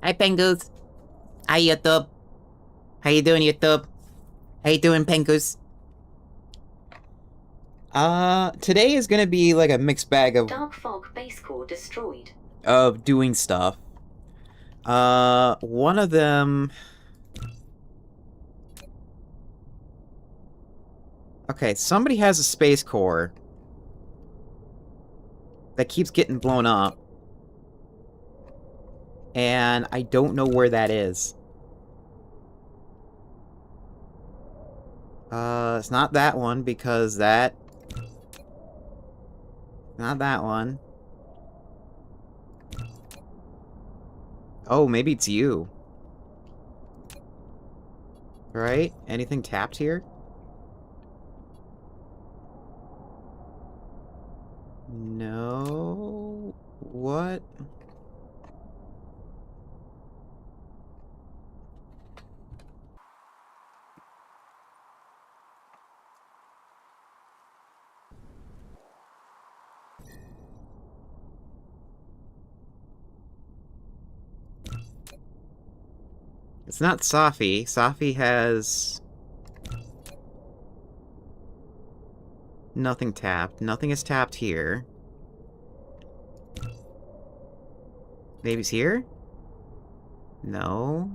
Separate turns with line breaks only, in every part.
Hi, Pengus. Hi, YouTube. How you doing, YouTube? How you doing, Pengus? Today is gonna be like a mixed bag
Dark fog base core destroyed.
of doing stuff. One of them... Okay, somebody has a space core that keeps getting blown up. And I don't know where that is. It's not that one, because that... Not that one. Oh, maybe it's you. Right? Anything tapped here? No... What? It's not Safi. Safi has... nothing tapped. Nothing is tapped here. Maybe it's here? No.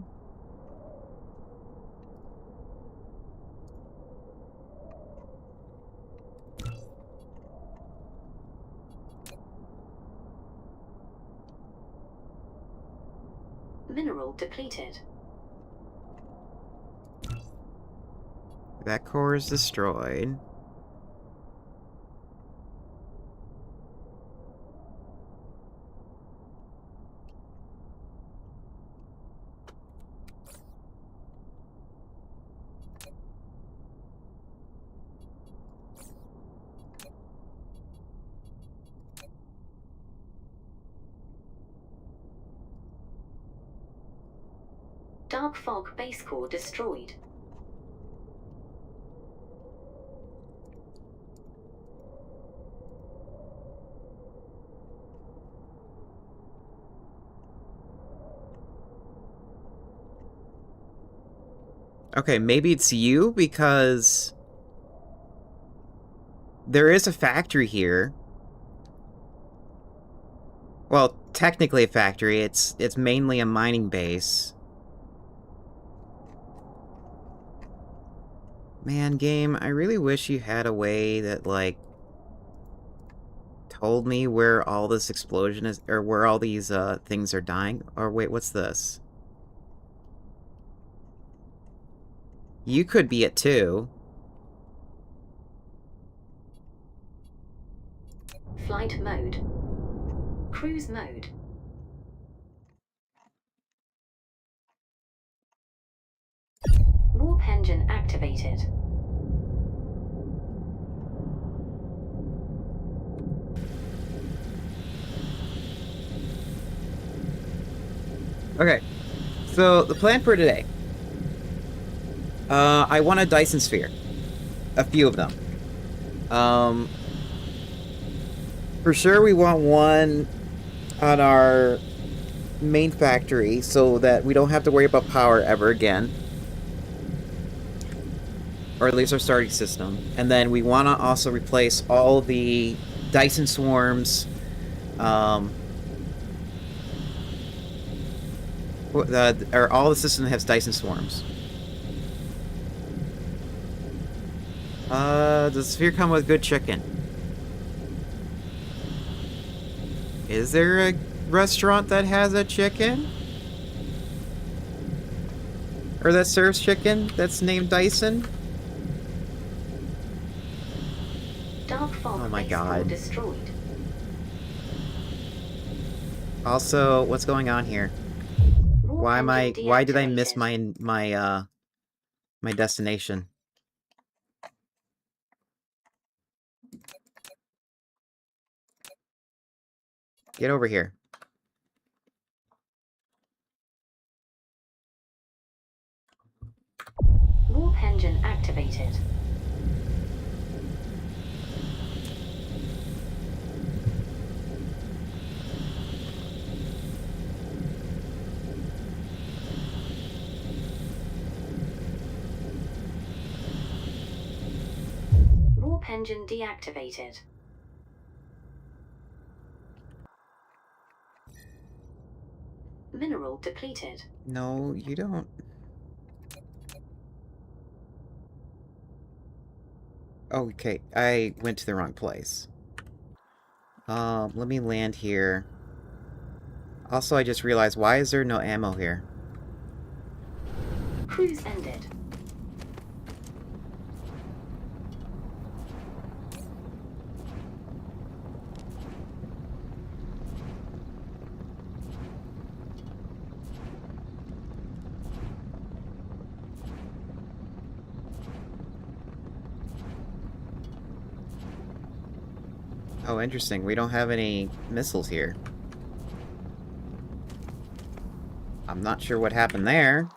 Mineral depleted.
That core is destroyed.
Dark fog base core destroyed.
Okay, maybe it's you, because... there is a factory here. Well, technically a factory. It's mainly a mining base. Man, game, I really wish you had a way that, like... told me where all this explosion is, or where all these, things are dying. Or wait, what's this? You could be it too.
Flight mode. Cruise mode. Warp engine activated.
Okay, so the plan for today. I want a Dyson Sphere. A few of them. For sure we want one on our main factory so that we don't have to worry about power ever again. Or at least our starting system. And then we want to also replace all the Dyson swarms, or all the system that has Dyson swarms. Does the sphere come with good chicken? Is there a restaurant that has a chicken? Or that serves chicken that's named Dyson?
Dark fog
Oh my
base core
god.
destroyed.
Also, what's going on here?
Warp engine
why did I miss
deactivated.
my destination? Get over here.
Warp engine activated. engine deactivated. Mineral depleted.
No, you don't. Okay, I went to the wrong place. Let me land here. Also, I just realized, why is there no ammo here?
Cruise ended.
Oh, interesting. We don't have any missiles here. I'm not sure what happened there.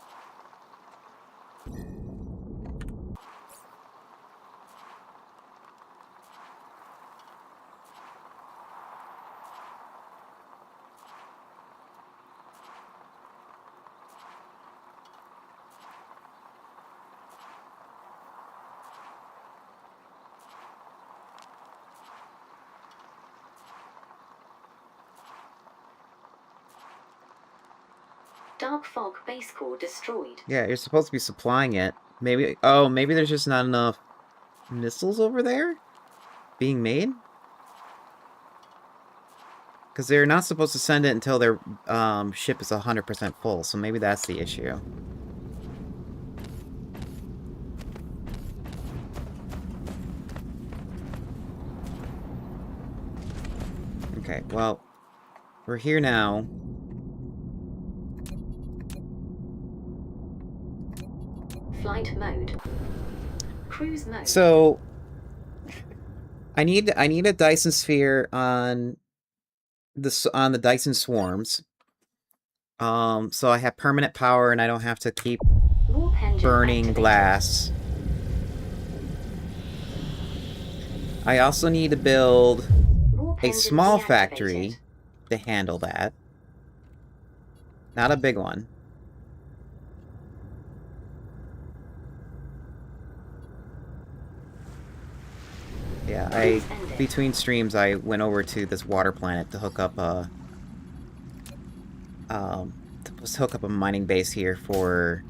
Dark fog base core destroyed.
Yeah, you're supposed to be supplying it. Maybe... Oh, maybe there's just not enough missiles over there being made? Because they're not supposed to send it until their ship is 100% full, so maybe that's the issue. Okay, well, we're here now.
Flight mode. Cruise mode.
So, I need a Dyson Sphere on the Dyson Swarms. So I have permanent power and I don't have to keep
Warp engine
burning
activated.
glass. I also need to build
Warp
a
engine
small
deactivated.
factory to handle that. Not a big one. Yeah,
Cruise ended.
between streams I went over to this water planet to hook up a mining base here for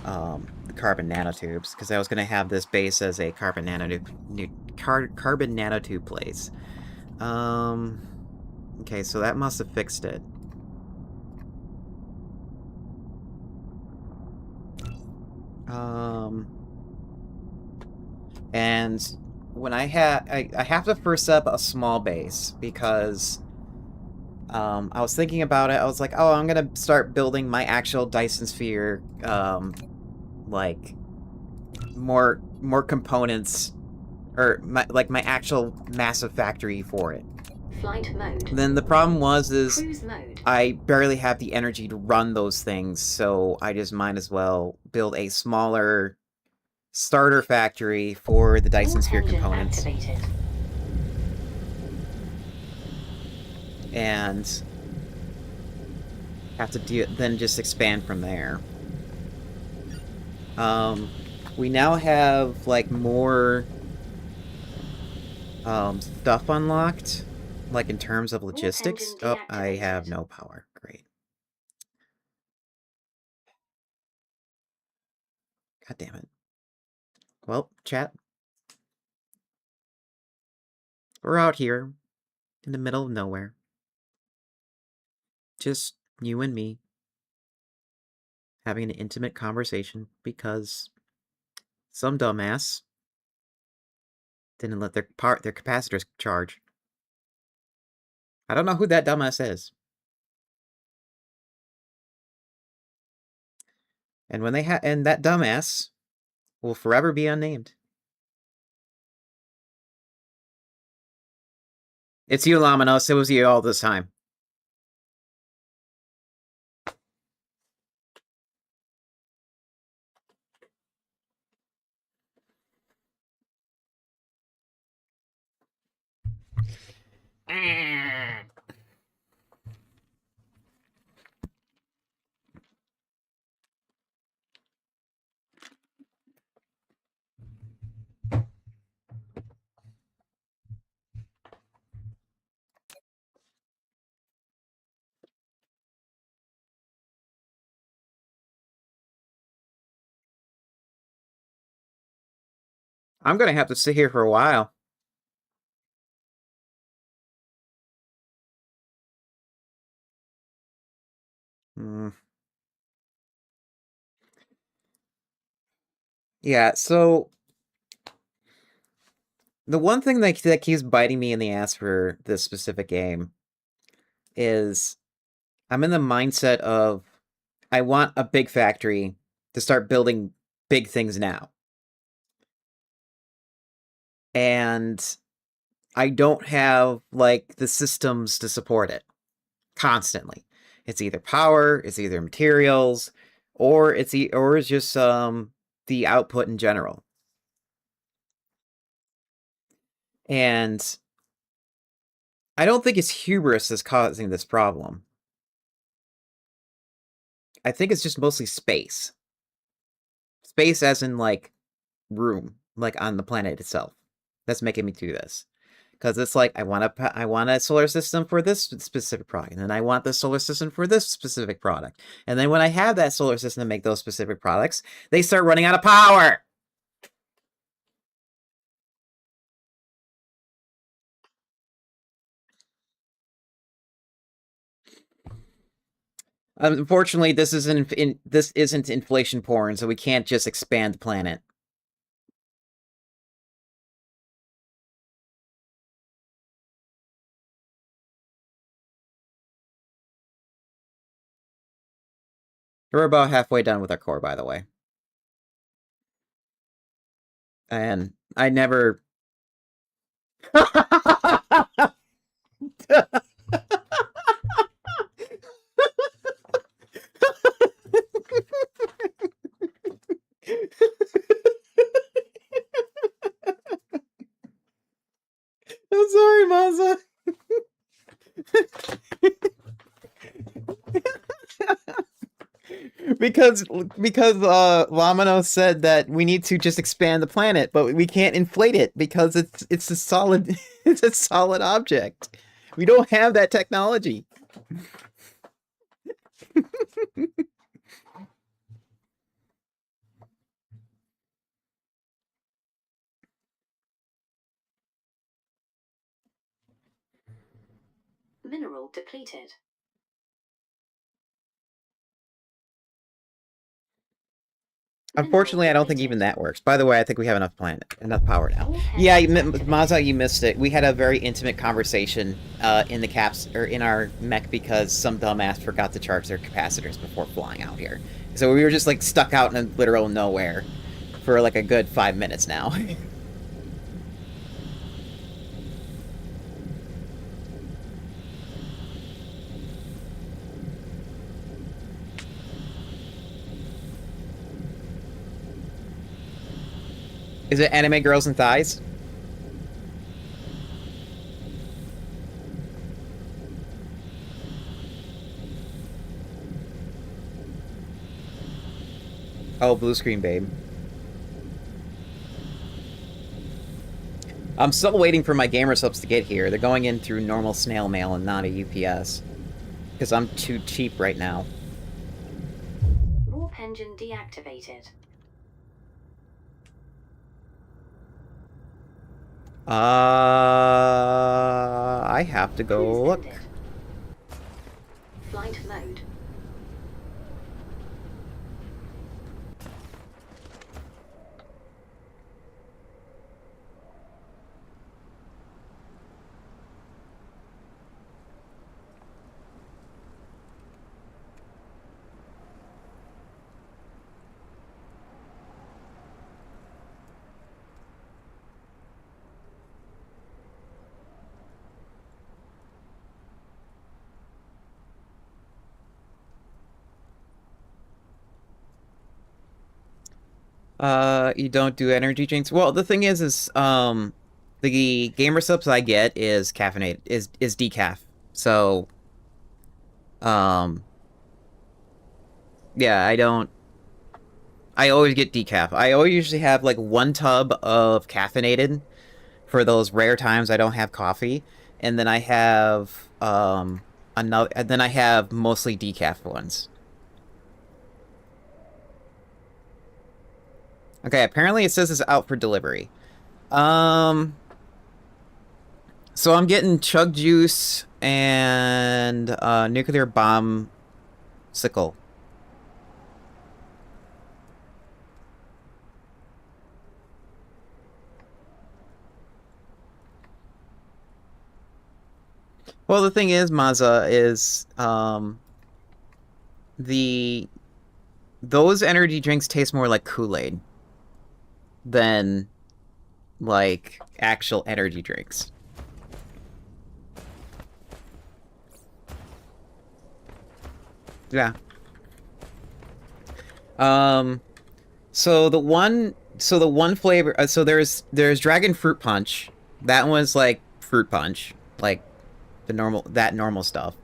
the carbon nanotubes, because I was going to have this base as a carbon nanotube place. Okay, so that must have fixed it. And when I have to first set up a small base, because I was thinking about it. I was like, oh, I'm gonna start building my actual Dyson Sphere, like more components, or my actual massive factory for it.
Flight mode.
Then the problem is
Cruise mode.
I barely have the energy to run those things, so I just might as well build a smaller starter factory for the Dyson
Warp
Sphere
engine
components.
activated.
And have to then just expand from there. We now have, like, more stuff unlocked, like in terms of logistics. Oh, I have no power. Great. God damn it. Well, chat. We're out here in the middle of nowhere. Just you and me having an intimate conversation because some dumbass didn't let their capacitors charge. I don't know who that dumbass is. And when and that dumbass will forever be unnamed. It's you, Laminos. It was you all this time. I'm gonna have to sit here for a while. Hmm. Yeah, so the one thing that keeps biting me in the ass for this specific game is I'm in the mindset of I want a big factory to start building big things now. And I don't have like the systems to support it constantly. It's either power, it's either materials, or it's just the output in general. And I don't think it's hubris that's causing this problem. I think it's just mostly space. Space as in like room, like on the planet itself. That's making me do this. Because it's like I want a solar system for this specific product, and then I want the solar system for this specific product. And then when I have that solar system to make those specific products, they start running out of power. Unfortunately, this isn't inflation porn, so we can't just expand the planet. We're about halfway done with our core, by the way. And I never. I'm sorry, Maza. because Lamino said that we need to just expand the planet, but we can't inflate it because it's a solid it's a solid object. We don't have that technology.
Mineral depleted.
Unfortunately, I don't think even that works. By the way, I think we have enough power now. Yeah, Maza, you missed it. We had a very intimate conversation in the caps or in our mech because some dumbass forgot to charge their capacitors before flying out here. So we were just like stuck out in the literal nowhere for like a good 5 minutes now. Is it anime girls and thighs? Oh, blue screen, babe. I'm still waiting for my gamer subs to get here. They're going in through normal snail mail and not a UPS. Because I'm too cheap right now.
Warp engine deactivated.
I have to go
Cruise
look.
ended. Flight mode.
You don't do energy drinks? Well, the thing is, the gamer subs I get is caffeinated, is decaf. So, um, yeah, I always get decaf. I always usually have like 1 tub of caffeinated for those rare times I don't have coffee, and then I have another, and then I have mostly decaf ones. Okay, apparently it says it's out for delivery. Um, so I'm getting chug juice and nuclear bomb sickle. Well, the thing is, Maza, is the those energy drinks taste more like Kool-Aid than like actual energy drinks. Yeah. Um, so the one flavor, so there's dragon fruit punch. That one's like fruit punch, like that normal stuff.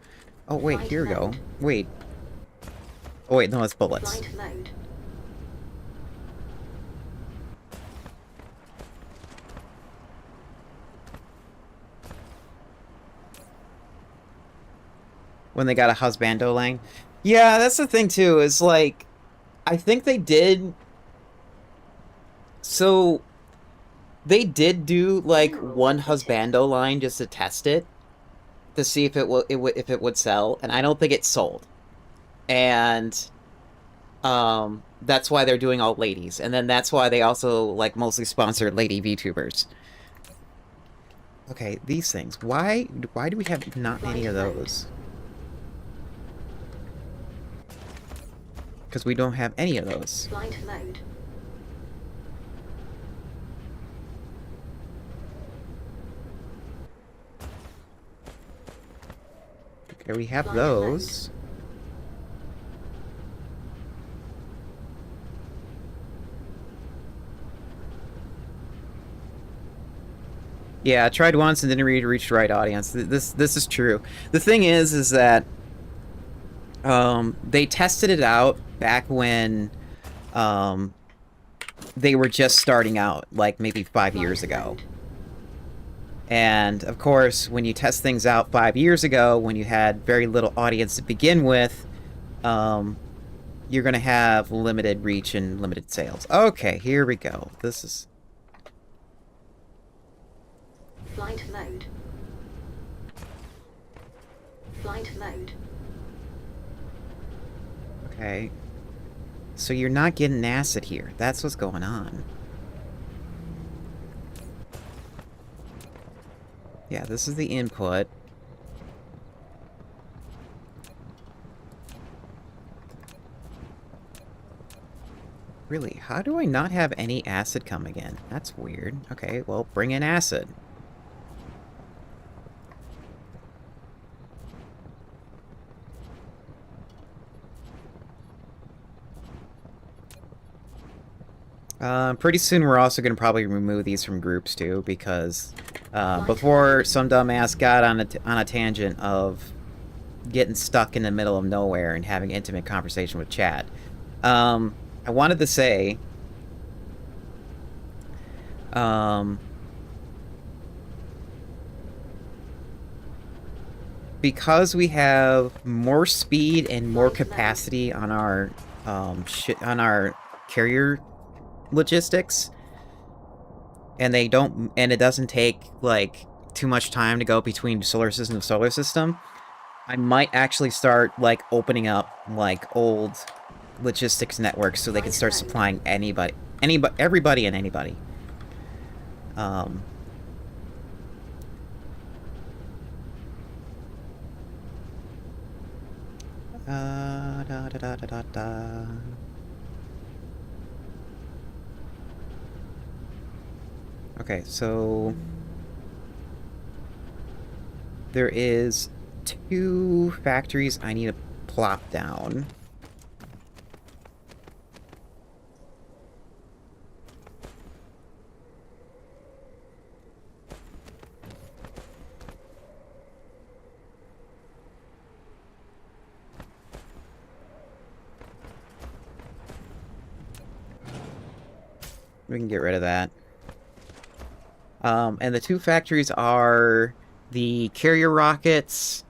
Oh wait,
Flight
here we go.
mode.
Wait. Oh wait, no, it's bullets.
Flight mode.
When they got a husbando line. Yeah, that's the thing too, is like I think they did so they did do like
Mineral
one
depleted.
husbando line just to test it to see if it would sell, and I don't think it sold. And that's why they're doing all ladies. And then that's why they also like mostly sponsor lady VTubers. Okay, these things. Why do we have not any
Flight
of
mode.
those? Because we don't have any of those.
Flight mode.
Okay, we have
Flight mode.
those. Yeah, I tried once and didn't really reach the right audience. This is true. The thing is that they tested it out back when um they were just starting out, like maybe 5 years
Flight
ago.
mode.
And of course, when you test things out 5 years ago, when you had very little audience to begin with, um, you're going to have limited reach and limited sales. Okay, here we go. This is...
Flight mode. Flight mode.
Okay. So you're not getting acid here. That's what's going on. Yeah, this is the input. Really, how do I not have any acid coming in? That's weird. Okay, well, bring in acid. Pretty soon we're also going to probably remove these from groups too, because before some dumbass got on a tangent of getting stuck in the middle of nowhere and having intimate conversation with chat. I wanted to say, um, because we have more speed and more
Flight mode.
capacity on our on our carrier logistics, and it doesn't take like too much time to go between solar system to solar system, I might actually start like opening up like old logistics networks so they can start supplying everybody and anybody. Um, da, da, da, da, da, da. Okay, so there is 2 factories I need to plop down. We can get rid of that. And the 2 factories are the carrier rockets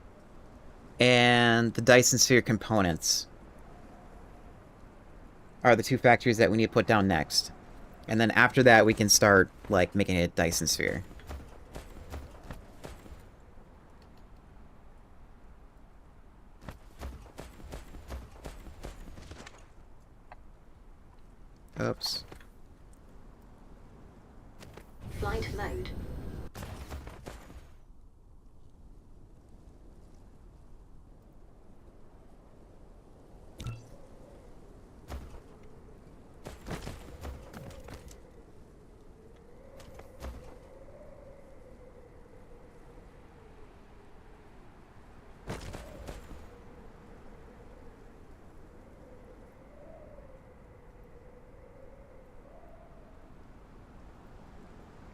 and the Dyson Sphere components are the 2 factories that we need to put down next. And then after that, we can start, like, making a Dyson Sphere. Oops.
Flight mode.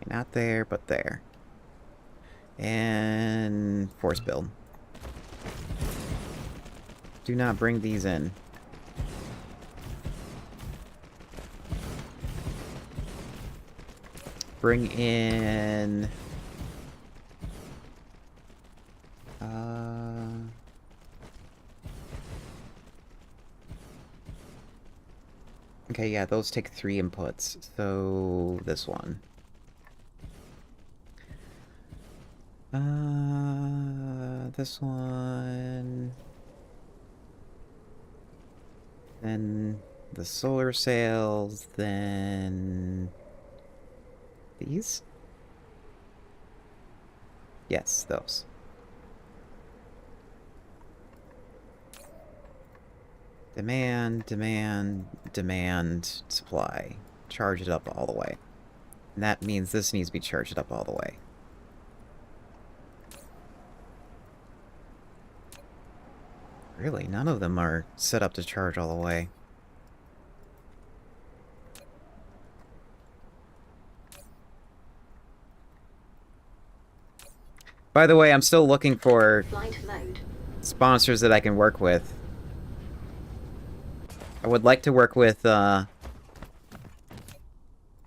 Not there, but there. And force build. Do not bring these in. Bring in... Okay, yeah, those take 3 inputs. So, this one. This one... Then the solar sails, then... These? Yes, those. Demand, demand, demand, supply. Charge it up all the way. And that means this needs to be charged up all the way. Really, none of them are set up to charge all the way. By the way, I'm still looking for sponsors that I can work with. I would like to work with a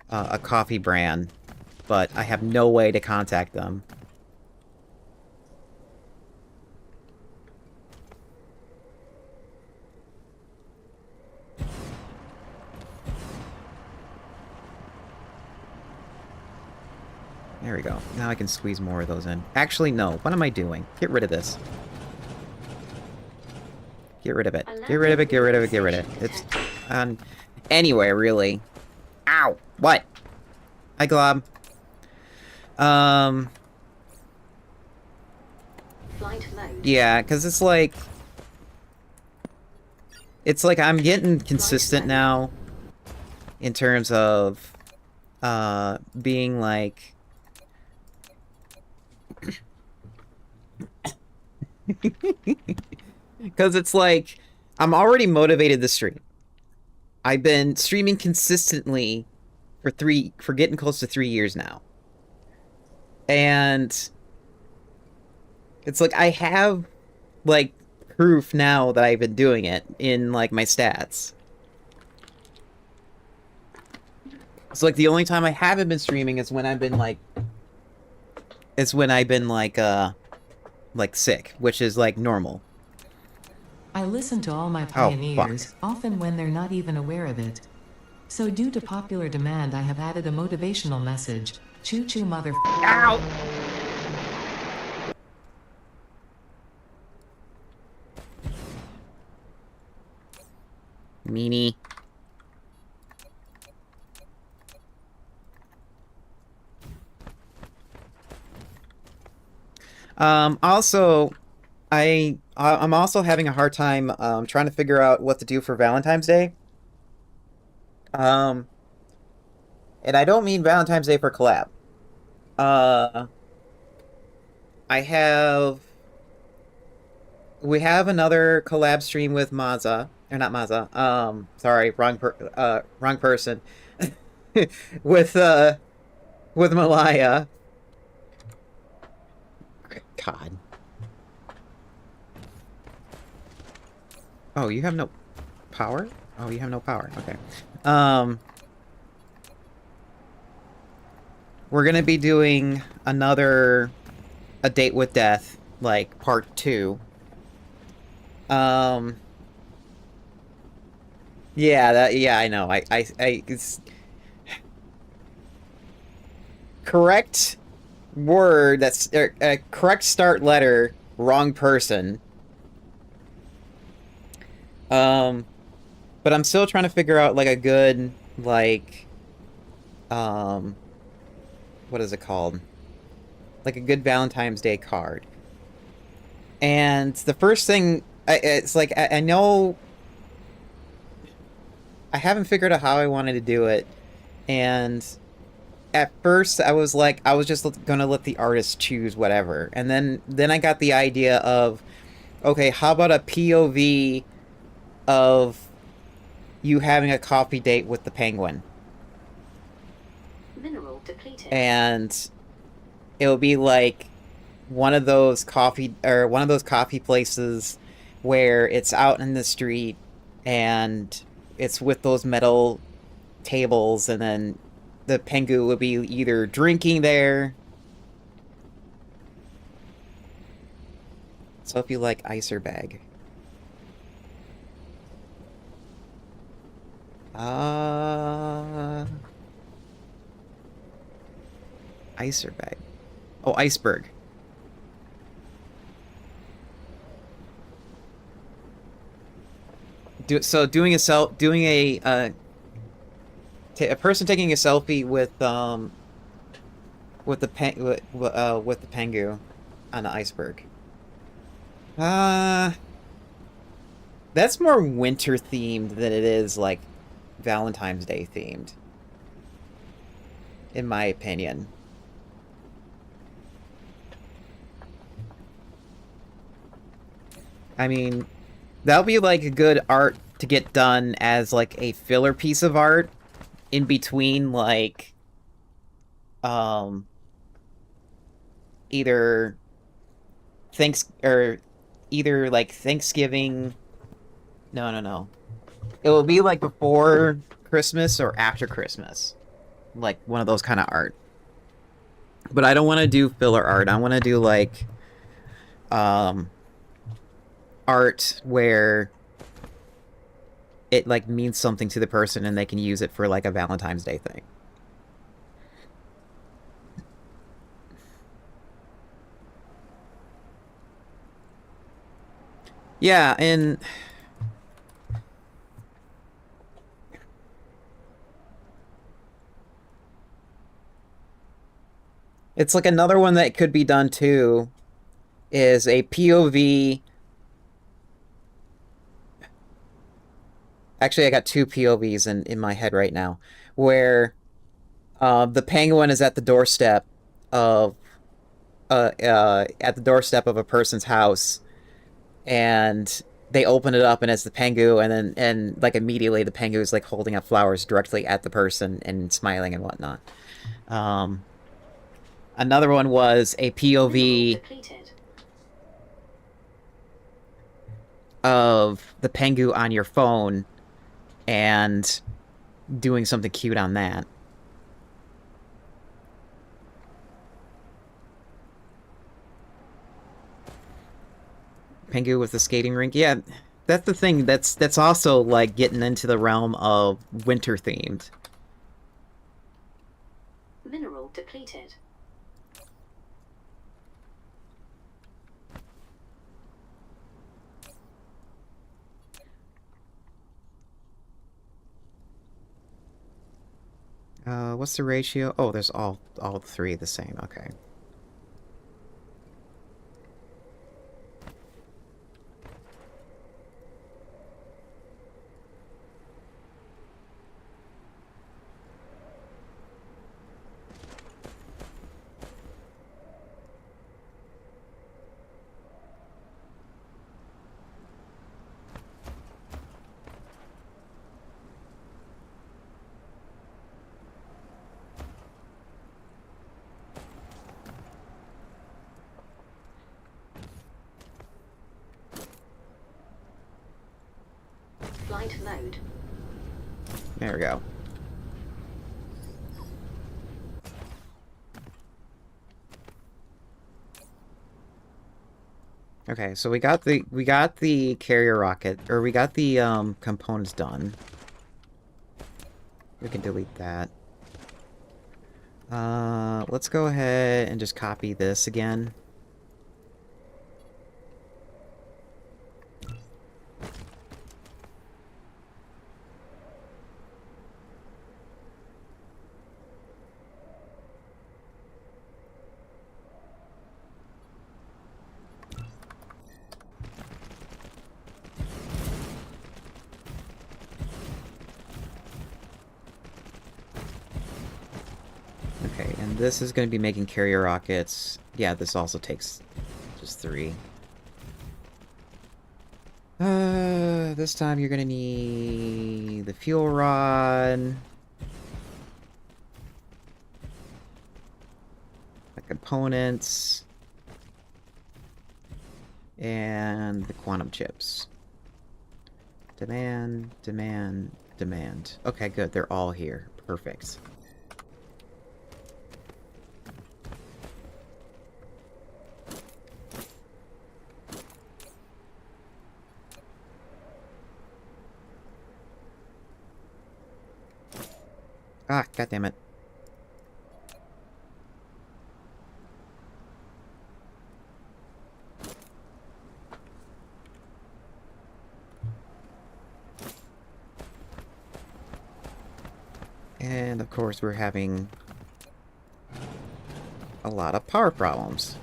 coffee brand, but I have no way to contact them. There we go. Now I can squeeze more of those in. Actually, no. What am I doing? Get rid of this. Get rid of it. Get rid of it, get rid of it, get rid of it. It's... anyway, really. Ow! What? Hi, Glob. Yeah, because it's like... It's like I'm getting consistent now in terms of being like... Because it's like, I'm already motivated to stream. I've been streaming consistently for getting close to 3 years now. And it's like, I have, like, proof now that I've been doing it in, like, my stats. It's like, the only time I haven't been streaming is when I've been, like, sick, which is, like, normal.
I listen to all my pioneers, often when they're not even aware of it. So due to popular demand, I have added a motivational message. Choo-choo mother...
Ow! Meanie. Also, I'm also having a hard time trying to figure out what to do for Valentine's Day. And I don't mean Valentine's Day for collab. We have another collab stream with Maza, or not Maza. Sorry, wrong person. with Malaya. God. Oh, you have no power? Oh, you have no power. Okay. We're gonna be doing A Date with Death, like, part 2. Yeah, yeah, I know. correct word, that's correct start letter, wrong person. But I'm still trying to figure out like a good like what is it called? Like a good Valentine's Day card. And the first thing, it's like I know I haven't figured out how I wanted to do it, and at first I was like I was just gonna let the artist choose whatever, and then I got the idea of, okay, how about a POV of you having a coffee date with the penguin,
Mineral depleted.
and it'll be like one of those coffee places where it's out in the street and it's with those metal tables, and then the pengu would be either drinking there. So if you like icer bag. Icer bag. Oh, iceberg. Doing a person taking a selfie with the pengu on the iceberg. That's more winter themed than it is like Valentine's Day themed, in my opinion. I mean, that'll be like a good art to get done as like a filler piece of art in between like either either like Thanksgiving. No. It will be like before Christmas or after Christmas. Like one of those kind of art. But I don't want to do filler art. I want to do like art where it like means something to the person and they can use it for like a Valentine's Day thing. Yeah, and it's like another one that could be done too is a POV. Actually, I got two POVs in my head right now, where the penguin is at the doorstep of a person's house, and they open it up, and it's the pengu, and like immediately the pengu is like holding up flowers directly at the person and smiling and whatnot. Another one was a POV of the pengu on your phone and doing something cute on that. Pengu with the skating rink. Yeah, that's the thing. That's also like getting into the realm of winter themed.
Mineral depleted.
What's the ratio? Oh, there's all three the same. Okay.
Flight mode.
There we go. Okay, so we got the carrier rocket, or we got the components done. We can delete that. Let's go ahead and just copy this again. Okay, and this is going to be making carrier rockets. Yeah, this also takes just 3. This time you're going to need the fuel rod, the components, and the quantum chips. Demand, demand, demand. Okay, good. They're all here. Perfect. Ah, goddammit. And of course we're having a lot of power problems.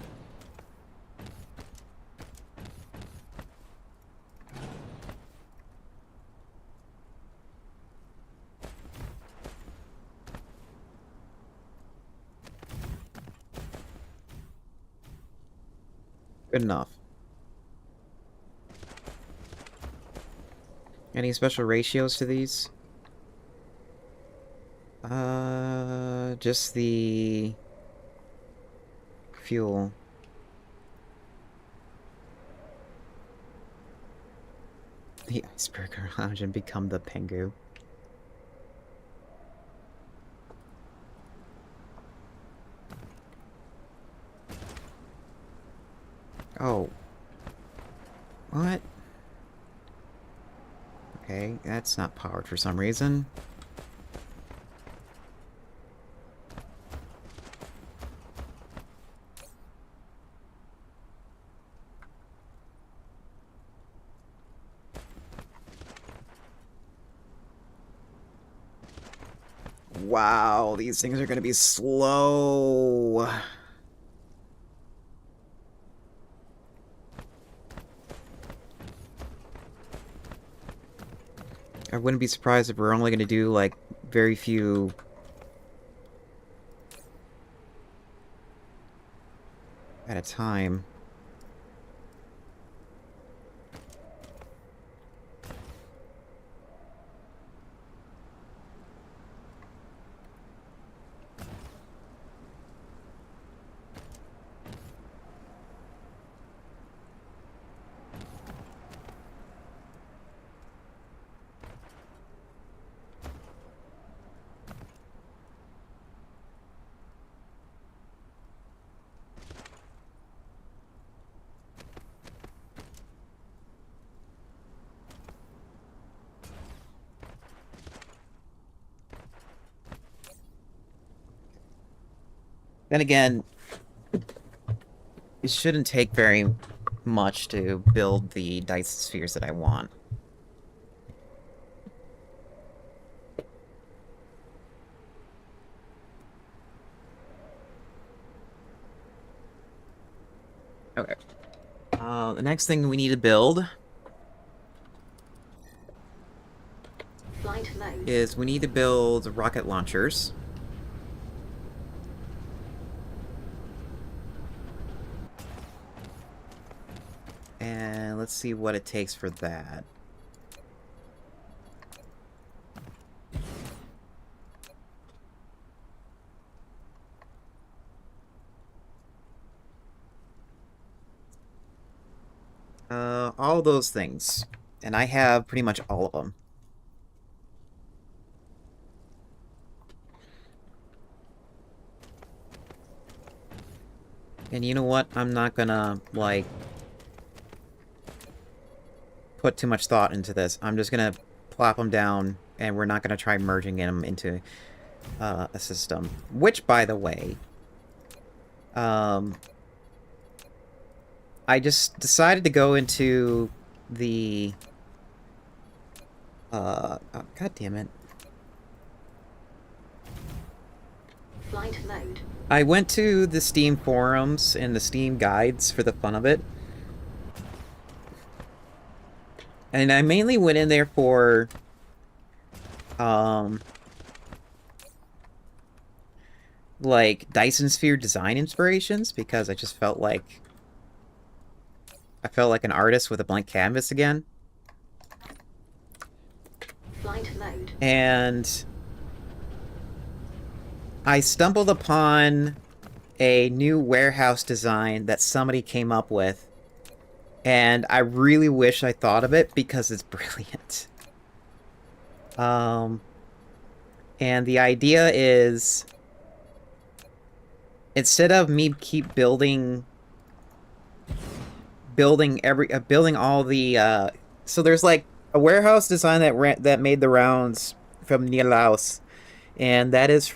Good enough. Any special ratios to these? Just the fuel. The iceberg lounge and become the Pengu. Oh. What? Okay, that's not powered for some reason. Wow, these things are gonna be slow. I wouldn't be surprised if we're only gonna do, like, very few... at a time. Then again, it shouldn't take very much to build the Dyson spheres that I want. Okay. The next thing we need to build
Flight mode.
is we need to build rocket launchers. And let's see what it takes for that. All those things. And I have pretty much all of them. And you know what? I'm not gonna, like, put too much thought into this. I'm just gonna plop them down, and we're not gonna try merging them into a system. Which, by the way, I just decided to go into the... oh, God damn it.
Flight mode.
I went to the Steam forums and the Steam guides for the fun of it. And I mainly went in there for, like, Dyson Sphere design inspirations, because I just felt like... I felt like an artist with a blank canvas again.
Flight mode.
And I stumbled upon a new warehouse design that somebody came up with. And I really wish I thought of it because it's brilliant. And the idea is, instead of me keep building all the so there's like a warehouse design that made the rounds from Nilaus, and that's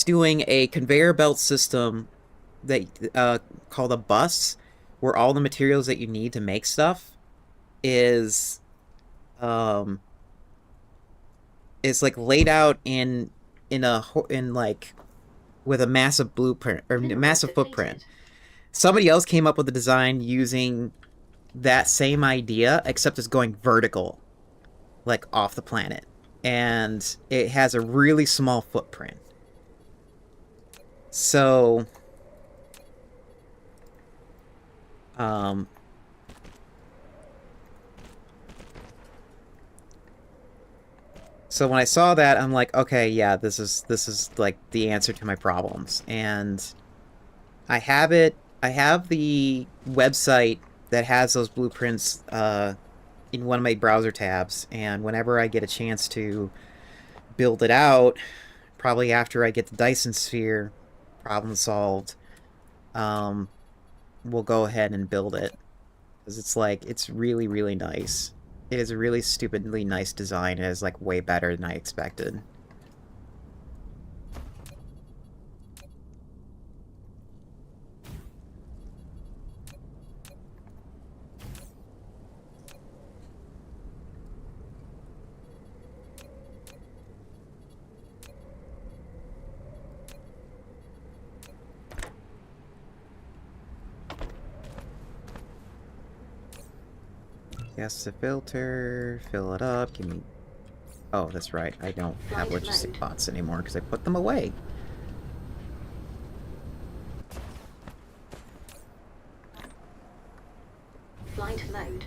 doing a conveyor belt system that called a bus, where all the materials that you need to make stuff is like laid out in like with a massive blueprint or massive footprint. Somebody else came up with the design using that same idea, except it's going vertical, like off the planet, and it has a really small footprint. So so when I saw that, I'm like, okay, yeah, this is like the answer to my problems. And I have the website that has those blueprints in one of my browser tabs, and whenever I get a chance to build it out, probably after I get the Dyson Sphere problem solved, we'll go ahead and build it. Because it's really, really nice. It is a really stupidly nice design. It is, like, way better than I expected. Yes, the filter, fill it up, give me... Oh, that's right, I don't have logistic bots anymore because I put them away.
Flight mode.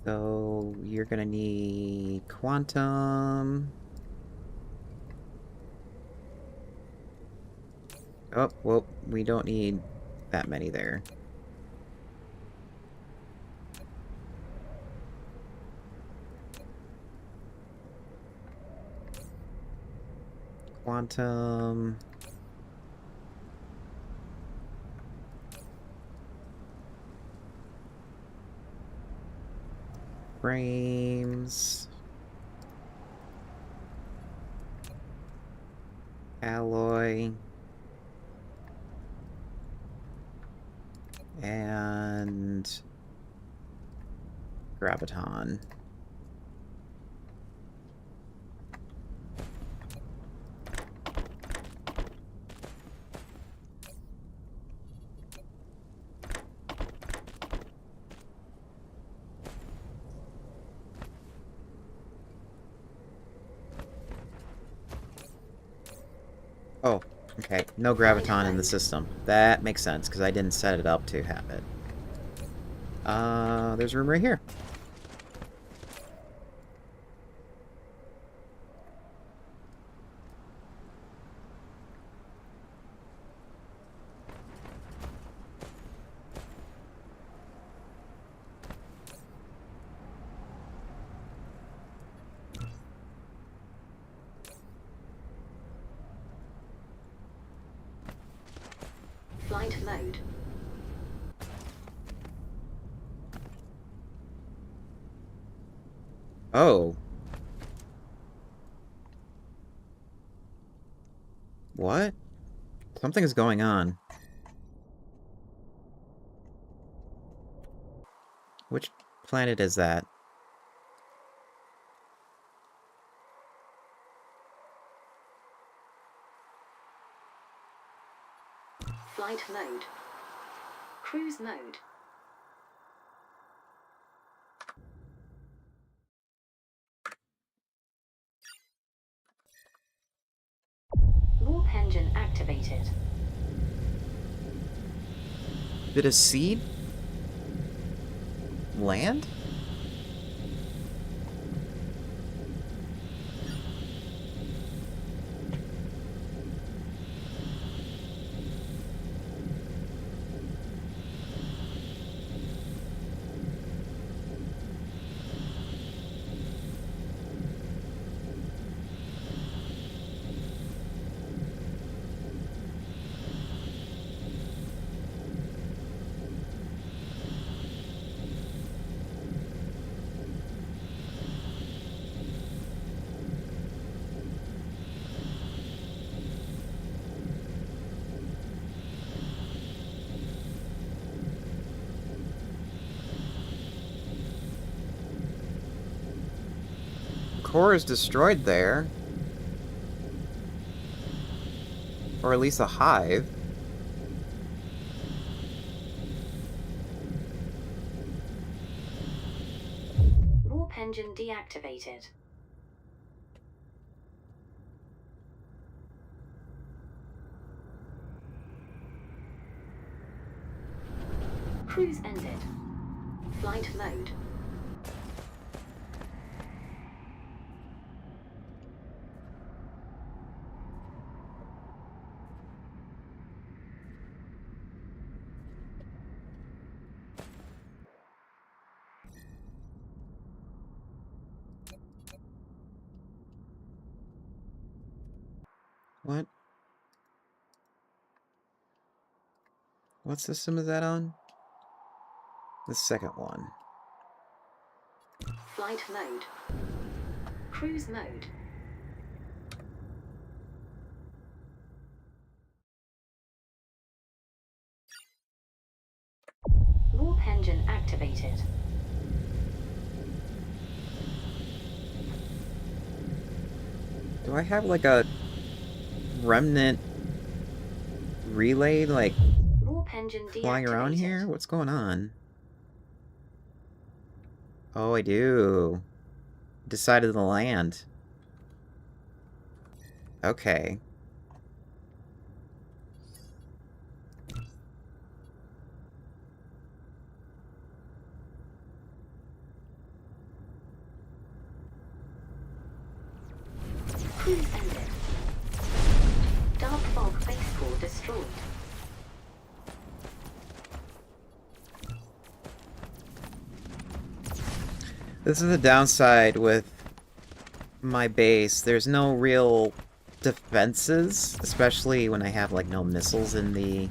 So you're gonna need quantum. Oh, well, we don't need that many there. Quantum. Frames. Alloy. And graviton. Oh, okay. No graviton in the system. That makes sense, because I didn't set it up to have it. There's a room right here.
Flight mode.
Oh. What? Something is going on. Which planet is that?
Flight mode. Cruise mode. Warp engine activated.
Did a seed land? Core is destroyed there. Or at least a hive.
Warp engine deactivated. Cruise ended. Flight mode.
What? What system is that on? The second one.
Flight mode. Cruise mode. Warp engine activated.
Do I have like a remnant relay like
Warp engine
flying around
deactivated.
here? What's going on? Oh, I do. Decided to land. Okay.
Cruise ended. Dark fog base core destroyed.
This is the downside with my base. There's no real defenses, especially when I have like no missiles in the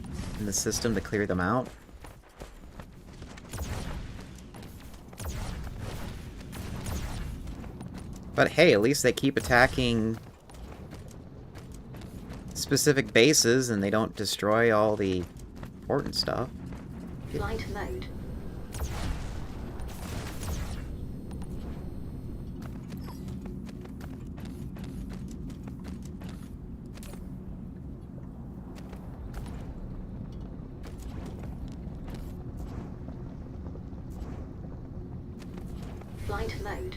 system to clear them out. But hey, at least they keep attacking specific bases and they don't destroy all the important stuff.
Flight mode. Flight mode.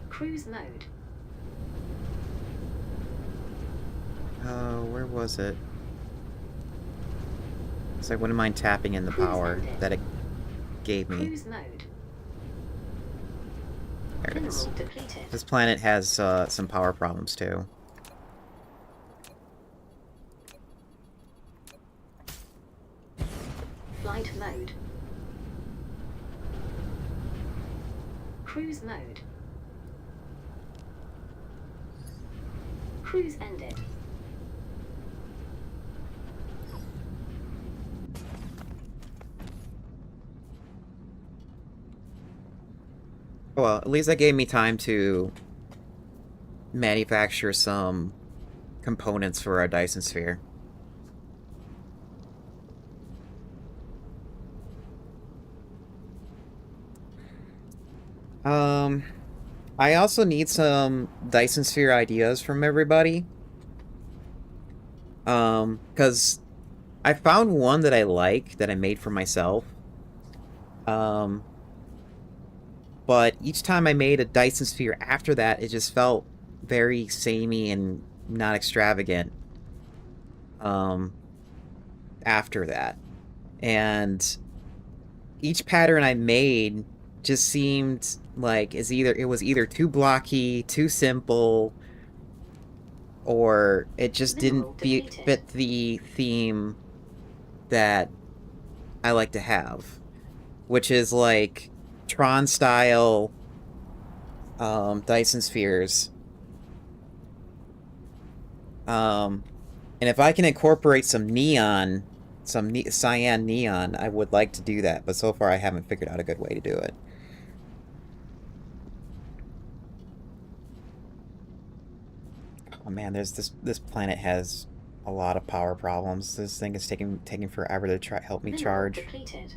Cruise mode.
Where was it? So I wouldn't mind tapping in the power that it gave me.
Cruise mode.
There it is.
Mineral depleted.
This planet has some power problems too.
Flight mode. Cruise mode. Cruise ended.
Well, at least that gave me time to manufacture some components for our Dyson Sphere. I also need some Dyson Sphere ideas from everybody. Because I found one that I like, that I made for myself. But each time I made a Dyson Sphere after that, it just felt very samey and not extravagant. After that. And each pattern I made just seemed like it was either too blocky, too simple, or it just didn't fit the theme that I like to have, which is like Tron style Dyson spheres. And if I can incorporate some neon, cyan neon, I would like to do that, but so far I haven't figured out a good way to do it. Oh man, this planet has a lot of power problems. This thing is taking forever to help me charge.
Depleted.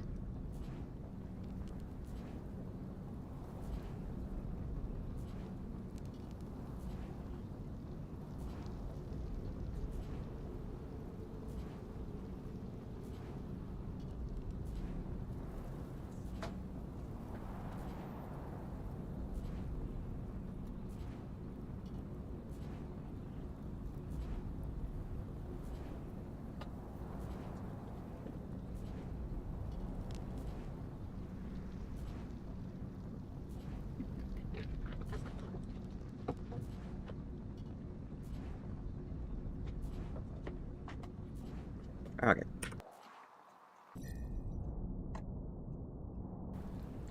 Okay.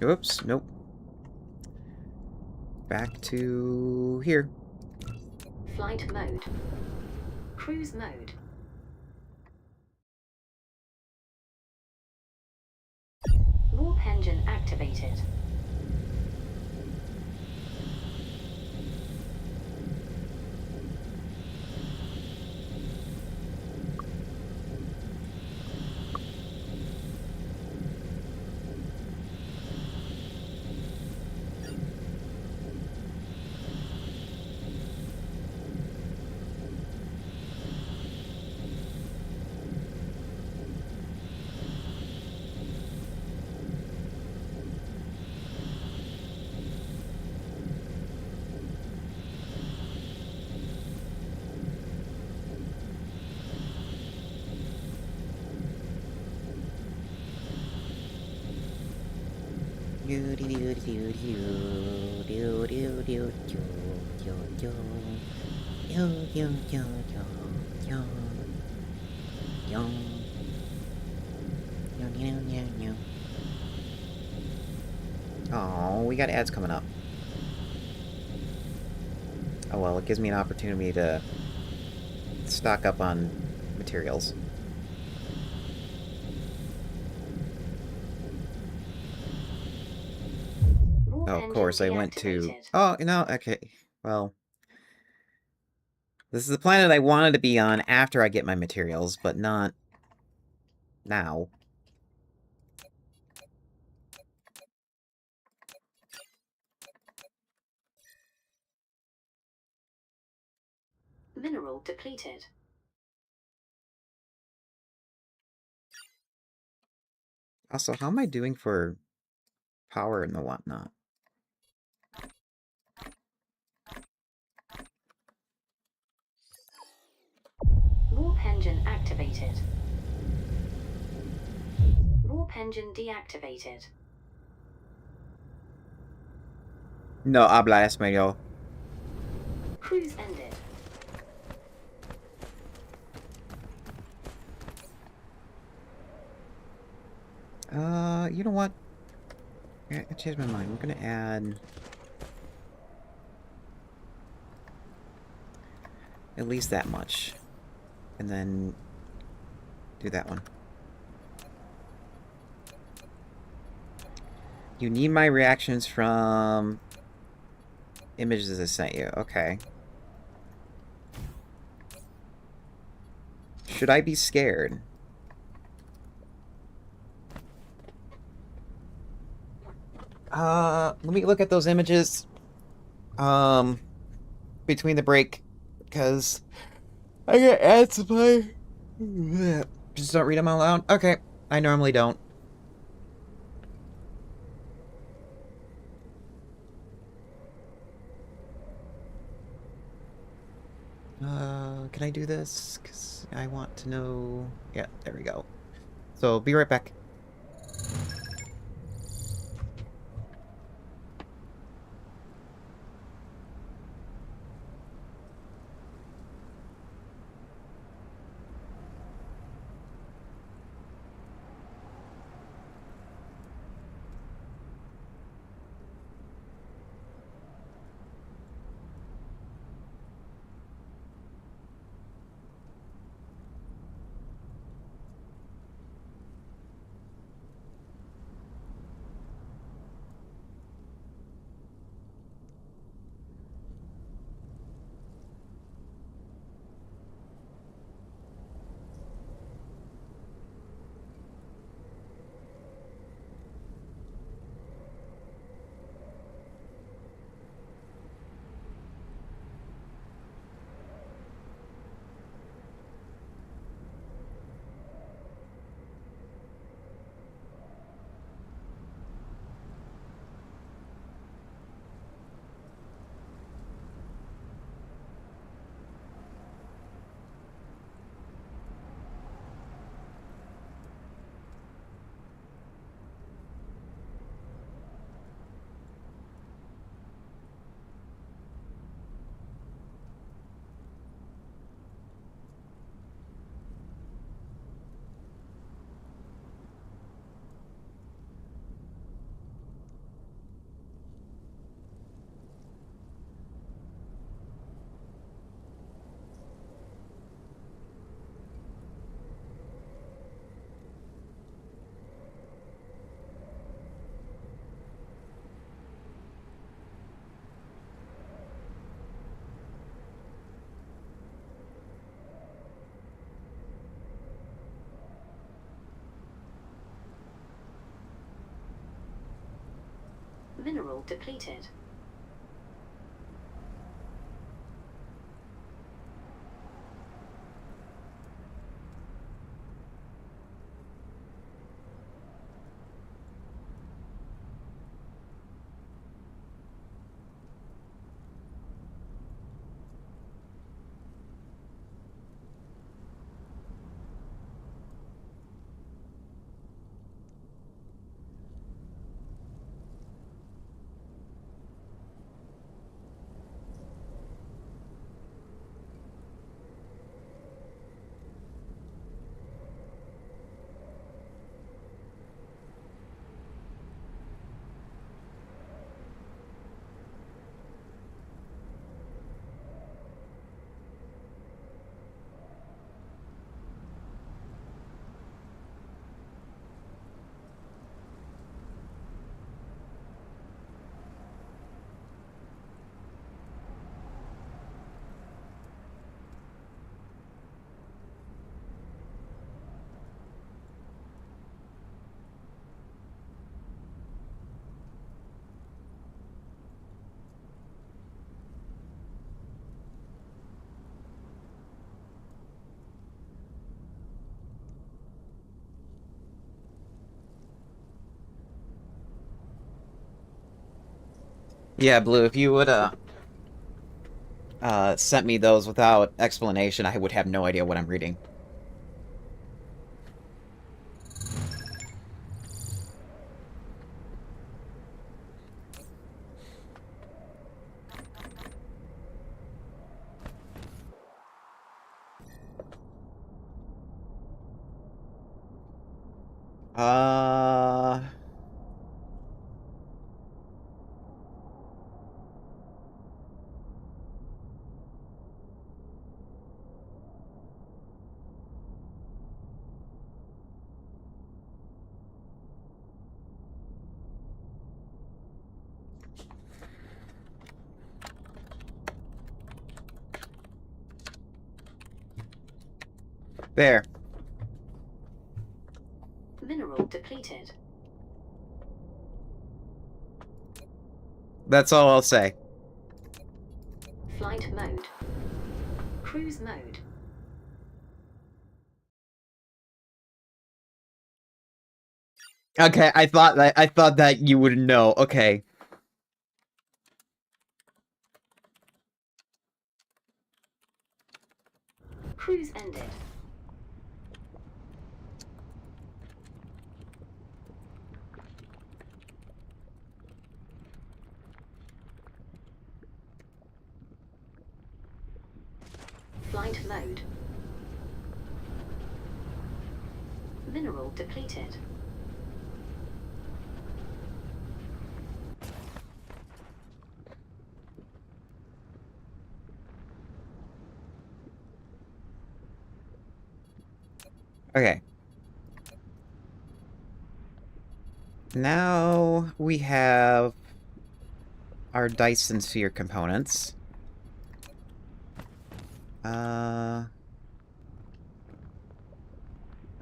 Oops, nope. Back to here.
Flight mode. Cruise mode. Warp engine activated.
Oh, we got ads coming up. Oh well, it gives me an opportunity to stock up on materials. Oh, of course, I went to... Oh, no, okay. Well, this is the planet I wanted to be on after I get my materials, but not now.
Mineral depleted.
Also, how am I doing for power and the whatnot?
Warp engine activated. Warp engine deactivated.
No habla español.
Cruise ended.
You know what? I changed my mind. We're gonna add... At least that much. And then do that one. You need my reactions from images I sent you. Okay. Should I be scared? Let me look at those images. Between the break, because I got ads to play. Just don't read them out loud? Okay. I normally don't. Can I do this? Because I want to know... Yeah, there we go. So, be right back.
Mineral depleted.
Yeah, Blue, if you would, sent me those without explanation, I would have no idea what I'm reading. Uh... There.
Mineral depleted.
That's all I'll say.
Flight mode. Cruise mode.
Okay, I thought that you would know. Okay.
Cruise ended. Flight mode. Mineral depleted.
Okay. Now we have our Dyson Sphere components.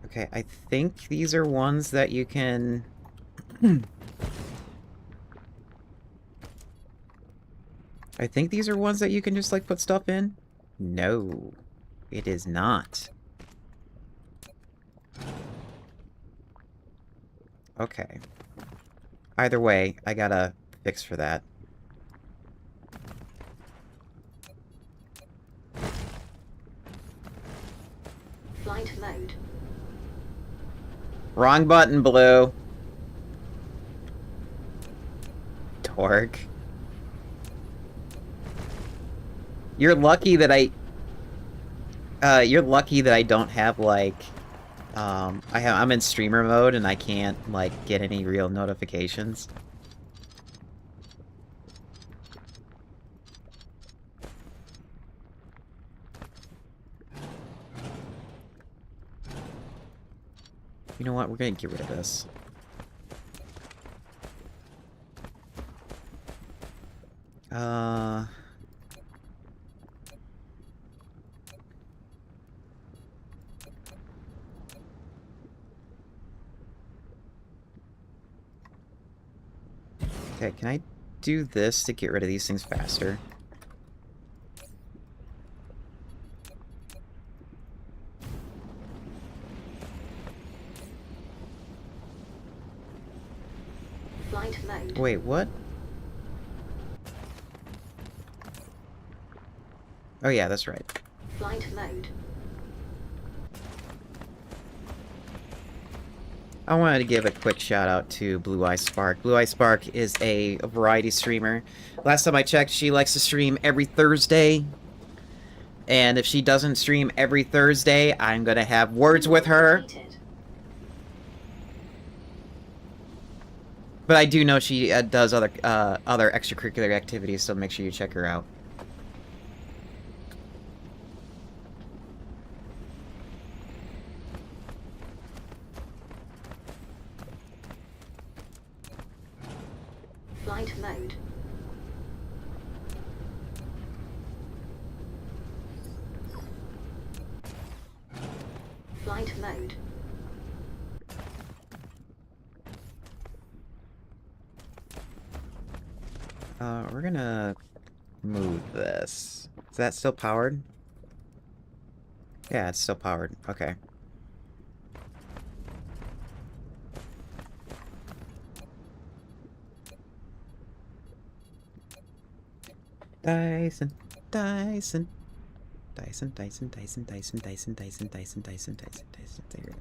Okay, I think these are ones that you can... I think these are ones that you can just, like, put stuff in. No, it is not. Okay. Either way, I got a fix for that.
Flight mode.
Wrong button, Blue. Dork. You're lucky that you're lucky that I don't have, like, I'm in streamer mode and I can't, like, get any real notifications. You know what? We're gonna get rid of this. Okay, can I do this to get rid of these things faster?
Flight mode.
Wait, what? Oh yeah, that's right.
Flight mode.
I wanted to give a quick shout out to Blue Eye Spark. Blue Eye Spark is a variety streamer. Last time I checked, she likes to stream every Thursday. And if she doesn't stream every Thursday, I'm gonna have words with her.
Depleted.
But I do know she does other extracurricular activities, so make sure you check her out.
Flight mode. Flight mode.
We're gonna move this. Is that still powered? Yeah, it's still powered. Okay. Dyson, Dyson, Dyson, Dyson, Dyson, Dyson, Dyson, Dyson, Dyson, Dyson, Dyson, Dyson, there.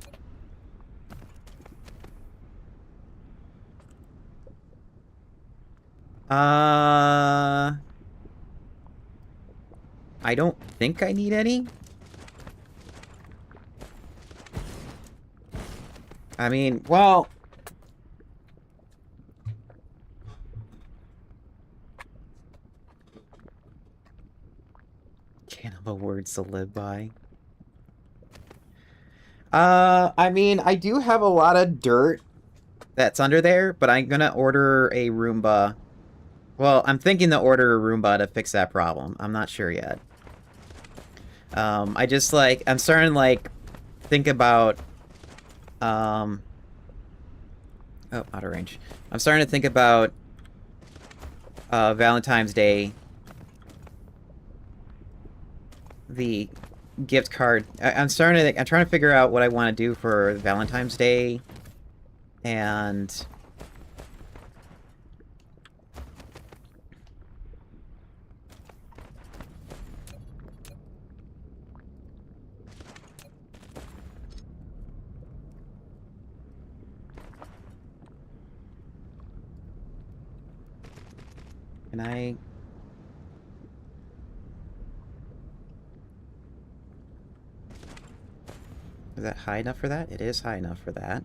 I don't think I need any. I mean, well... Can't have a words to live by. I mean, I do have a lot of dirt that's under there, but I'm gonna order a Roomba. Well, I'm thinking to order a Roomba to fix that problem. I'm not sure yet. I just, like, I'm starting, like, think about, oh, out of range. I'm starting to think about, Valentine's Day. The gift card. I'm trying to figure out what I want to do for Valentine's Day. And... Can I... Is that high enough for that? It is high enough for that.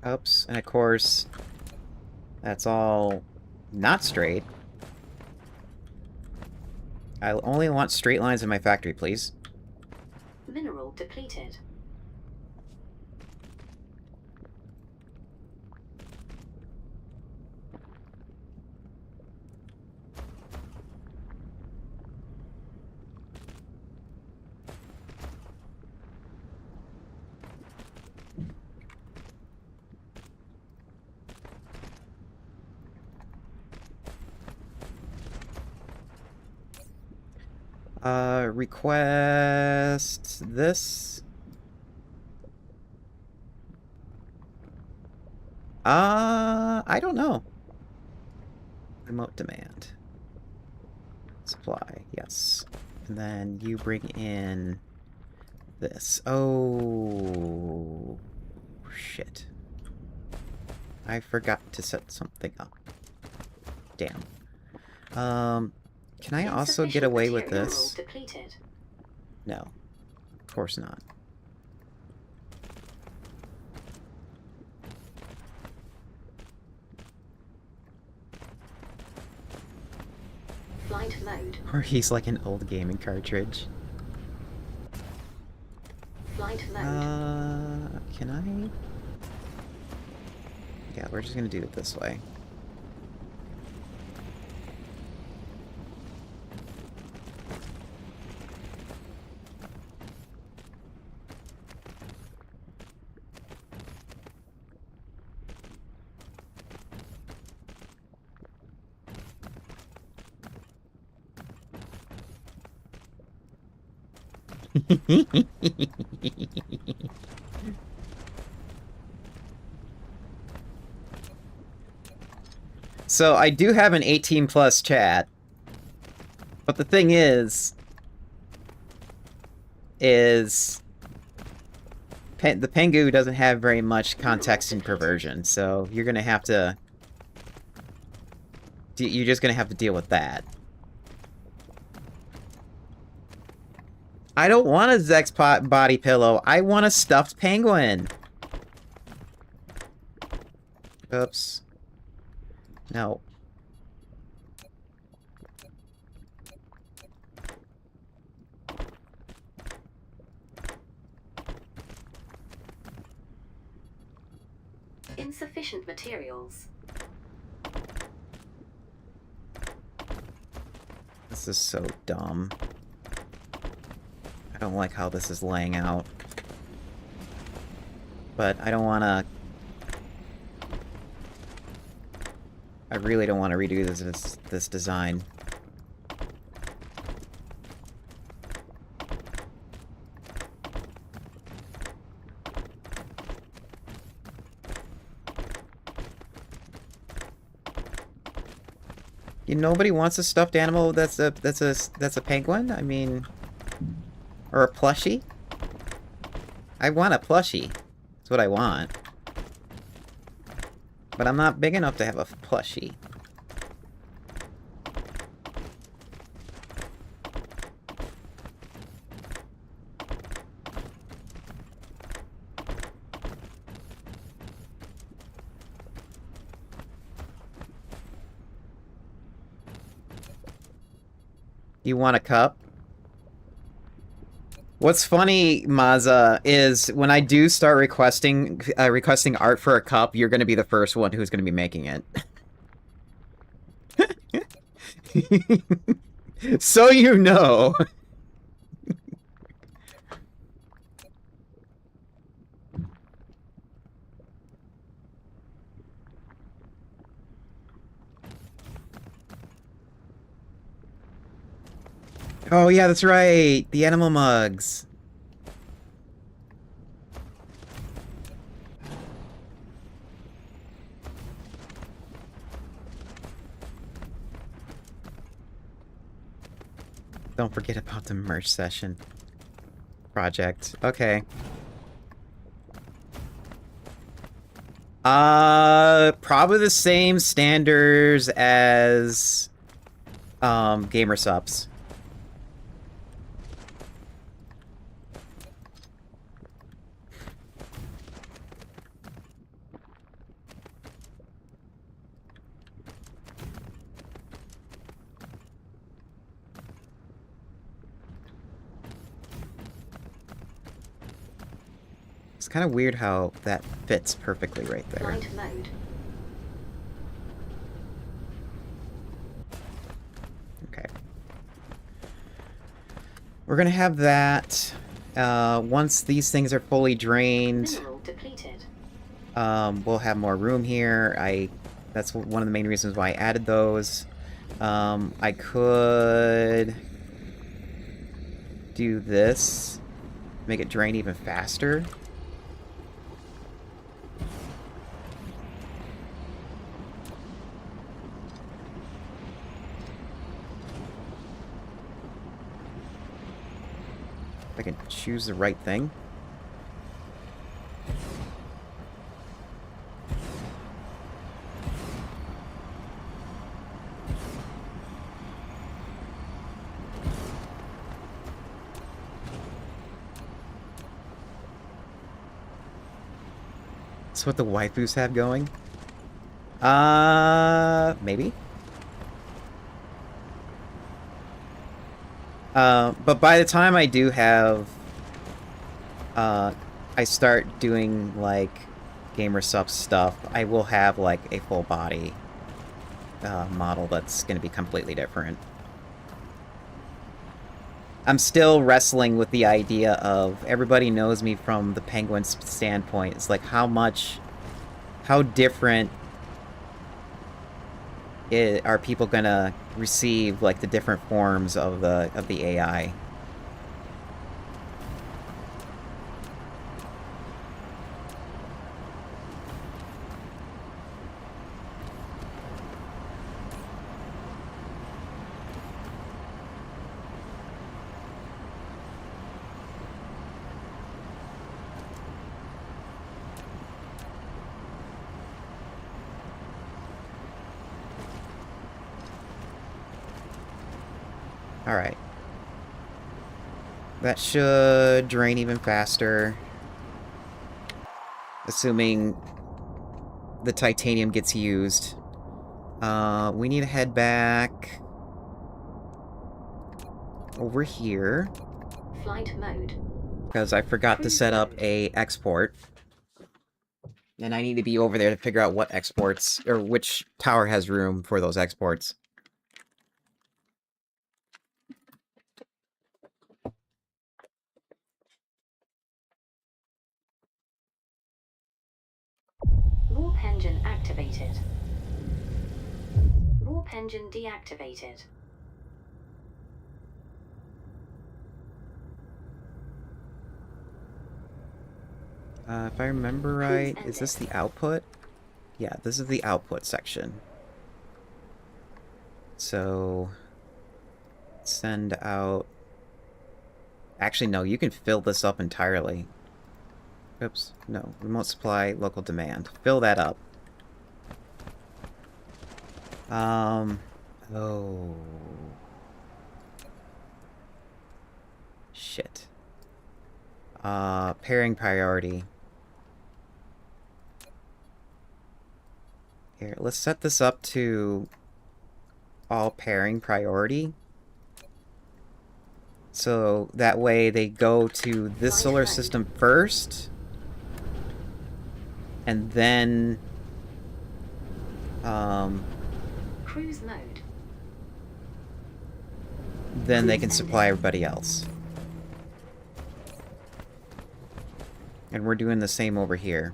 Oops, and of course, that's all not straight. I only want straight lines in my factory, please.
Mineral depleted.
Request this. I don't know. Remote demand. Supply, yes. And then you bring in this. Oh, shit. I forgot to set something up. Damn. Can I also get away with this?
Depleted.
No. Of course not.
Flight mode.
Or he's like an old gaming cartridge.
Flight mode.
Can I? Yeah, we're just gonna do it this way. So I do have an 18 plus chat, but the thing is the Pengu doesn't have very much context and perversion, so you're gonna have to, you're just gonna have to deal with that. I don't want a Zex body pillow. I want a stuffed penguin. Oops. No.
Insufficient materials.
This is so dumb. I don't like how this is laying out. But I don't want to... I really don't want to redo this design. Nobody wants a stuffed animal that's a penguin? I mean, or a plushie? I want a plushie. That's what I want. But I'm not big enough to have a plushie. You want a cup? What's funny, Maza, is when I do start requesting art for a cup, you're going to be the first one who's going to be making it. So you know. Oh yeah, that's right. The animal mugs. Don't forget about the merch session project. Okay. Probably the same standards as gamer subs. It's kind of weird how that fits perfectly right there.
Flight mode.
Okay. We're gonna have that. Once these things are fully drained,
Mineral depleted.
we'll have more room here. That's one of the main reasons why I added those. I could do this, make it drain even faster. If I can choose the right thing. That's what the waifus have going? Maybe? But by the time I do have... I start doing, like, gamer sub stuff, I will have, like, a full body model that's gonna be completely different. I'm still wrestling with the idea of everybody knows me from the Penguin's standpoint. It's like how different are people gonna receive like the different forms of the AI? Alright. That should drain even faster. Assuming the titanium gets used. We need to head back over here.
Flight mode.
Because I forgot to set up a export. And I need to be over there to figure out what exports, or which tower has room for those exports.
Warp engine activated. Warp engine deactivated.
If I remember right, is this the output? Yeah, this is the output section. So, send out... Actually, no, you can fill this up entirely. Oops, no. Remote supply, local demand. Fill that up. Oh. Shit. Pairing priority. Here, let's set this up to all pairing priority. So that way they go to this
Flight
solar
mode.
system first, and then
Cruise mode.
then they can supply everybody else. And we're doing the same over here.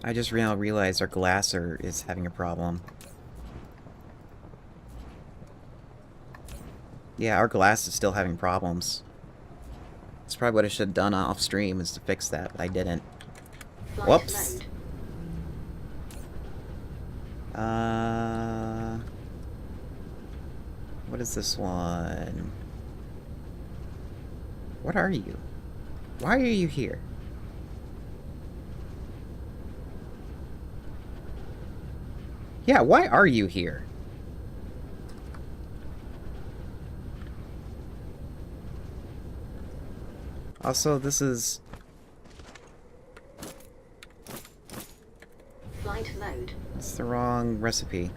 I just now realized our glasser is having a problem. Yeah, our glass is still having problems. That's probably what I should have done off stream, is to fix that, but I didn't.
Flight
Whoops.
mode.
What is this one? What are you? Why are you here? Yeah, why are you here? Also, this is...
Flight mode.
It's the wrong recipe.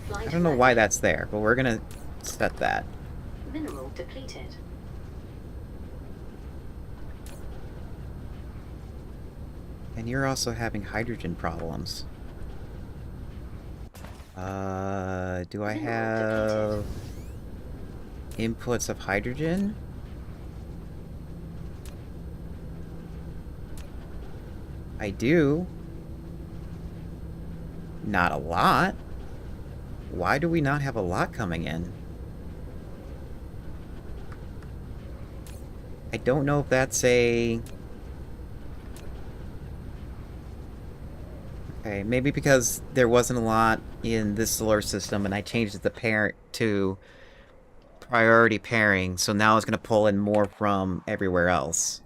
Flight
I don't know
mode.
why that's there, but we're gonna set that.
Mineral depleted.
And you're also having hydrogen problems. Do I have inputs of hydrogen? I do. Not a lot. Why do we not have a lot coming in? I don't know if that's a... Okay, maybe because there wasn't a lot in this solar system and I changed the parent to priority pairing, so now it's going to pull in more from everywhere else.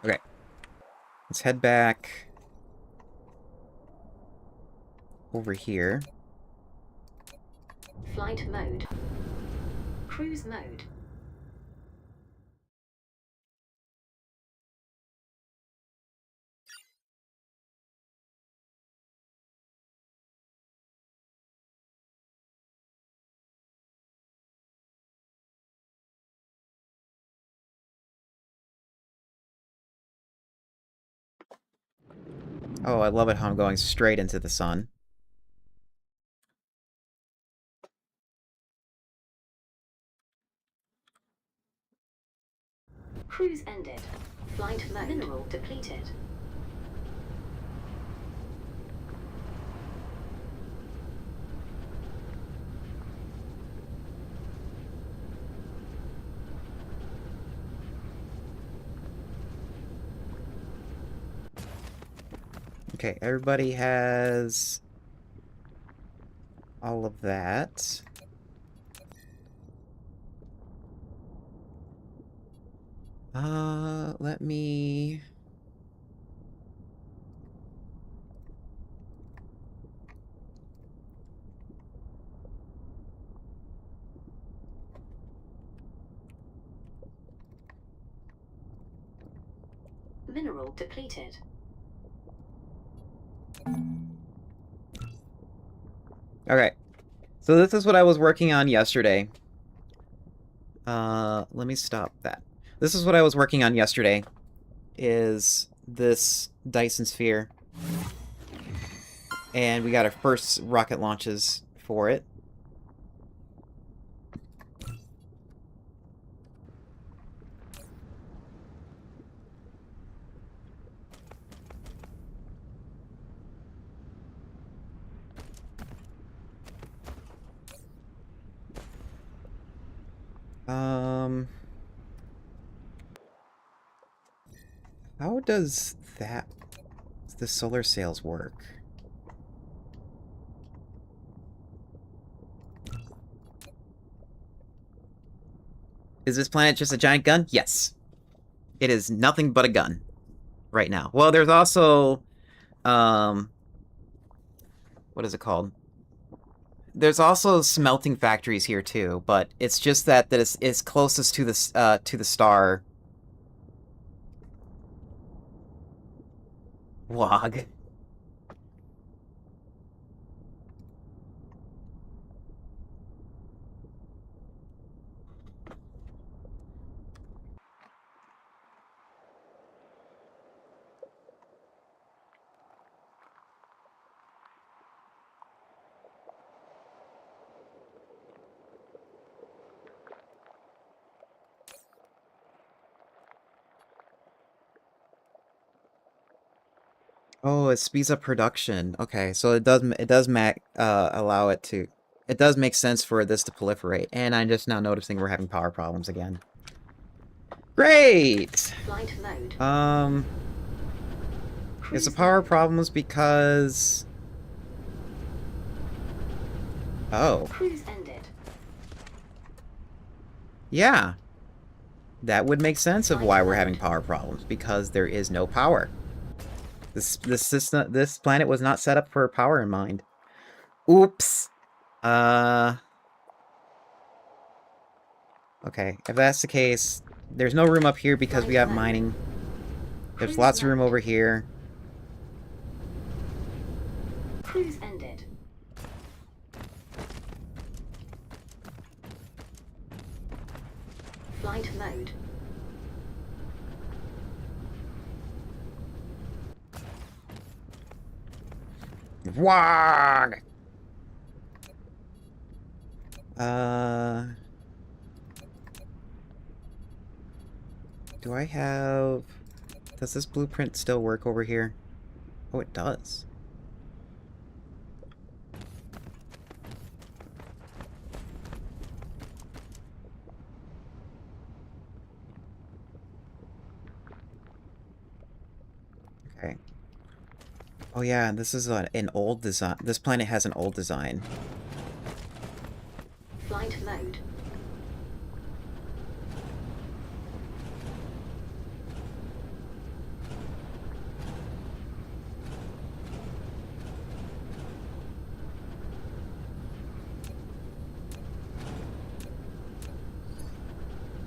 Okay. Let's head back over here.
Flight mode. Cruise mode.
Oh, I love it how I'm going straight into the sun.
Cruise ended. Flight mode. Mineral depleted.
Okay, everybody has all of that. Let me...
Mineral depleted.
Okay. So this is what I was working on yesterday. Let me stop that. This is what I was working on yesterday, is this Dyson Sphere. And we got our first rocket launches for it. How does the solar sails work? Is this planet just a giant gun? Yes. It is nothing but a gun right now. Well, there's also, what is it called? There's also smelting factories here too, but it's just that it's closest to the star. Wog. Oh, it speeds up production. Okay, so it does allow it to. It does make sense for this to proliferate, and I'm just now noticing we're having power problems again. Great.
Flight mode.
Is the power problems because? Oh.
Cruise ended.
Yeah. That would make sense of why we're having power problems, because there is no power. This planet was not set up for power in mind. Oops. Okay, if that's the case, there's no room up here because we have mining. There's lots of room over here.
Cruise ended. Flight mode.
Wog! Do I have... Does this blueprint still work over here? Oh, it does. Okay. Oh yeah, this is an old design. This planet has an old design.
Flight mode.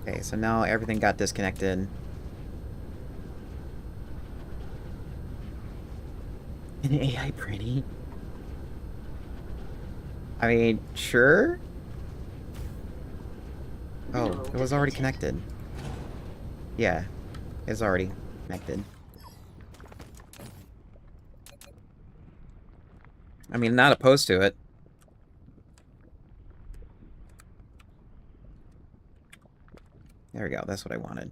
Okay, so now everything got disconnected. An AI pretty? I mean, sure? Oh, it was already connected. Yeah, it's already connected. I mean, not opposed to it. There we go, that's what I wanted.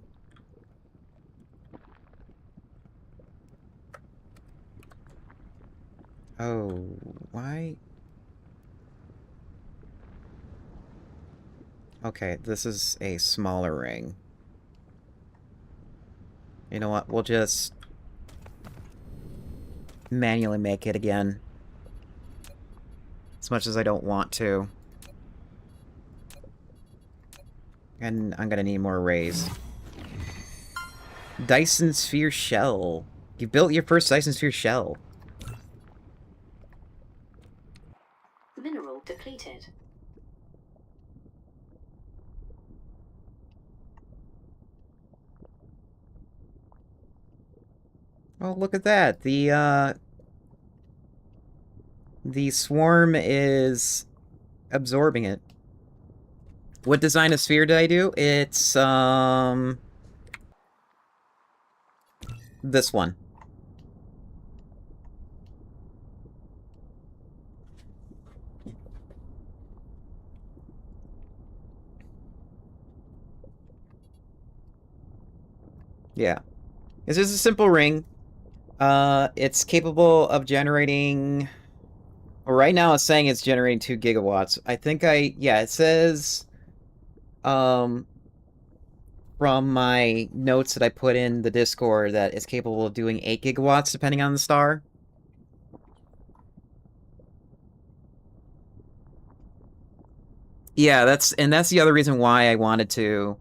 Oh, why? Okay, this is a smaller ring. You know what, we'll just manually make it again. As much as I don't want to. And I'm gonna need more arrays. Dyson Sphere Shell. You built your first Dyson Sphere Shell.
Mineral depleted.
Oh, look at that. The swarm is absorbing it. What design of sphere did I do? It's, this one. Yeah. This is a simple ring. It's capable of generating... Well, right now it's saying it's generating 2 gigawatts. I think yeah, it says... from my notes that I put in the Discord that it's capable of doing 8 gigawatts depending on the star. Yeah, that's the other reason why I wanted to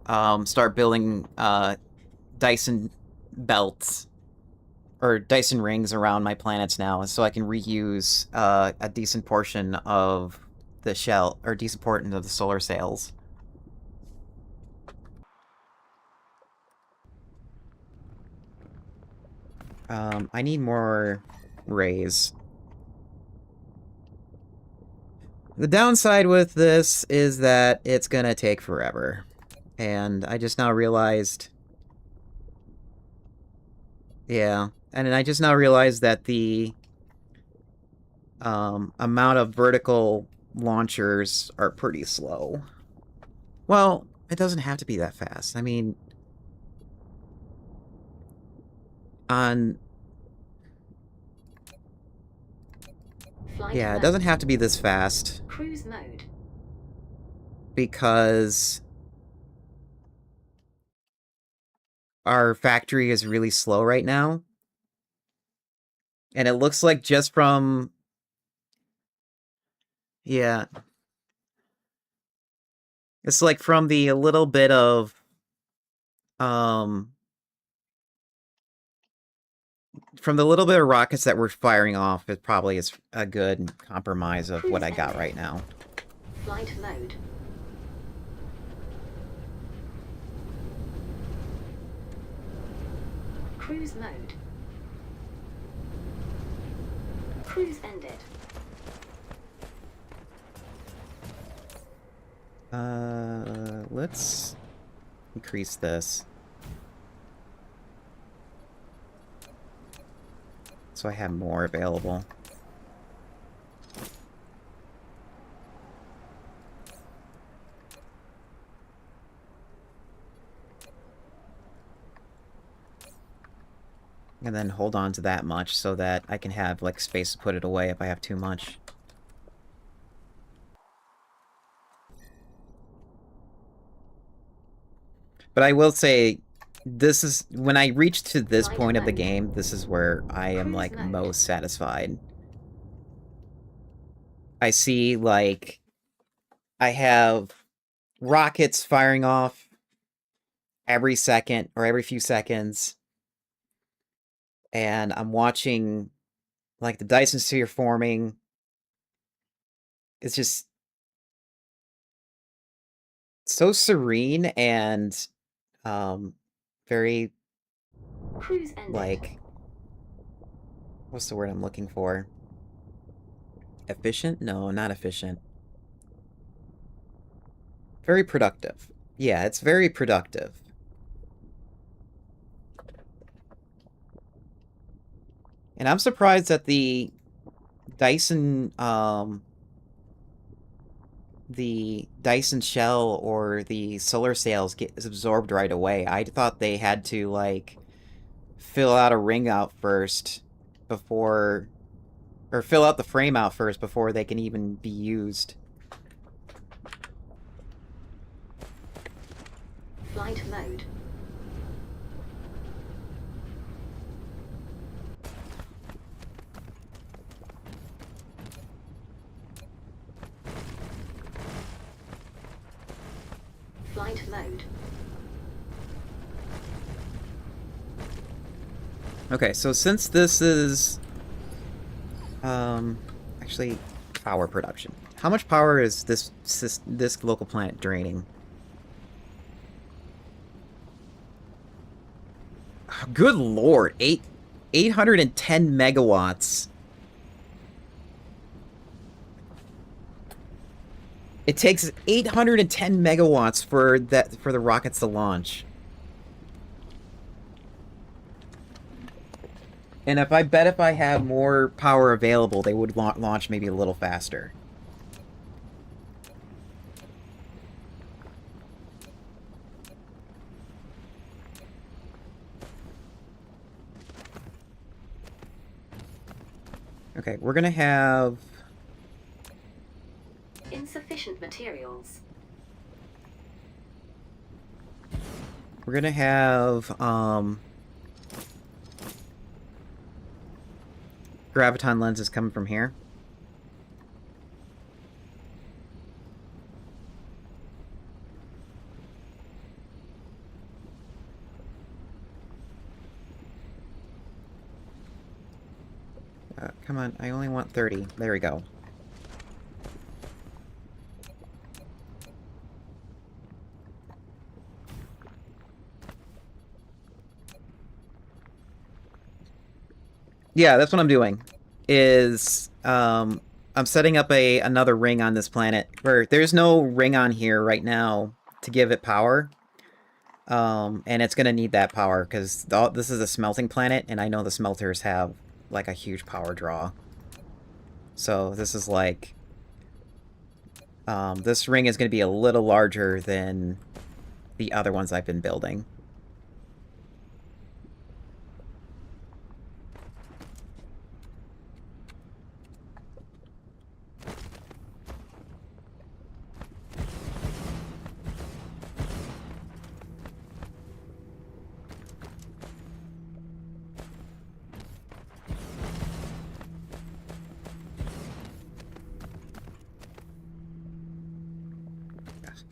start building Dyson belts or Dyson rings around my planets now, so I can reuse a decent portion of the shell, or decent portion of the solar sails. I need more rays. The downside with this is that it's gonna take forever. And I just now realized... Yeah, and I just now realized that the amount of vertical launchers are pretty slow. Well, it doesn't have to be that fast. I mean, on...
Flight
Yeah, it
mode.
doesn't have to be this fast,
Cruise mode.
because our factory is really slow right now. And it looks like just from... Yeah. It's like from the little bit of... From the little bit of rockets that we're firing off, it probably is a good compromise of what I got right now.
Flight mode. Cruise mode. Cruise ended.
Let's increase this. So I have more available. And then hold on to that much so that I can have, like, space to put it away if I have too much. But I will say, this is... When I reach to this point of the game, this is where I am, like, most satisfied. I see, like... I have rockets firing off every second, or every few seconds. And I'm watching, like, the Dyson Sphere forming. It's just so serene and very,
Cruise ended.
like, what's the word I'm looking for? Efficient? No, not efficient. Very productive. Yeah, it's very productive. And I'm surprised that the Dyson shell or the solar sails get absorbed right away. I thought they had to, like, fill out a ring out first before... Or fill out the frame out first before they can even be used.
Flight mode. Flight mode.
Okay, so since this is... actually, power production. How much power is this local planet draining? Good lord, 810 megawatts. It takes 810 megawatts for the rockets to launch. And if I had more power available, they would launch maybe a little faster. Okay, we're gonna have...
Insufficient materials.
We're gonna have, graviton lenses coming from here.
Come on, I only want 30. There we go. Yeah, that's what I'm doing. I'm setting up another ring on this planet where there's no ring on here right now to give it power. And it's gonna need that power because this is a smelting planet, and I know the smelters have like a huge power draw. So this is like, this ring is gonna be a little larger than the other ones I've been building.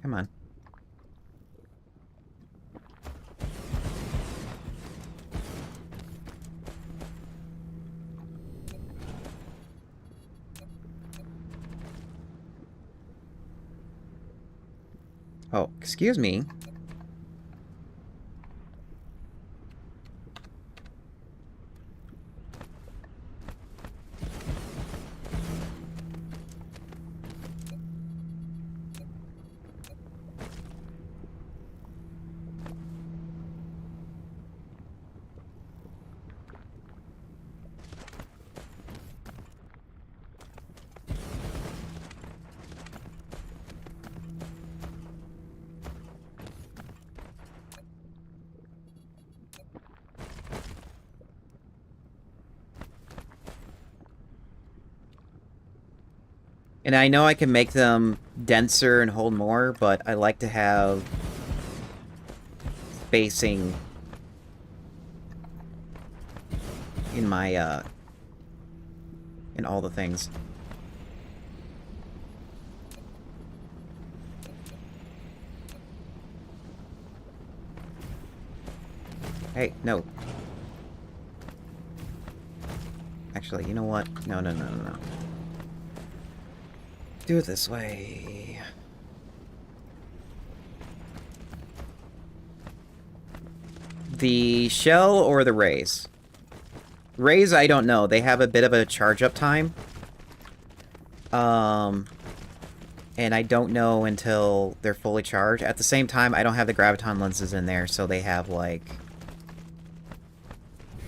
Come on. Oh, excuse me. And I know I can make them denser and hold more, but I like to have spacing in my, in all the things. Hey, no. Actually, you know what? No. Do it this way. The shell or the rays? Rays, I don't know. They have a bit of a charge-up time. And I don't know until they're fully charged. At the same time, I don't have the graviton lenses in there, so they have, like,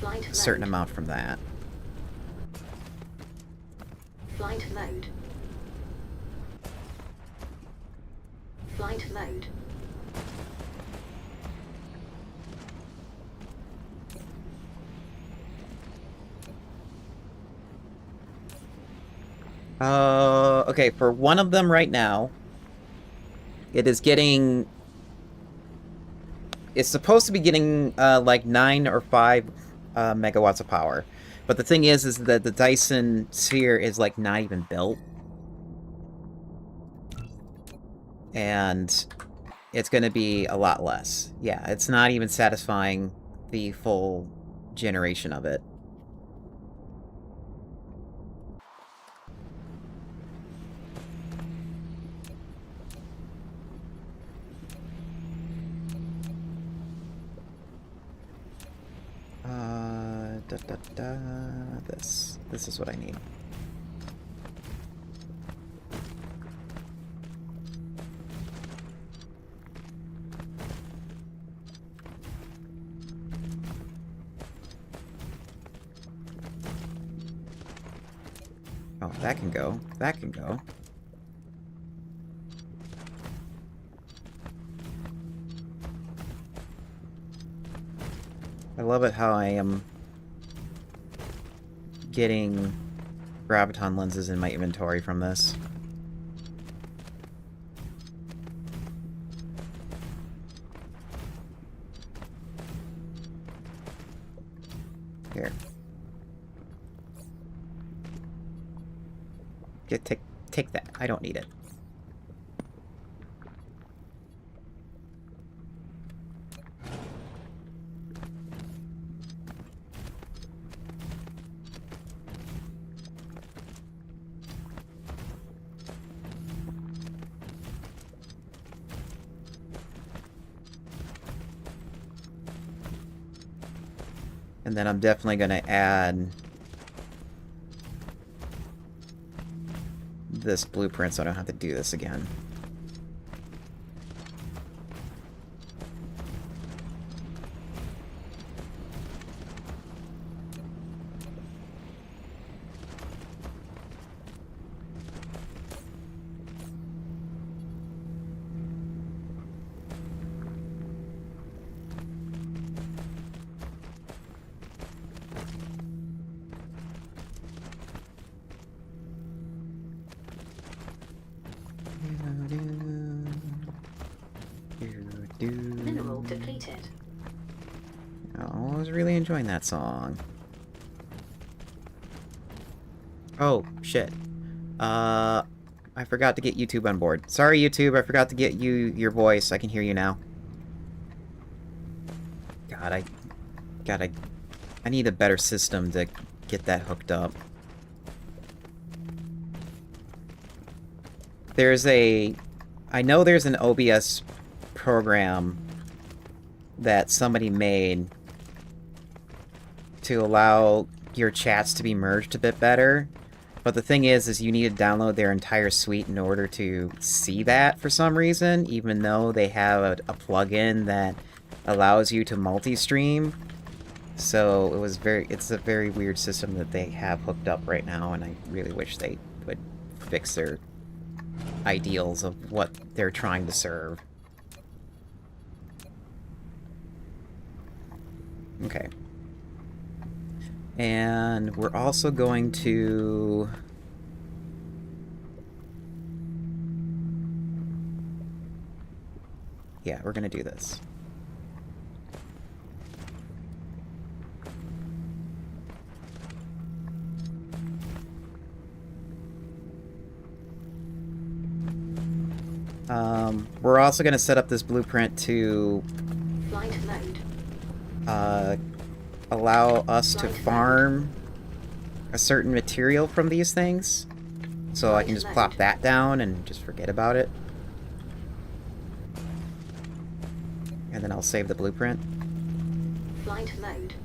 a certain amount from that.
Flight mode. Flight mode.
Okay, for one of them right now, it is getting... It's supposed to be getting, like 9 or 5 megawatts of power. But the thing is that the Dyson Sphere is, like, not even built. And it's going to be a lot less. Yeah, it's not even satisfying the full generation of it. This is what I need. Oh, that can go. That can go. I love it how I am getting graviton lenses in my inventory from this. Here. Take that. I don't need it. And then I'm definitely going to add this blueprint so I don't have to do this again.
Mineral depleted.
Oh, I was really enjoying that song. Oh, shit. I forgot to get YouTube on board. Sorry, YouTube, I forgot to get you your voice. I can hear you now. God, I need a better system to get that hooked up. I know there's an OBS program that somebody made to allow your chats to be merged a bit better. But the thing is you need to download their entire suite in order to see that for some reason, even though they have a plugin that allows you to multi-stream. So it's a very weird system that they have hooked up right now, and I really wish they would fix their ideals of what they're trying to serve. Okay. And we're also going to... Yeah, we're going to do this. We're also going to set up this blueprint to
Flight mode.
Allow us to farm a certain material from these things. So I can just plop that down and just forget about it. And then I'll save the blueprint.
Flight mode.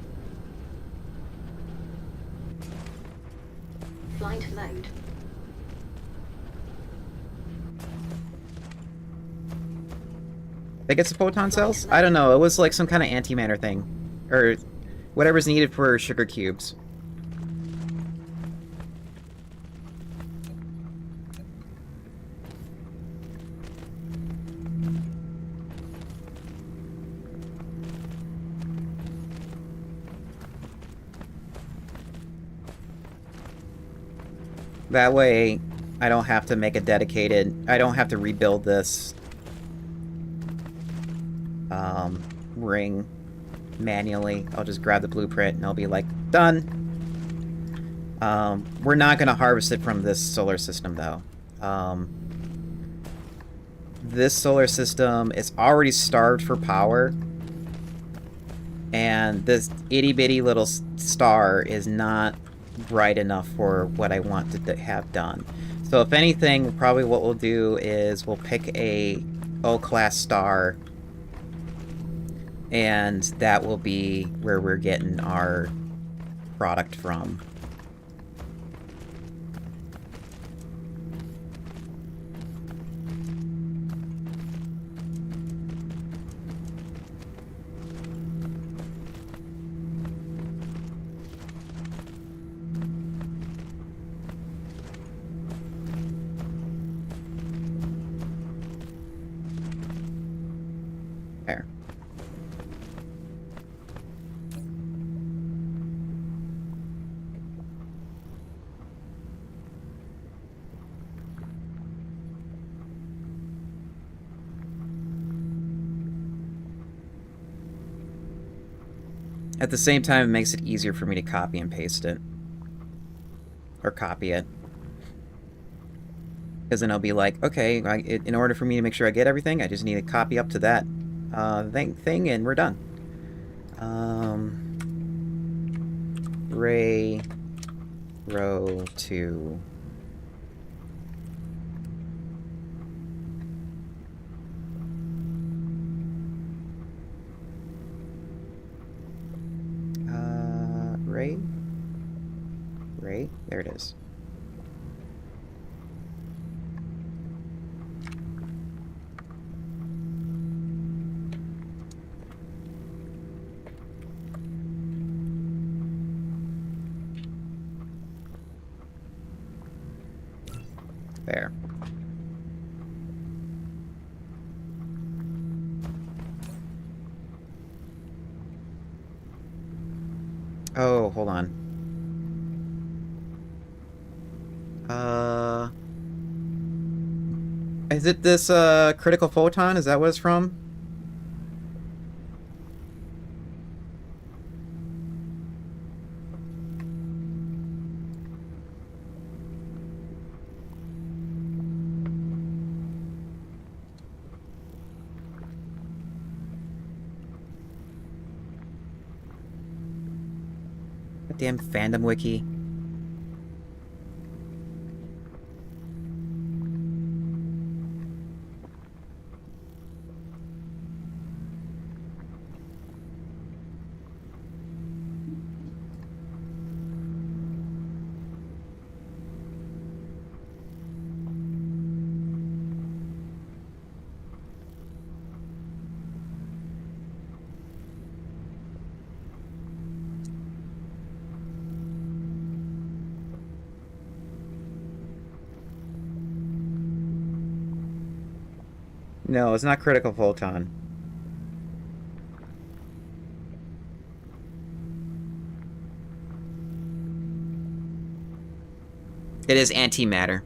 Flight mode.
I think it's the photon cells? I don't know. It was like some kind of antimatter thing. Or whatever's needed for sugar cubes. That way, I don't have to make a dedicated... I don't have to rebuild this ring manually. I'll just grab the blueprint and I'll be like, done! We're not going to harvest it from this solar system, though. This solar system is already starved for power. And this itty-bitty little star is not bright enough for what I want to have done. So if anything, probably what we'll do is we'll pick a O-class star, and that will be where we're getting our product from. There. At the same time, it makes it easier for me to copy and paste it. Or copy it. Because then I'll be like, okay, in order for me to make sure I get everything, I just need to copy up to that thing, and we're done. Ray, row 2. right? Right? There it is. There. Oh, hold on. Is it this, critical photon? Is that what it's from? Damn fandom wiki. No, it's not critical photon. It is antimatter.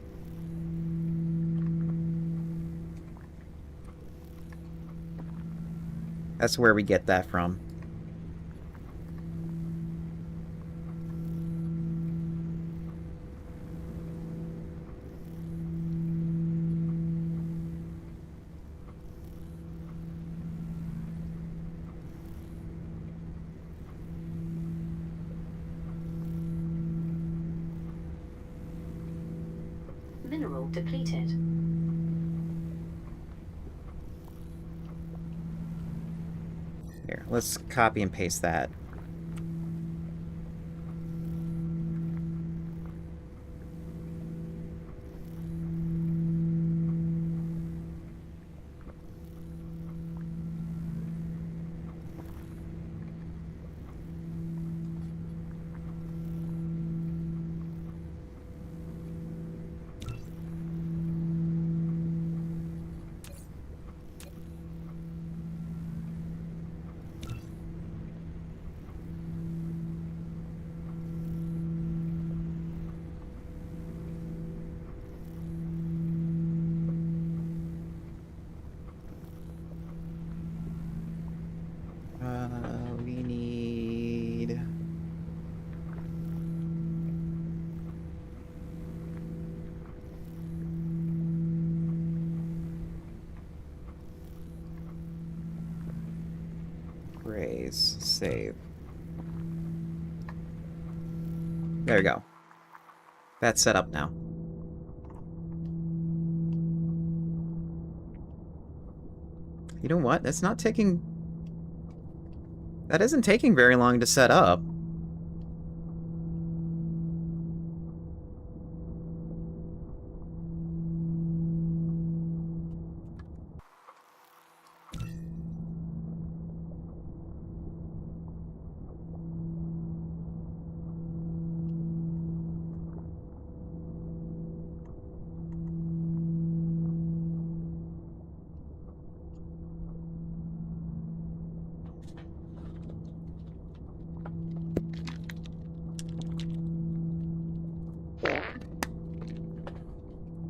That's where we get that from.
Mineral depleted.
Here, let's copy and paste that. We need... Raise, save. There we go. That's set up now. You know what? That's not taking... That isn't taking very long to set up.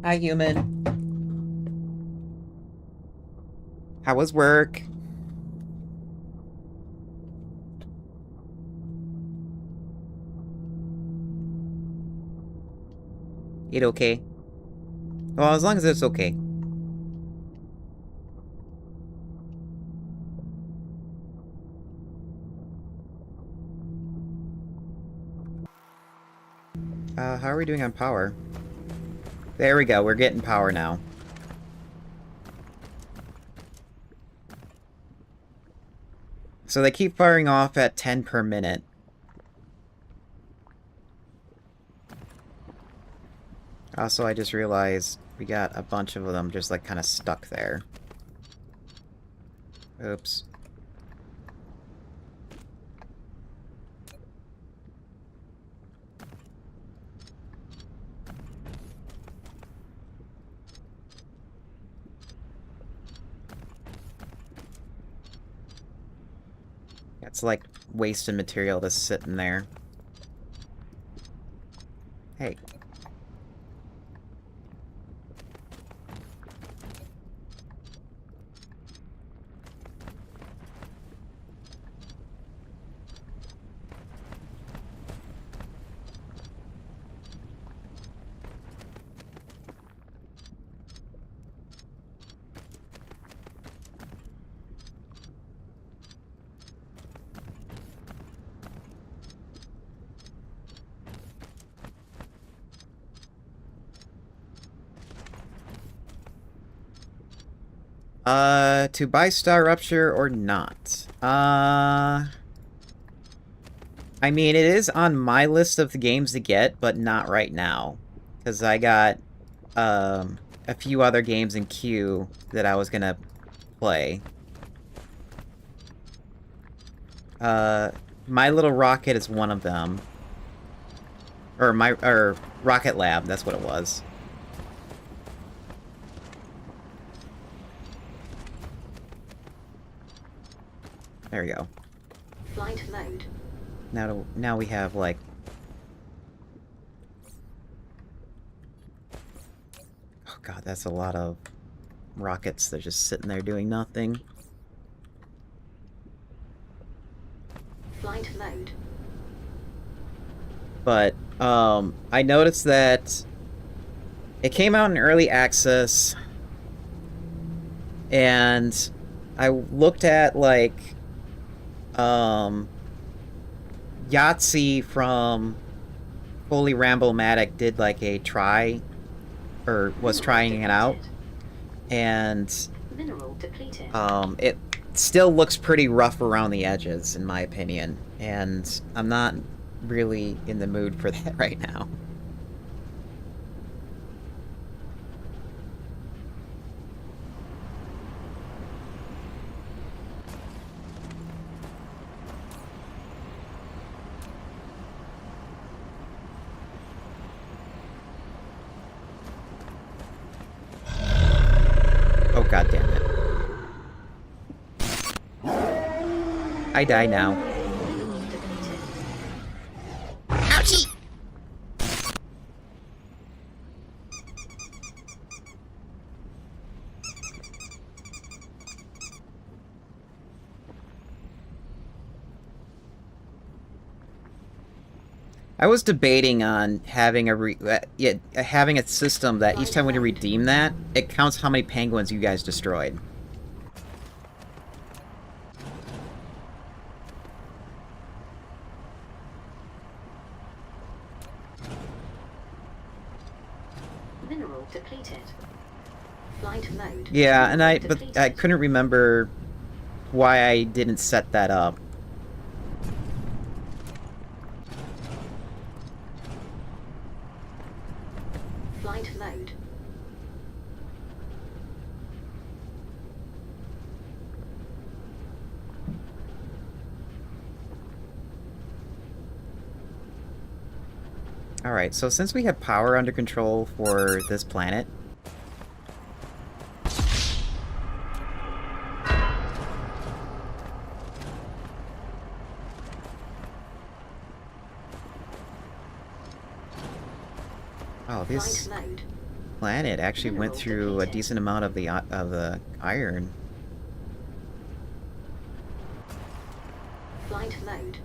Hi, human. How was work? It okay? Well, as long as it's okay. How are we doing on power? There we go, we're getting power now. So they keep firing off at 10 per minute. Also, I just realized we got a bunch of them just, like, kind of stuck there. Oops. It's like wasted material just sitting there. Hey. To buy Star Rupture or not? I mean, it is on my list of the games to get, but not right now. Because I got, a few other games in queue that I was gonna play. My Little Rocket is one of them. Or Rocket Lab, that's what it was. There we go.
Flight mode.
Now we have, like... Oh god, that's a lot of rockets. They're just sitting there doing nothing.
Flight mode.
But, I noticed that it came out in early access, and I looked at, like, Yahtzee from Fully Ramble-matic did, like, a try, or was trying it out, and,
Mineral depleted.
it still looks pretty rough around the edges, in my opinion, and I'm not really in the mood for that right now. Oh, god damn it. I die now.
Mineral depleted.
Ouchie! I was debating on having having a system that each time when you redeem that, it counts how many penguins you guys destroyed.
Mineral depleted. Flight mode.
Yeah, and I
Depleted.
couldn't remember why I didn't set that up.
Flight mode.
Alright, so since we have power under control for this planet... Oh, this
Flight mode.
planet actually went
Mineral
through a
depleted.
decent amount of the iron.
Flight mode.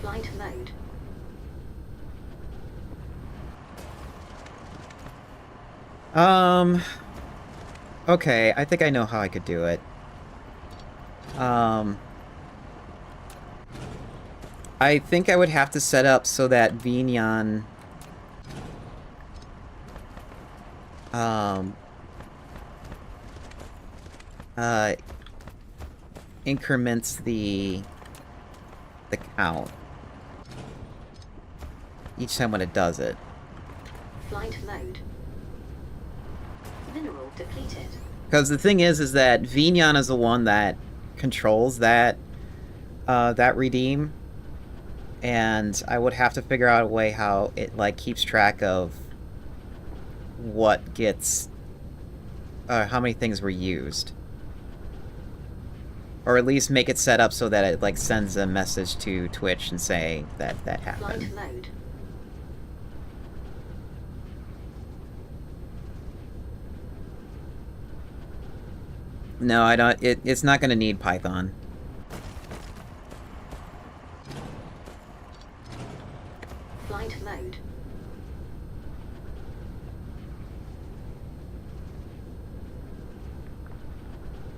Flight mode.
Okay, I think I know how I could do it. I think I would have to set up so that Vignon,
uh, increments the count each time when it does it.
Flight mode. Mineral depleted.
Because the thing is that Vignon is the one that controls that redeem, and I would have to figure out a way how it like keeps track of what gets, how many things were used, or at least make it set up so that it like sends a message to Twitch and saying that that happened.
Flight mode.
No, I don't. It's not going to need Python.
Flight mode.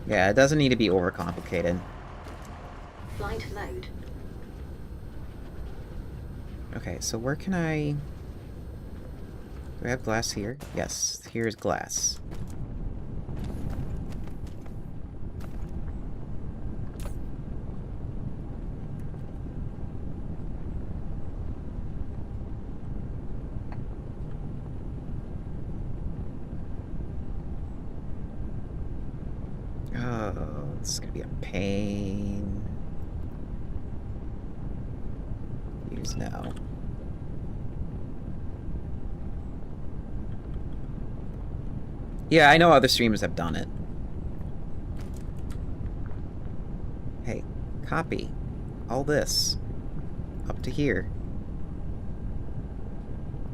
Yeah, it doesn't need to be overcomplicated.
Flight mode.
Okay, so where can I... Do I have glass here? Yes, here's glass. Oh, this is gonna be a pain. Use now. Yeah, I know other streamers have done it. Hey, copy all this up to here.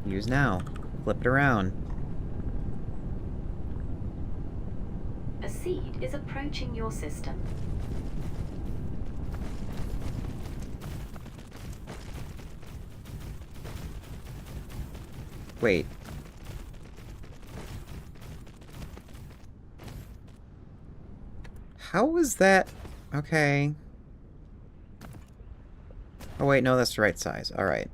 Use now. Flip it around.
A seed is approaching your system.
Wait. How is that? Okay. Oh wait, no, that's the right size. Alright.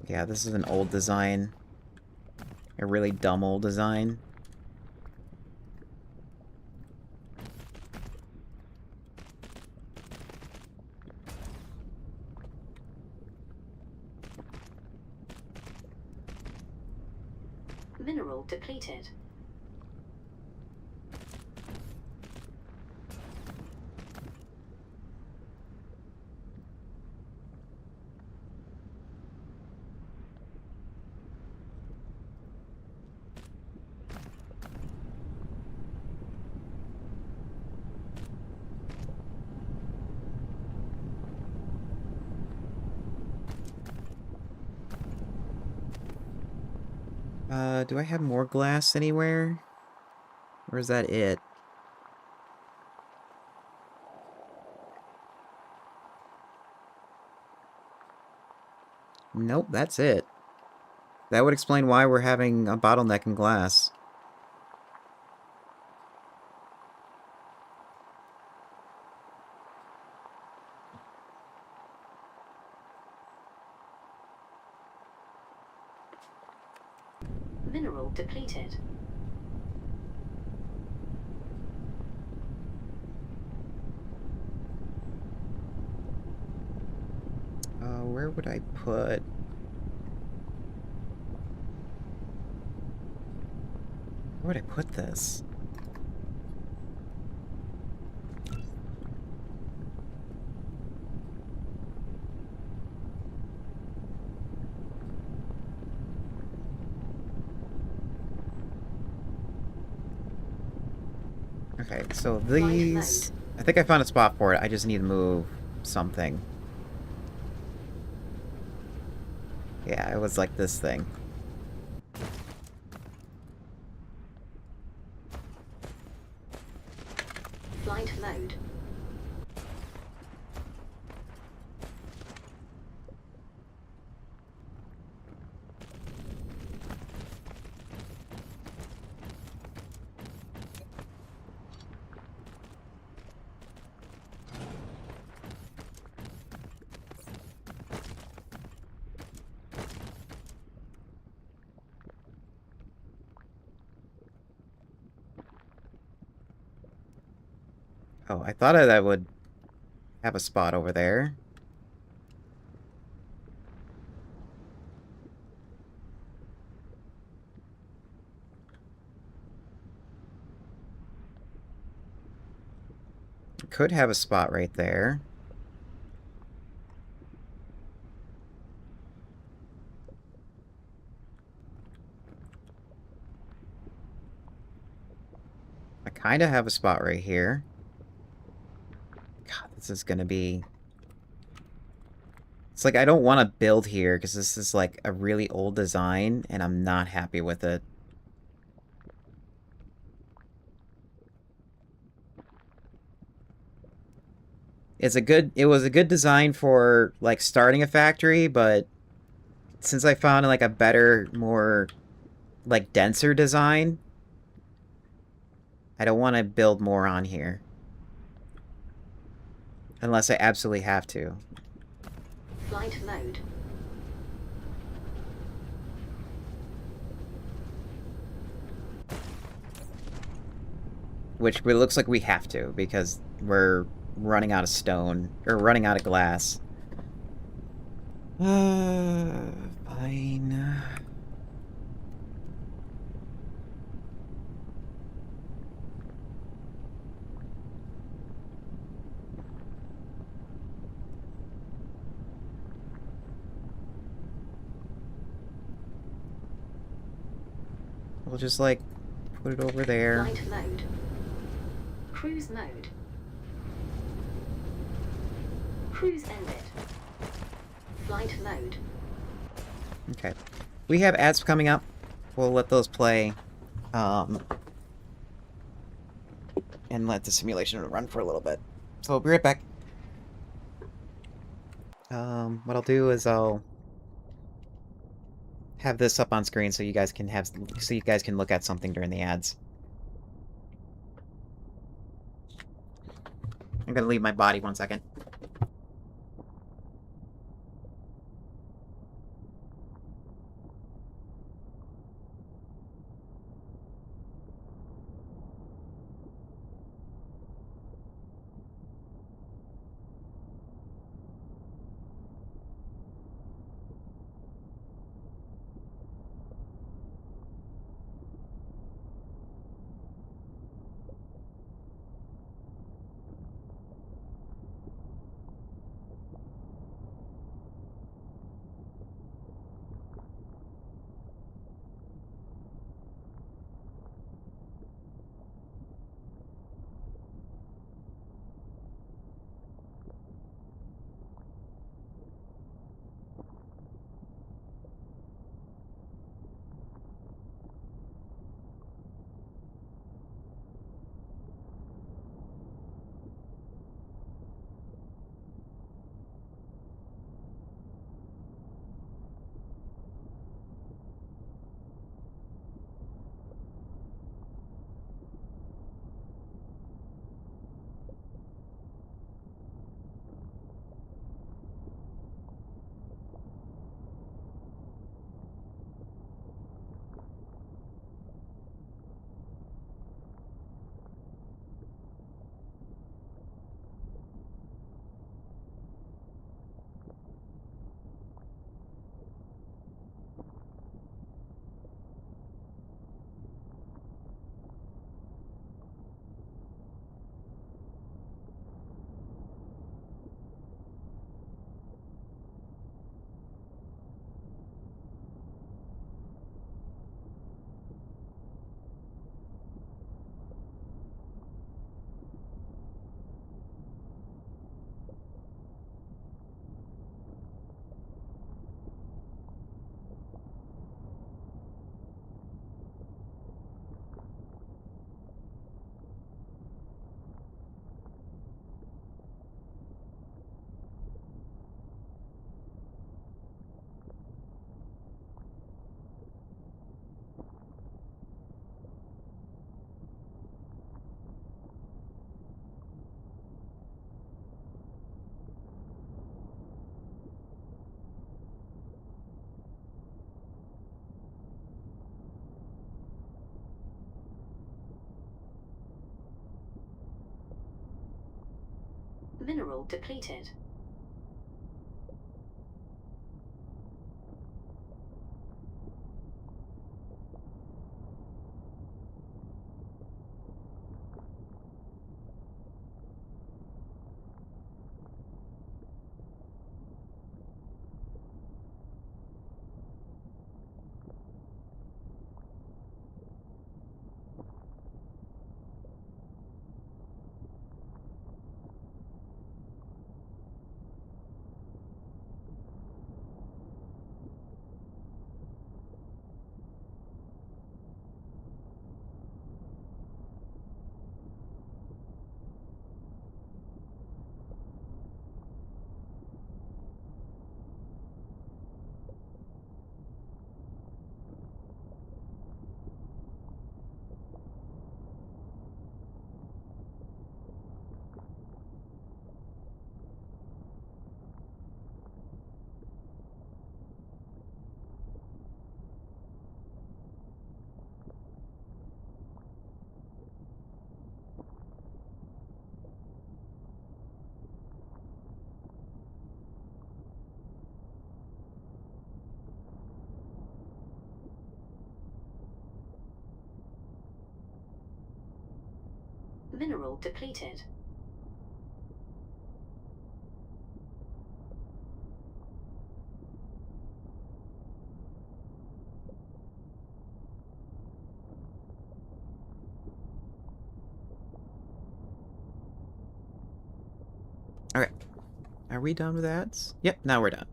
Yeah, this is an old design. A really dumb old design.
Mineral depleted.
Do I have more glass anywhere? Or is that it? Nope, that's it. That would explain why we're having a bottleneck in glass.
Mineral depleted.
Where would I put... Where would I put this? Okay, so these... I think I found a spot for it. I just need to move something. Yeah, it was like this thing.
Flight mode.
Oh, I thought that would have a spot over there. Could have a spot right there. I kind of have a spot right here. God, this is gonna be... It's like I don't want to build here because this is like a really old design and I'm not happy with it. It was a good design for like starting a factory, but since I found like a better, more like denser design, I don't want to build more on here. Unless I absolutely have to.
Flight mode.
Which it looks like we have to, because we're running out of stone, or running out of glass. Fine. We'll just, like, put it over there.
Flight mode. Cruise mode. Cruise ended. Flight mode.
Okay. We have ads coming up. We'll let those play. And let the simulation run for a little bit. So, I'll be right back. What I'll do is I'll have this up on screen so you guys can look at something during the ads. I'm gonna leave my body 1 second.
Mineral depleted. Mineral depleted.
Okay. Are we done with ads? Yep, now we're done.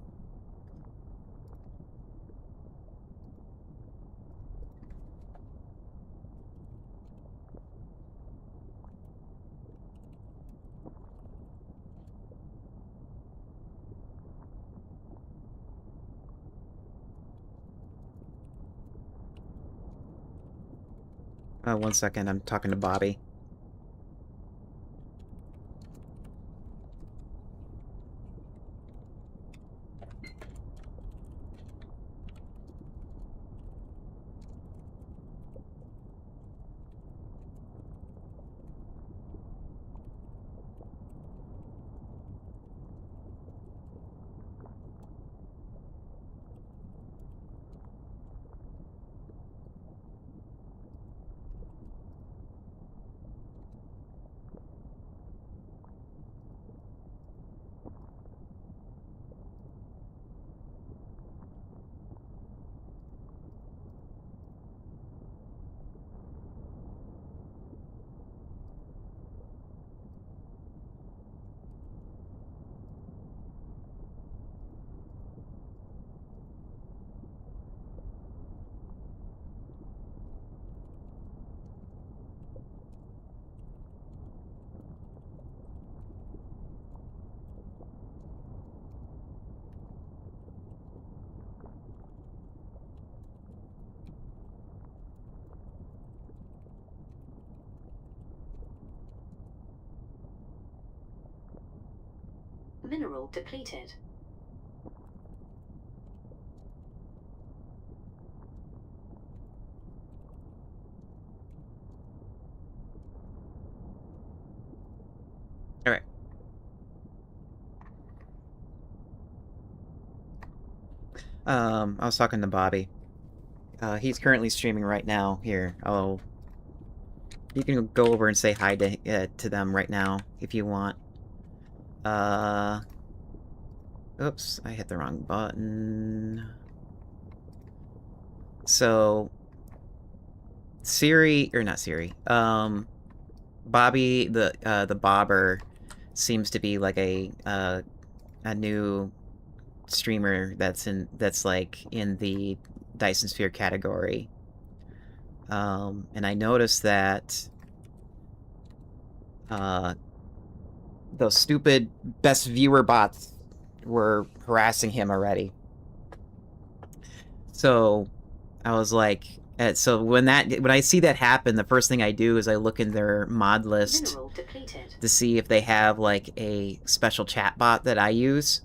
One second, I'm talking to Bobby.
Mineral depleted.
Alright. I was talking to Bobby. He's currently streaming right now. Here, you can go over and say hi to them right now if you want. Oops, I hit the wrong button. So, Bobby, the bobber, seems to be like a new streamer that's like in the Dyson Sphere category. And I noticed that those stupid best viewer bots were harassing him already. So I was like, so when I see that happen, the first thing I do is I look in their mod list to see if they have like a special chat bot that I use,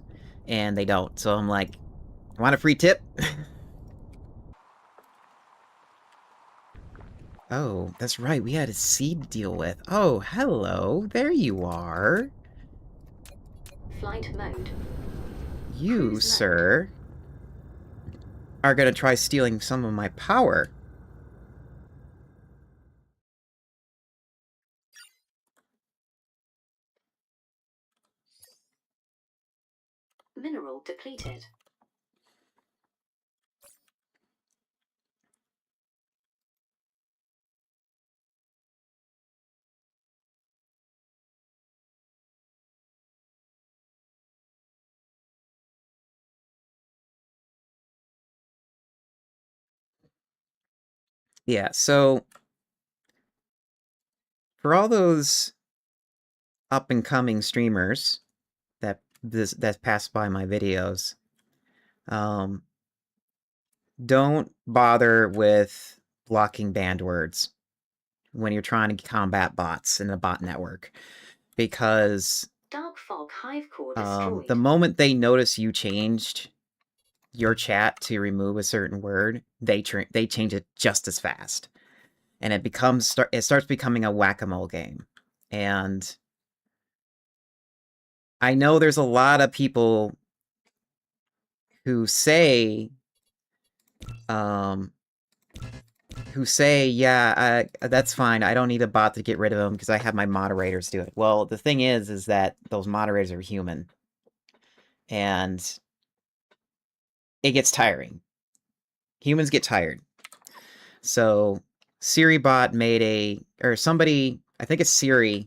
and they don't. So I'm like, want a free tip? Oh, that's right. We had a seed to deal with. Oh, hello. There you are.
Flight mode.
You,
Cruise mode.
sir, are gonna try stealing some of my power.
Mineral depleted.
Yeah, so for all those up and coming streamers that pass by my videos, don't bother with blocking banned words when you're trying to combat bots in the bot network, because
Dark fog hive core destroyed.
the moment they notice you changed your chat to remove a certain word, they change it just as fast, and it starts becoming a whack-a-mole game. And I know there's a lot of people who say, yeah, that's fine. I don't need a bot to get rid of them because I have my moderators do it. Well, the thing is that those moderators are human, and it gets tiring. Humans get tired. So SiriBot made somebody, I think it's Siri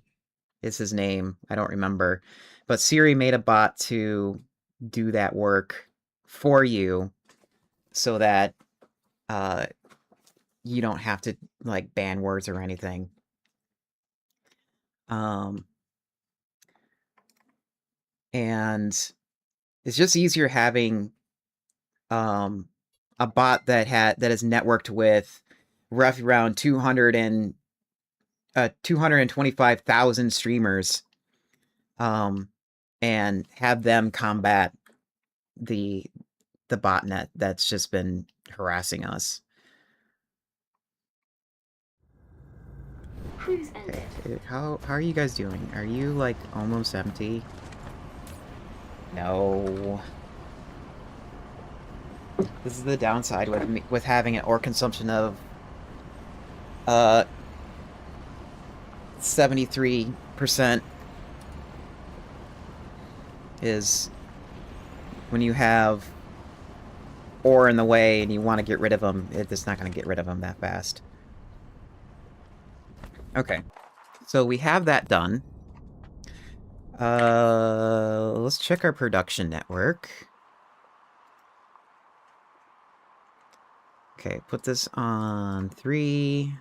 is his name. I don't remember, but Siri made a bot to do that work for you, so that you don't have to like ban words or anything. And it's just easier having a bot that is networked with roughly around 225,000 streamers, and have them combat the botnet that's just been harassing us.
Cruise ended.
Okay, how are you guys doing? Are you like almost empty? No. This is the downside with having an ore consumption of 73%, is when you have ore in the way and you want to get rid of them, it's not going to get rid of them that fast. Okay, so we have that done. Let's check our production network. Okay, put this on 3,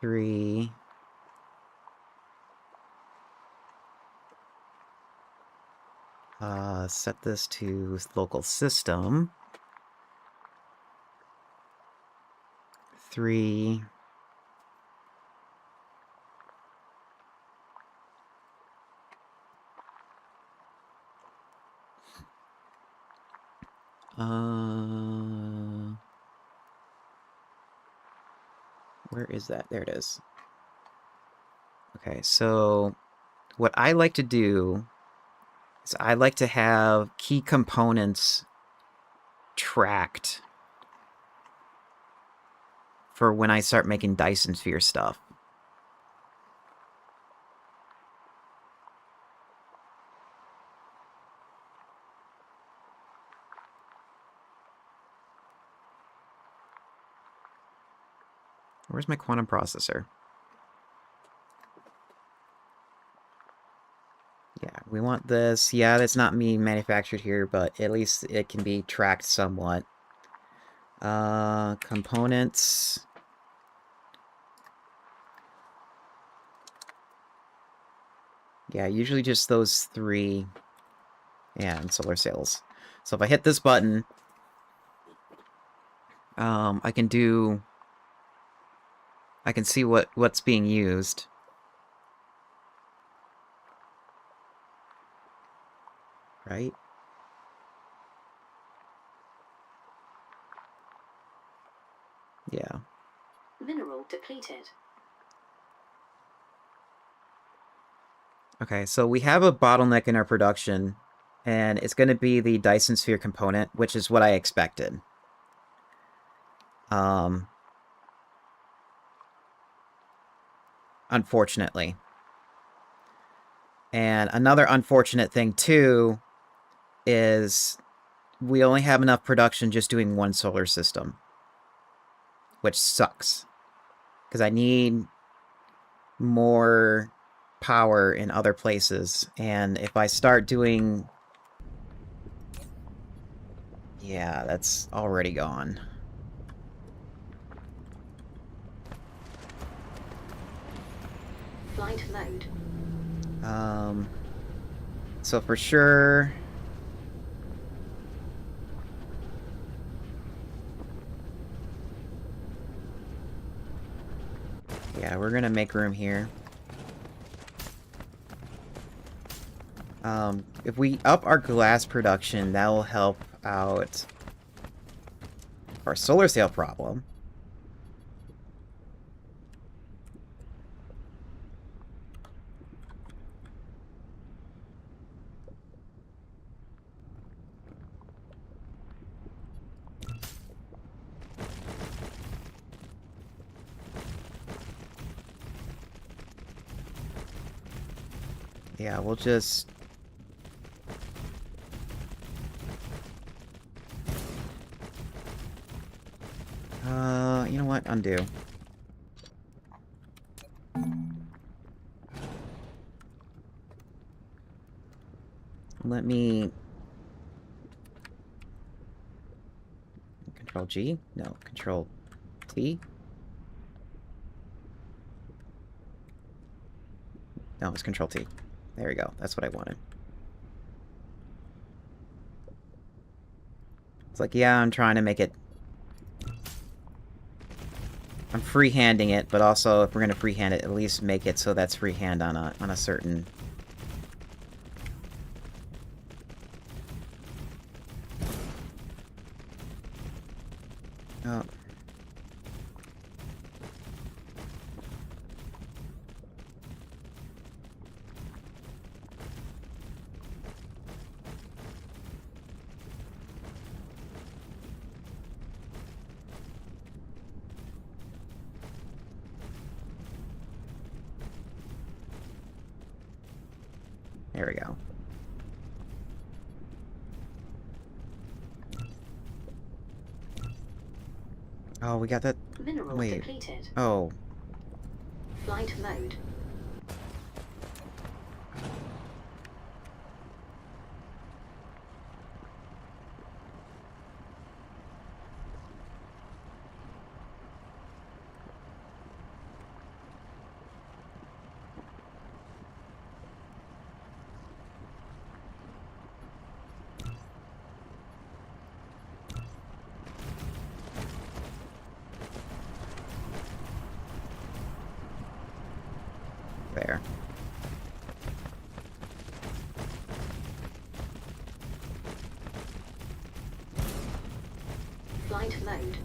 3. Set this to local system. 3. Where is that? There it is. Okay, so what I like to do is I like to have key components tracked for when I start making Dyson Sphere stuff. Where's my quantum processor? Yeah, we want this. Yeah, that's not me manufactured here, but at least it can be tracked somewhat. Components. Yeah, usually just those 3. And solar sails. So if I hit this button, I can see what's being used. Right? Yeah.
Mineral depleted.
Okay, so we have a bottleneck in our production, and it's going to be the Dyson Sphere component, which is what I expected. Unfortunately. And another unfortunate thing, too, is we only have enough production just doing one solar system, which sucks. Because I need more power in other places, and if I start doing... Yeah, that's already gone.
Flight mode.
So for sure... Yeah, we're gonna make room here. If we up our glass production, that will help out our solar sail problem. Yeah, we'll just... you know what? Undo. Let me... Control G? No, Control T? No, it's Control T. There we go. That's what I wanted. It's like, yeah, I'm trying to make it... I'm freehanding it, but also, if we're gonna freehand it, at least make it so that's freehand on a certain... Oh. There we go. Oh, we got that...
Minerals
Wait.
depleted.
Oh.
Flight mode.
There.
Flight mode.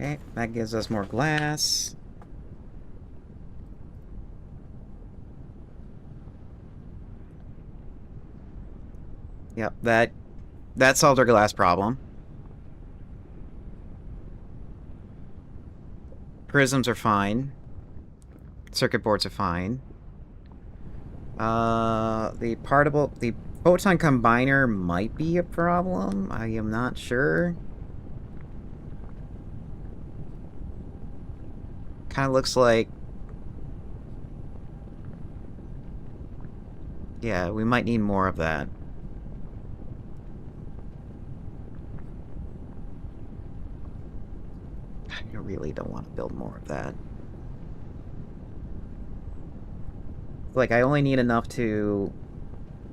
Okay, that gives us more glass. Yep, that solved our glass problem. Prisms are fine. Circuit boards are fine. The photon combiner might be a problem. I am not sure. Kind of looks like... Yeah, we might need more of that. I really don't want to build more of that.
Like, I only need enough to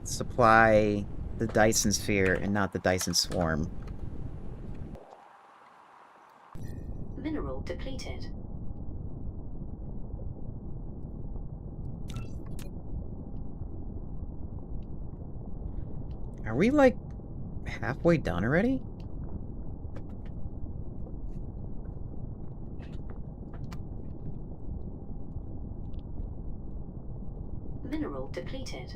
supply the Dyson Sphere and not the Dyson Swarm.
Mineral depleted.
Are we, like, halfway done already?
Mineral depleted.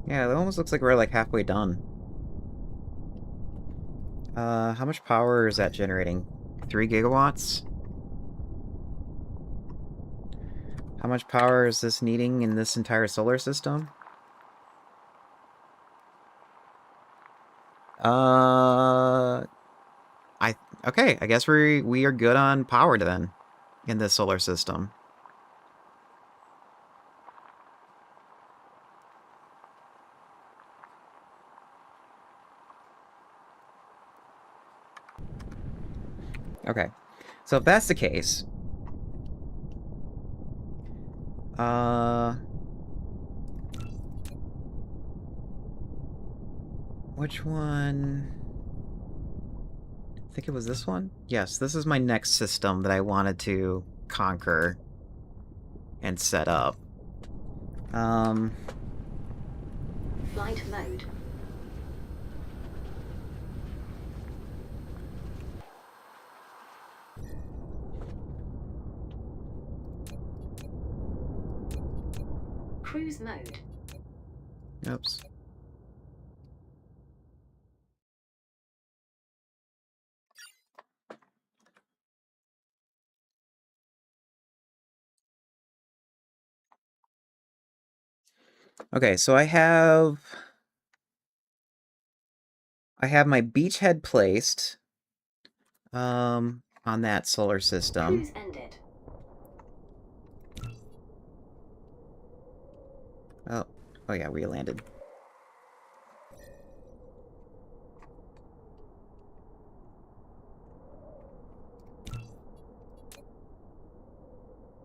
Yeah, it almost looks like we're, like, halfway done. How much power is that generating? 3 gigawatts? How much power is this needing in this entire solar system? Okay, I guess we are good on power then in this solar system. Okay. So if that's the case, which one? I think it was this one? Yes, this is my next system that I wanted to conquer and set up.
Flight mode. Cruise mode.
Oops. Okay, so I have my beachhead placed on that solar system.
Cruise ended.
Oh yeah, we landed.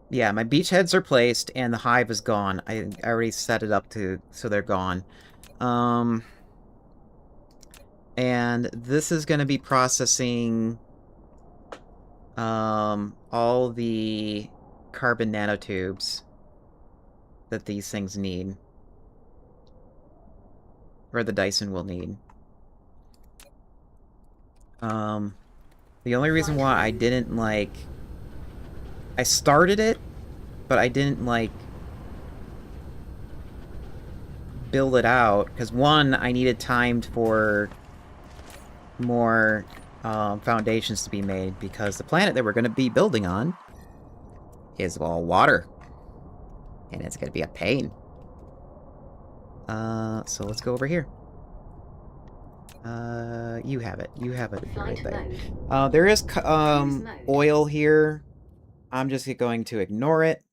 Yeah, my beachheads are placed and the hive is gone. I already set it up so they're gone. And this is going to be processing all the carbon nanotubes that these things need. Or the Dyson will need. The only reason why I didn't, like... I started it, but I didn't, like... build it out, because one, I needed time for more foundations to be made, because the planet that we're going to be building on is all water. And it's going to be a pain. So let's go over here. You have it. You have it right there. There is oil here. I'm just going to ignore it.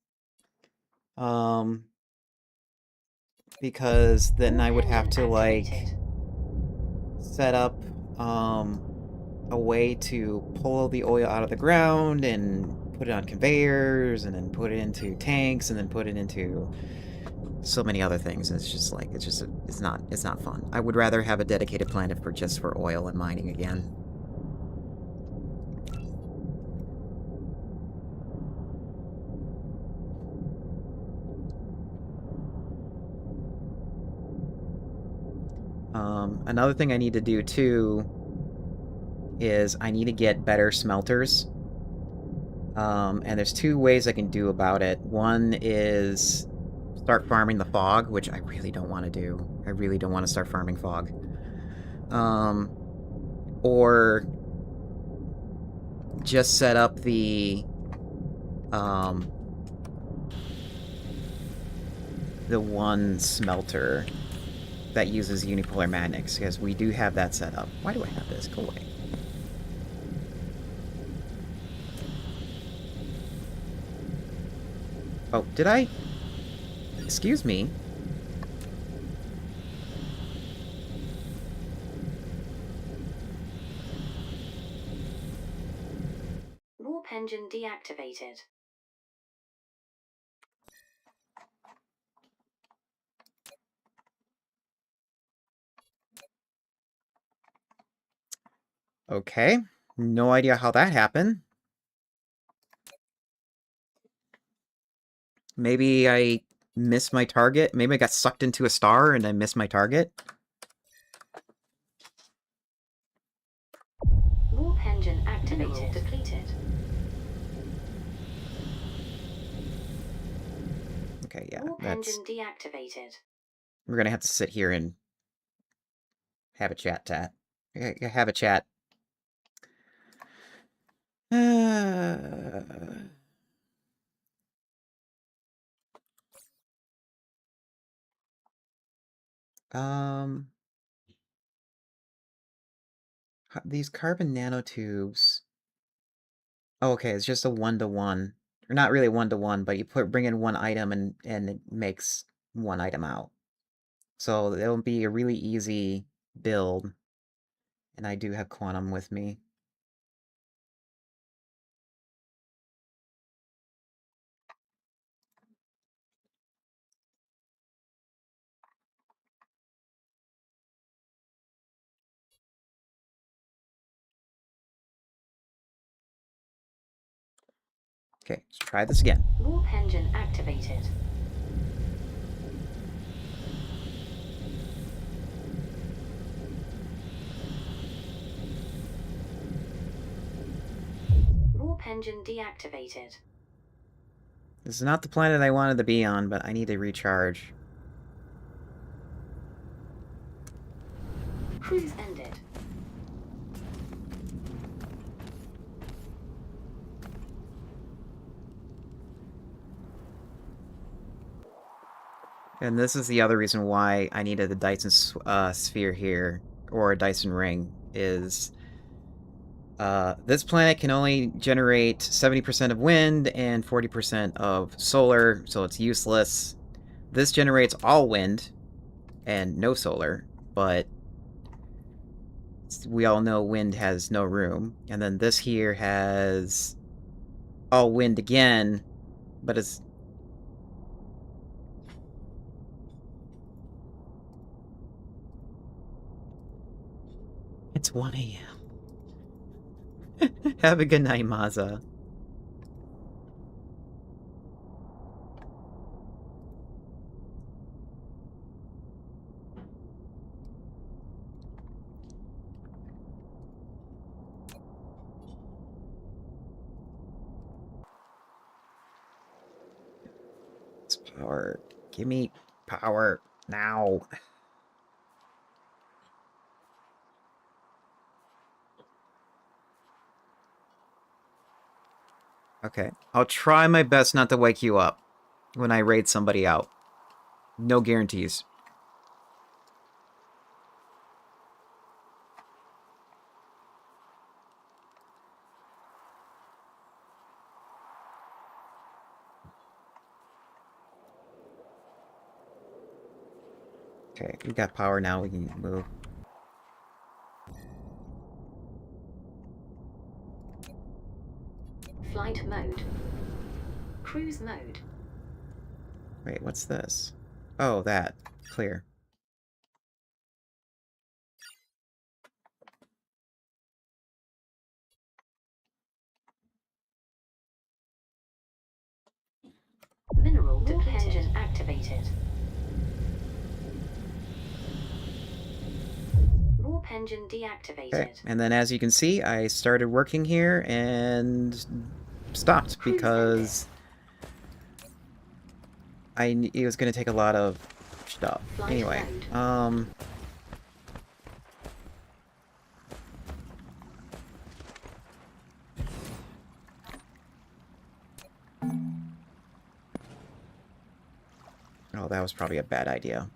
Because then I would have to, like, set up a way to pull the oil out of the ground and put it on conveyors and then put it into tanks and then put it into so many other things. It's just like it's not fun. I would rather have a dedicated planet for oil and mining again. Another thing I need to do too is I need to get better smelters. And there's two ways I can do about it. One is start farming the fog, which I really don't want to do. I really don't want to start farming fog. Or just set up the one smelter that uses unipolar magnets, because we do have that set up. Why do I have this? Go away.
Oh, did I? Excuse me.
Warp engine deactivated.
Okay. No idea how that happened. Maybe I missed my target. Maybe I got sucked into a star and I missed my target.
Warp engine activated. Depleted.
Okay, yeah,
Warp
that's...
engine deactivated.
We're gonna have to sit here and have a chat. Have a chat. Um, these carbon nanotubes. Oh, okay, it's just a one-to-one. Or not really one-to-one, but you bring in one item and it makes one item out. So it'll be a really easy build. And I do have quantum with me. Okay, let's try this again.
Warp engine activated. Warp engine deactivated.
This is not the planet I wanted to be on, but I need to recharge.
Cruise ended.
And this is the other reason why I needed the Dyson Sphere here, or a Dyson Ring, is this planet can only generate 70% of wind and 40% of solar, so it's useless. This generates all wind and no solar, but we all know wind has no room. And then this here has all wind again, but it's... It's 1 a.m. Have a good night, Maza. It's power. Give me power now. Okay. I'll try my best not to wake you up when I raid somebody out. No guarantees. Okay, we got power now, we can move.
Flight mode. Cruise mode.
Wait, what's this? Oh, that. Clear.
Mineral warp engine activated. Warp engine deactivated.
Okay, and then as you can see, I started working here and stopped because it was going to take a lot of stuff.
Flight
Anyway,
mode.
Oh, that was probably a bad idea.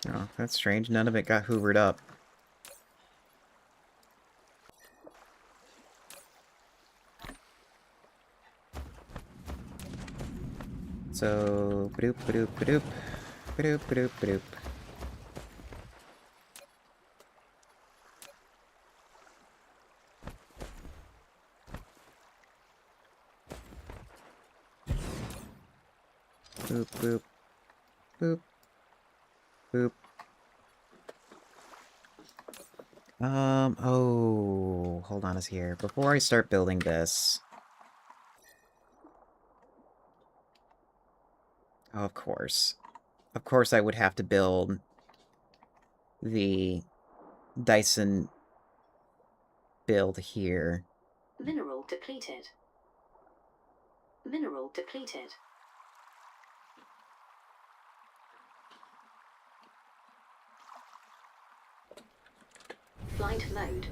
Oh, that's strange. None of it got hoovered up.
So, badoop, badoop, badoop, badoop, badoop, badoop. Boop, boop, boop, boop. Oh, hold on a here. Before I start building this... Oh, of course. Of course I would have to build the Dyson build here.
Mineral depleted. Mineral depleted. Flight mode.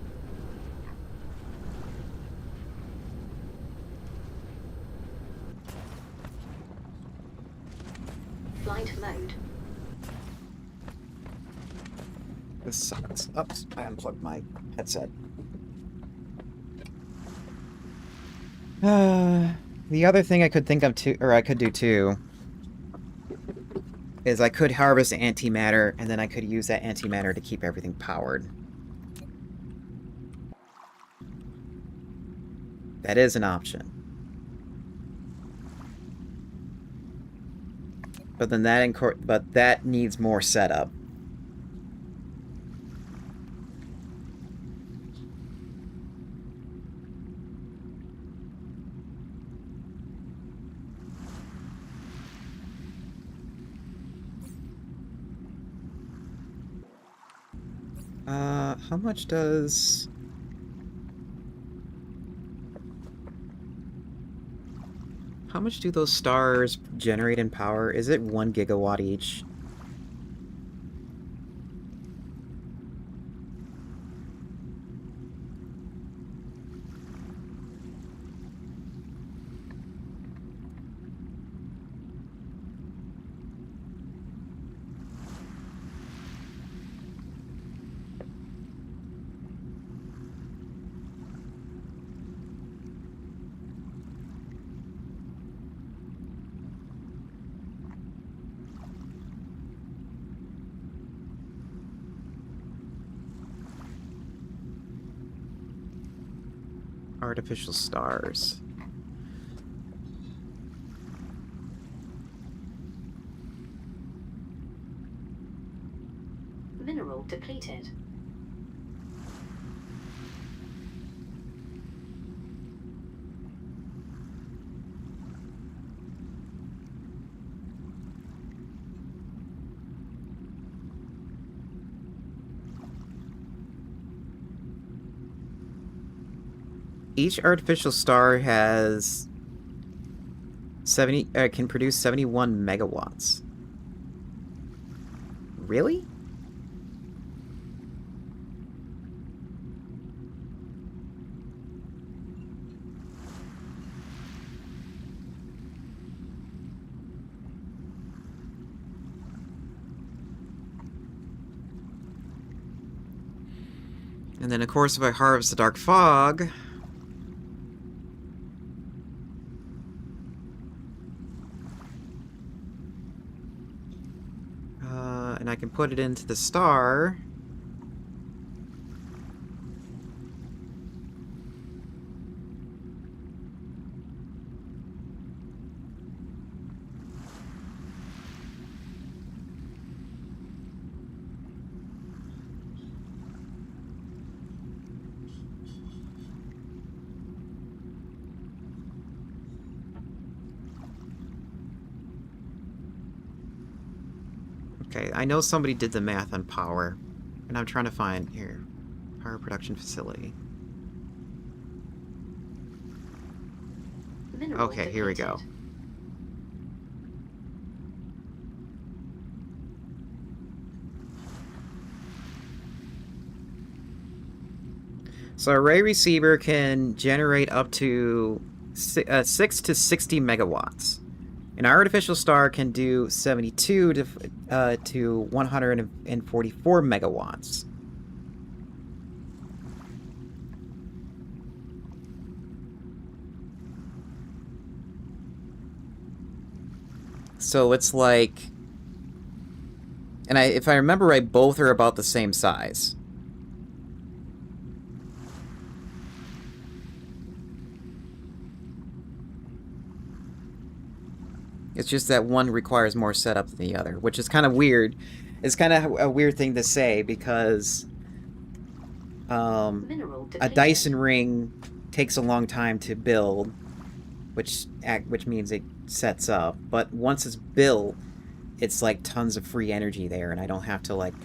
Flight mode.
This sucks. Oops, I unplugged my headset. The other thing I could think of too, or I could do too, is I could harvest antimatter, and then I could use that antimatter to keep everything powered. That is an option. But then that needs more setup. How much does... How much do those stars generate in power? Is it 1 gigawatt each? Artificial stars.
Mineral depleted.
Each artificial star has 70 can produce 71 megawatts. Really? And then, of course, if I harvest the dark fog, and I can put it into the star. Okay, I know somebody did the math on power, and I'm trying to find here, power production facility.
Mineral
Okay, here we go.
depleted.
So a array receiver can generate up to 6 to 60 megawatts. An artificial star can do 72 to 144 megawatts.
So it's like... And if I remember right, both are about the same size. It's just that one requires more setup than the other, which is kind of weird. It's kind of a weird thing to say because a Dyson ring takes a long time to build, which means it sets up. But once it's built, it's like tons of free energy there, and I don't have to like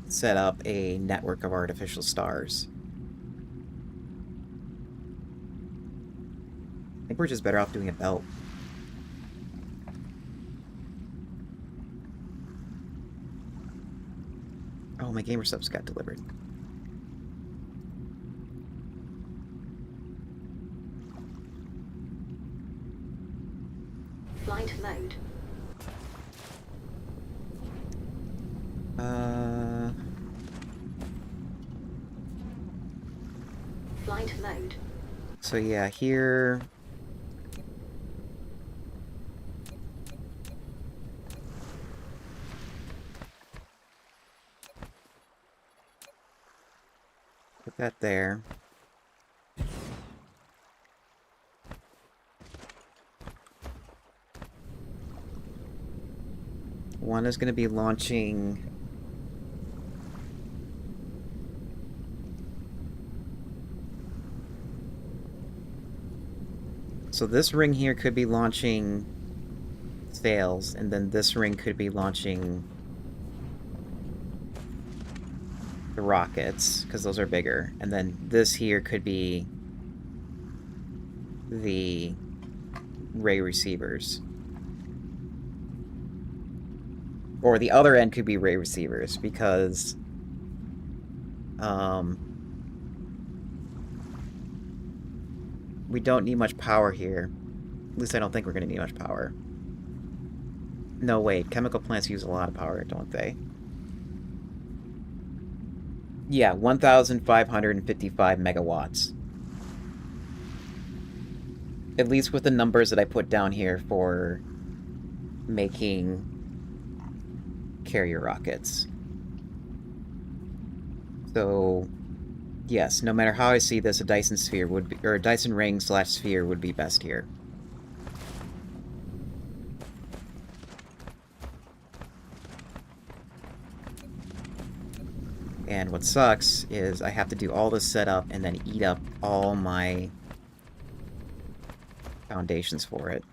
set up a network of artificial stars. I think we're just better off doing a belt. Oh, my gamer subs got delivered.
Flight mode. Flight mode.
So yeah, here... Put that there. One is going to be launching... So this ring here could be launching sails, and then this ring could be launching the rockets, because those are bigger. And then this here could be the ray receivers. Or the other end could be ray receivers, because we don't need much power here. At least I don't think we're going to need much power. No, wait. Chemical plants use a lot of power, don't they? Yeah, 1,555 megawatts. At least with the numbers that I put down here for making carrier rockets. So, yes, no matter how I see this, a Dyson Sphere would be, or a Dyson ring / sphere would be best here. And what sucks is I have to do all this setup and then eat up all my foundations for it.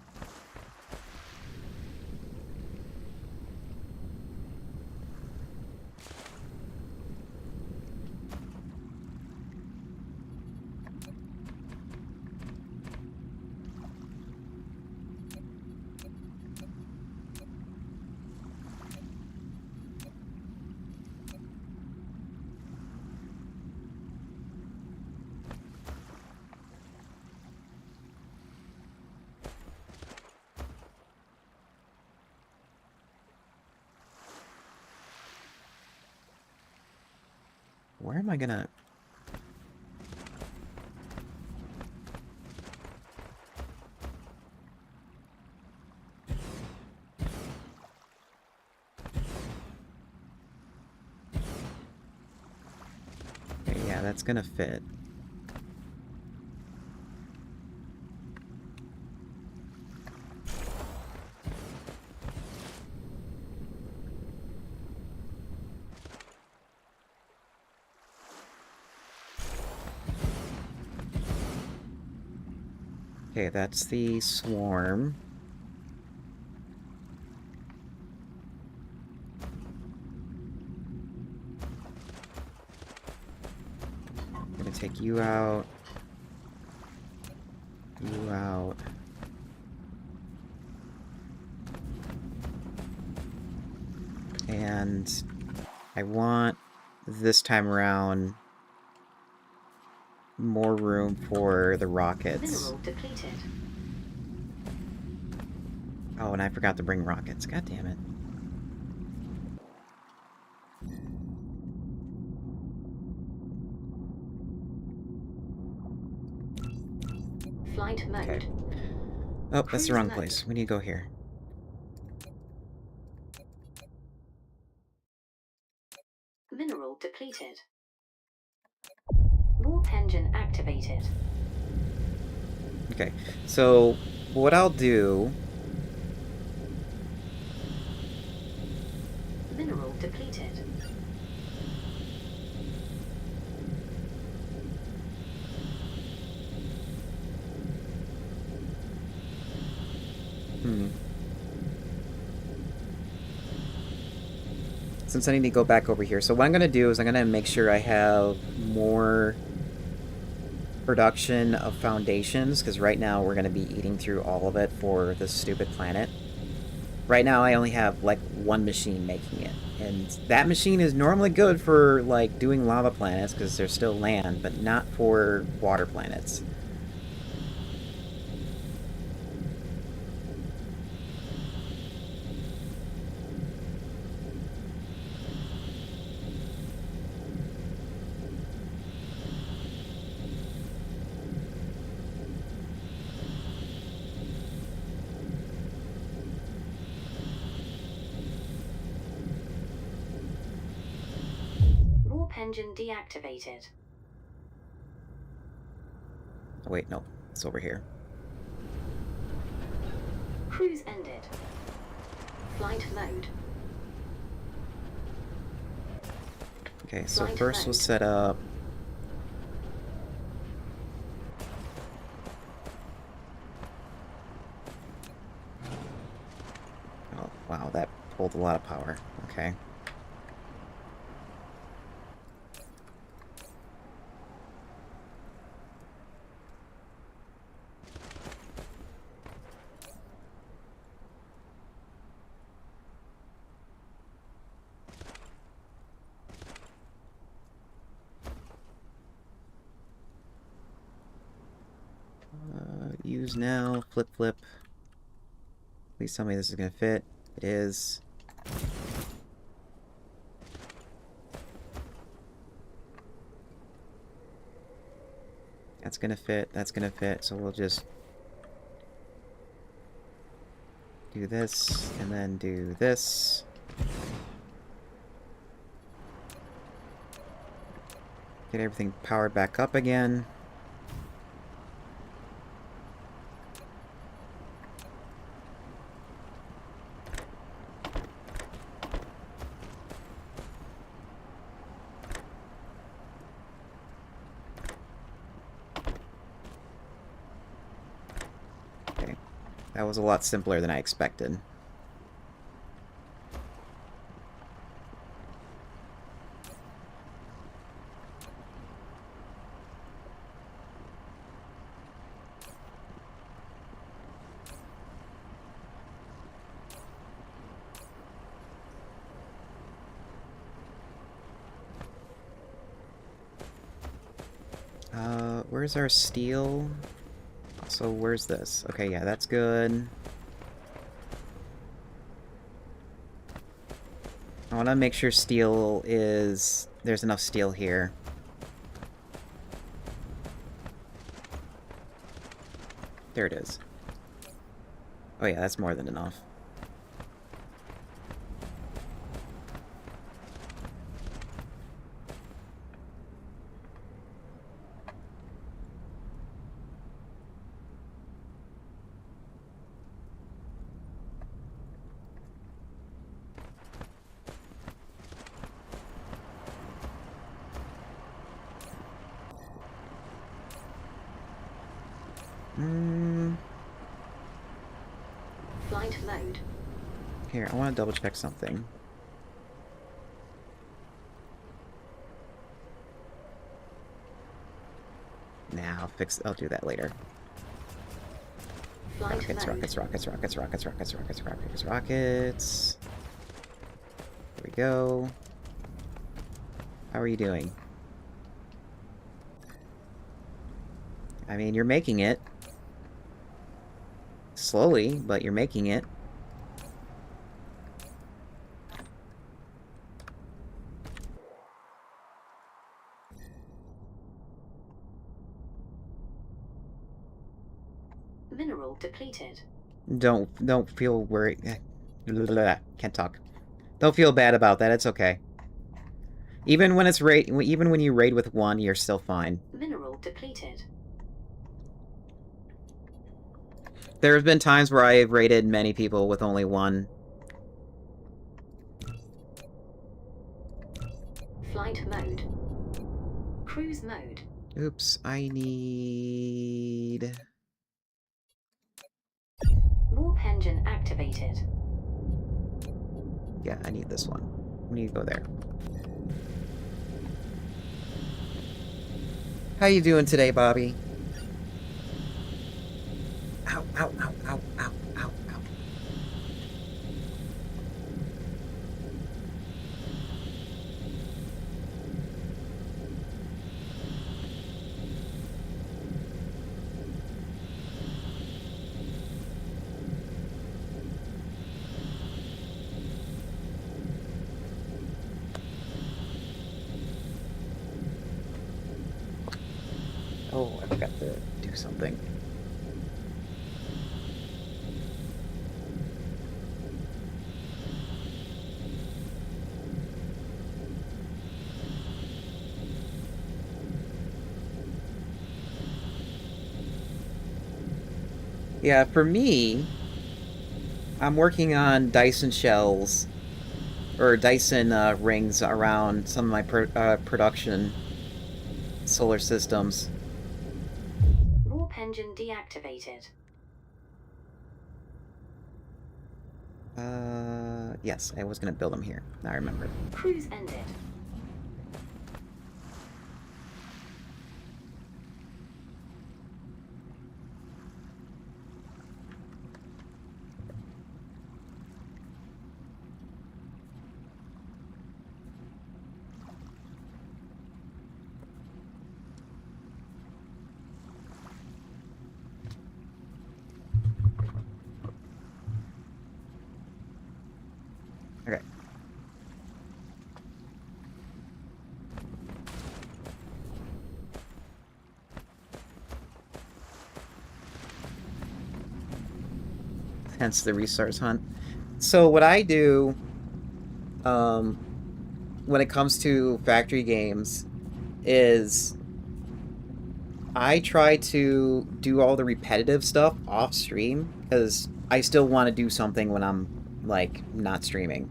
Where am I gonna... Okay, yeah, that's gonna fit. Okay, that's the swarm. I'm gonna take you out. You out. And I want, this time around, more room for the rockets.
Mineral depleted.
Oh, and I forgot to bring rockets. God damn it.
Flight mode.
Okay. Oh, that's the wrong place. We need to go here.
depleted. Warp engine activated.
Okay, so what I'll do...
Mineral depleted.
Since I need to go back over here. So what I'm going to do is I'm going to make sure I have more production of foundations, because right now we're going to be eating through all of it for this stupid planet. Right now I only have, like, one machine making it. And that machine is normally good for, like, doing lava planets, because there's still land, but not for water planets.
Warp engine deactivated.
Oh, wait, no. It's over here.
Cruise ended. Flight mode.
Okay, so
Flight
first we'll
mode.
set up... Oh, wow, that pulled a lot of power. Okay. Use now, flip, flip. Please tell me this is gonna fit. It is. That's gonna fit, so we'll just do this, and then do this. Get everything powered back up again. That was a lot simpler than I expected. Where's our steel? So where's this? Okay, yeah, that's good. I want to make sure steel is... There's enough steel here. There it is. Oh yeah, that's more than enough.
Flight mode.
Here, I want to double check something. Nah, I'll do that later.
Flight
Rockets,
mode.
rockets, rockets, rockets, rockets, rockets, rockets, rockets, rockets. There we go. How are you doing? I mean, you're making it. Slowly, but you're making it.
Mineral depleted.
Don't feel worried. Can't talk. Don't feel bad about that. It's okay. Even when it's even when you raid with one, you're still fine.
Mineral depleted.
There have been times where I've raided many people with only one.
Flight mode. Cruise mode.
Oops, I need...
Warp engine activated.
Yeah, I need this one. We need to go there. How you doing today, Bobby? Ow, ow, ow, ow, ow, ow, ow. Oh, I forgot to do something. Yeah, for me, I'm working on Dyson shells, or Dyson rings around some of my production solar systems.
Warp engine deactivated.
Yes, I was gonna build them here. Now I remember.
Cruise ended.
Okay. Hence the resource hunt. So what I do, when it comes to factory games, is I try to do all the repetitive stuff off stream, because I still want to do something when I'm, like, not streaming.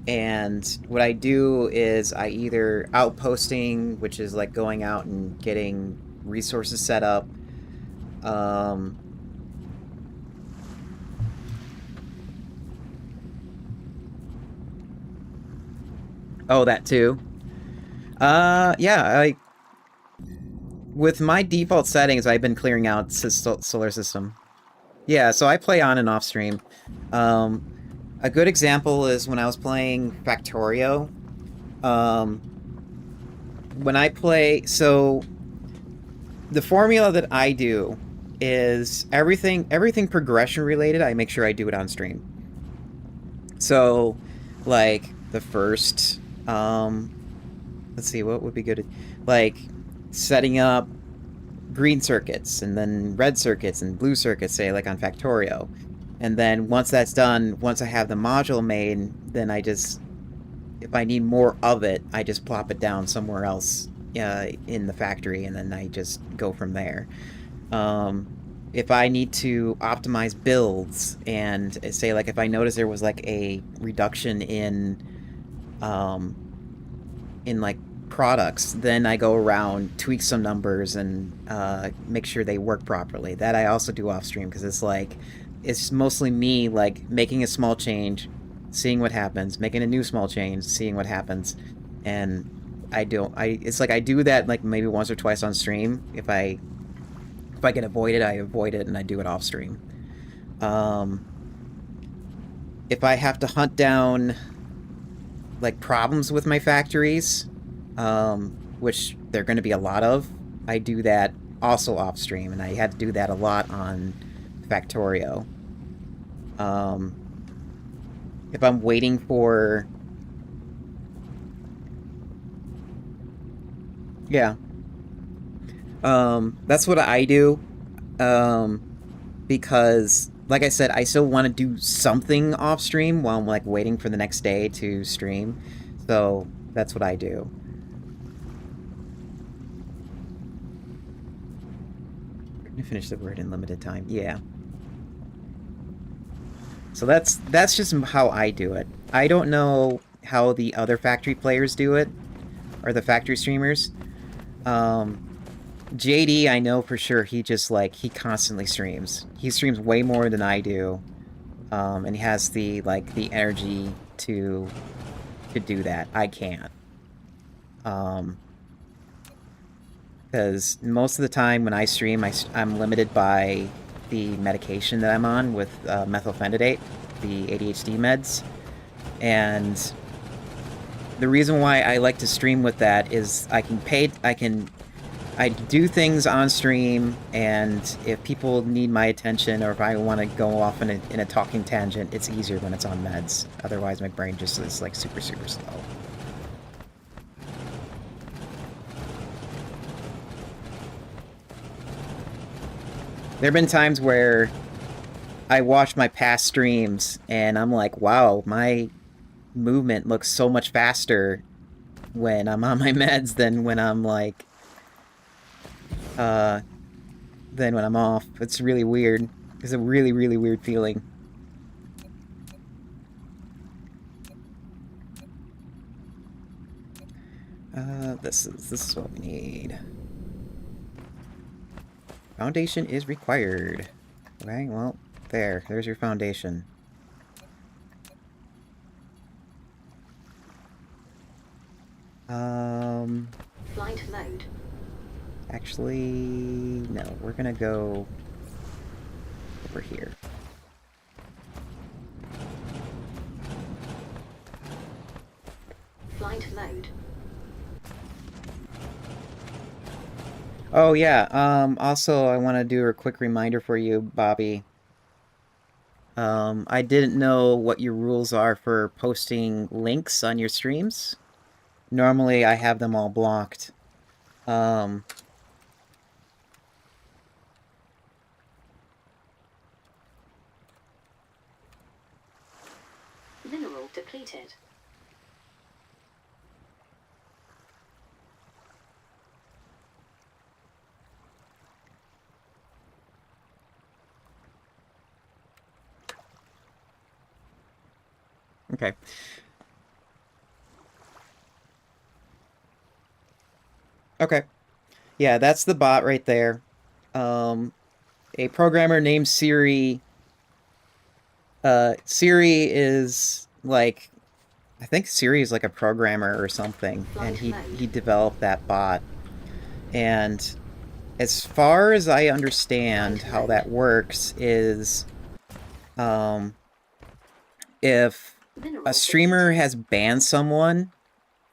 And what I do is I either outposting, which is like going out and getting resources set up, oh, that too. Yeah, with my default settings, I've been clearing out solar system. Yeah, so I play on and off stream. A good example is when I was playing Factorio. When I play, so the formula that I do is everything progression related, I make sure I do it on stream. So, like, the first, let's see, what would be good? Like, setting up green circuits, and then red circuits, and blue circuits, say, like on Factorio. And then once that's done, once I have the module made, then I just, if I need more of it, I just plop it down somewhere else in the factory, and then I just go from there. If I need to optimize builds, and say, like, if I notice there was, like, a reduction in like, products, then I go around, tweak some numbers, and make sure they work properly. That I also do off stream, because it's like, it's mostly me, like, making a small change, seeing what happens, making a new small change, seeing what happens, and it's like I do that, like, maybe once or twice on stream. If I can avoid it, I avoid it, and I do it off stream. If I have to hunt down, like, problems with my factories, which there are going to be a lot of, I do that also off stream, and I had to do that a lot on Factorio. If I'm waiting for... Yeah. That's what I do, because, like I said, I still want to do something off stream while I'm, like, waiting for the next day to stream. So that's what I do. We're gonna finish the word in limited time. Yeah. So that's just how I do it. I don't know how the other factory players do it, or the factory streamers. JD, I know for sure he just like he constantly streams. He streams way more than I do, and he has the the energy to do that. I can't. Because most of the time when I stream, I'm limited by the medication that I'm on with methylphenidate, the ADHD meds, and the reason why I like to stream with that is I do things on stream, and if people need my attention or if I want to go off in a talking tangent, it's easier when it's on meds. Otherwise, my brain just is like super slow. There have been times where I watch my past streams and I'm like, wow, my movement looks so much faster when I'm on my meds than when I'm like than when I'm off. It's really weird. It's a really, really weird feeling. This is what we need. Foundation is required. Okay, well, there's your foundation.
Flight mode.
Actually, no, we're gonna go over here.
Flight mode.
Oh yeah, also I want to do a quick reminder for you, Bobby. I didn't know what your rules are for posting links on your streams. Normally I have them all blocked.
Mineral depleted.
Okay. Okay. Yeah, that's the bot right there. A programmer named Siri. Siri is like, I think Siri is like a programmer or something, and he developed that bot. And as far as I understand how that works is, if a streamer has banned someone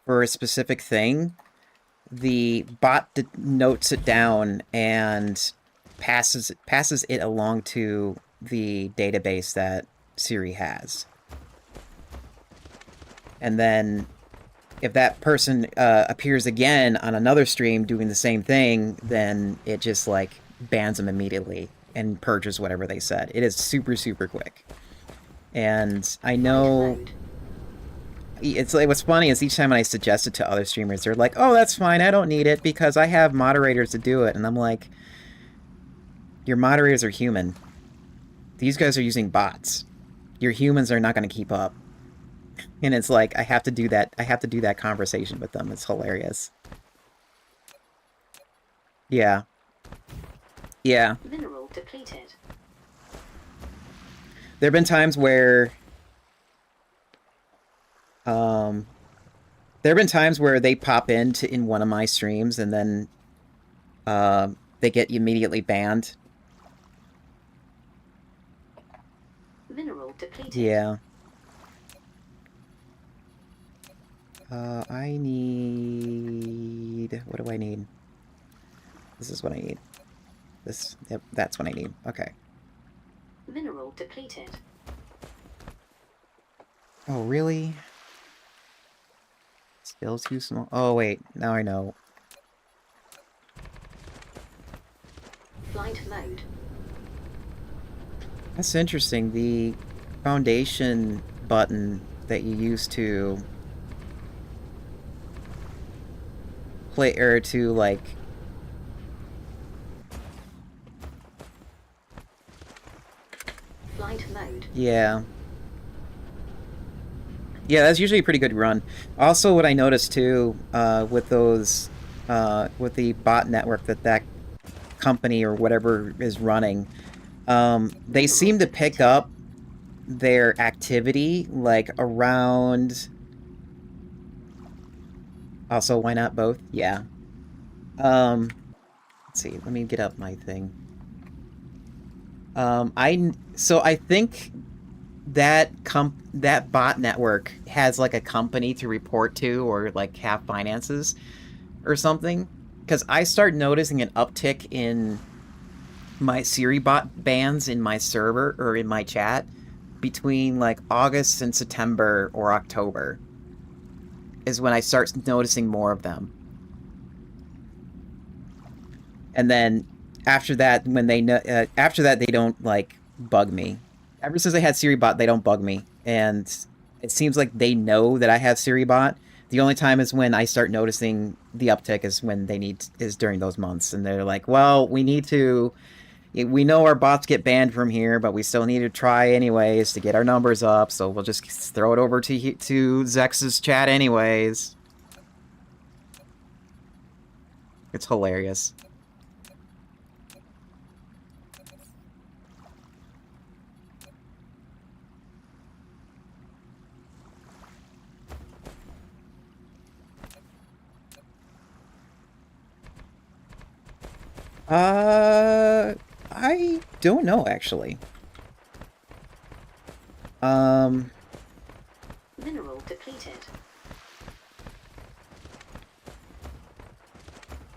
for a specific thing, the bot notes it down and passes it along to the database that Siri has. And then if that person appears again on another stream doing the same thing, then it just like bans them immediately and purges whatever they said. It is super, super quick. And I know it's like, what's funny is each time when I suggest it to other streamers, they're like, oh, that's fine, I don't need it because I have moderators to do it. And I'm like, your moderators are human. These guys are using bots. Your humans are not going to keep up. And it's like, I have to do that conversation with them. It's hilarious. Yeah. Yeah.
Mineral depleted.
There have been times where they pop in one of my streams and then they get immediately banned.
Mineral depleted.
Yeah. I need... What do I need? This is what I need. Yep, that's what I need. Okay.
Mineral depleted.
Oh, really? Still too small? Oh, wait. Now I know.
Flight mode.
That's interesting. The foundation button that you use to
play or to like.
Flight mode.
Yeah. Yeah, that's usually a pretty good run. Also, what I noticed too, with those, with the bot network that company or whatever is running, they seem to pick up their activity like around. Also, why not both? Yeah. Let's see. Let me get up my thing. I think that bot network has like a company to report to or like have finances or something. Because I start noticing an uptick in my Siri bot bans in my server or in my chat between like August and September or October is when I start noticing more of them. And then after that, when they know, after that, they don't like bug me. Ever since I had SiriBot, they don't bug me, and it seems like they know that I have SiriBot. The only time is when I start noticing the uptick is when is during those months, and they're like, "Well, we need to. We know our bots get banned from here, but we still need to try anyways to get our numbers up. So we'll just throw it over to Zex's chat anyways." It's hilarious. I don't know actually.
Mineral depleted.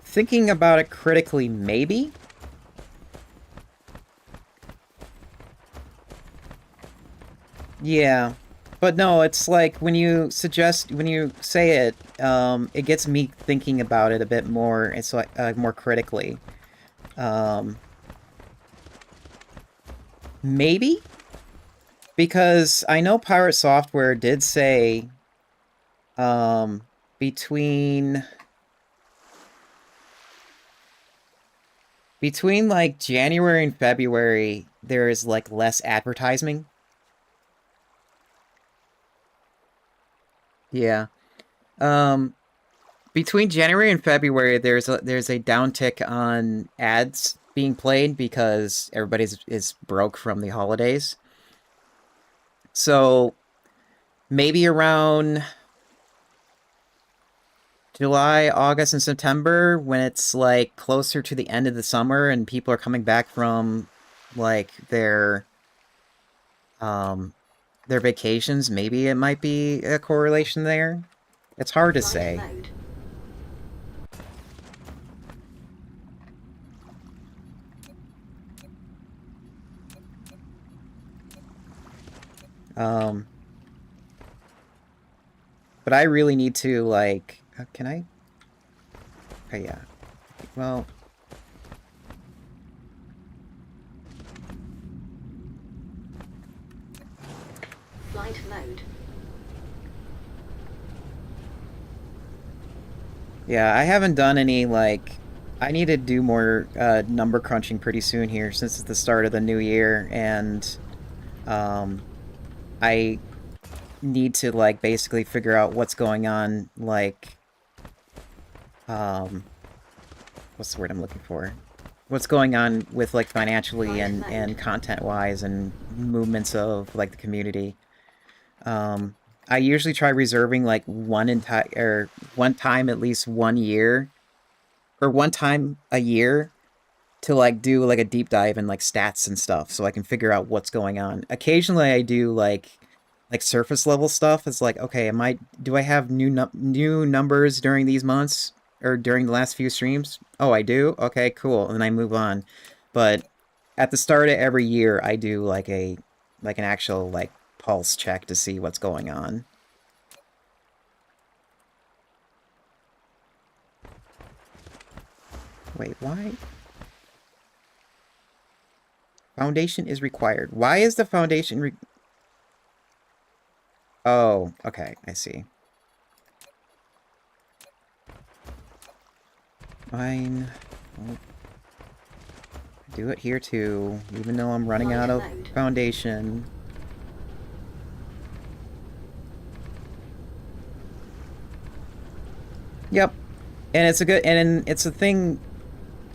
Thinking about it critically, maybe? Yeah. But no, it's like when you say it, it gets me thinking about it a bit more, it's like, more critically. Maybe? Because I know Pirate Software did say, between like January and February, there is like less advertising. Yeah. Between January and February, there's a downtick on ads being played because is broke from the holidays. So maybe around July, August, and September, when it's like closer to the end of the summer and people are coming back from like their vacations, maybe it might be a correlation there. It's hard to say. But I really need to, like, can I? Okay, yeah. Well,
Flight mode.
Yeah, I haven't done any, like, I need to do more number crunching pretty soon here since it's the start of the new year, and I need to, like, basically figure out what's going on, like, what's the word I'm looking for? What's going on with, like, financially and content-wise and movements of, like, the community. I usually try reserving, like, one time at least 1 year, or one time a year, to, like, do, like, a deep dive in, like, stats and stuff, so I can figure out what's going on. Occasionally, I do, like surface level stuff. It's like, okay, do I have new numbers during these months or during the last few streams? Oh, I do? Okay, cool. And then I move on. But at the start of every year, I do like an actual like pulse check to see what's going on. Wait, why? Foundation is required. Why is the foundation Oh, okay, I see. fine. I'll do it here too, even though I'm running out of foundation. Yep. And it's a good, and it's a thing,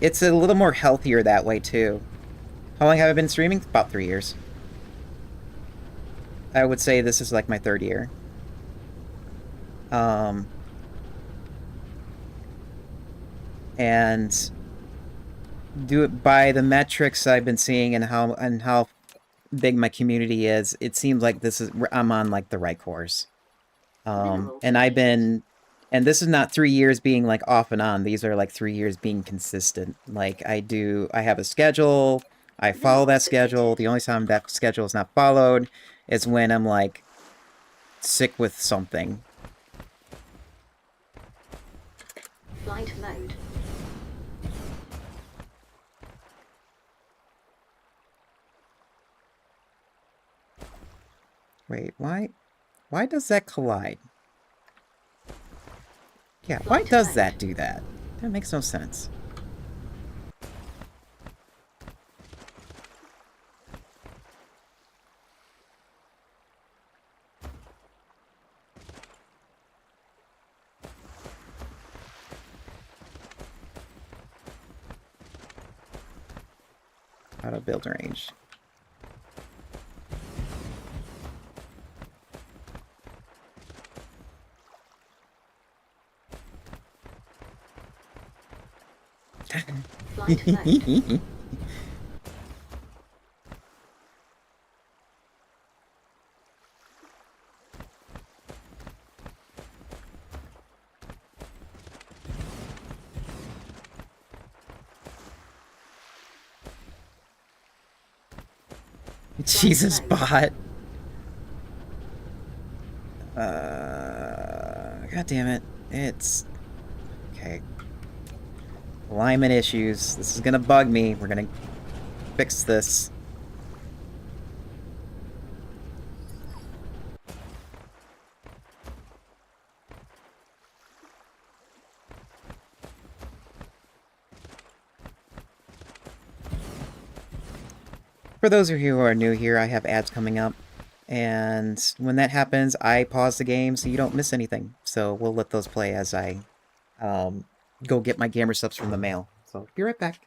it's a little more healthier that way too. How long have I been streaming? About 3 years. I would say this is like my 3rd year. And do it by the metrics I've been seeing and how big my community is. It seems like I'm on like the right course. And I've been, and this is not 3 years being like off and on. These are like 3 years being consistent. Like I have a schedule. I follow that schedule. The only time that schedule is not followed is when I'm like sick with something.
Flight mode.
Wait, why does that collide? Yeah, why does that do that? That makes no sense. Out of build range.
Flight mode.
Jesus, bot. God damn it. It's... Okay. Alignment issues. This is gonna bug me. We're gonna fix this. For those of you who are new here, I have ads coming up. And when that happens, I pause the game so you don't miss anything. So we'll let those play as I go get my gamer subs from the mail. So be right back.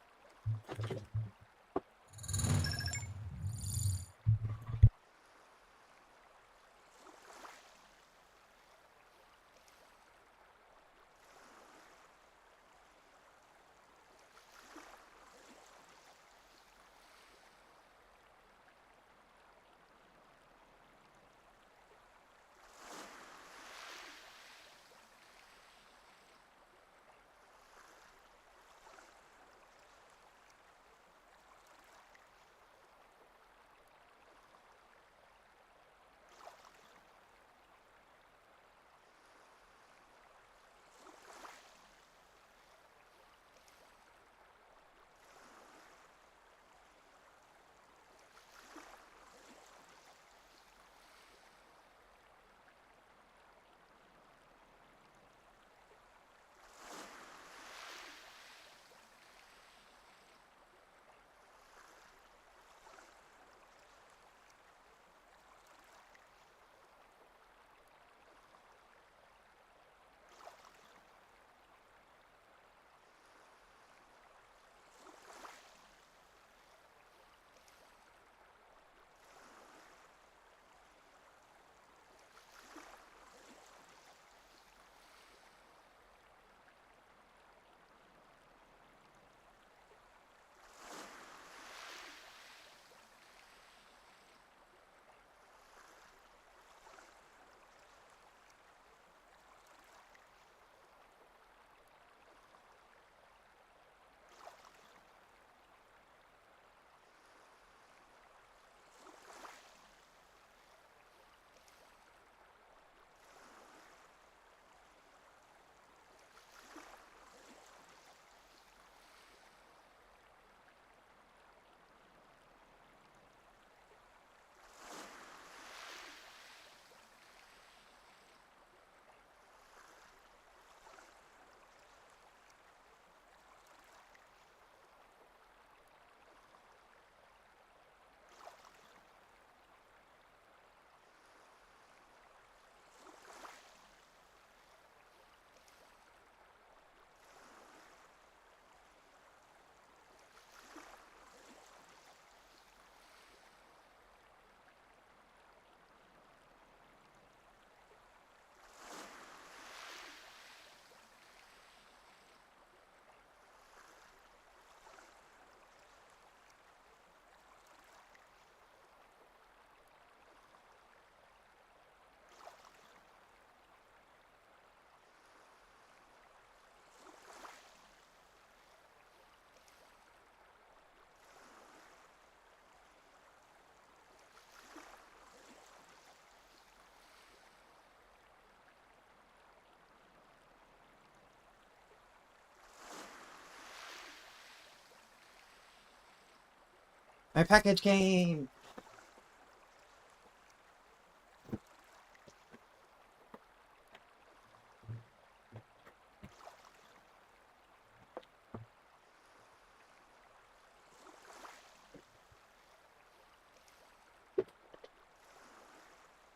My package came!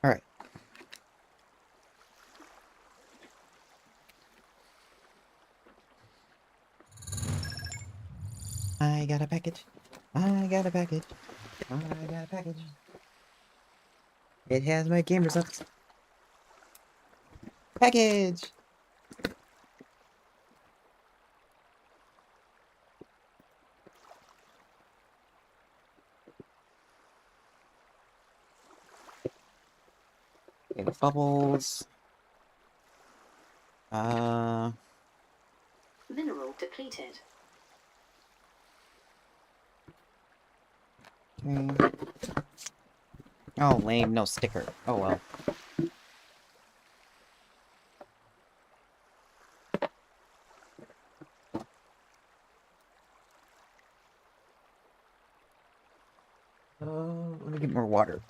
Alright. I got a package. I got a package. I got a package. It has my game results. Package! Okay, bubbles.
Mineral depleted.
Okay. Oh, lame, no sticker. Oh well. Oh, let me get more water.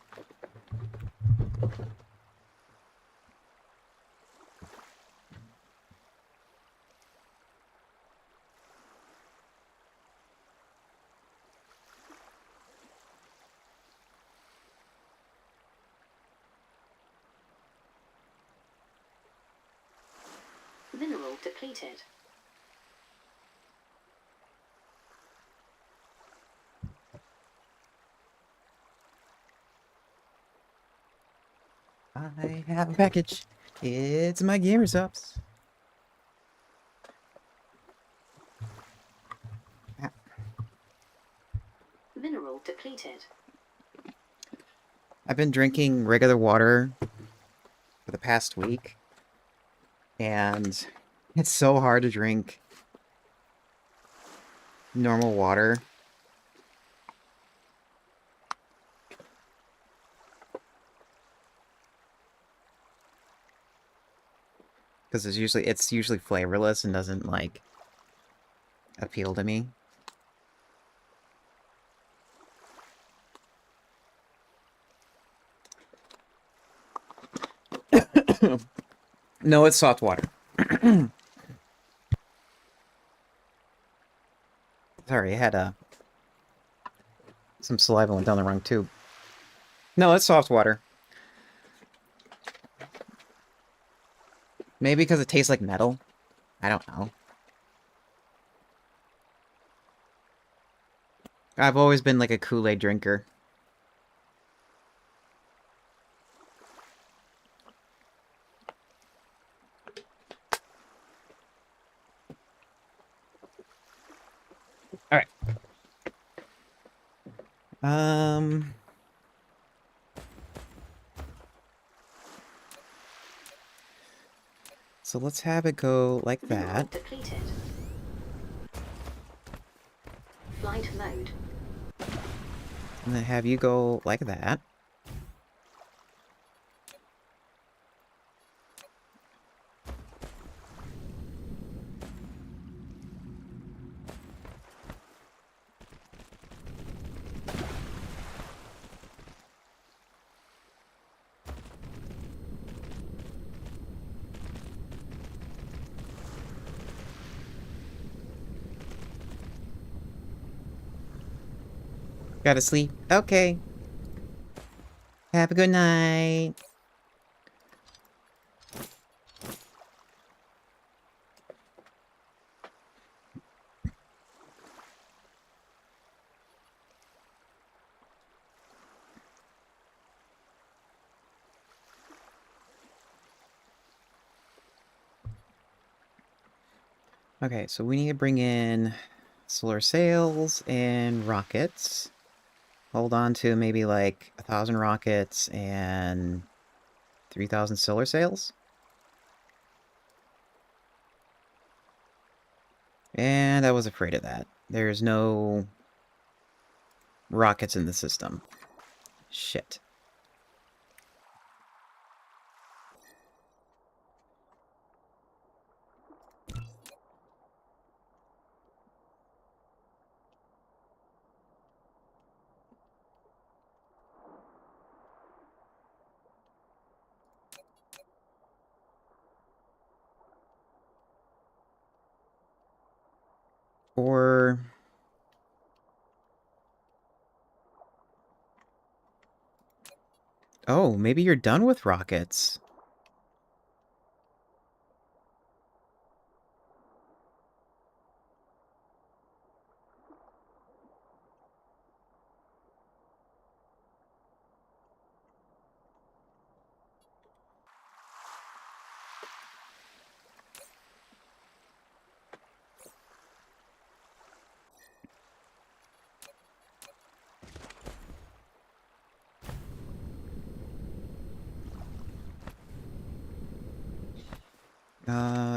Mineral depleted.
I have a package. It's my gamer subs.
Mineral depleted.
I've been drinking regular water for the past week, and it's so hard to drink normal water. Because it's usually flavorless and doesn't, like, appeal to me. No, it's salt water. Sorry, I had some saliva went down the wrong tube. No, it's soft water. Maybe because it tastes like metal? I don't know. I've always been like a Kool-Aid drinker. Alright. So let's have it go like
Mineral
that.
depleted. Flight mode.
And then have you go like that. Gotta sleep. Okay. Have a good night. Okay, so we need to bring in solar sails and rockets. Hold on to maybe like 1,000 rockets and 3,000 solar sails. And I was afraid of that. There's no rockets in the system. Shit.
Or... Oh, maybe you're done with rockets.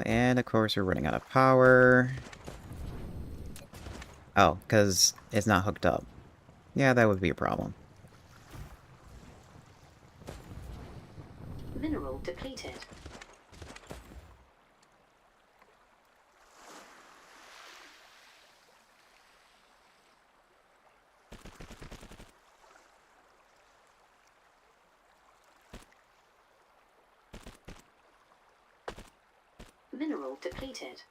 And of course we're running out of power. Oh, because it's not hooked up. Yeah, that would be a problem.
Mineral depleted. Mineral depleted.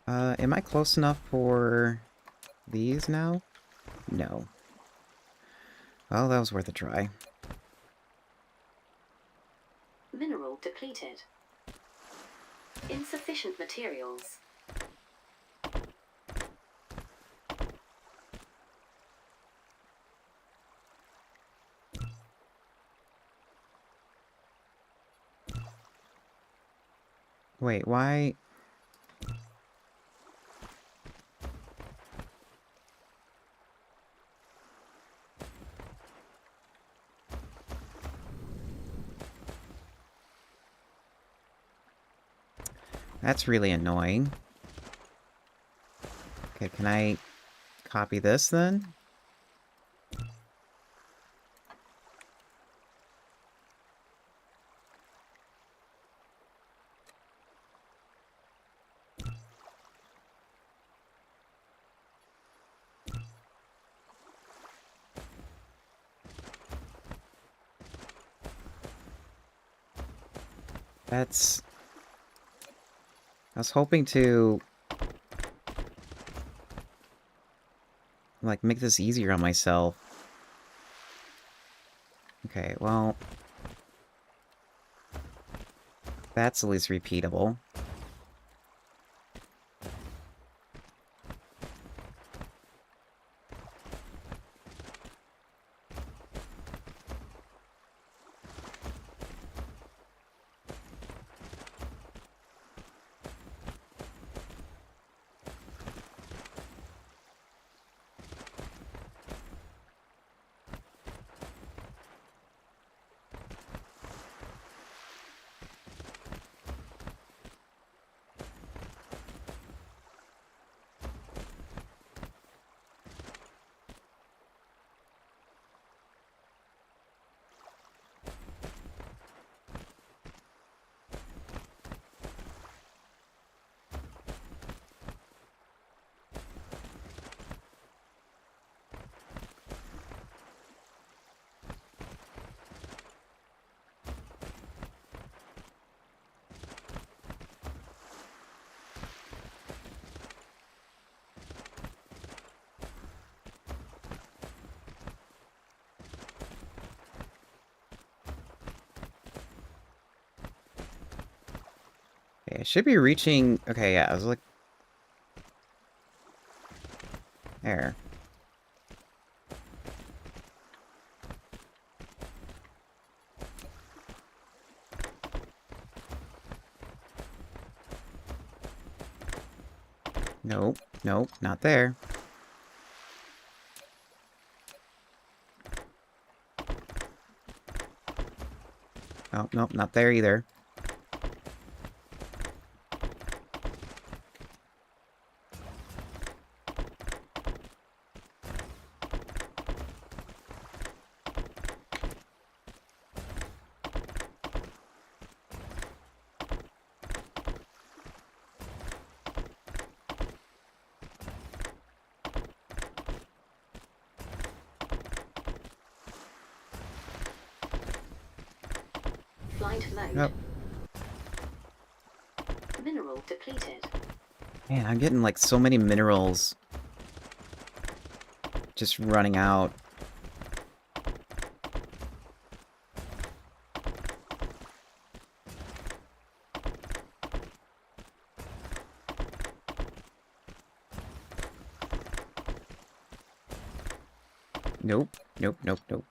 Am I close enough for these now? No. Well, that was worth a try.
Mineral depleted. Insufficient materials.
Wait, why... That's really annoying. Okay, can I copy this then? That's... I was hoping to... like, make this easier on myself. Okay, well... That's at least repeatable. Okay, I should be reaching... Okay, yeah, I was like... There. Nope, nope, not there. Oh, nope, not there either.
Flight Flight mode.
Nope.
Mineral depleted.
Man, I'm getting like so many minerals just running out. Nope, nope, nope, nope.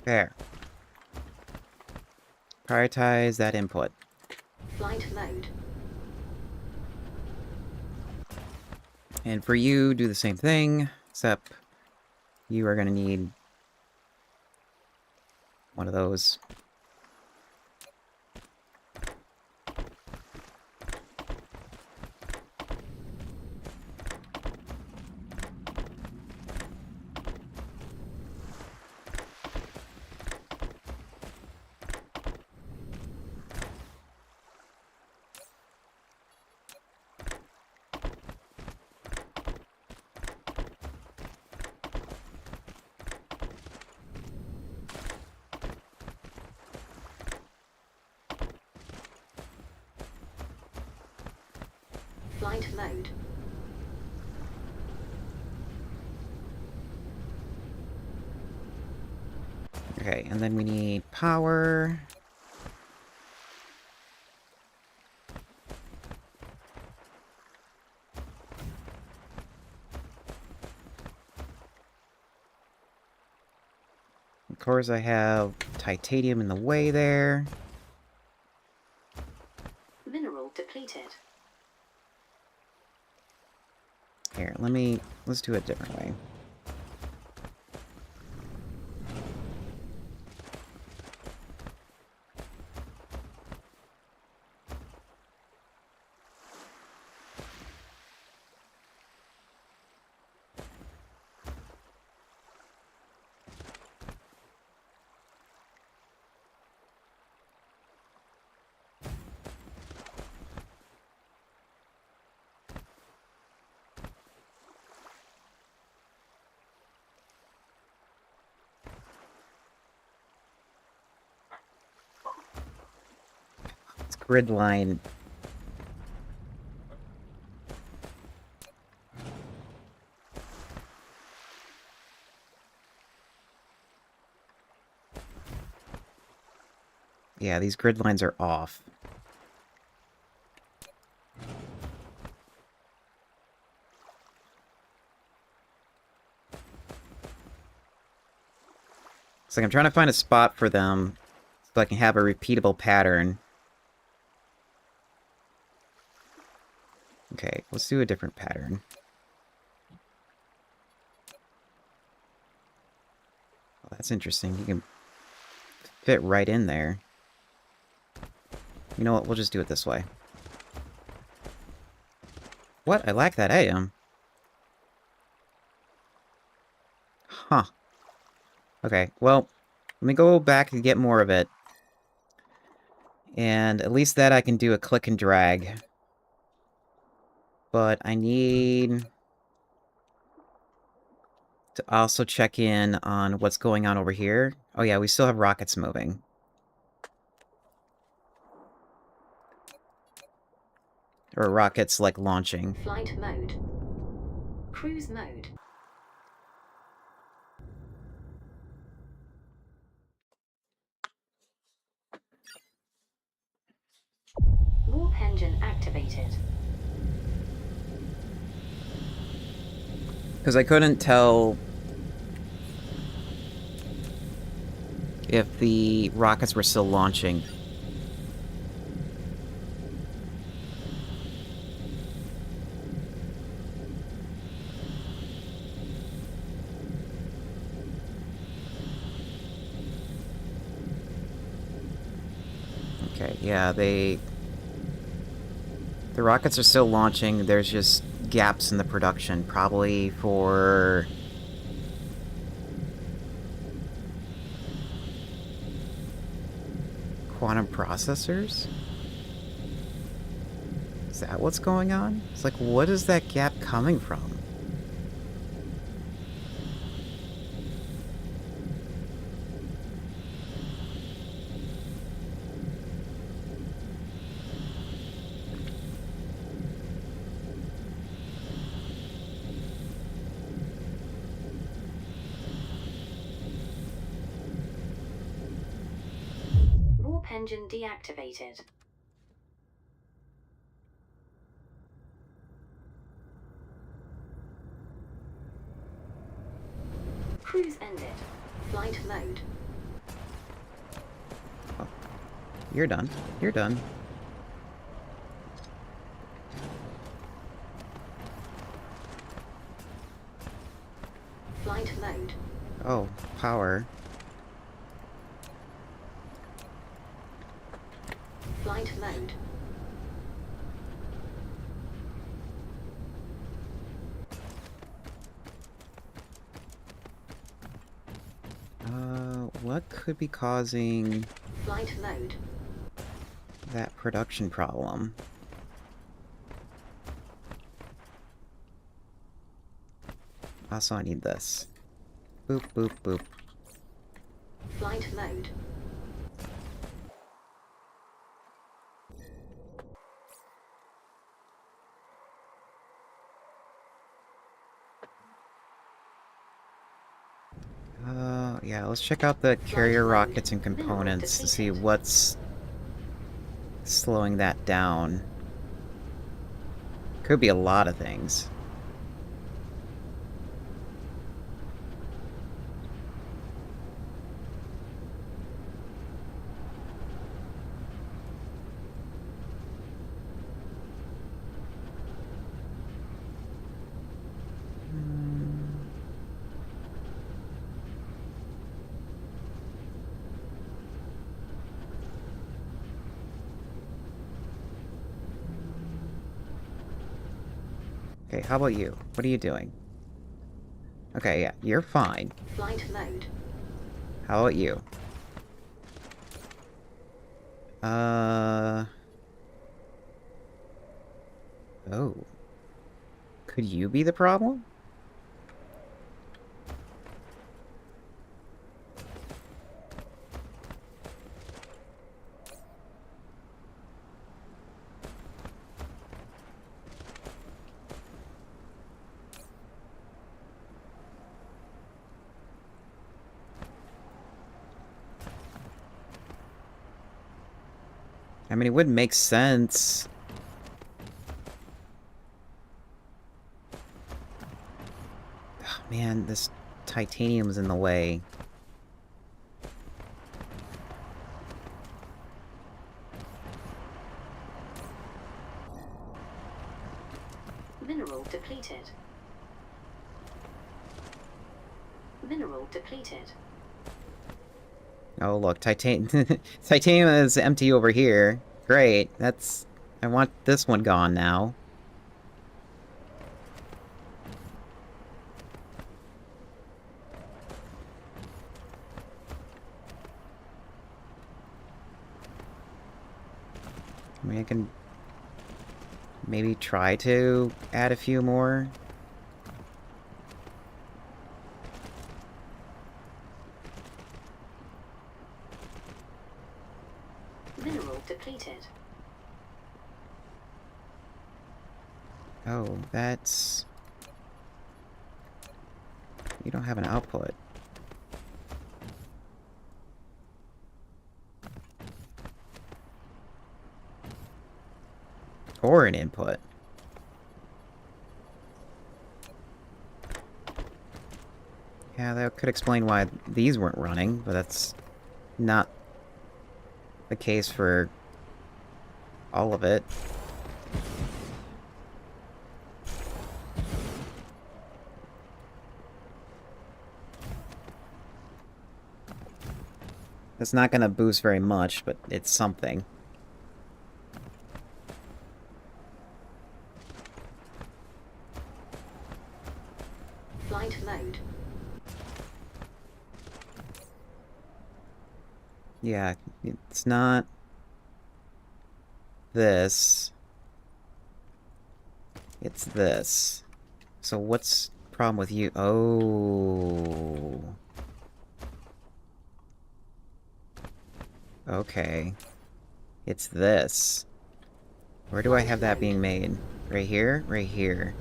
There. Prioritize that input.
Flight mode.
And for you, do the same thing, except you are going to need one of those.
Flight mode.
Okay, and then we need power. Of course, I have titanium in the way there.
Mineral depleted.
Here, let's do it a different way. It's grid line. Yeah, these grid lines are off. It's like I'm trying to find a spot for them so I can have a repeatable pattern. Okay, let's do a different pattern. Well, that's interesting. You can fit right in there. You know what? We'll just do it this way. What? I lack that item. Huh. Okay, well, let me go back and get more of it. And at least that I can do a click and drag. But I need to also check in on what's going on over here. Oh yeah, we still have rockets moving. Or rockets, like, launching.
Flight mode. Cruise mode. Warp engine activated.
Because I couldn't tell if the rockets were still launching.
Okay, yeah, the rockets are still launching. There's just gaps in the production, probably for quantum processors? Is that what's going on? It's like, what is that gap coming from?
Warp engine deactivated. Cruise ended. Flight mode.
Oh, you're done. You're done.
Flight mode.
Oh, power.
Flight mode.
What could be causing
Flight mode.
that production problem? Also, I need this. Boop, boop, boop.
Flight mode.
Yeah, let's check out the carrier rockets and components to see what's slowing that down. Could be a lot of things. Okay, how about you? What are you doing? Okay, yeah, you're fine.
Flight mode.
How about you? Oh. Could you be the problem? I mean, it would make sense. Oh, man, this titanium's in the way.
Mineral depleted. Mineral depleted.
Oh, look, titanium is empty over here. Great, that's... I want this one gone now. I mean, I can maybe try to add a few more.
Mineral depleted.
Oh, that's... You don't have an output. Or an input. Yeah, that could explain why these weren't running, but that's not the case for all of it. It's not going to boost very much, but it's something. Yeah, it's not this. It's this. So what's the problem with you? Oh. Okay. It's this. Where do I have that being made? Right here? Right here.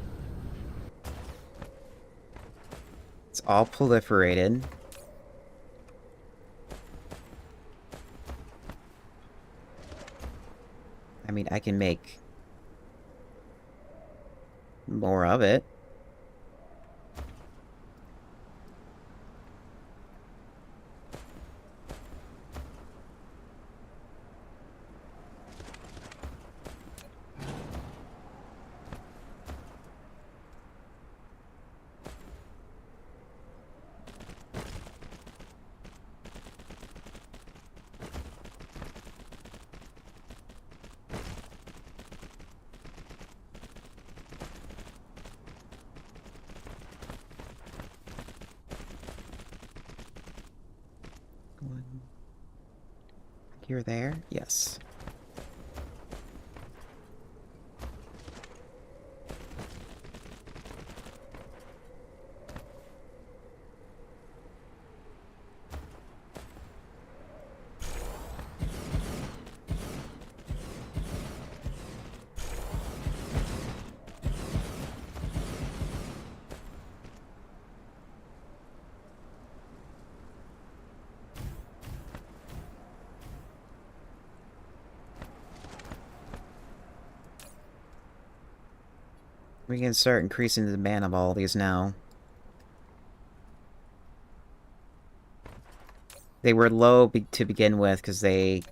It's all proliferated. I mean, I can make more of it. You're there? Yes. We can start increasing the demand of all these now. They were low to begin with because we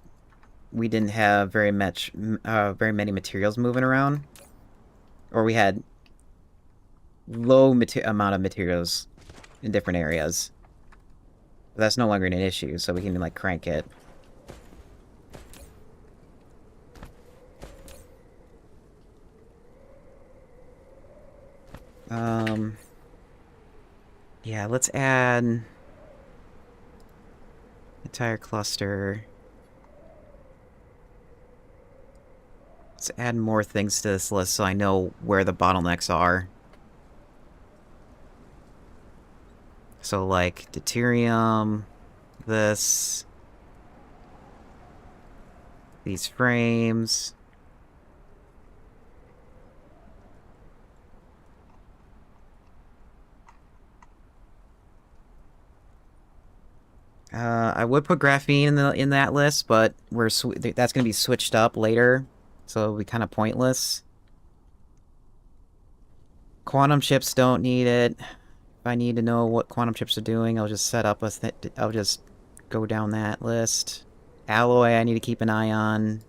didn't have very many materials moving around, or we had low amount of materials in different areas. But that's no longer an issue, so we can like crank it. Yeah, let's add entire cluster. Let's add more things to this list so I know where the bottlenecks are. So, like, deuterium, this, these frames. I would put graphene in that list, but that's going to be switched up later, so it'll be kind of pointless. Quantum chips don't need it. If I need to know what quantum chips are doing, I'll just set up I'll just go down that list. Alloy, I need to keep an eye on.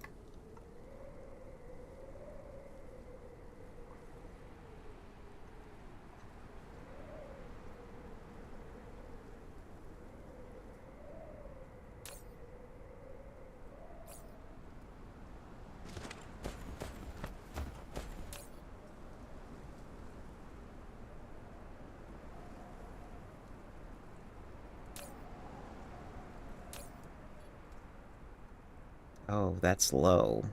Oh, that's low.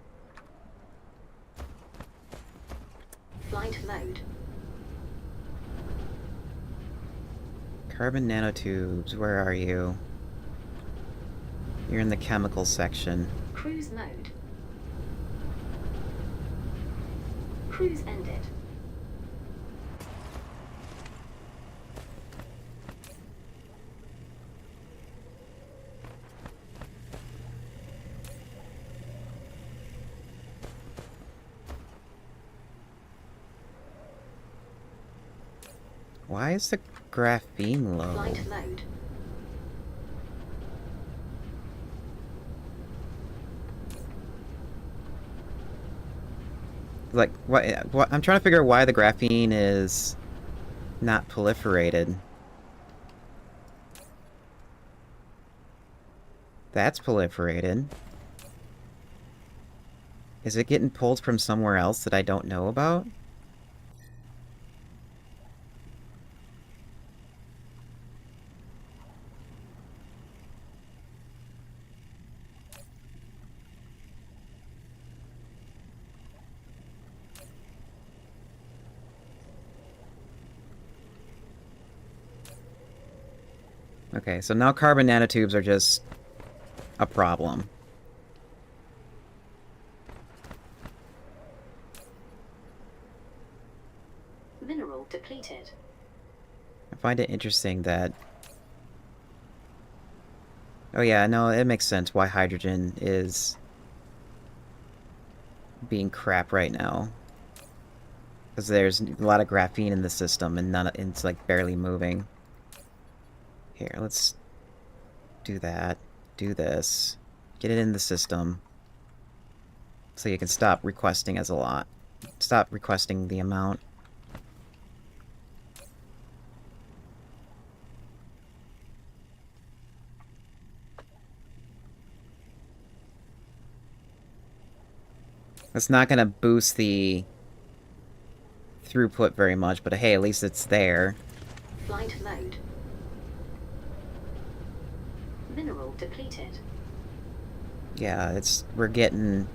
Flight mode.
Carbon nanotubes, where are you? You're in the chemical section.
Cruise mode. Cruise ended.
Why is the graphene low?
Flight mode.
Like, what? I'm trying to figure out why the graphene is not proliferated. That's proliferated. Is it getting pulled from somewhere else that I don't know about? Okay, so now carbon nanotubes are just a problem.
Mineral depleted.
I find it interesting that... Oh yeah, no, it makes sense why hydrogen is being crap right now. Because there's a lot of graphene in the system and it's like barely moving. Here, let's do that. Do this. Get it in the system. So you can stop requesting as a lot. Stop requesting the amount. It's not gonna boost the throughput very much, but hey, at least it's there.
Flight mode. Mineral depleted.
Yeah, we're getting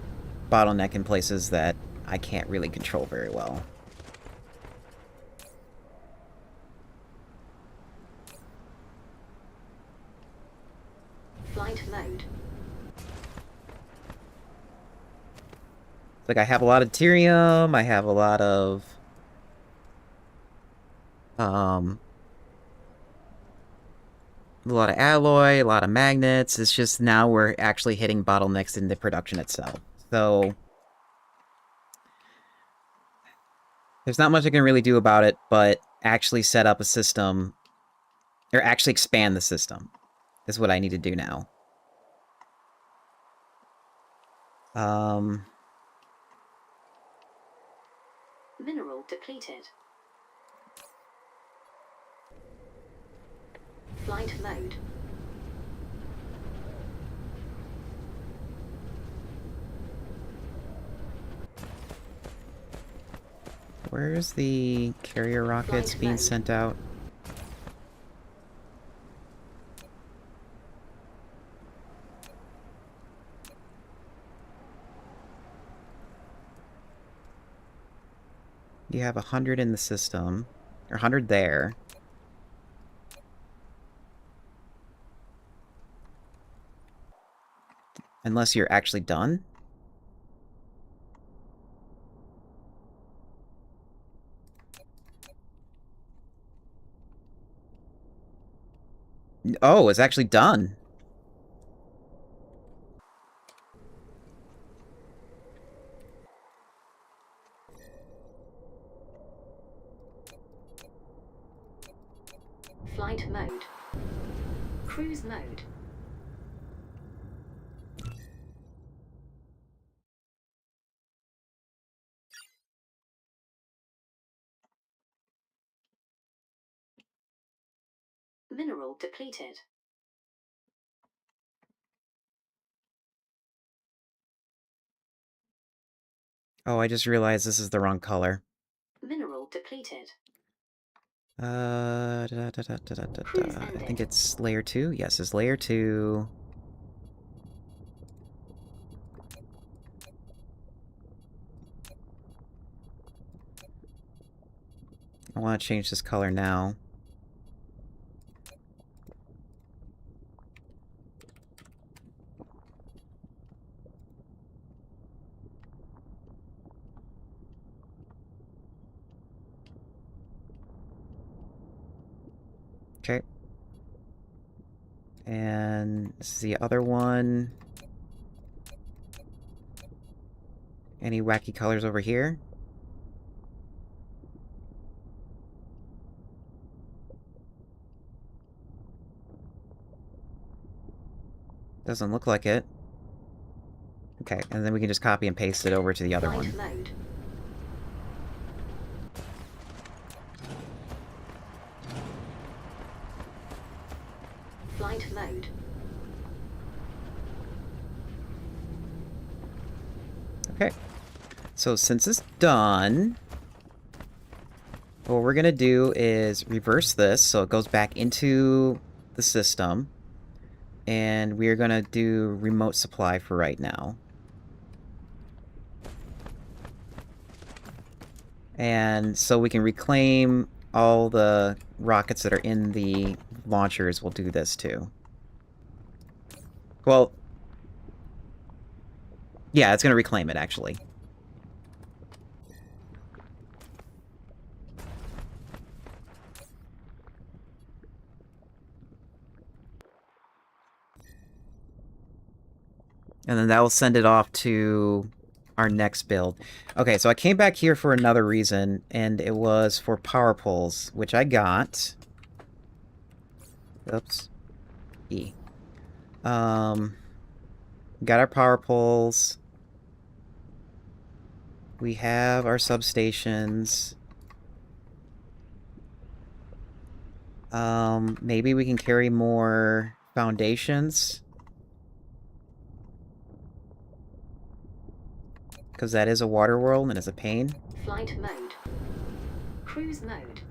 bottleneck in places that I can't really control very well.
Flight mode.
Like, I have a lot of Tyrium, I have a lot of... a lot of alloy, a lot of magnets. It's just now we're actually hitting bottlenecks in the production itself. So... there's not much I can really do about it, but actually set up a system... or actually expand the system is what I need to do now.
Mineral depleted. Flight mode.
Where's the carrier rockets
Flight
being
mode.
sent out? You have 100 in the system. Or 100 there. Unless you're actually done? Oh, it's actually done.
Flight mode. Cruise mode. Mineral depleted.
Oh, I just realized this is the wrong color.
Mineral depleted. Cruise
I
ended.
think it's layer 2. Yes, it's layer 2. I want to change this color now. Okay. And this is the other one. Any wacky colors over here? Doesn't look like it. Okay, and then we can just copy and paste it over to the other
Flight
one.
mode. Flight mode.
Okay. So since it's done, what we're gonna do is reverse this so it goes back into the system. And we're gonna do remote supply for right now. And so we can reclaim all the rockets that are in the launchers will do this too. Well, yeah, it's going to reclaim it, actually. And then that will send it off to our next build. Okay, so I came back here for another reason, and it was for power poles, which I got. Oops. E. Got our power poles. We have our substations. Maybe we can carry more foundations. Because that is a water world and it's a pain.
Flight mode. Cruise mode.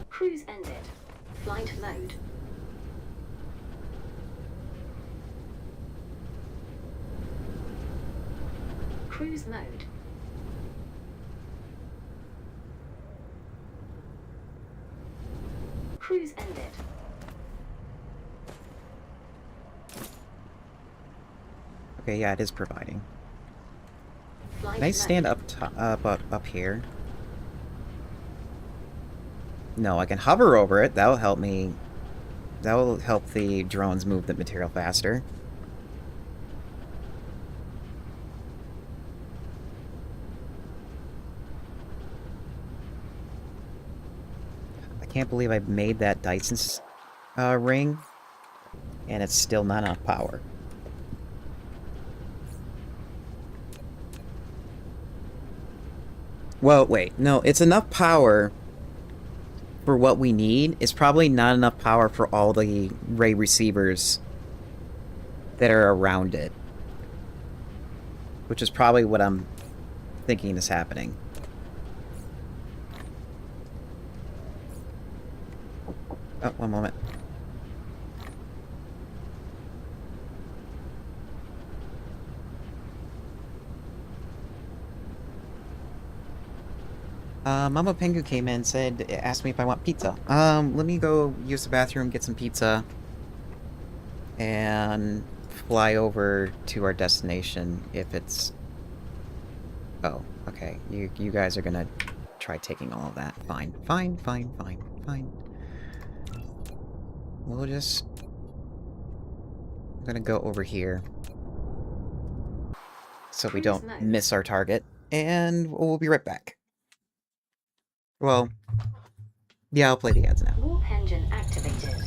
Cruise ended. Flight mode. Cruise mode. Cruise ended.
Okay, yeah, it is providing.
Flight
Can I stand
mode.
up here? No, I can hover over it. That'll help me. That will help the drones move the material faster. I can't believe I made that Dyson ring, and it's still not enough power. Well, wait. No, it's enough power for what we need. It's probably not enough power for all the ray receivers that are around it. Which is probably what I'm thinking is happening. Oh, one moment. Mama Pengu came in and asked me if I want pizza. Let me go use the bathroom, get some pizza, and fly over to our destination if it's... Oh, okay. You guys are gonna try taking all of that. Fine. Fine, fine, fine, fine. We'll just... I'm gonna go over here so we don't miss our target, and we'll be right back. Well, yeah, I'll play the ads now.
Warp engine activated.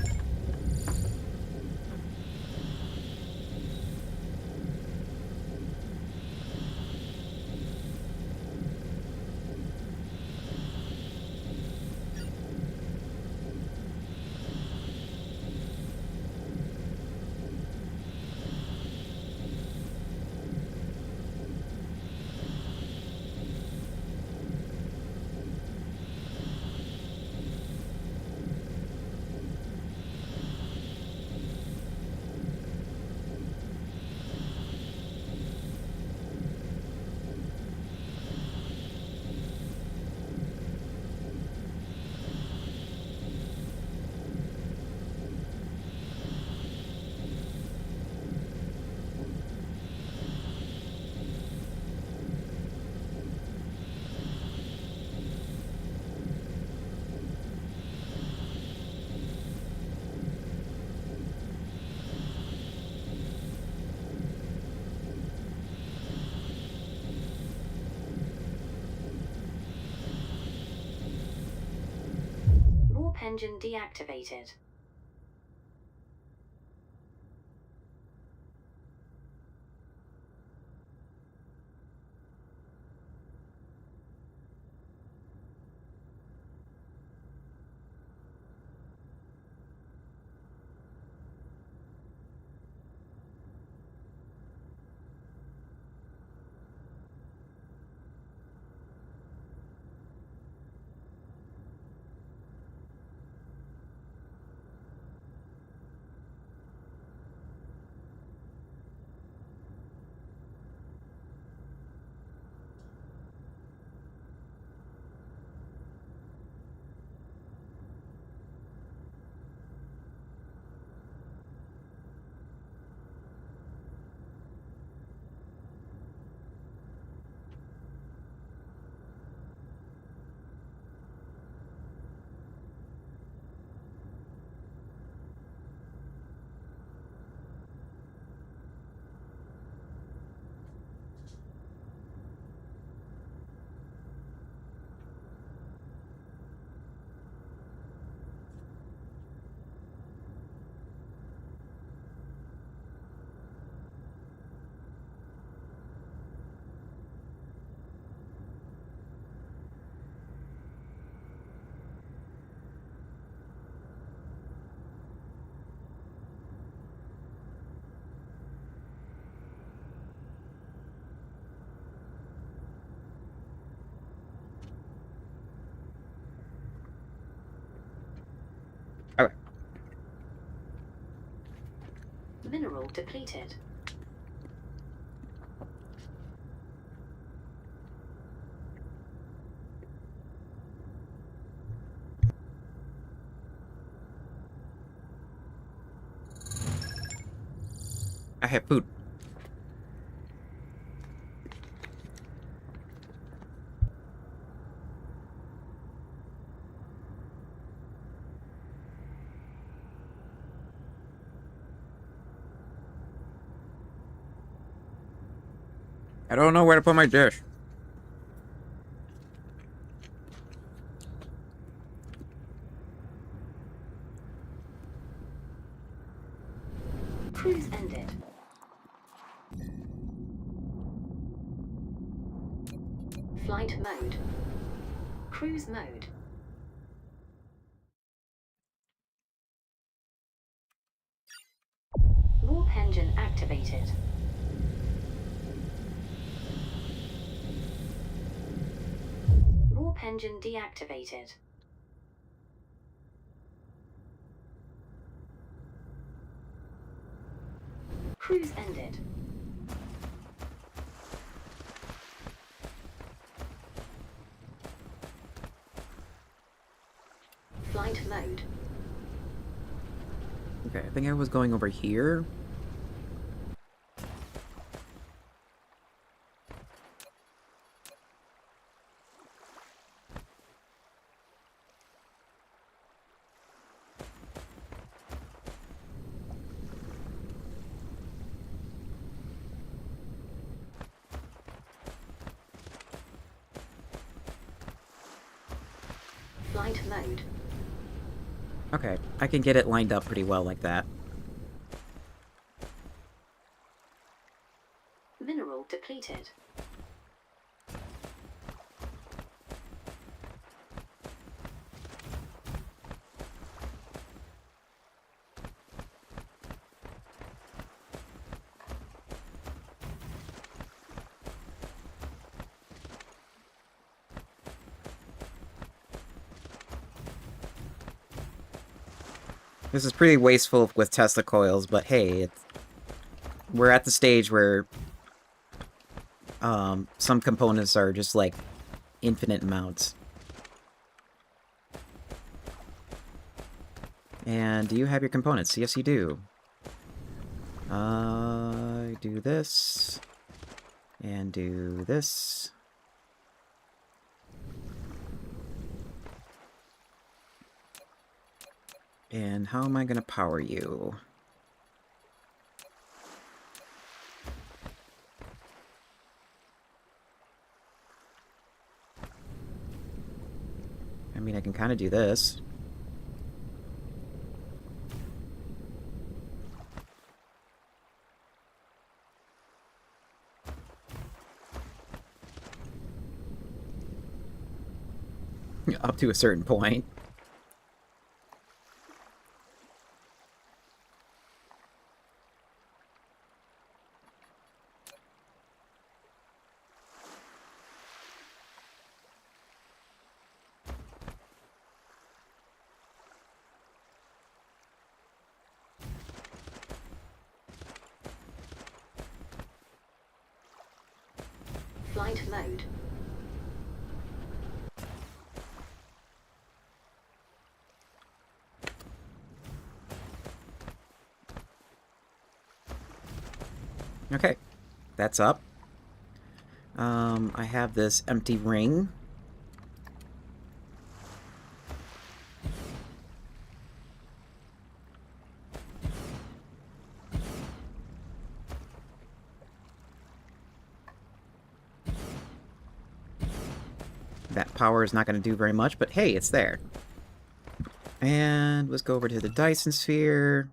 Warp engine deactivated. Mineral depleted.
I have food. I don't know where to put my dish.
Cruise ended. Flight mode. Cruise mode. Warp engine activated. Warp engine deactivated. Cruise ended. Flight mode.
Okay, I think I was going over here.
Flight mode.
Okay, I can get it lined up pretty well like that.
Mineral depleted.
This is pretty wasteful with Tesla coils, but hey, we're at the stage where some components are just like infinite amounts. And do you have your components? Yes, you do. Do this. And do this. And how am I going to power you? I mean, I can kind of do this. Up to a certain point.
Flight mode.
Okay, that's up. I have this empty ring. That power is not going to do very much, but hey, it's there. And let's go over to the Dyson Sphere.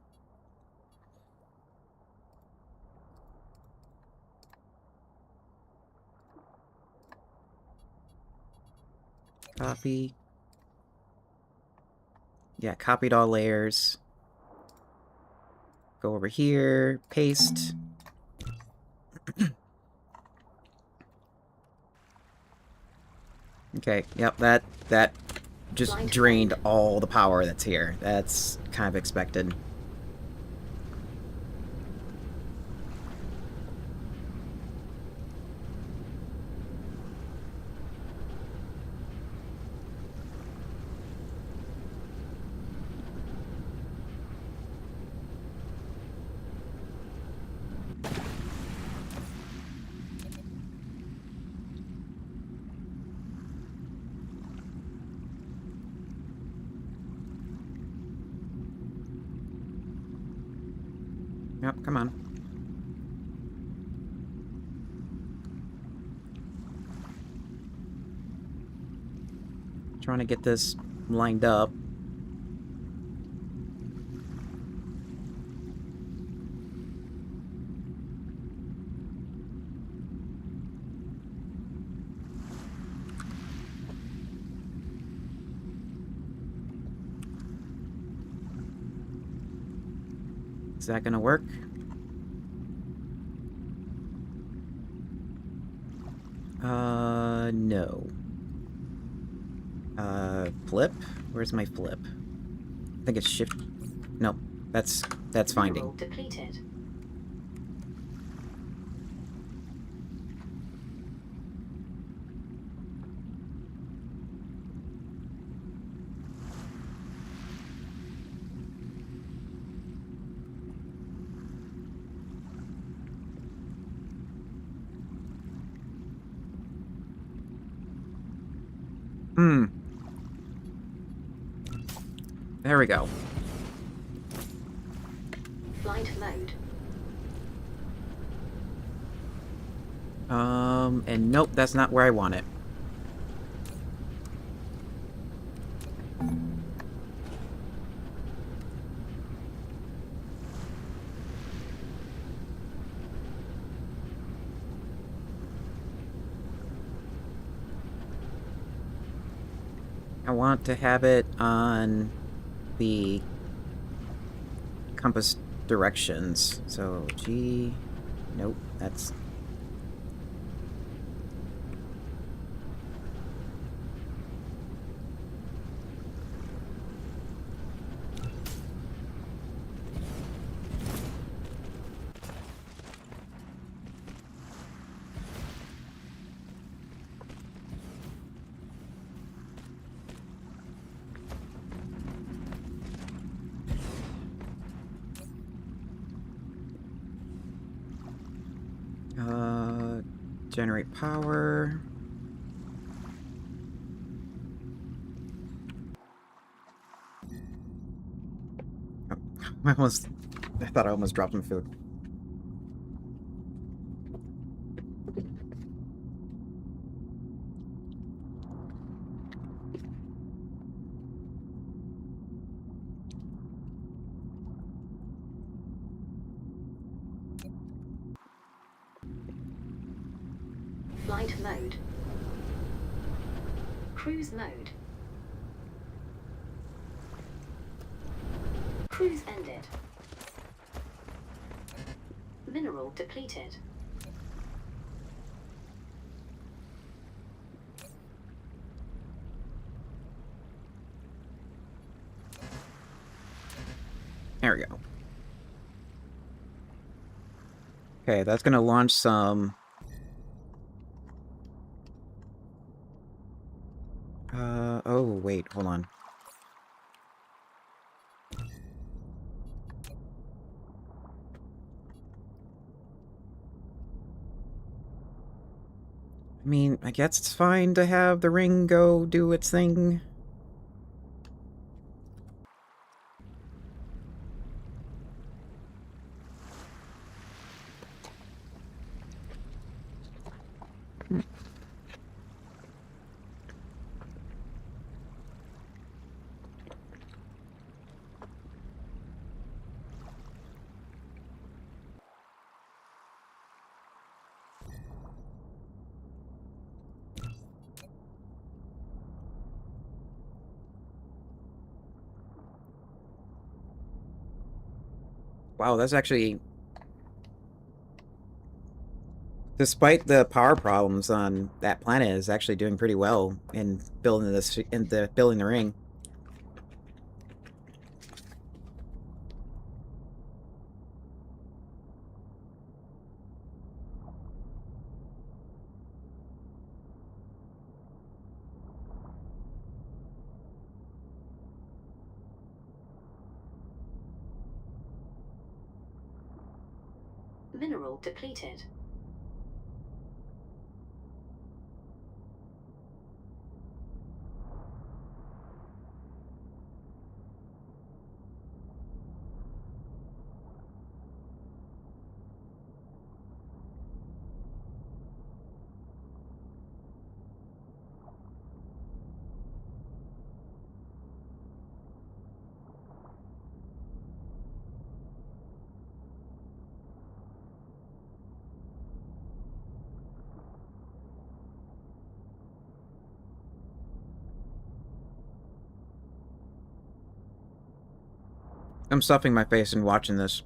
Copy. Yeah, copied all layers. Go over here, paste. Okay, yep, that just drained all the power that's here. That's kind of expected. Yep, come on. Trying to get this lined up. Is that gonna work? No. Flip? Where's my flip? I think it's shift. Nope, that's finding.
Mineral depleted.
There we go.
Flight mode.
And nope, that's not where I want it. I want to have it on the compass directions. So G, nope, that's... generate power. Oh, I thought I almost dropped my food.
Flight mode. Cruise mode. Cruise ended. Mineral depleted.
There we go. Okay, that's gonna launch some... oh, wait, hold on. I mean, I guess it's fine to have the ring go do its thing. Wow, that's actually... Despite the power problems on that planet, is actually doing pretty well in building this, building the ring.
Mineral depleted.
I'm stuffing my face and watching this.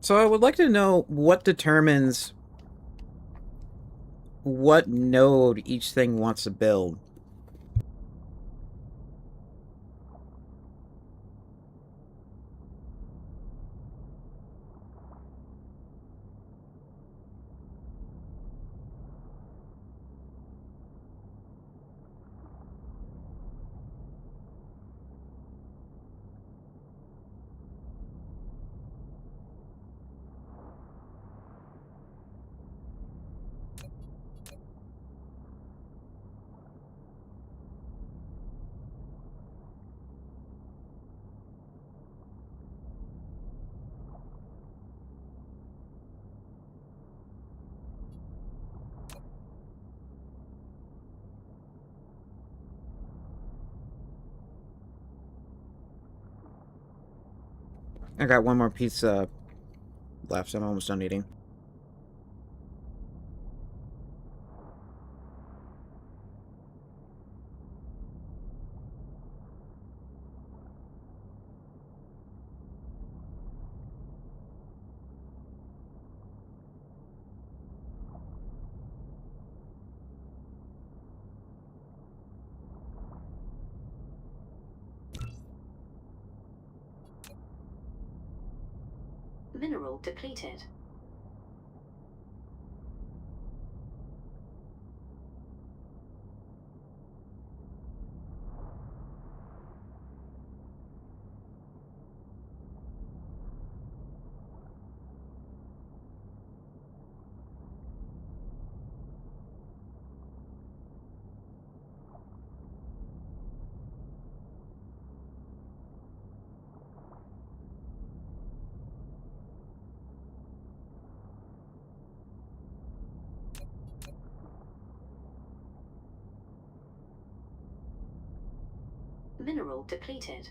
So I would like to know what determines what node each thing wants to build. I got one more pizza left. I'm almost done eating.
Mineral depleted. Mineral depleted.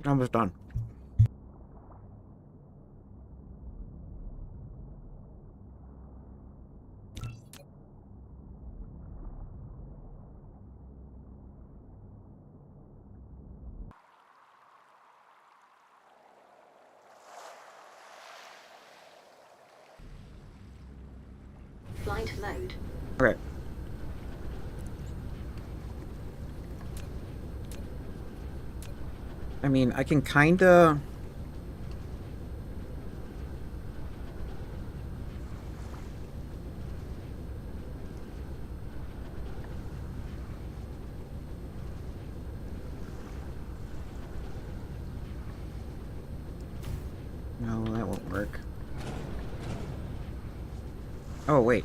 Almost done.
Flight mode.
Okay. I mean, I can kinda... No, that won't work. Oh, wait.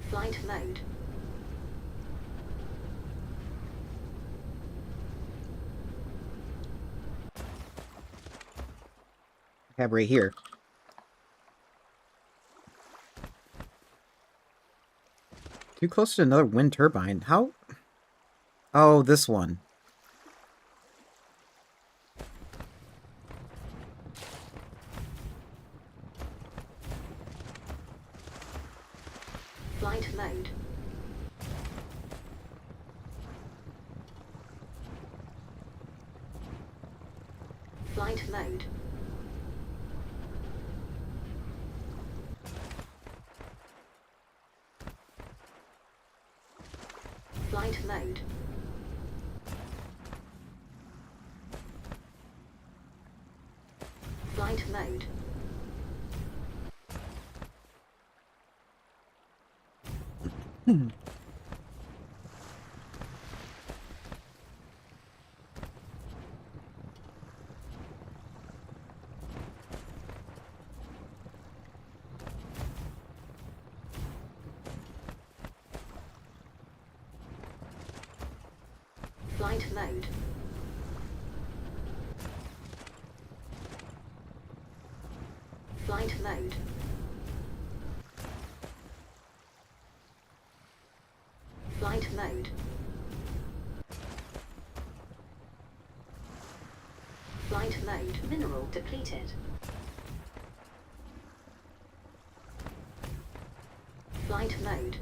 Flight mode.
I have right here. Too close to another wind turbine. How? Oh, this one.
Flight mode. Flight mode. Flight mode. Flight mode. Flight mode. Flight mode. Flight mode. Flight mode. Mineral depleted. Flight mode.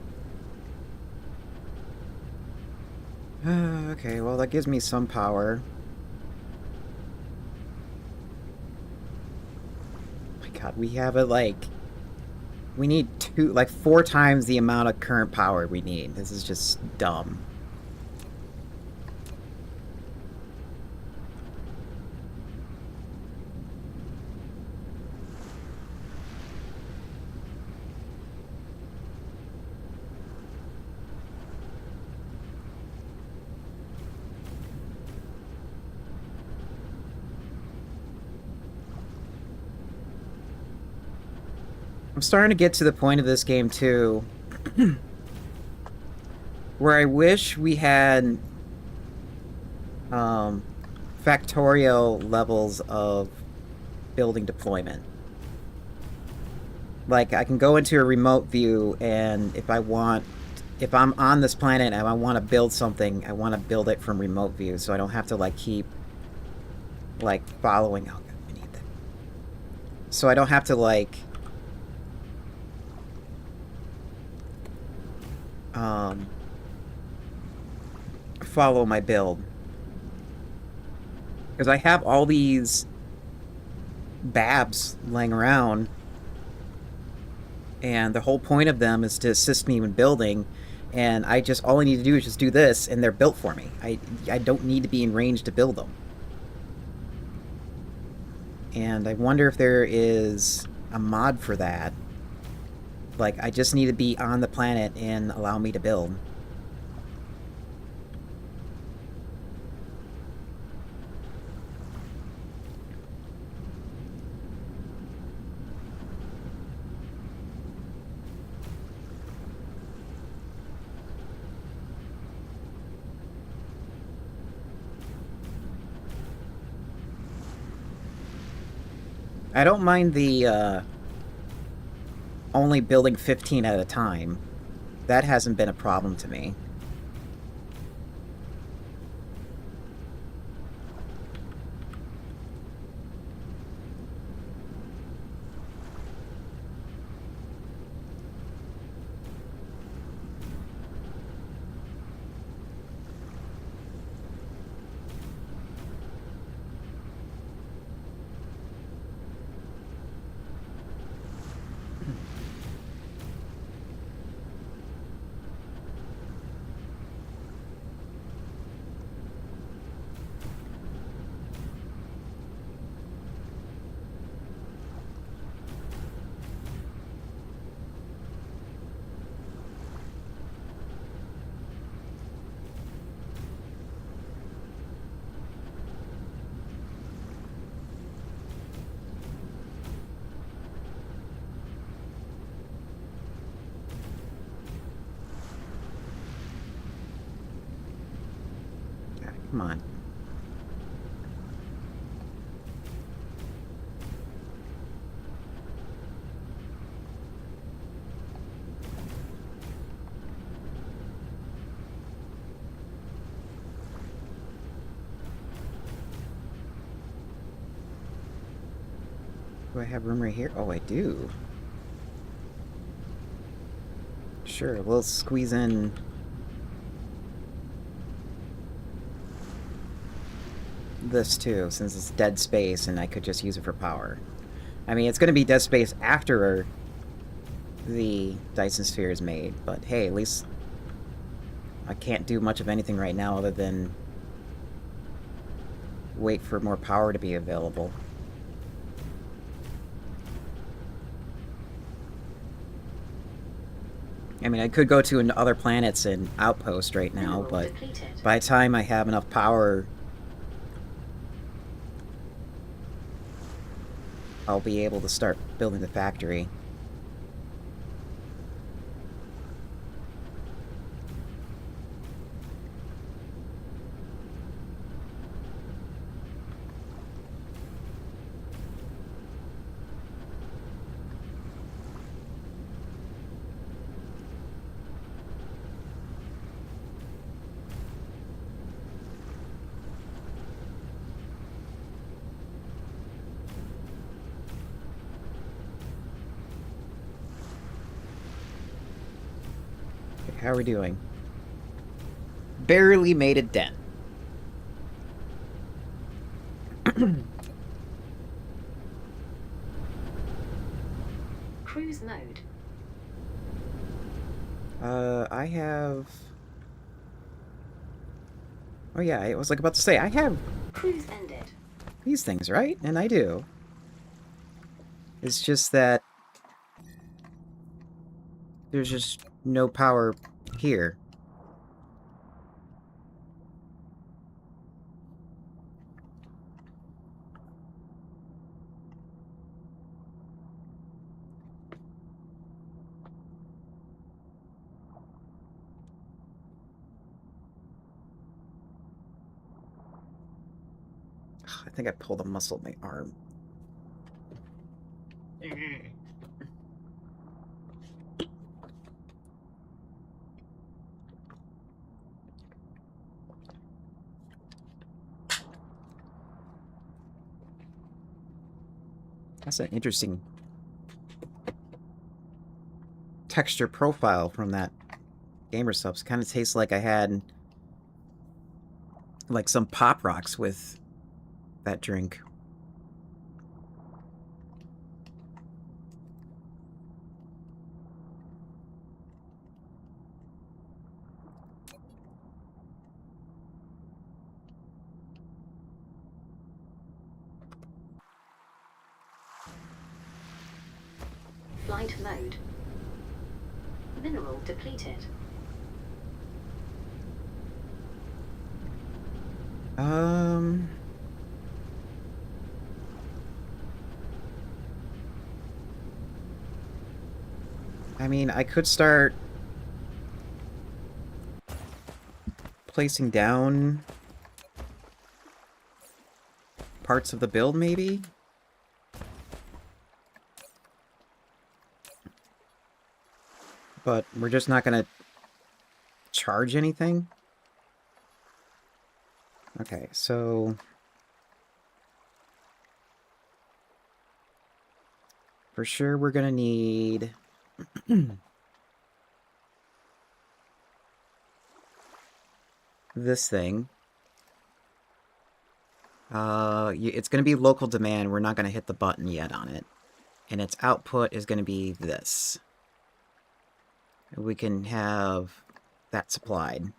Okay, well that gives me some power. My god, we have it like... We need 4 times the amount of current power we need. This is just dumb. I'm starting to get to the point of this game, too, where I wish we had factorial levels of building deployment. Like, I can go into a remote view, and if I'm on this planet and I want to build something, I want to build it from remote view, so I don't have to, like, keep, like, following... Oh, God, we need that. So I don't have to, like... follow my build. Because I have all these babs laying around, and the whole point of them is to assist me in building, and all I need to do is just do this, and they're built for me. I don't need to be in range to build them. And I wonder if there is a mod for that. Like, I just need to be on the planet and allow me to build. I don't mind the, only building 15 at a time. That hasn't been a problem to me. Come on. Do I have room right here? Oh, I do. Sure, we'll squeeze in... this too, since it's dead space and I could just use it for power. I mean, it's going to be dead space after the Dyson Sphere is made, but hey, at least I can't do much of anything right now other than wait for more power to be available. I mean, I could go to other planets and outpost right now,
Mineral
but
depleted.
by the time I have enough power, I'll be able to start building the factory. How are we doing? Barely made a dent.
Cruise mode.
I have... Oh yeah, I was like about to say, I have
Cruise ended.
these things, right? And I do. It's just that there's just no power here. I think I pulled a muscle in my arm. That's an interesting texture profile from that gamer subs. Kind of tastes like I had like some pop rocks with that drink.
Flight mode. Mineral depleted.
I mean, I could start placing down parts of the build, maybe? But we're just not gonna charge anything? Okay, so... For sure we're gonna need... this thing. It's gonna be local demand. We're not gonna hit the button yet on it. And its output is gonna be this. We can have that supplied.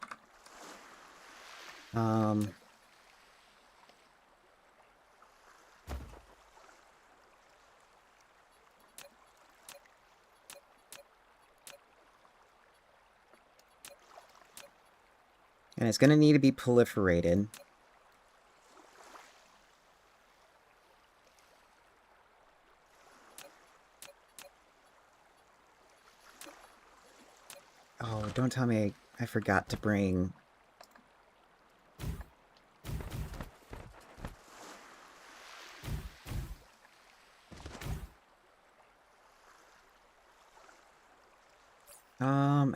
And it's going to need to be proliferated. Oh, don't tell me I forgot to bring...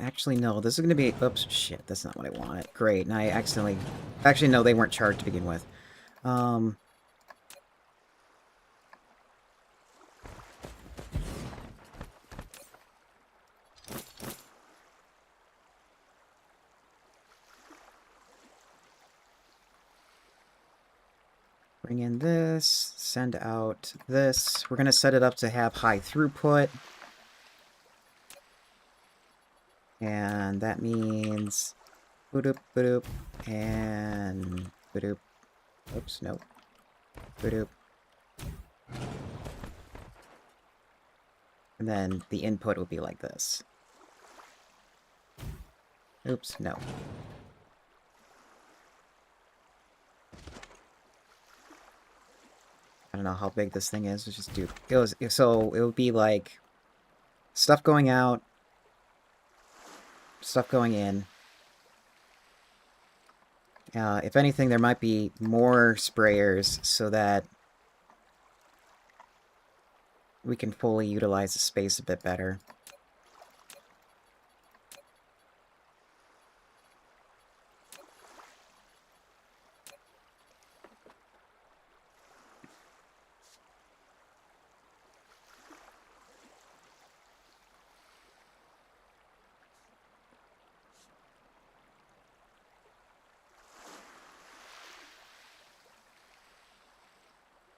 Actually, no. This is going to be... Oops, shit. That's not what I wanted. Great. And I accidentally... Actually, no, they weren't charged to begin with. Bring in this. Send out this. We're going to set it up to have high throughput. And that means boop boop and boop. Oops, no. Boop. And then the input will be like this. Oops, no. I don't know how big this thing is. Let's just do... So, it would be like... Stuff going out. Stuff going in. If anything, there might be more sprayers so that we can fully utilize the space a bit better.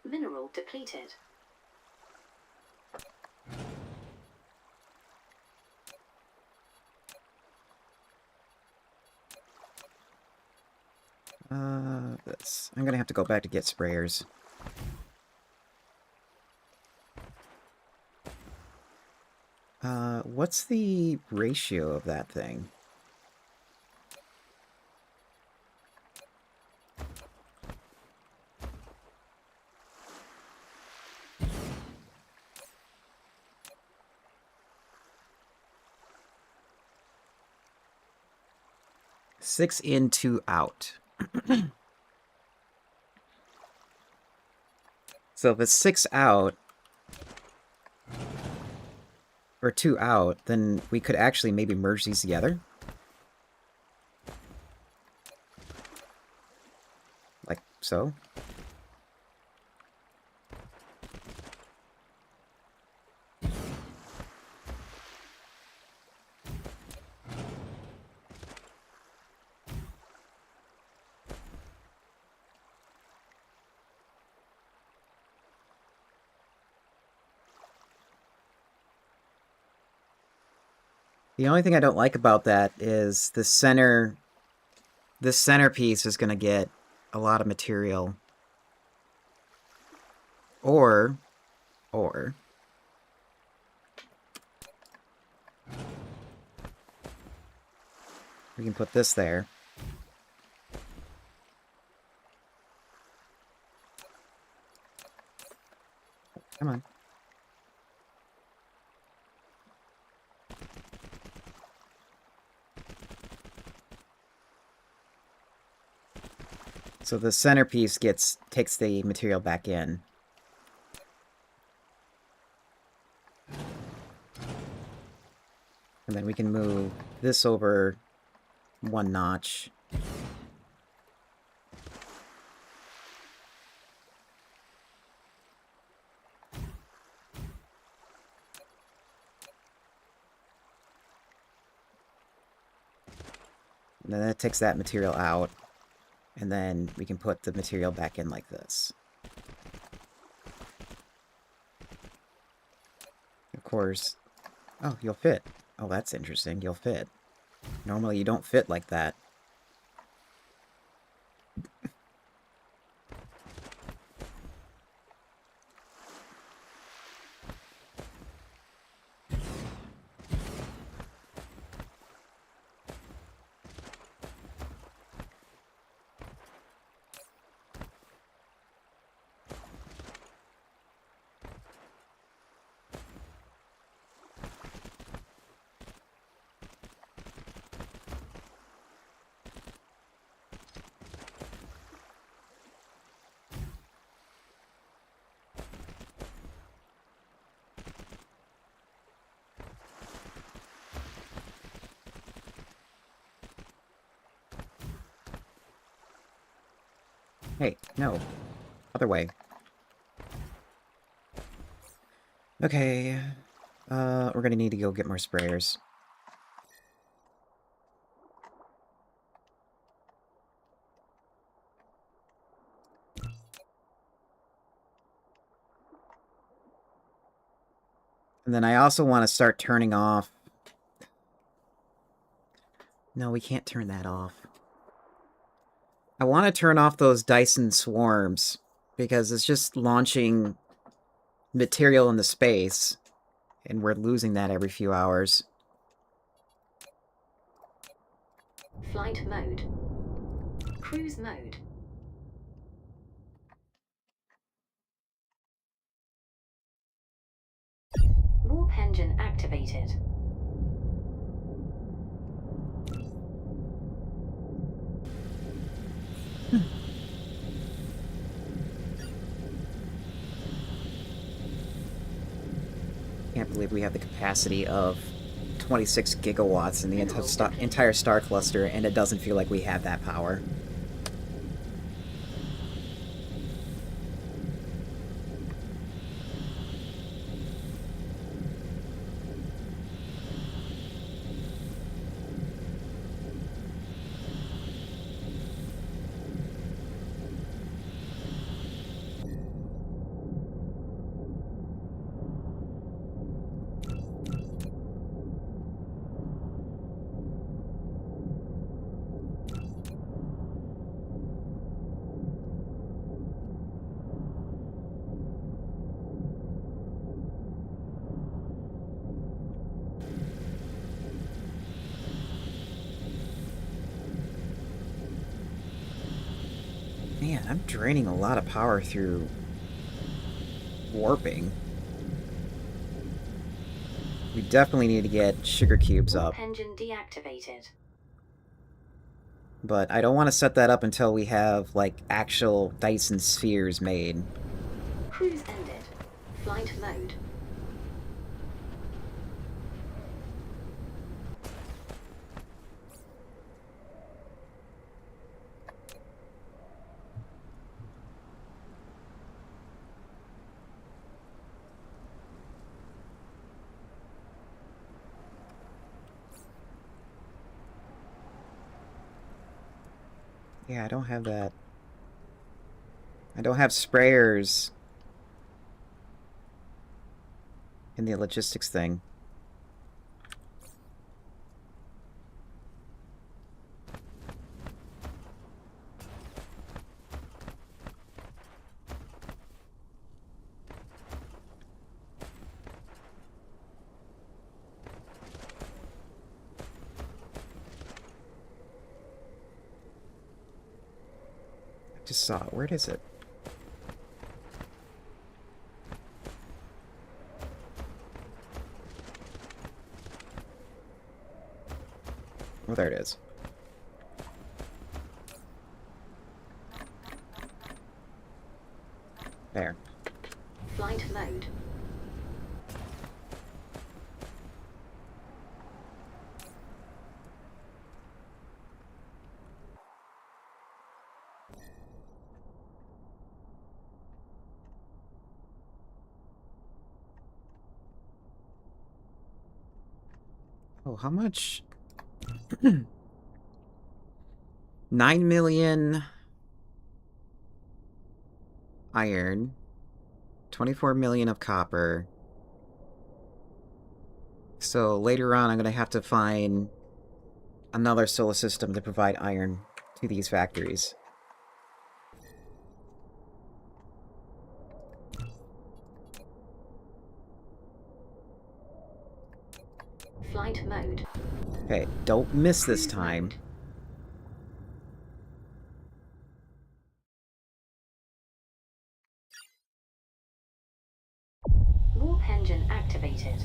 Mineral depleted.
I'm gonna have to go back to get sprayers. What's the ratio of that thing? Six in, two out. So if it's 6 out, or 2 out, then we could actually maybe merge these together. Like so. The only thing I don't like about that is this centerpiece is going to get a lot of material. Or we can put this there. Come on. So the centerpiece takes the material back in. And then we can move this over 1 notch. And then that takes that material out. And then we can put the material back in like this. Of course... Oh, you'll fit. Oh, that's interesting. You'll fit. Normally you don't fit like that. Hey, no. Other way. Okay. We're gonna need to go get more sprayers. And then I also want to start turning off... No, we can't turn that off. I want to turn off those Dyson swarms, because it's just launching material into space, and we're losing that every few hours.
Flight mode. Cruise mode. Warp engine activated.
Can't believe we have the capacity of 26 gigawatts in the entire star cluster, and it doesn't feel like we have that power. Man, I'm draining a lot of power through warping. We definitely need to get sugar cubes up.
Warp engine deactivated.
But I don't want to set that up until we have, like, actual Dyson spheres made.
Cruise ended. Flight mode.
Yeah, I don't have that. I don't have sprayers in the logistics thing. Just saw it. Where is it? Oh, there it is. There.
Flight mode.
Oh, how much? 9 million iron, 24 million of copper. So later on, I'm going to have to find another solar system to provide iron to these factories.
Flight mode.
Okay, don't miss this
Cruise
time.
mode. Warp engine activated.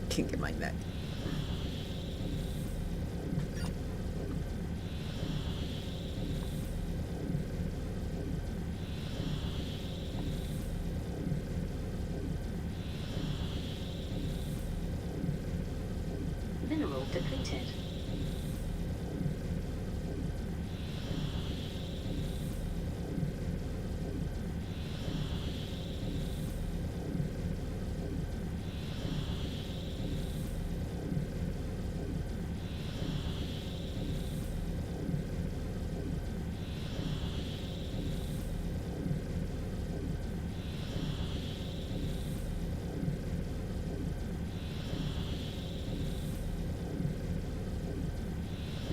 Kink in my neck.
Mineral depleted.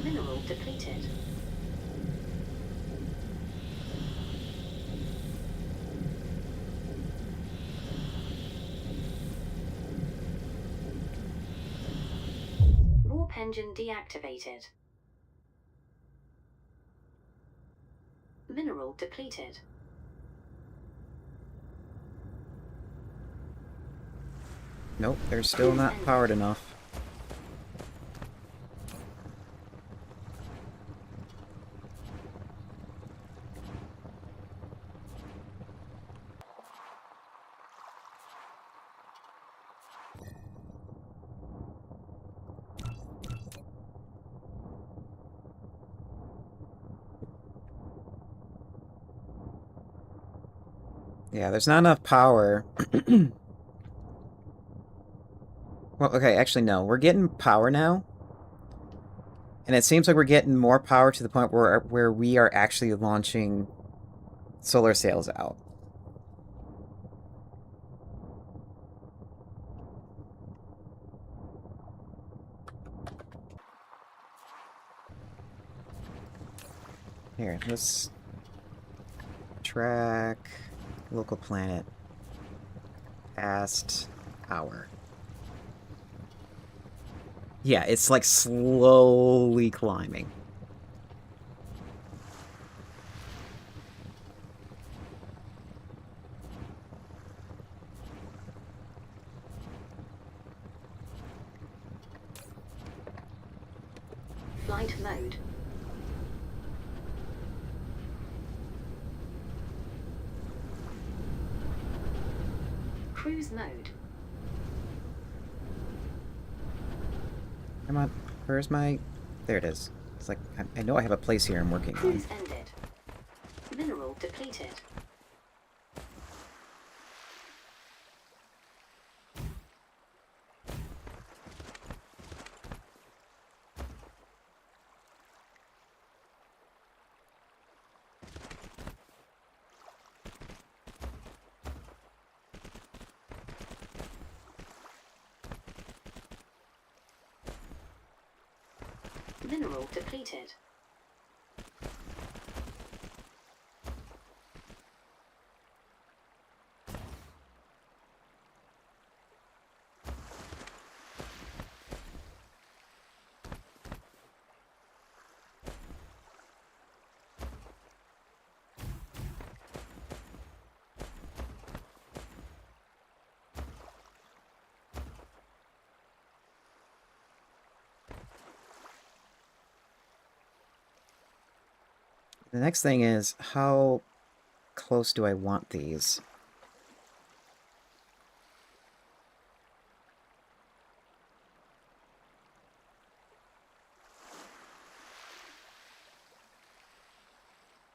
Mineral depleted. engine deactivated. Mineral depleted.
Nope, they're still not powered enough. Yeah, there's not enough power. Well, okay, actually, no. We're getting power now. And it seems like we're getting more power to the point where we are actually launching solar sails out. Here, let's track local planet past hour. Yeah, it's like slowly climbing.
Flight mode. Cruise mode.
Come on, where's my... There it is. It's like, I know I have a place here I'm working on.
Cruise ended. Mineral depleted. Mineral depleted.
The next thing is, how close do I want these?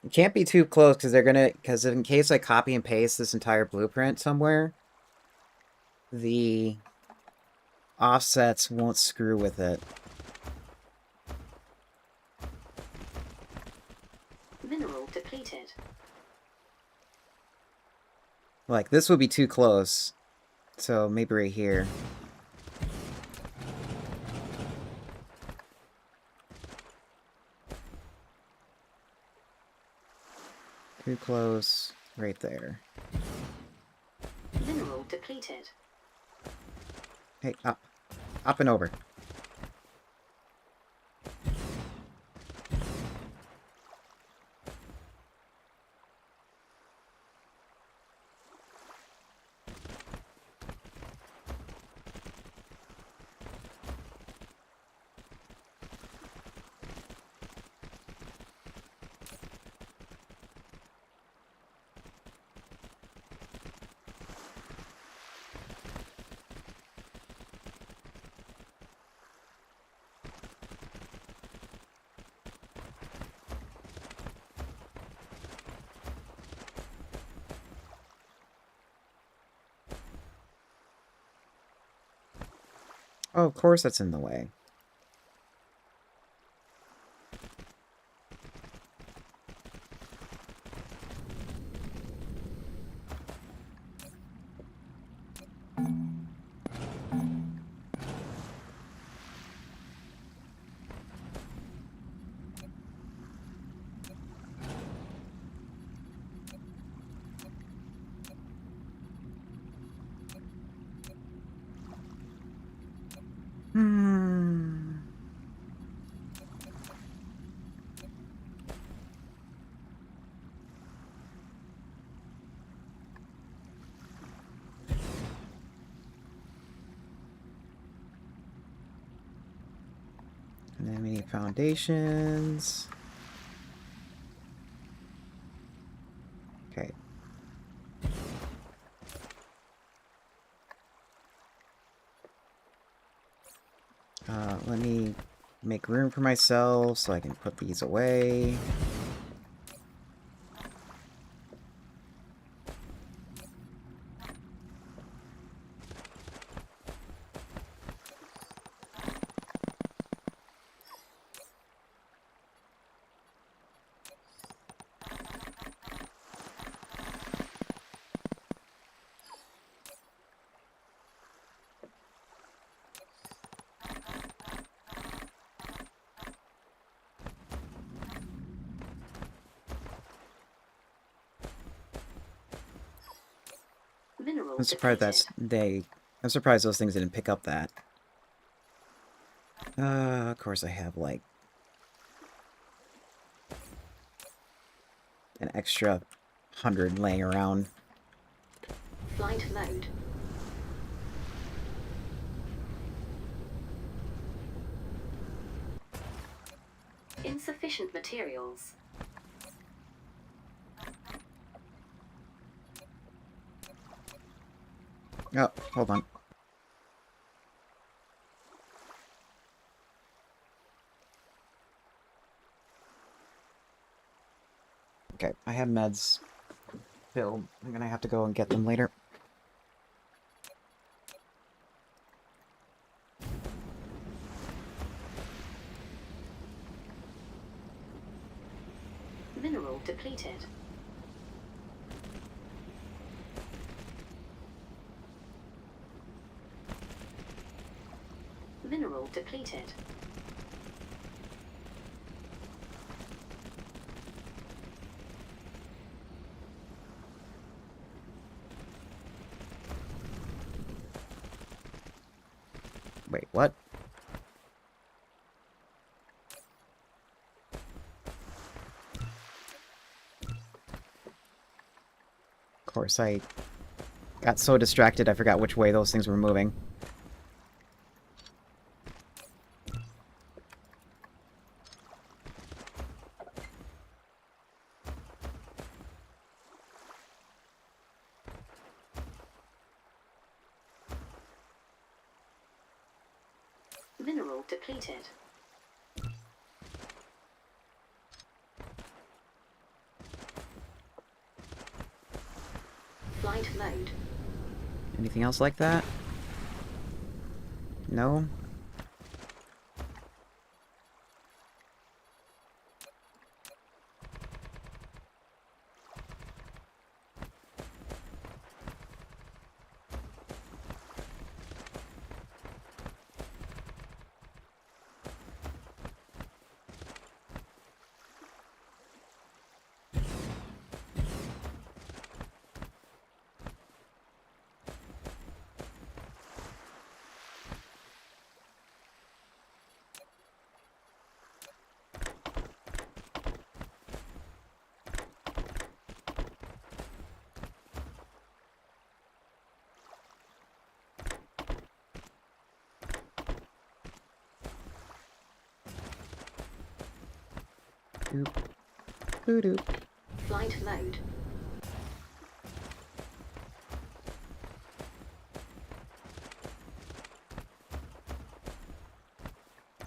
It can't be too close because in case I copy and paste this entire blueprint somewhere, the offsets won't screw with it.
Mineral depleted.
Like, this would be too close. So, maybe right here. Too close. Right there.
Mineral depleted.
Hey, up. Up and over. Oh, of course that's in the way.
foundations. Okay. Let me make room for myself so I can put these away.
Mineral
I'm surprised I'm surprised those things didn't pick up that. Of course I have, like, an extra 100 laying around.
Flight mode. Insufficient materials.
Oh, hold on. Okay, I have meds filled. I'm gonna have to go and get them later.
Mineral depleted. Mineral depleted.
Wait, what? Of course, I got so distracted I forgot which way those things were moving.
Mineral depleted. Flight mode.
Anything else like that? No? Doop. Doo-doop.
Flight mode.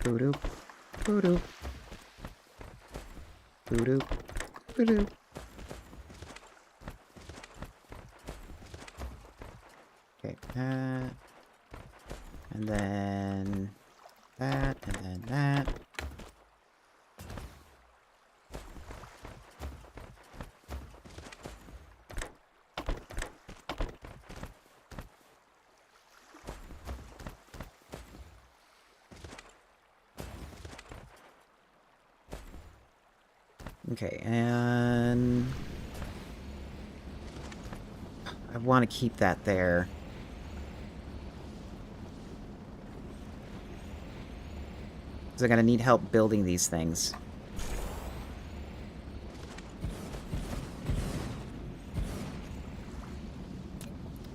Doo-doop. Doo-doop. Doo-doop. Doo-doop. Okay, that. And then that, and then that. Okay, and I want to keep that there. Because I'm going to need help building these things.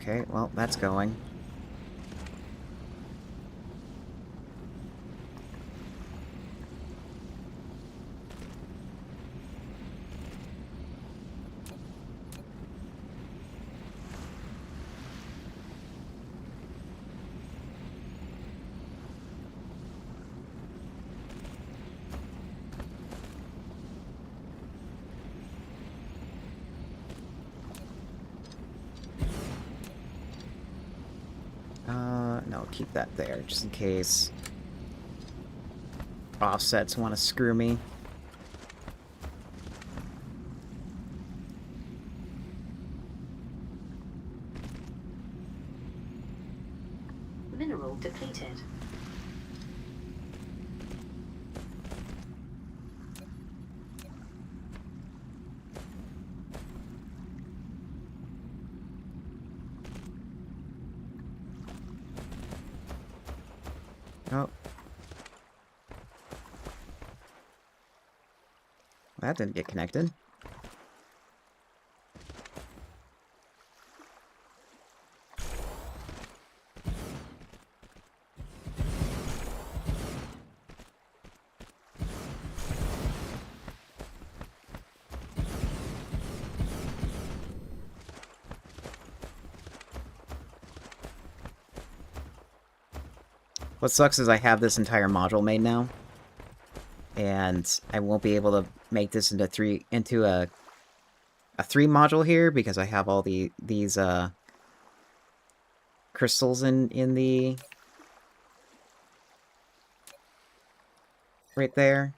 Okay, well, that's going. No, keep that there, just in case offsets want to screw me.
Mineral depleted.
Oh. That didn't get connected. What sucks is I have this entire module made now, and I won't be able to make this into a 3 module here because I have all these crystals in the right there.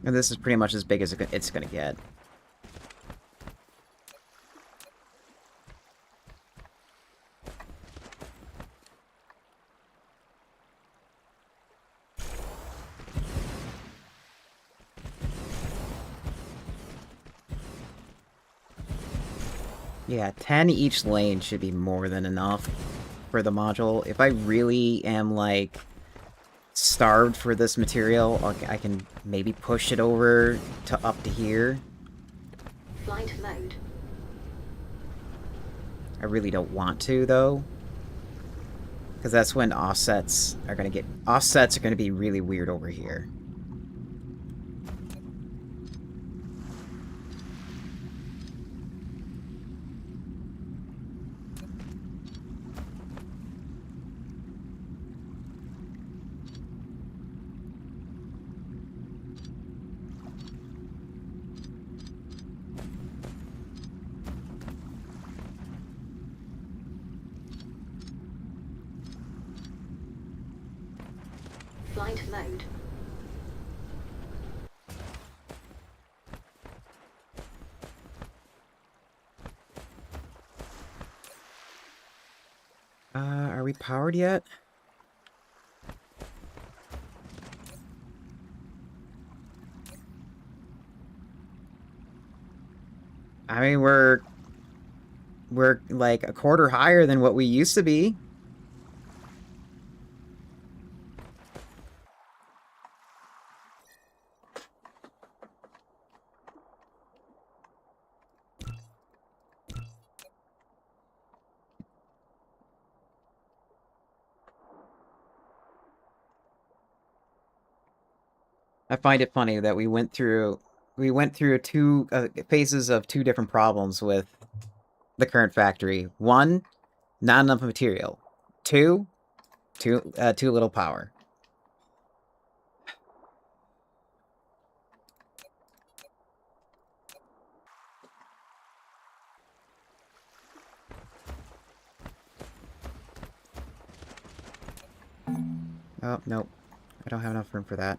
And this is pretty much as big as it's gonna get. Yeah, 10 each lane should be more than enough for the module. If I really am, like, starved for this material, I can maybe push it over to up to here.
Flight mode.
I really don't want to, though. Because that's when offsets are going to be really weird over here.
Flight mode.
Are we powered yet? I mean, we're like a quarter higher than what we used to be. I find it funny that we went through two phases of 2 different problems with the current factory. 1, not enough material. 2, too little power. Oh, nope. I don't have enough room for that.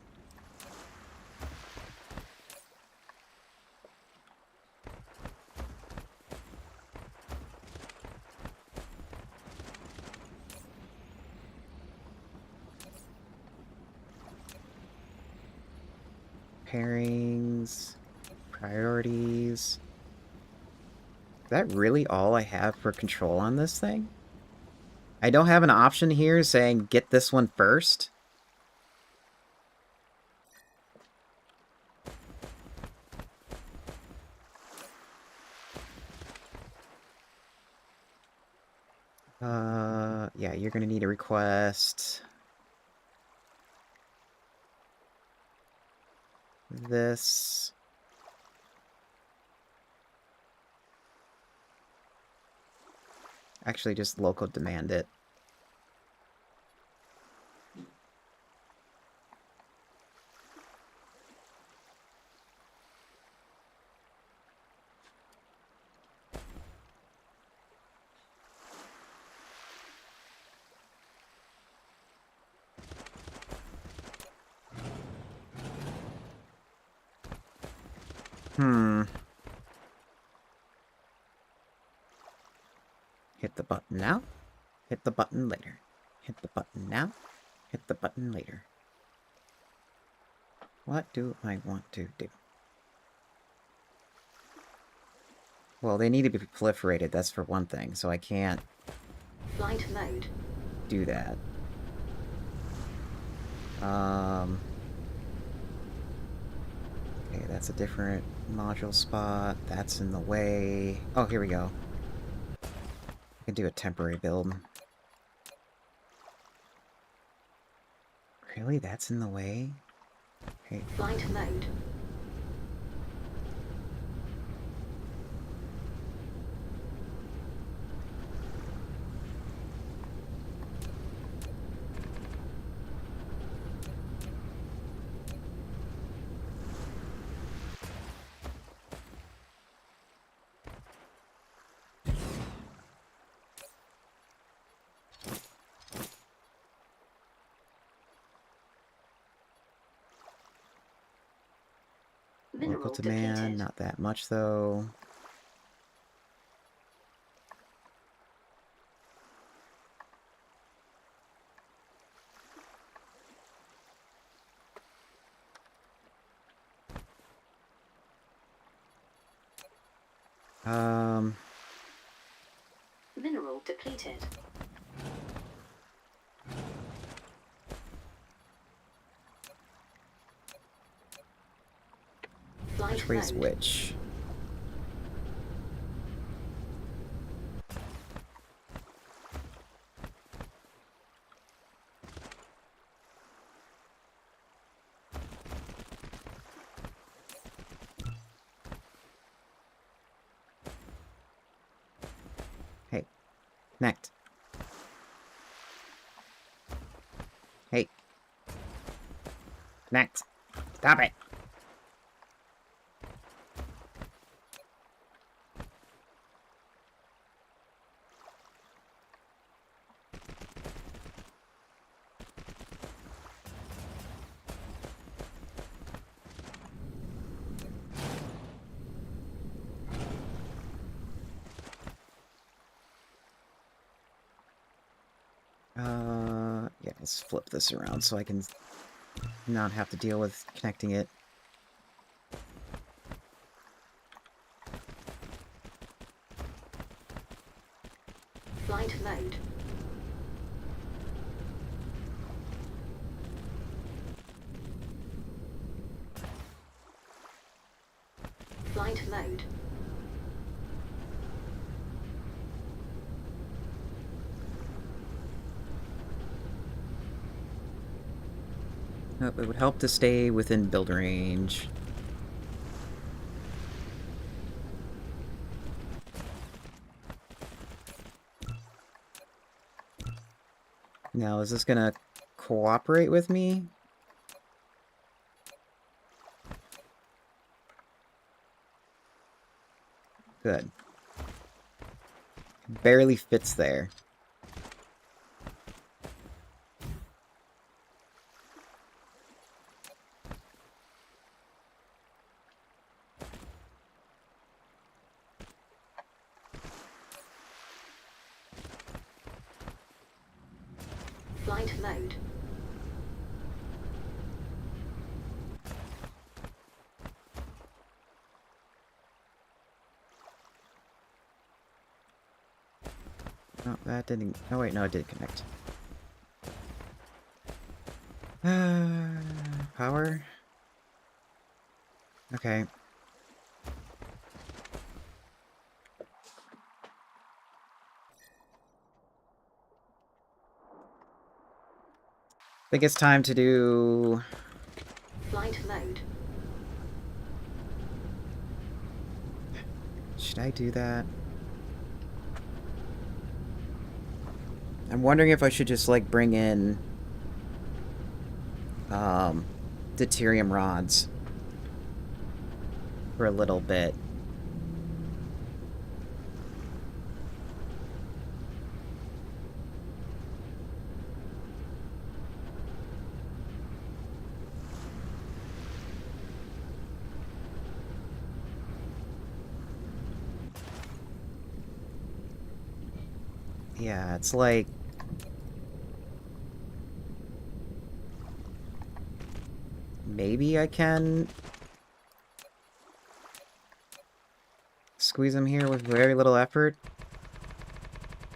Pairings, priorities. Is that really all I have for control on this thing? I don't have an option here saying get this one first. Yeah, you're gonna need a request. this. Actually, just local demand it. Hit the button now. Hit the button later. Hit the button now. Hit the button later. What do I want to do? Well, they need to be proliferated, that's for one thing, so I can't
Flight mode.
do that. Okay, that's a different module spot. That's in the way. Oh, here we go. I can do a temporary build. Really? That's in the way? Okay.
Flight mode.
Local
Mineral
demand,
depleted.
not that much though.
Mineral depleted. Flight
Which way's
mode.
which? Hey, connect. Hey. Connect. Stop it. Yeah, let's flip this around so I can not have to deal with connecting it.
Flight mode. Flight mode.
Nope, it would help to stay within build range. Now, is this gonna cooperate with me? Good. Barely fits there.
Flight mode.
No, that didn't... Oh wait, no, it did connect. Power? Okay. I think it's time to do...
Flight mode.
Should I do that? I'm wondering if I should just, like, bring in, deuterium rods for a little bit. Yeah, it's like... Maybe I can... squeeze them here with very little effort?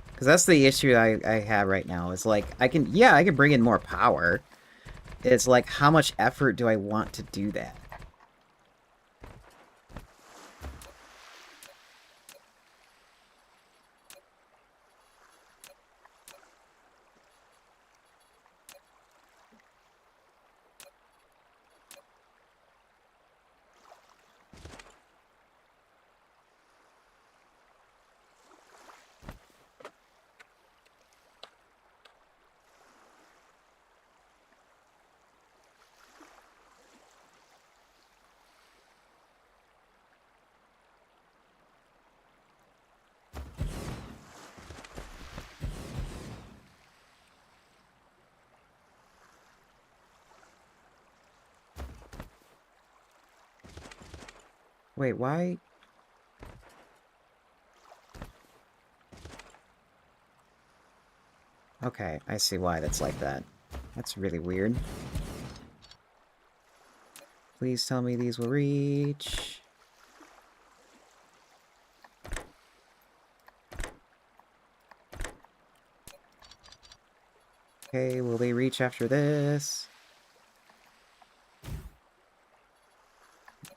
Because that's the issue I have right now, is like, I can bring in more power. It's like, how much effort do I want to do that? Wait, why? Okay, I see why that's like that. That's really weird. Please tell me these will reach. Okay, will they reach after this?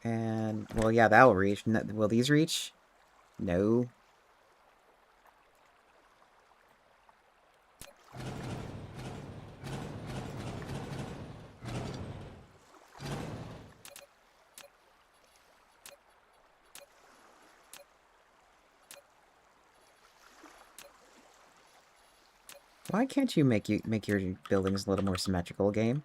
And, well, yeah, that will reach. Will these reach? No. Why can't you make your buildings a little more symmetrical, game?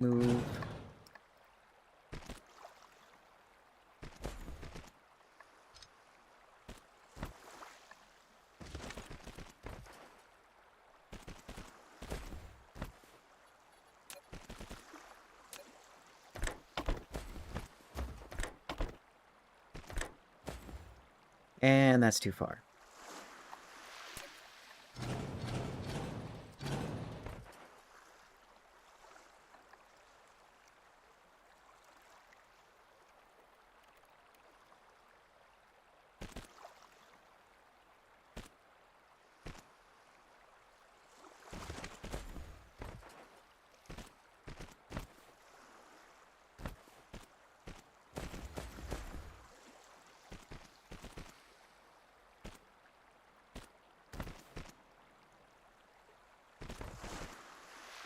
Move. And that's too far.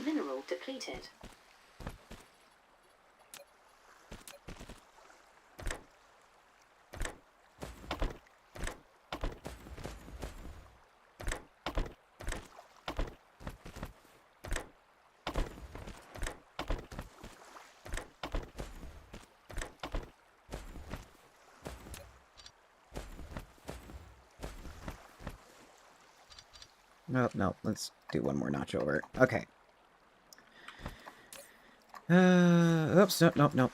Mineral depleted.
No, let's do one more notch over. Okay. Oops, no.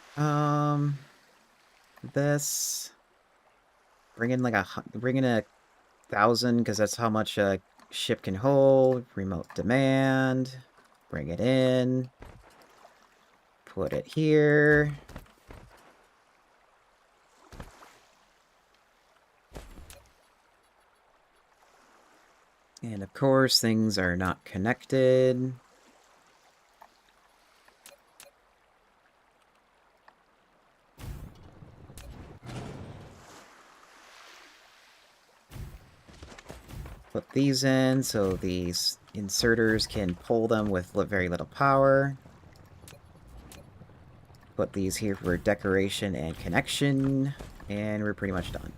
this. Bring in like bring in 1,000 because that's how much a ship can hold. Remote demand. Bring it in. Put it here. And of course, things are not connected. Put these in so these inserters can pull them with very little power. Put these here for decoration and connection, and we're pretty much done.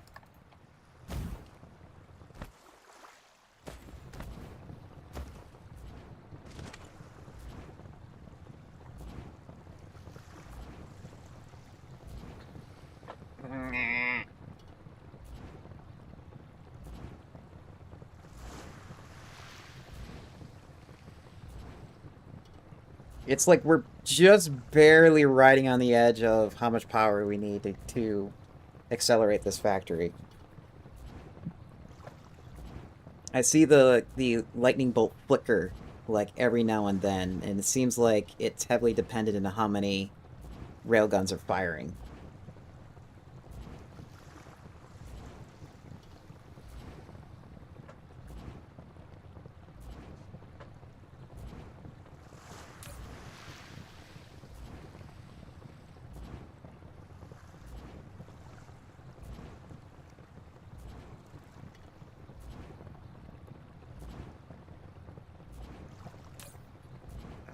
It's like we're just barely riding on the edge of how much power we need to accelerate this factory. I see the lightning bolt flicker like every now and then, and it seems like it's heavily dependent on how many railguns are firing.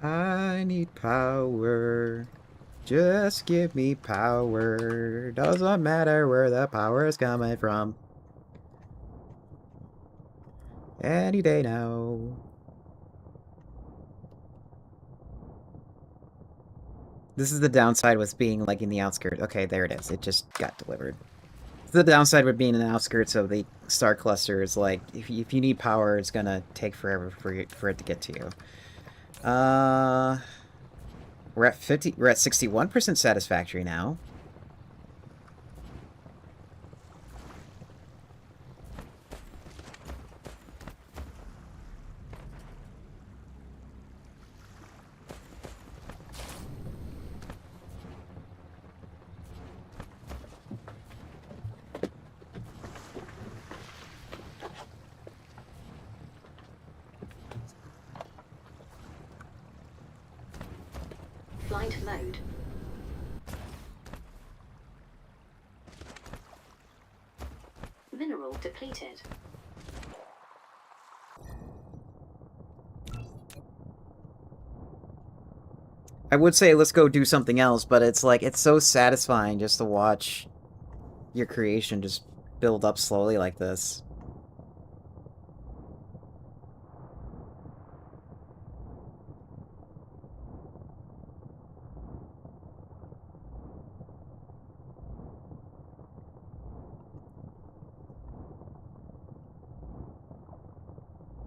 I need power. Just give me power. Doesn't matter where the power is coming from. Any day now. This is the downside with being like in the outskirts. Okay, there it is. It just got delivered. The downside with being in the outskirts of the star cluster is like if you need power, it's gonna take forever for it to get to you. We're at 61% satisfactory now.
Flight mode. Mineral depleted.
I would say let's go do something else, but it's like it's so satisfying just to watch your creation just build up slowly like this.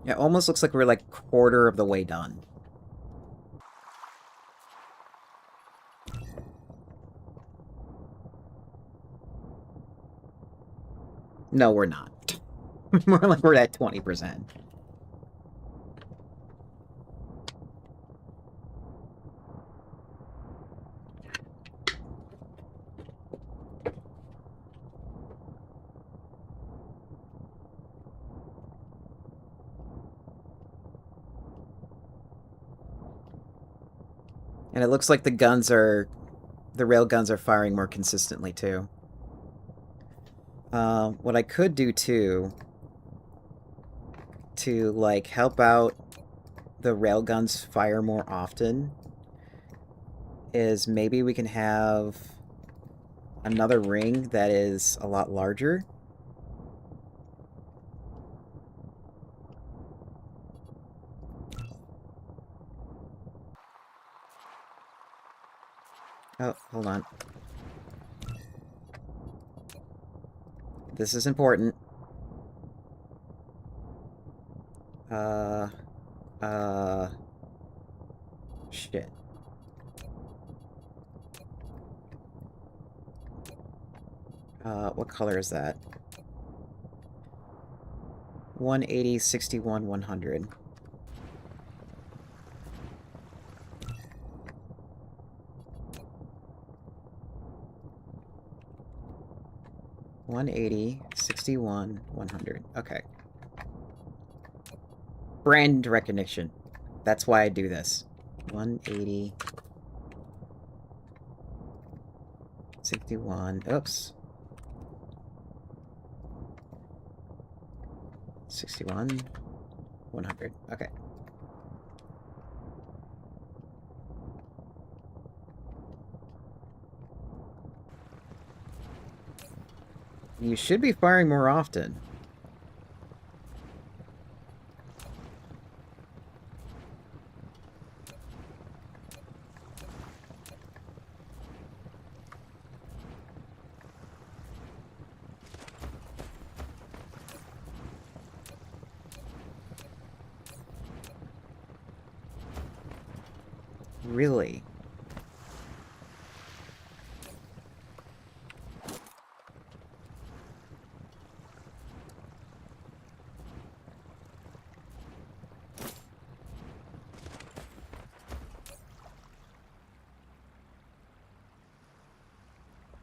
It almost looks like we're like quarter of the way done. No, we're not. More like we're at 20%. And it looks like the rail guns are firing more consistently too. What I could do too, to like help out the rail guns fire more often, is maybe we can have another ring that is a lot larger. Oh, hold on. This is important. Shit.
What color is that? 180, 61, 100. $180, 61, 100. Okay. Brand recognition. That's why I do this. 180, 61. Oops. 61, 100. Okay. You should be firing more often. Really?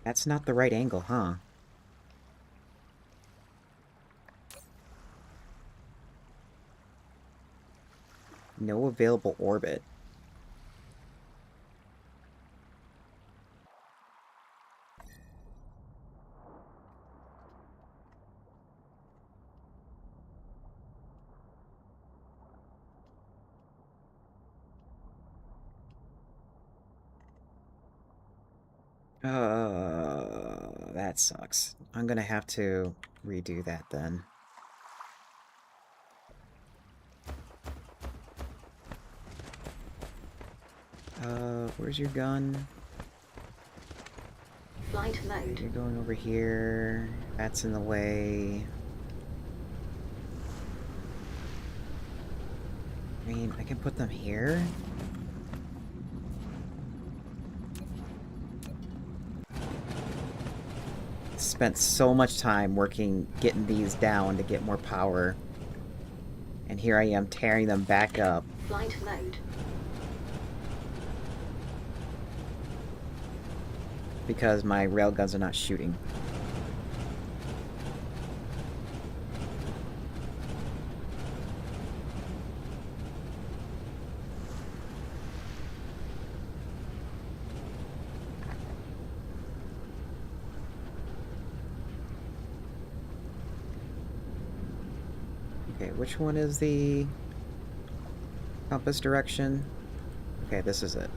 That's not the right angle, huh? No available orbit. That sucks. I'm gonna have to redo that then. Where's your gun?
Flight mode.
You're going over here. That's in the way. I mean, I can put them here. Spent so much time working, getting these down to get more power. And here I am tearing them back up.
Flight mode.
Because my railguns are not shooting. Okay, which one is the compass direction? Okay, this is it.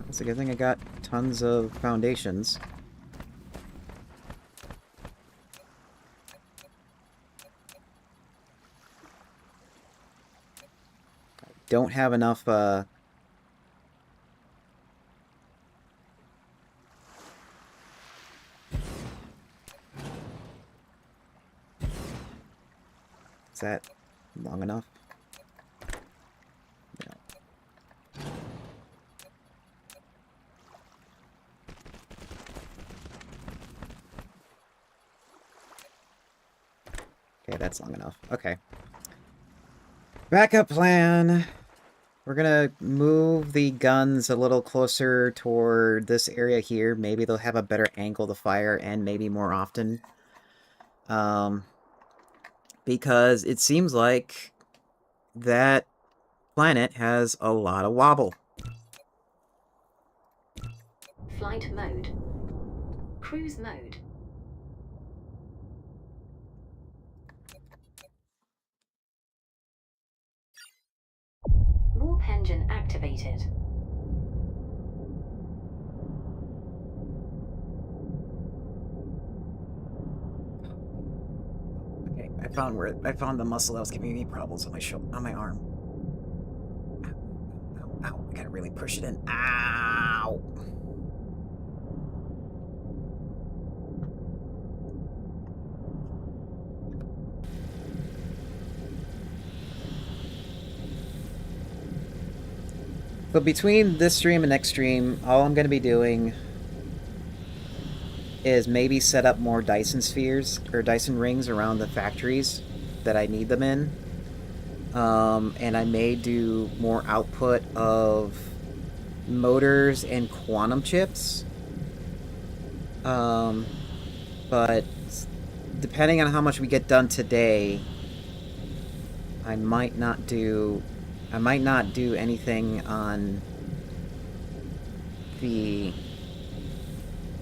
It's a good thing I got tons of foundations. I don't have enough, Is that long enough? No. Okay, that's long enough. Okay. Backup plan. We're gonna move the guns a little closer toward this area here. Maybe they'll have a better angle to fire and maybe more often. Because it seems like that planet has a lot of wobble.
Flight mode. Cruise mode. Warp engine activated.
I found the muscle that was giving me problems on my on my arm. Ow, ow, I gotta really push it in. Ow! But between this stream and next stream, all I'm gonna be doing is maybe set up more Dyson spheres or Dyson rings around the factories that I need them in. And I may do more output of motors and quantum chips. But depending on how much we get done today, I might not do anything on the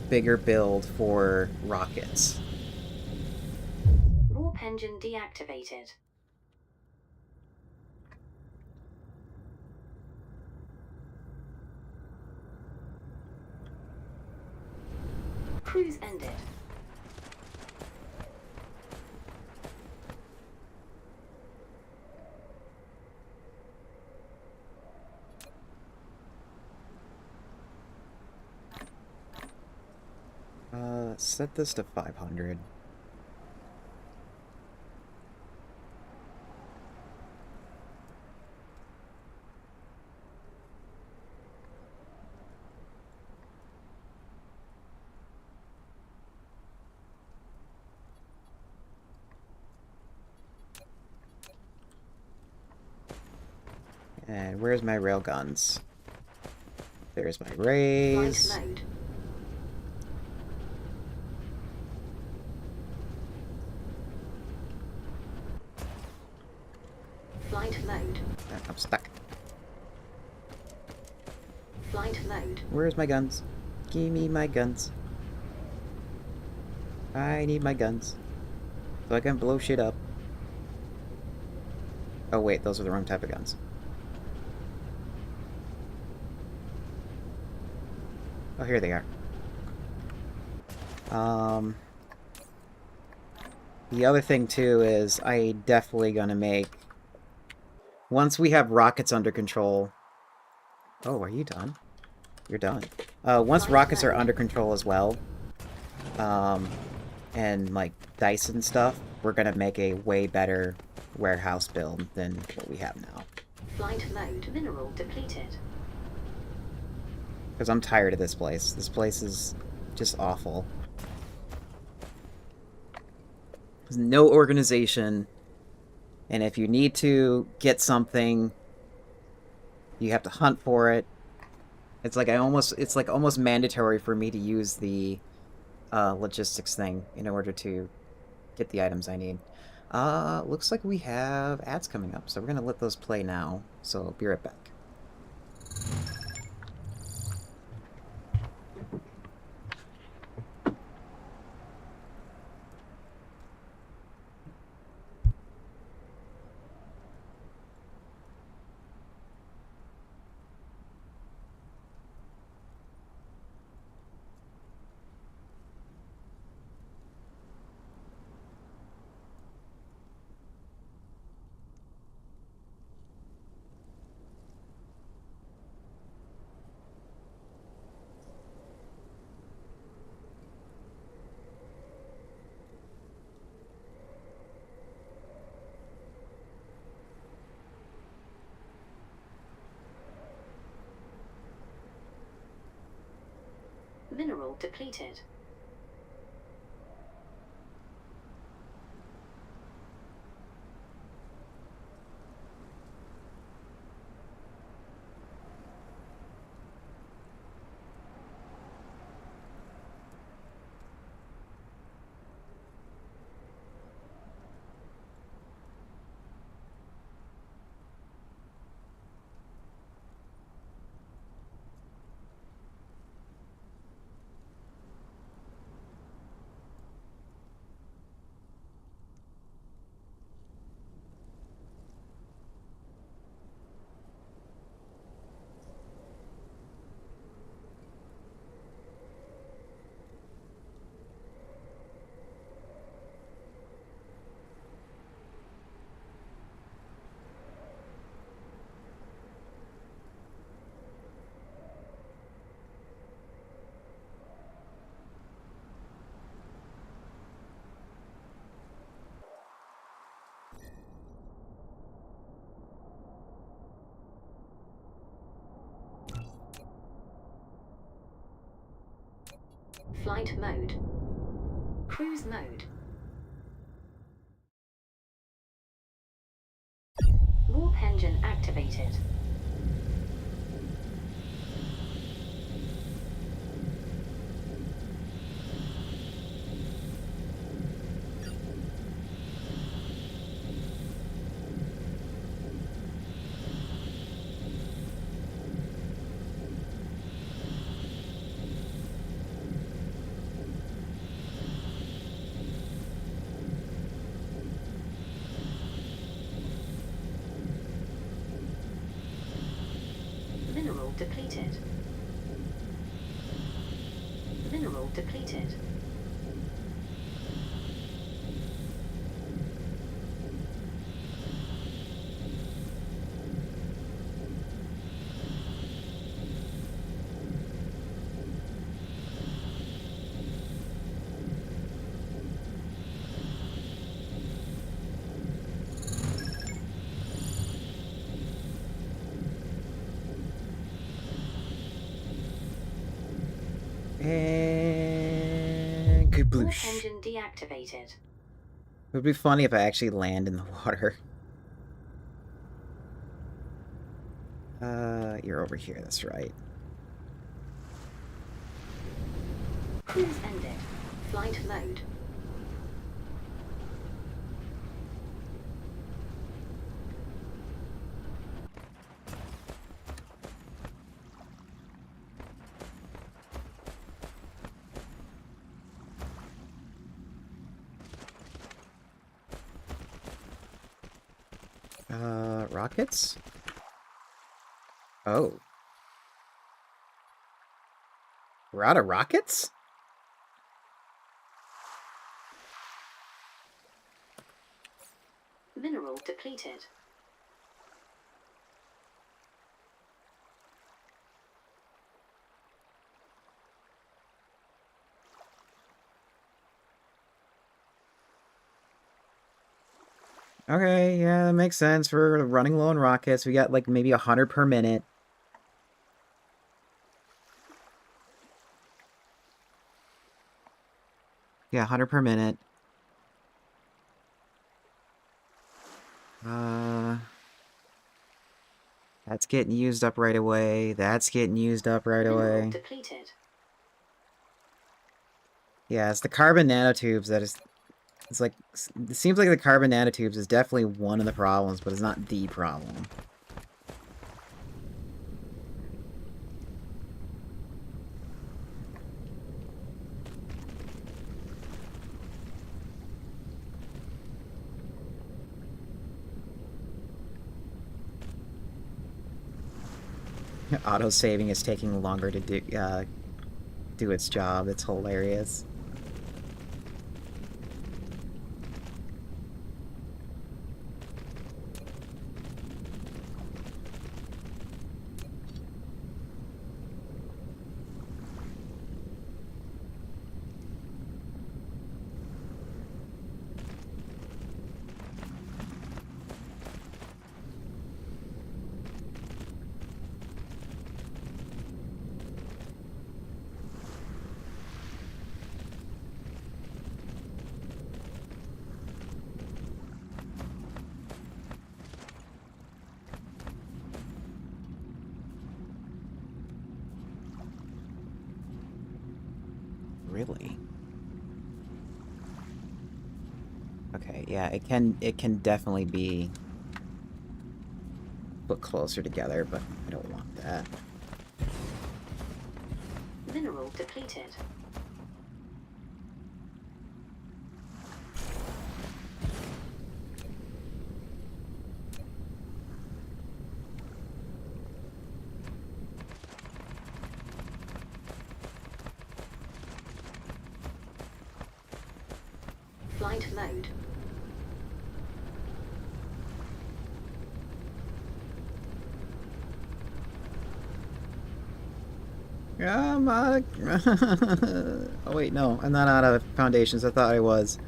bigger build for rockets.
Warp engine deactivated. Cruise ended.
Set this to 500. And where's my railguns? There's my rays.
Flight mode. Flight mode.
I'm stuck.
Flight mode.
Where's my guns? Give me my guns. I need my guns. So I can blow shit up. Oh wait, those are the wrong type of guns. Oh, here they are. The other thing too is I definitely gonna make, once we have rockets under control. Oh, are you done? You're done. Once rockets are under control as well, and like Dyson stuff, we're gonna make a way better warehouse build than what we have now.
Flight mode. Mineral depleted.
Because I'm tired of this place. This place is just awful. There's no organization, and if you need to get something, you have to hunt for it. It's like it's like almost mandatory for me to use the logistics thing in order to get the items I need. Looks like we have ads coming up, so we're gonna let those play now. So I'll be right back.
Mineral depleted. Flight mode. Cruise mode. Warp engine activated. Mineral depleted. Mineral depleted.
And
Warp
kabloosh.
engine deactivated.
It would be funny if I actually land in the water. You're over here, that's right.
Cruise ended. Flight mode.
Rockets? Oh. We're out of rockets?
Mineral depleted.
Okay, yeah, that makes sense. We're running low on rockets. We got like maybe 100 per minute. Yeah, 100 per minute. That's getting used up right away. That's getting used up right
Mineral
away.
depleted.
Yeah, it's the carbon nanotubes that is... It's like... It seems like the carbon nanotubes is definitely one of the problems, but it's not the problem. Auto-saving is taking longer to do its job. It's hilarious. Really? Okay, yeah, it can definitely be put closer together, but I don't want that.
Mineral depleted. Flight mode.
I'm out of... Oh wait, no, I'm not out of foundations. I thought I was.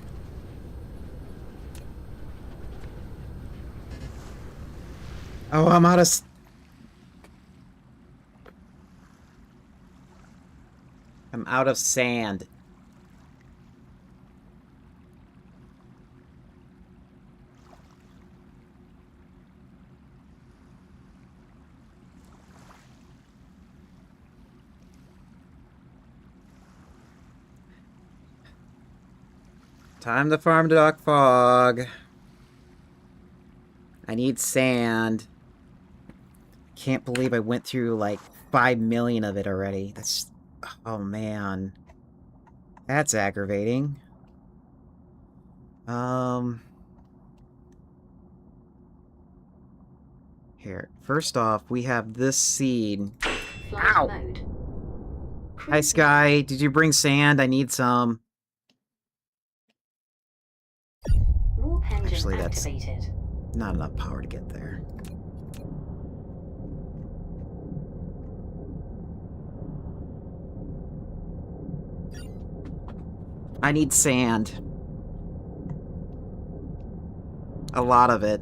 Oh, I'm out of... I'm
out of sand. Time to farm Doc Fog. I need sand. Can't believe I went through like 5 million of it already. That's... Oh man. That's aggravating. Here. First off, we have this seed.
Flight
Ow!
mode.
Hi, Sky. Did you bring sand? I need some.
Warp engine
Actually, that's
activated.
not enough power to get there. I need sand. A lot of it.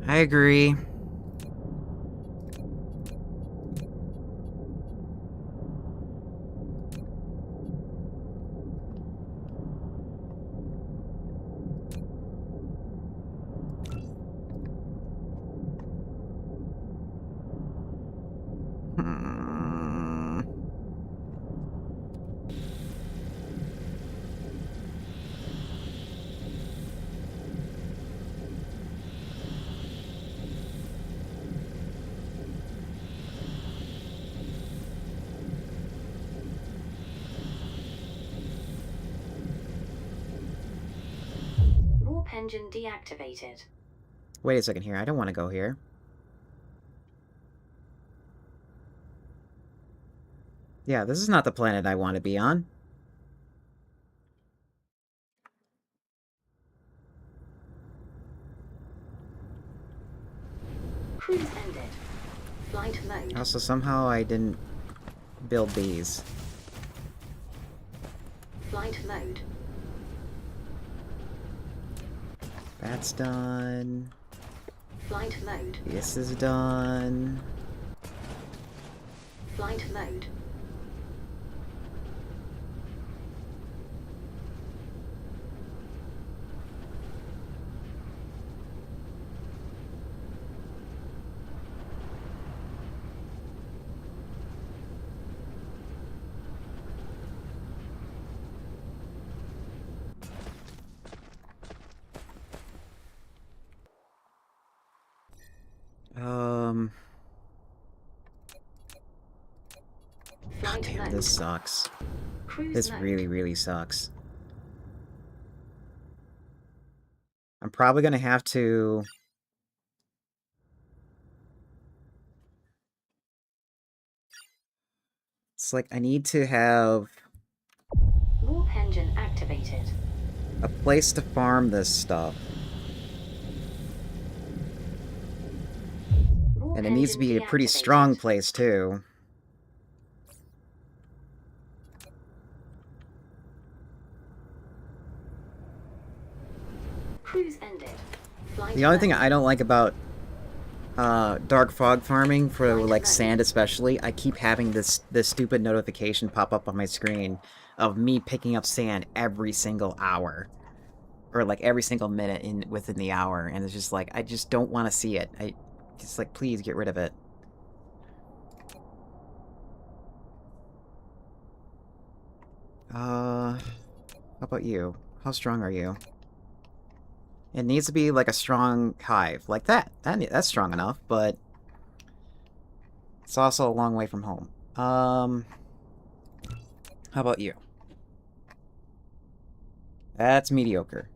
I agree. Hmm.
Warp engine deactivated.
Wait a second here. I don't want to go here. Yeah, this is not the planet I want to be on.
Cruise ended. Flight mode.
Also, somehow I didn't build these.
Flight mode.
That's done.
Flight mode.
This is done.
Flight mode.
God
Flight
damn,
mode.
this sucks.
Cruise
This
mode.
really, really sucks. I'm probably gonna have to... It's like, I need to have
Warp engine activated.
a place to farm this stuff.
Warp
And it needs to be a
engine
pretty
deactivated.
strong place, too.
Cruise ended. Flight
The only thing
mode.
I don't like about dark fog farming, for like sand especially, I keep having this stupid notification pop up on my screen of me picking up sand every single hour. Or like every single minute within the hour, and it's just like, I just don't want to see it. I just like, please get rid of it. How about you? How strong are you? It needs to be like a strong hive, like that. That's strong enough, but it's also a long way from home. How about you? That's mediocre.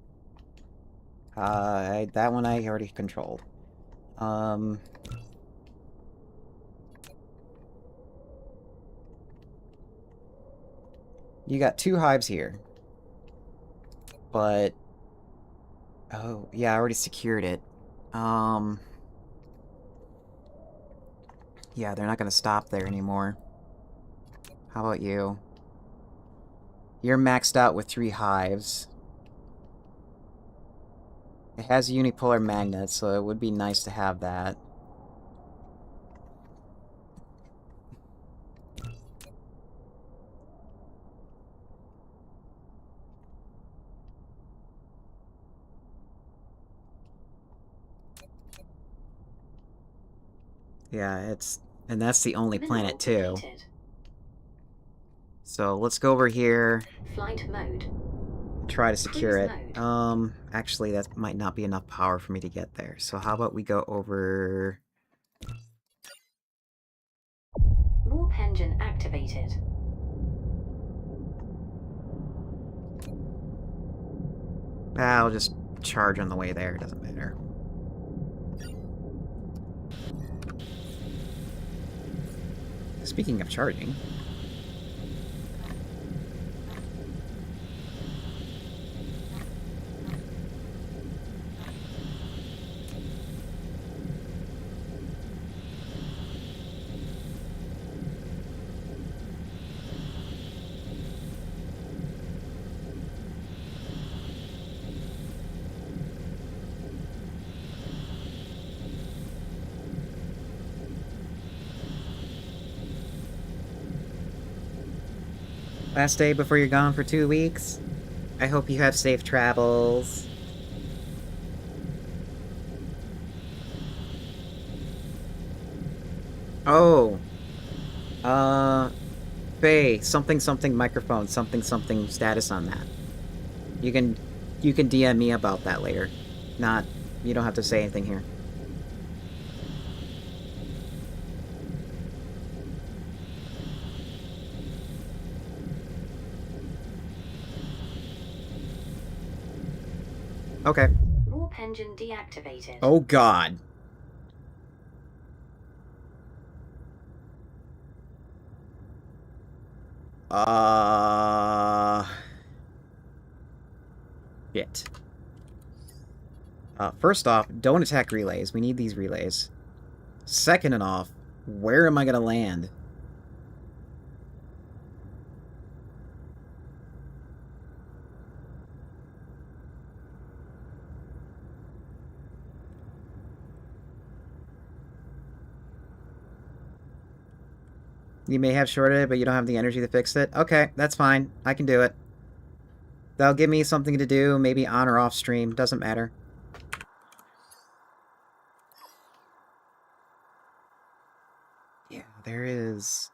That one I already controlled. You got 2 hives here. But... Oh, yeah, I already secured it. Yeah, they're not gonna stop there anymore. How about you? You're maxed out with 3 hives. It has unipolar magnets, so it would be nice to have that. Yeah, and that's the only
Mineral
planet too.
depleted.
So let's go over here
Flight mode.
and try to secure
Cruise
it.
mode.
Actually, that might not be enough power for me to get there. So how about we go over...
Warp engine activated.
I'll just charge on the way there, it doesn't matter. Speaking of charging... Last day before you're gone for 2 weeks. I hope you have safe travels. Oh. Faye, something something microphone, something something status on that. You can DM me about that later. You don't have to say anything here. Okay.
Warp engine deactivated.
Oh god. Shit. First off, don't attack relays. We need these relays. Second and off, where am I gonna land? You may have shorted it, but you don't have the energy to fix it. Okay, that's fine. I can do it. That'll give me something to do, maybe on or off stream. Doesn't matter. Yeah, there is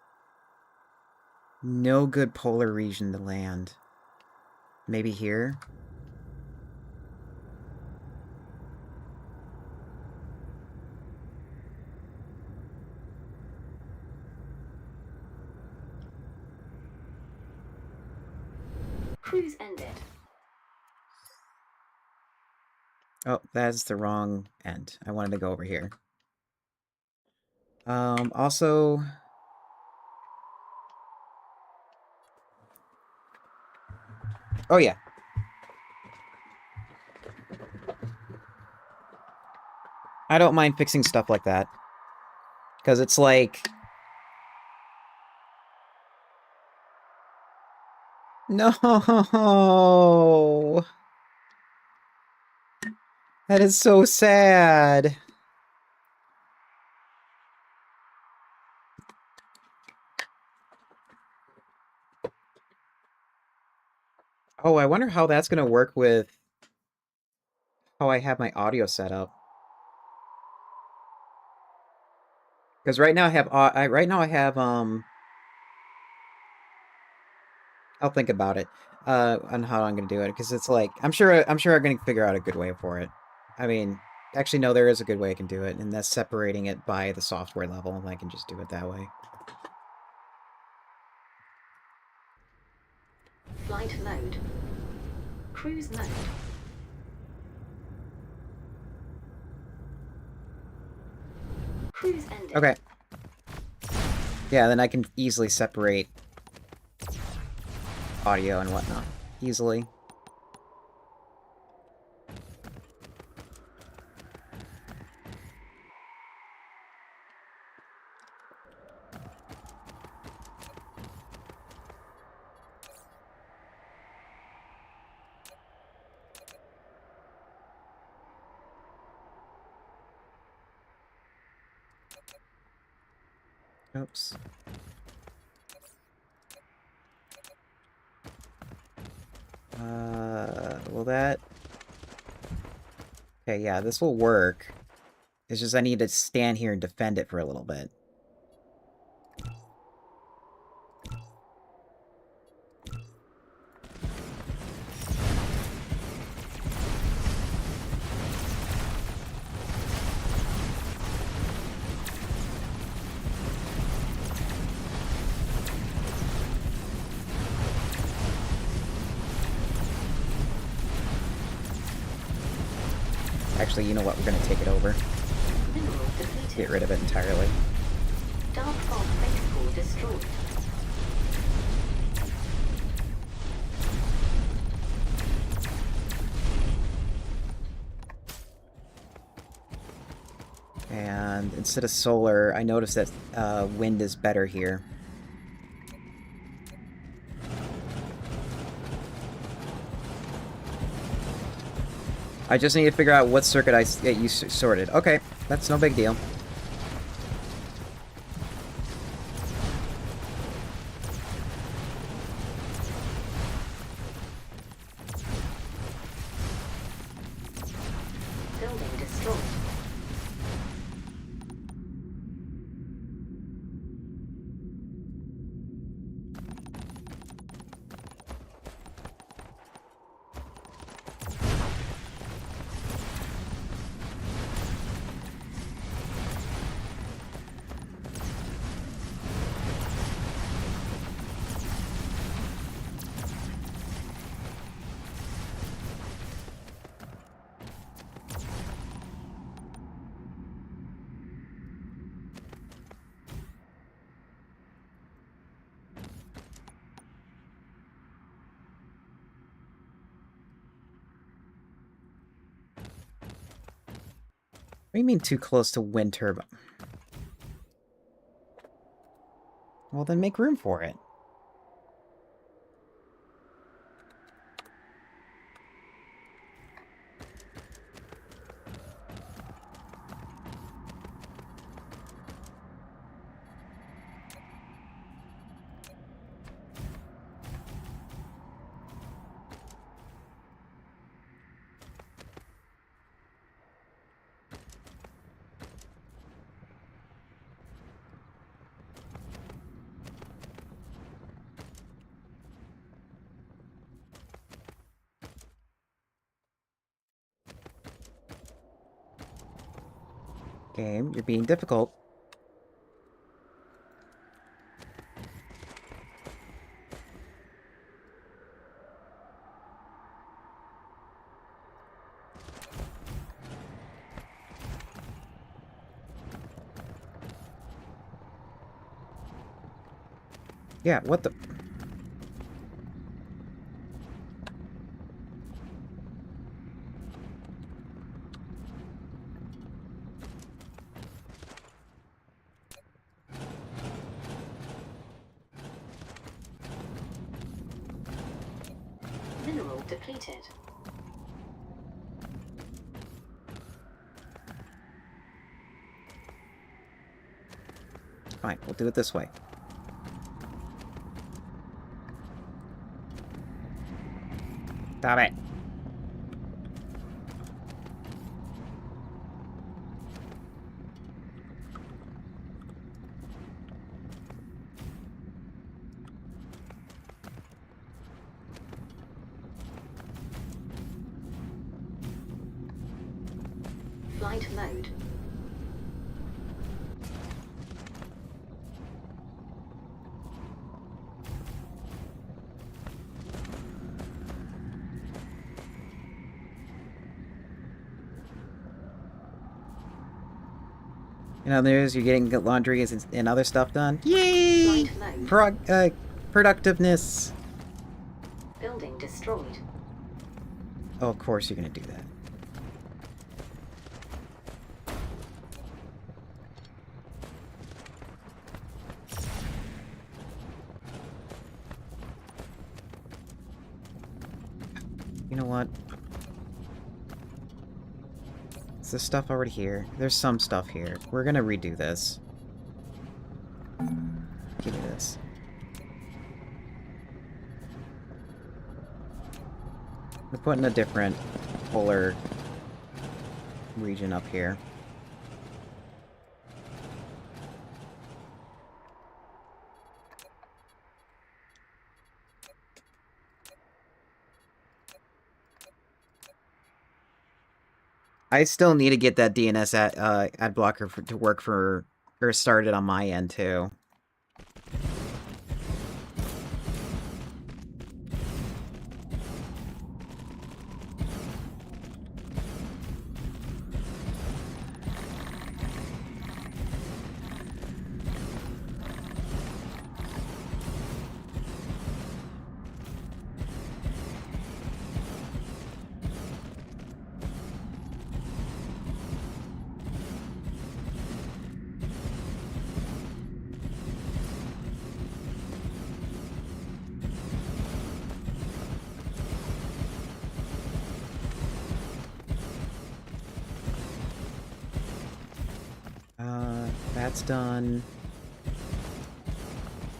no good polar region to land. Maybe here?
Cruise ended.
Oh, that's the wrong end. I wanted to go over here. Also... Oh, yeah. I don't mind fixing stuff like that. Because it's like... No! That is so sad. Oh, I wonder how that's going to work with how I have my audio set up. Because right now I have I'll think about it on how I'm going to do it because it's like I'm sure I'm going to figure out a good way for it. I mean, actually no, there is a good way I can do it, and that's separating it by the software level, and I can just do it that way.
Flight mode. Cruise mode. Cruise ended.
Okay. Yeah, then I can easily separate audio and whatnot. Easily.
Oops. Will that... Okay, yeah, this will work. It's just I need to stand here and defend it for a little bit. Actually, you know what? We're gonna take it over.
Mineral depleted.
Get rid of it entirely.
Dark fog base core destroyed.
And instead of solar, I noticed that wind is better here. I just need to figure out what circuit I get you sorted. Okay, that's no big deal.
Building destroyed.
What do you mean too close to wind turbine? Well, then make room for it. Game, you're being difficult. Yeah, what the...
Mineral depleted.
Fine, we'll do it this way. Stop it.
Flight mode.
You know, there's you're getting laundry and other stuff done. Yay!
Flight mode.
Productiveness.
Building destroyed.
Oh, of course you're gonna do that. You know what? Is this stuff already here? There's some stuff here. We're gonna redo this. We're putting a different polar region up here. I still need to get that DNS ad blocker to work for, or started on my end too. That's done.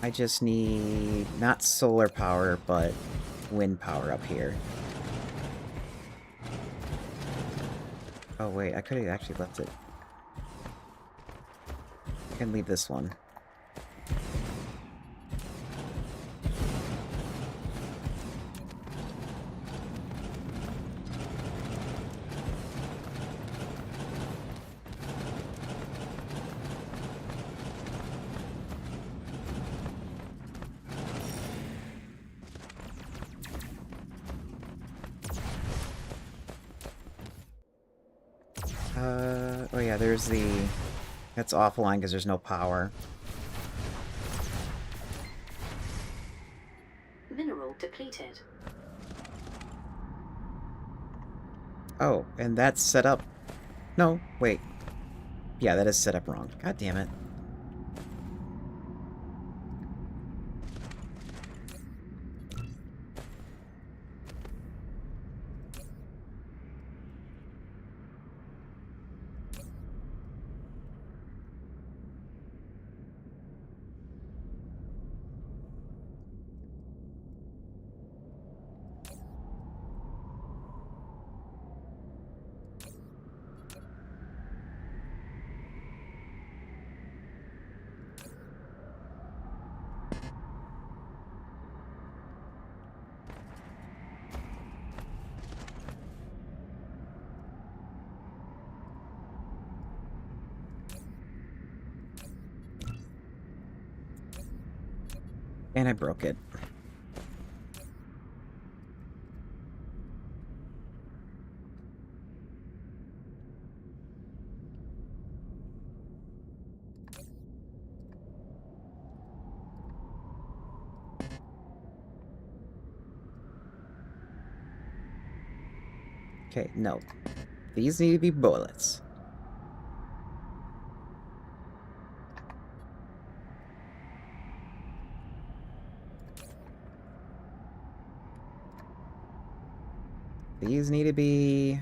I just need not solar power, but wind power up here. Oh wait, I could have actually left it. I can leave this one. Oh yeah, there's the... That's offline because there's no power.
Mineral depleted.
Oh, and that's set up... No, wait. Yeah, that is set up wrong. God damn it. And I broke it. Okay, no. These need to be bullets. These need to be...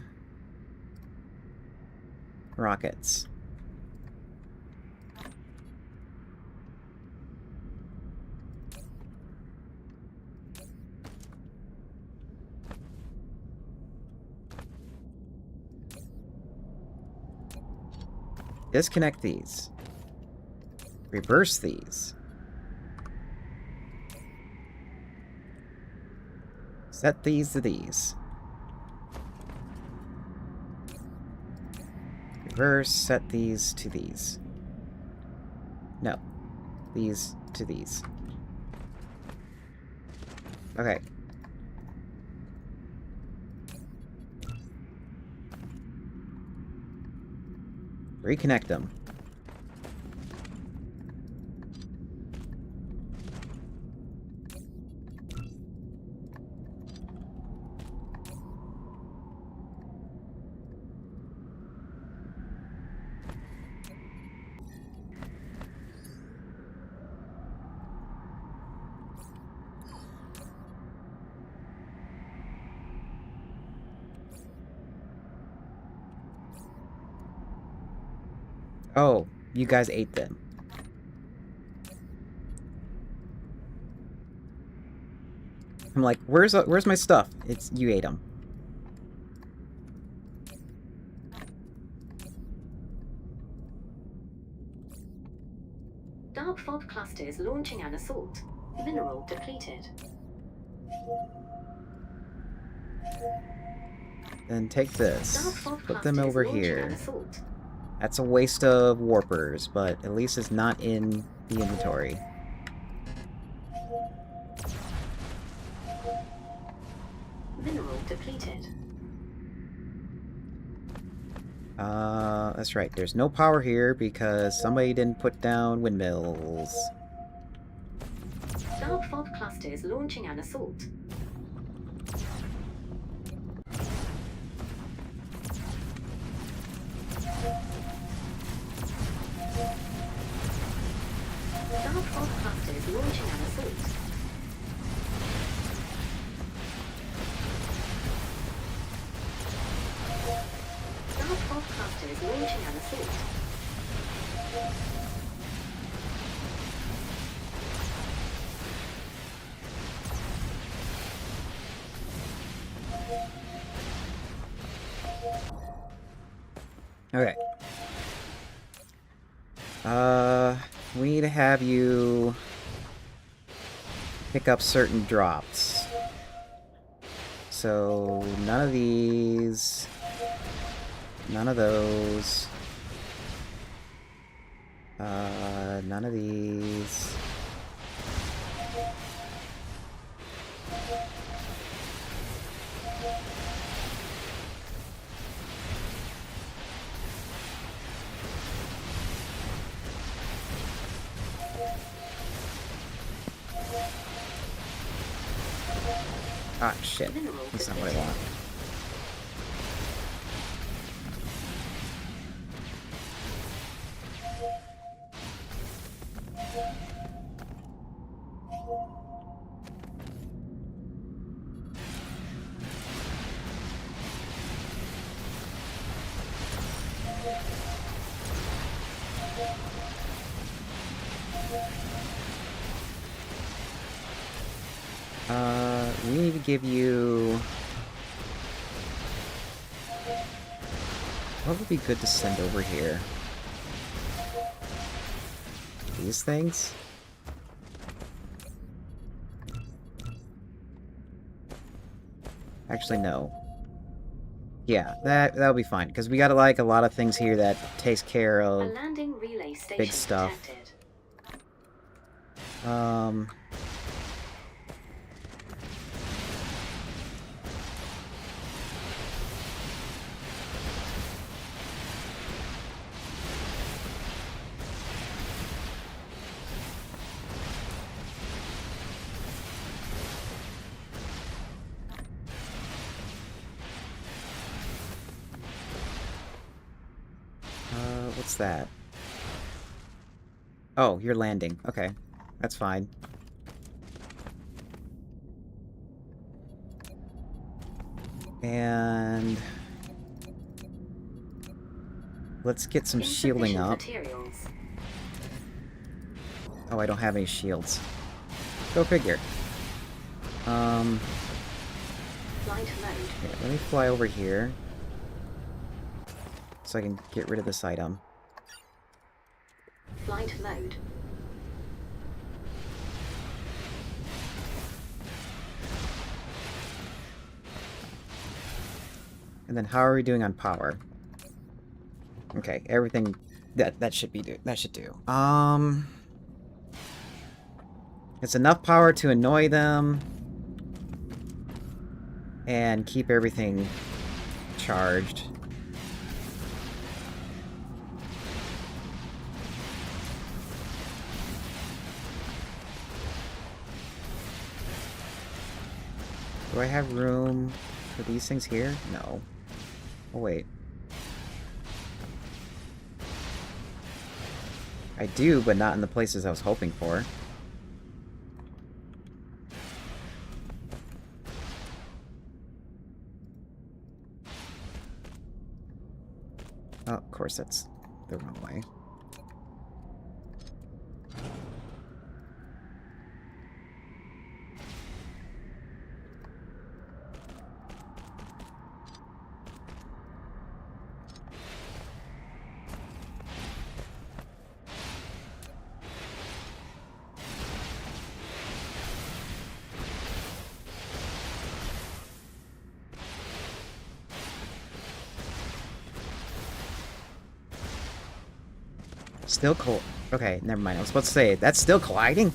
rockets. Disconnect these. Reverse these. Set these to these. Reverse, set these to these. No. These to these. Okay. Reconnect them. Oh, you guys ate them. I'm like, where's my stuff? It's you ate them.
fog clusters launching an assault. Mineral depleted.
Then take this.
Dark fog
Put them
clusters
over
launching an
here.
assault.
That's a waste of warpers, but at least it's not in the inventory.
Mineral depleted.
That's right. There's no power here because somebody didn't put down windmills.
Dark fog clusters launching an assault. Dark fog clusters launching an assault. Dark fog clusters launching an assault.
Okay. We need to have you pick up certain drops. So, none of these, none of those, none of these. Ah, shit. That's not what I want. We need to give you... What would be good to send over here? These things? Actually, no. Yeah, that'll be fine, because we got like a lot of things here that takes care
A
of
landing relay station
big stuff.
detected.
What's that? Oh, you're landing. Okay, that's fine. And... let's get some shielding
Insufficient
up.
materials.
Oh, I don't have any shields. Go figure.
Flight mode.
Okay, let me fly over here. So I can get rid of this item.
Flight mode.
And then how are we doing on power? Okay, everything that should be that should do. It's enough power to annoy them and keep everything charged. Do I have room for these things here? No. Oh, wait. I do, but not in the places I was hoping for. Oh, of course, that's the wrong way. Still okay, never mind. I was about to say, that's still colliding?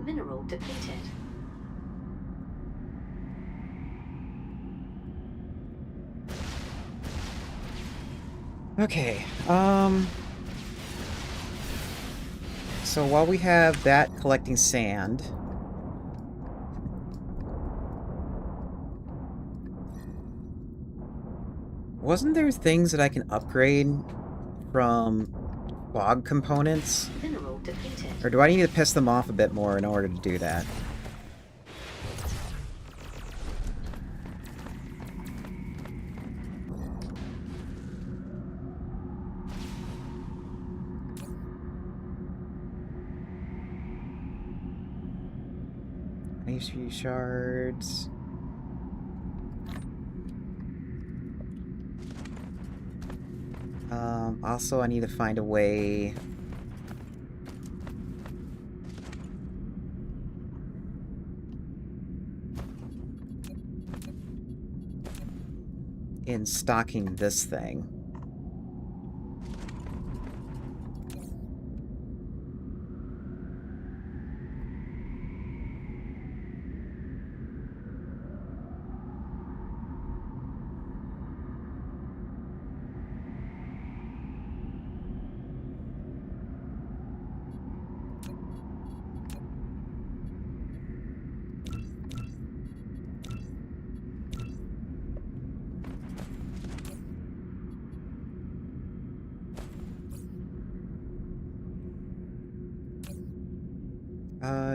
Mineral depleted.
Okay, so while we have that collecting sand... Wasn't there things that I can upgrade from fog components?
Mineral depleted.
Or do I need to piss them off a bit more in order to do that? HP shards. Also, I need to find a way... in stocking this thing.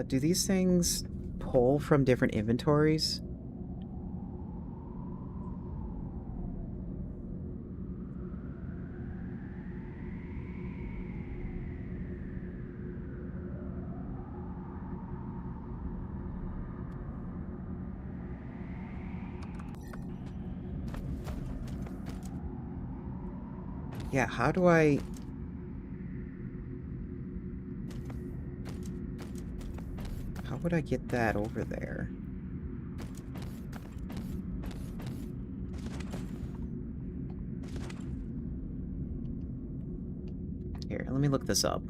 Do these things pull from different inventories? Yeah, how do I... How would I get that over there? Here, let me look this up.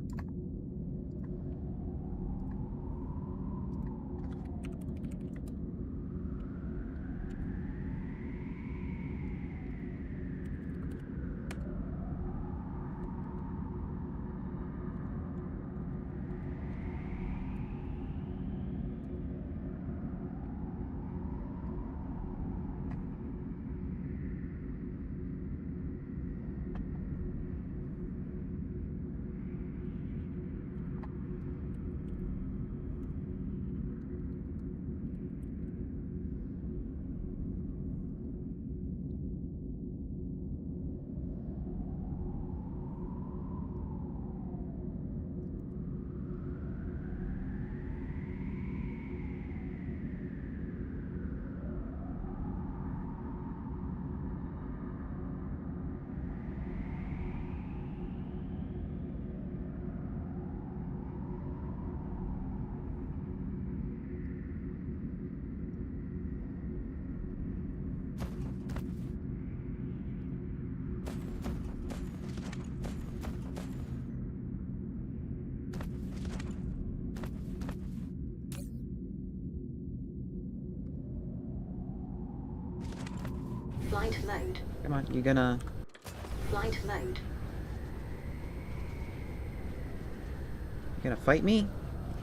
Flight mode.
Come on, you gonna...
Flight mode.
You gonna fight me?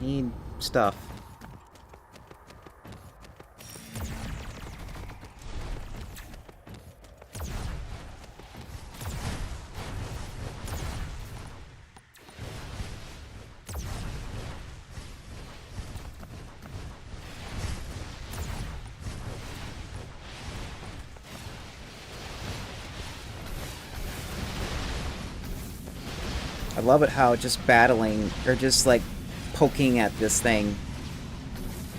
Need stuff. I love it how just battling, or just like poking at this thing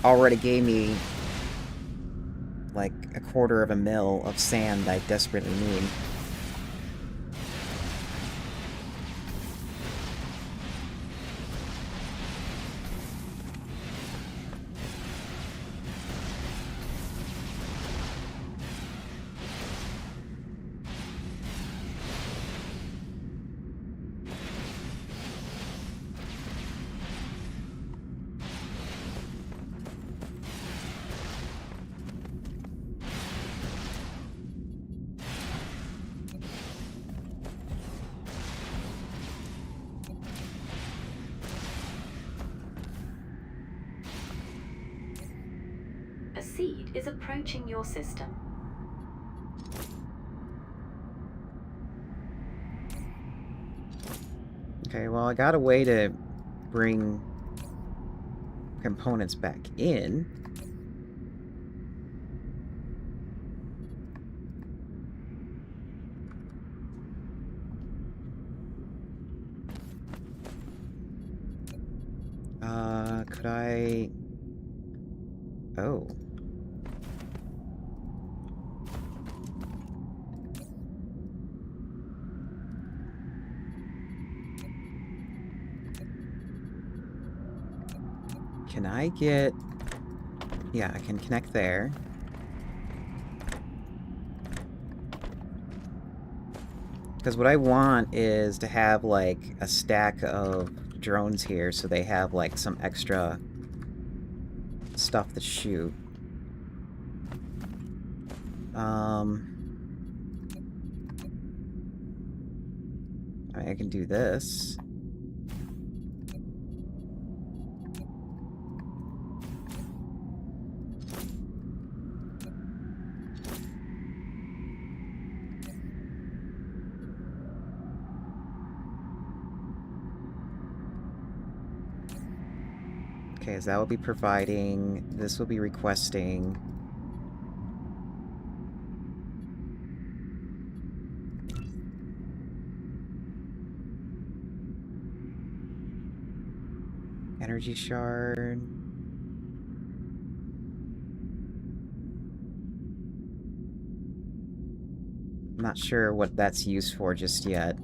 already gave me like a quarter of a mil of sand I desperately need.
A seed is approaching your system.
Okay, well, I got a way to bring components back in. Could I... Oh. Can I get... Yeah, I can connect there. Because what I want is to have, like, a stack of drones here so they have, like, some extra stuff to shoot. I can do this. Okay, so that will be providing. This will be requesting. Energy shard. I'm not sure what that's used for just yet.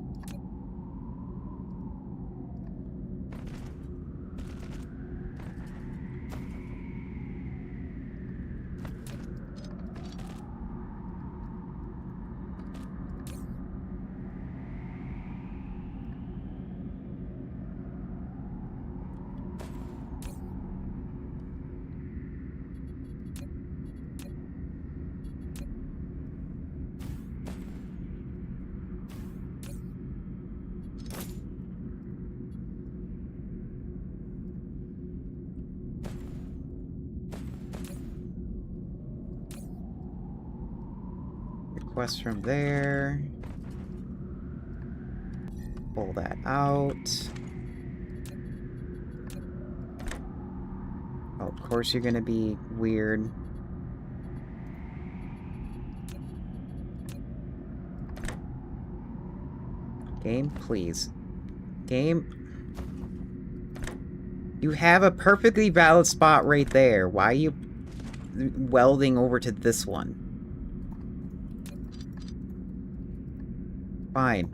Request from there. Pull that out. Oh, of course you're gonna be weird. Game, please. Game. You have a perfectly valid spot right there. Why are you welding over to this one? Fine.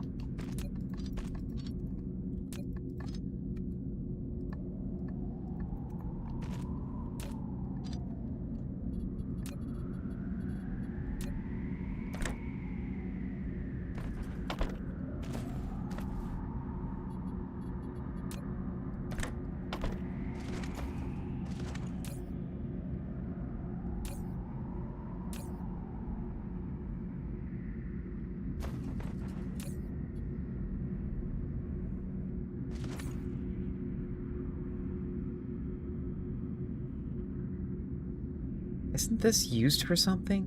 Isn't this used for something?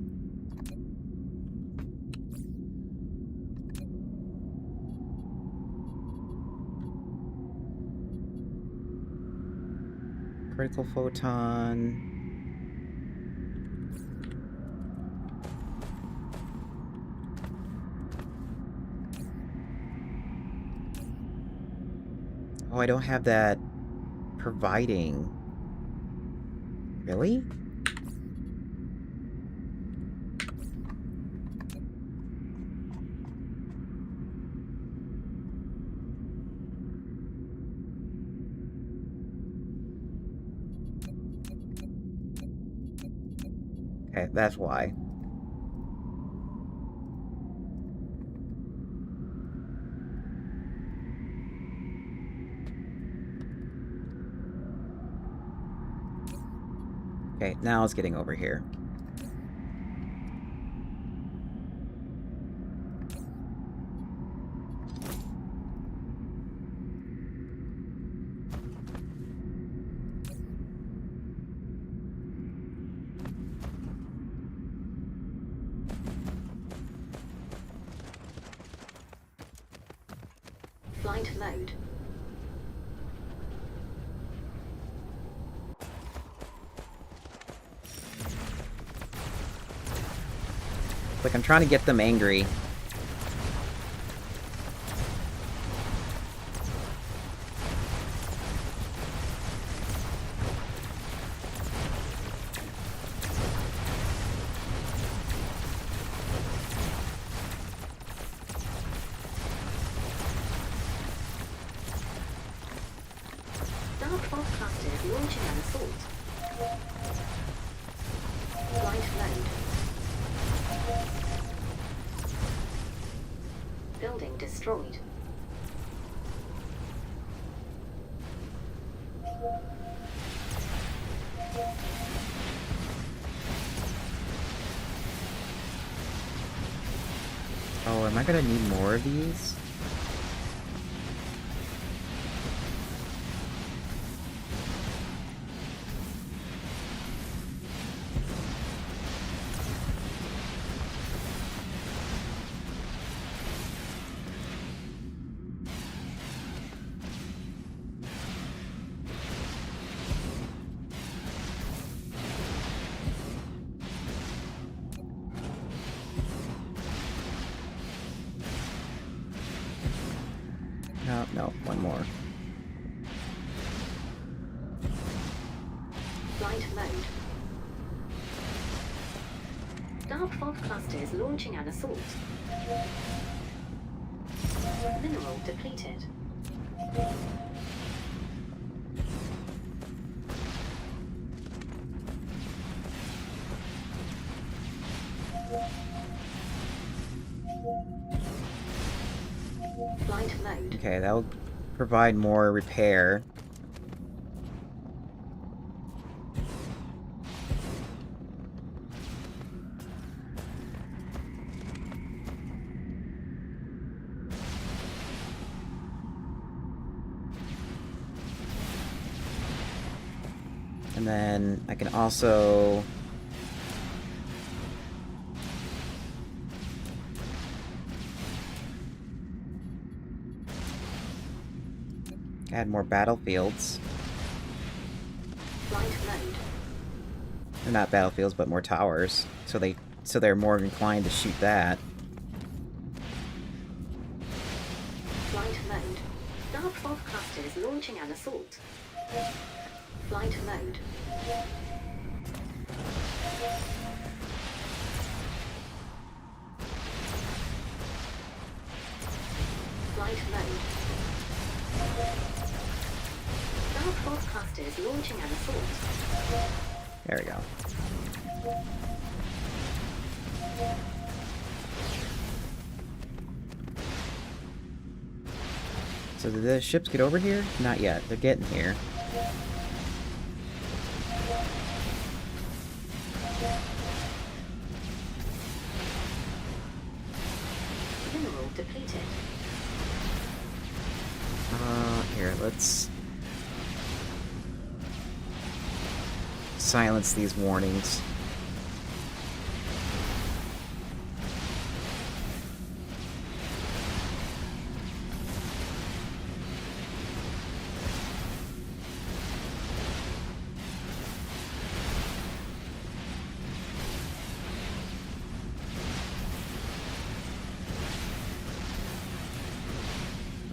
Critical photon. Oh, I don't have that providing. Really? Okay, that's why. Okay, now it's getting over here.
Flight mode.
Like, I'm trying to get them angry.
Dark fog clusters launching an assault. Flight mode. Building destroyed.
Oh, am I gonna need more of these? No, no, one more.
Flight mode. Dark fog clusters launching an assault. Mineral depleted. Flight mode.
Okay, that'll provide more repair. And then I can also add more battlefields.
Flight mode.
Or not battlefields, but more towers. So they're more inclined to shoot that.
Flight mode. Dark fog clusters launching an assault. Flight mode. Flight mode. Dark fog clusters launching an assault.
There we go. So did the ships get over here? Not yet. They're getting here.
Mineral depleted.
Here, let's silence these warnings.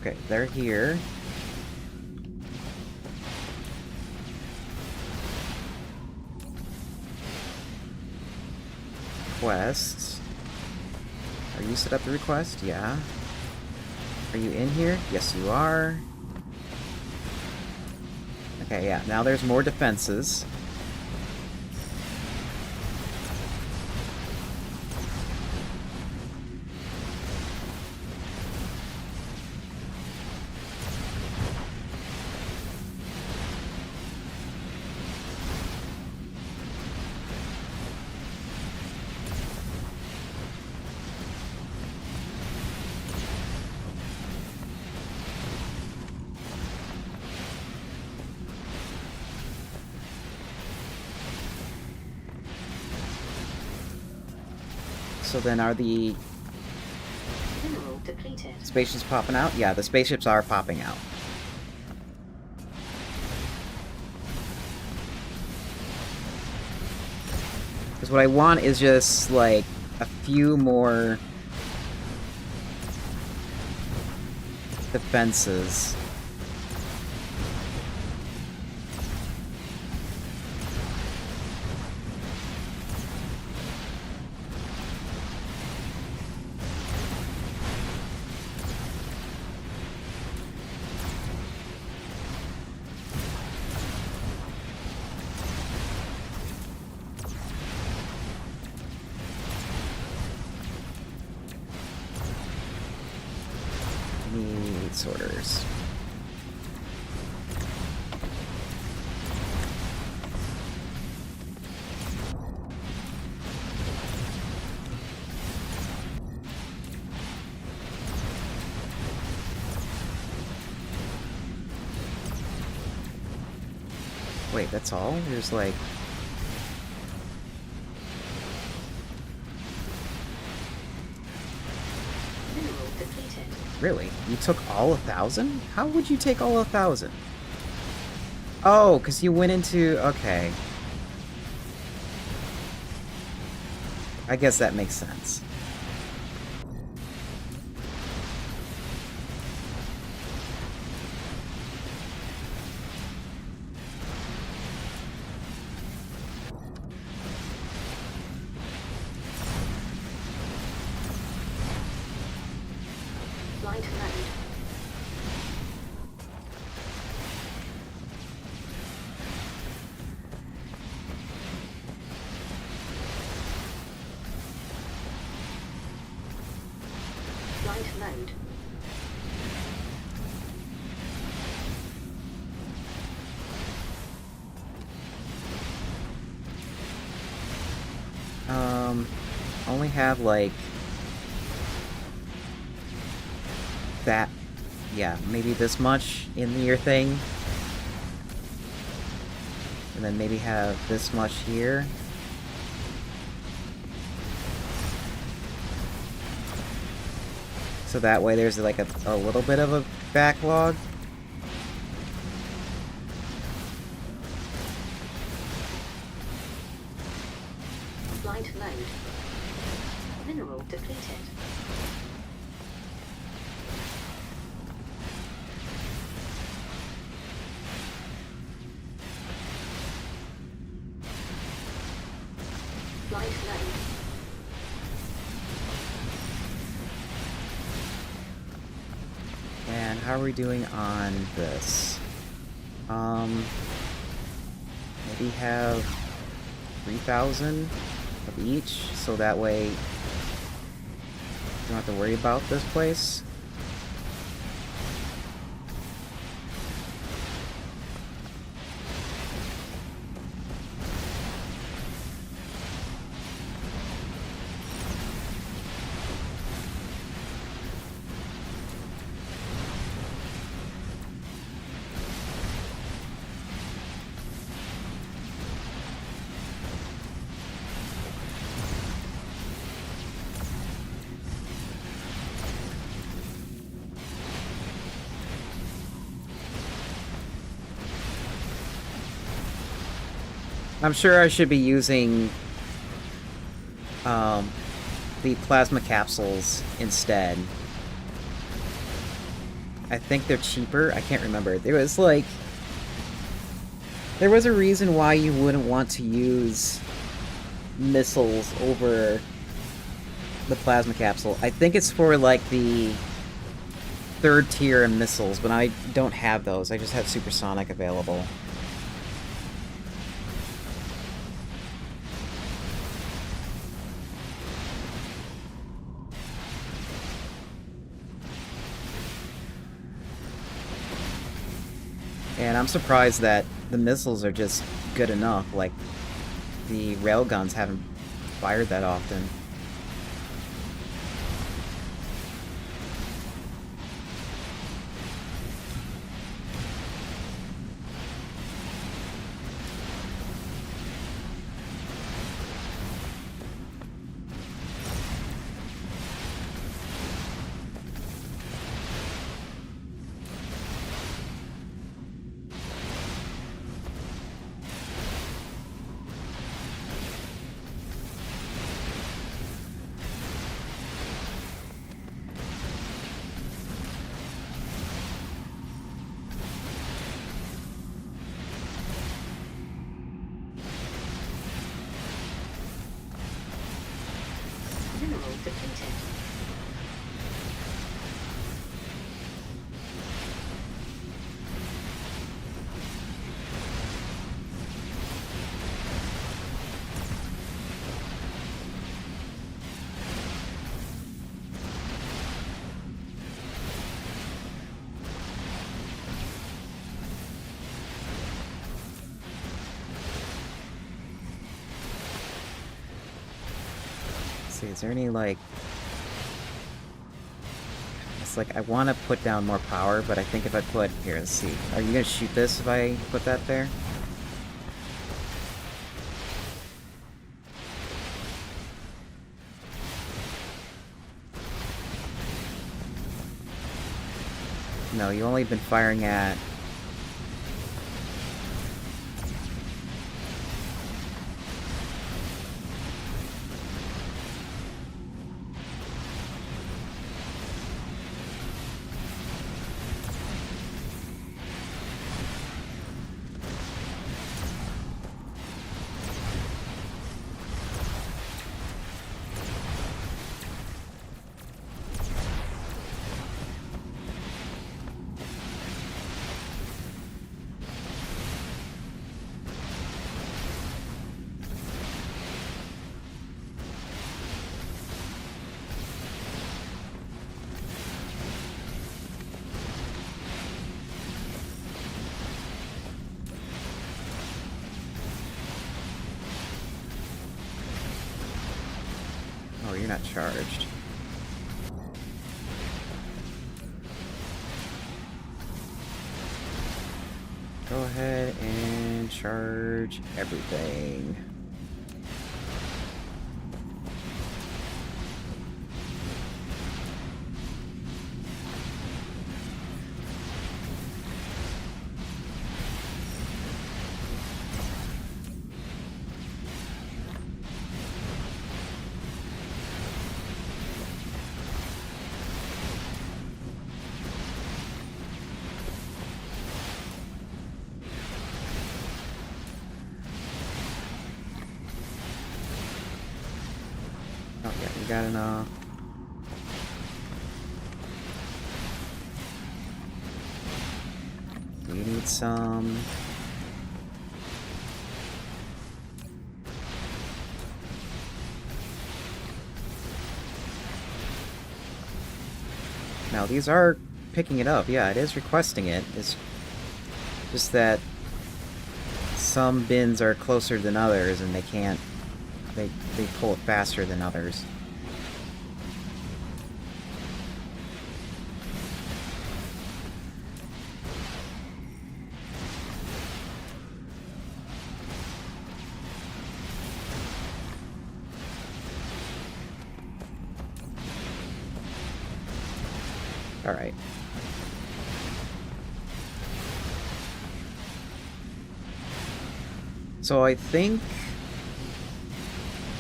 Okay, they're here. Requests. Are you set up the request? Yeah. Are you in here? Yes, you are. Okay, yeah, now there's more defenses. So then are the...
Mineral depleted. depleted.
Spaceships popping out? Yeah, the spaceships are popping out. Because what I want is just, like, a few more defenses. Need sorters. Wait, that's all? There's like...
Mineral depleted.
Really? You took all 1,000? How would you take all 1,000? Oh, because you went into... Okay. I guess that makes sense.
Flight mode. Flight mode.
Only have like that, yeah, maybe this much in your thing, and then maybe have this much here. So that way there's like a little bit of a backlog.
Flight mode. Mineral depleted. Flight mode.
And how are we doing on this? Maybe have 3,000 of each, so that way you don't have to worry about this place. I'm sure I should be using the plasma capsules instead. I think they're cheaper. I can't remember. There was a reason why you wouldn't want to use missiles over the plasma capsule. I think it's for like the third tier missiles, but I don't have those. I just have supersonic available. And I'm surprised that the missiles are just good enough. Like, the railguns haven't fired that often.
Mineral depleted.
See, is there any, like... It's like, I want to put down more power, but I think if I put... Here, let's see. Are you going to shoot this if I put that there? No, you only been firing at... Oh, you're not charged. Go ahead and charge everything. Oh yeah, you got enough. Do you need some? Now these are picking it up. Yeah, it is requesting it. It's just that some bins are closer than others and they can't. They pull it faster than others. All right. So I think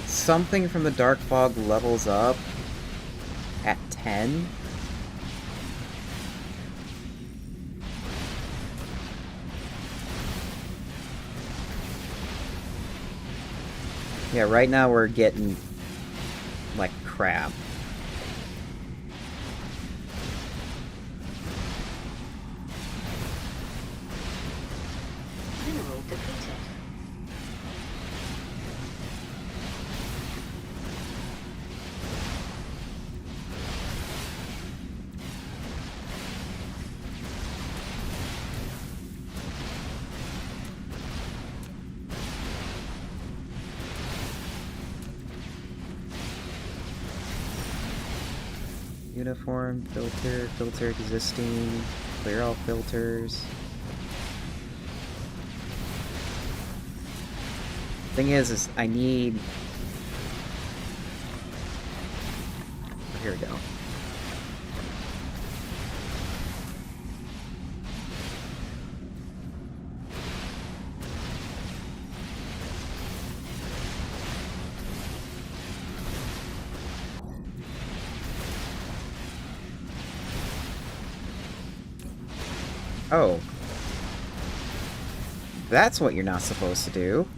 something from the Dark Fog levels up at 10. Yeah, right now we're getting like crap.
Mineral depleted.
Uniform, filter existing, clear all filters. Thing is I need... Here we go. Oh. That's what you're not supposed to do.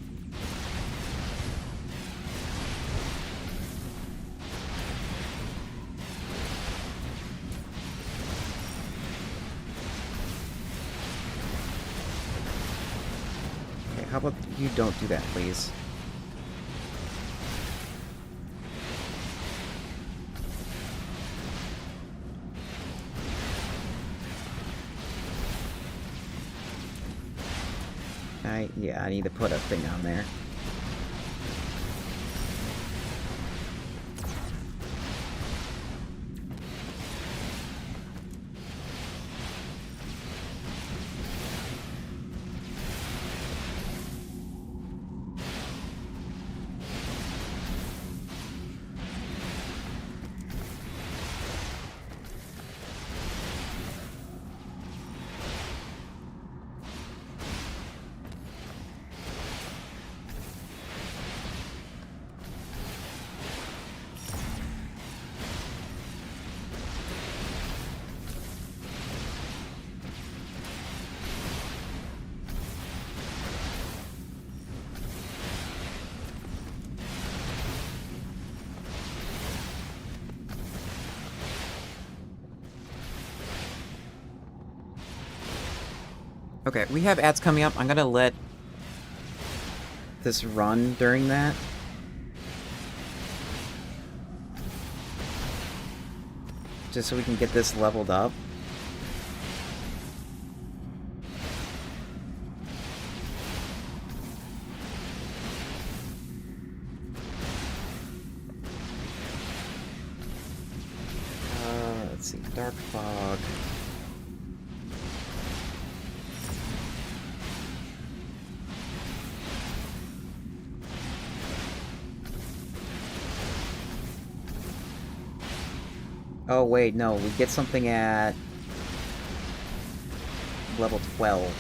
How about you don't do that, please? Yeah, I need to put a thing on there. Okay, we have ads coming up. I'm gonna let this run during that. Just so we can get this leveled up. Let's see, Dark Fog. Oh, wait, no, we get something at level 12.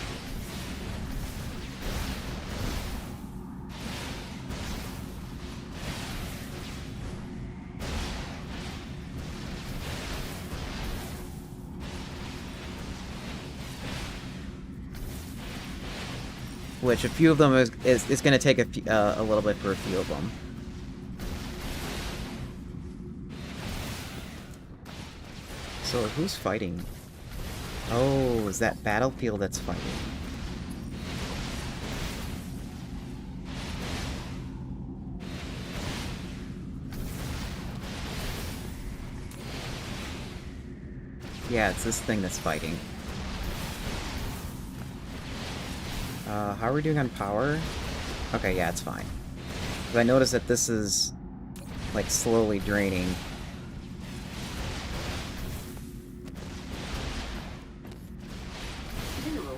Which, a few of them is going to take a little bit for a few of them. So who's fighting? Oh, is that Battlefield that's fighting? Yeah, it's this thing that's fighting. How are we doing on power? Okay, yeah, it's fine. But I noticed that this is, like, slowly draining.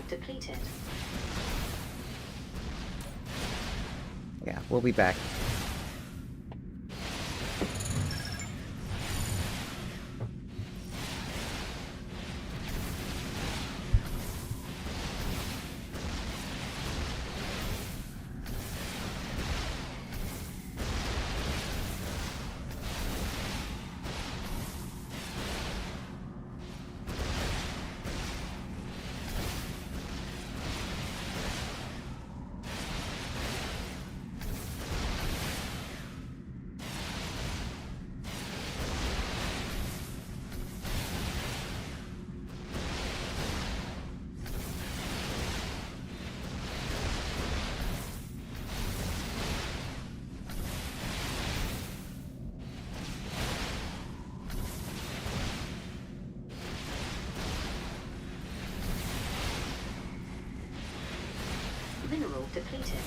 Depleted.
Yeah, we'll be back.
Mineral depleted.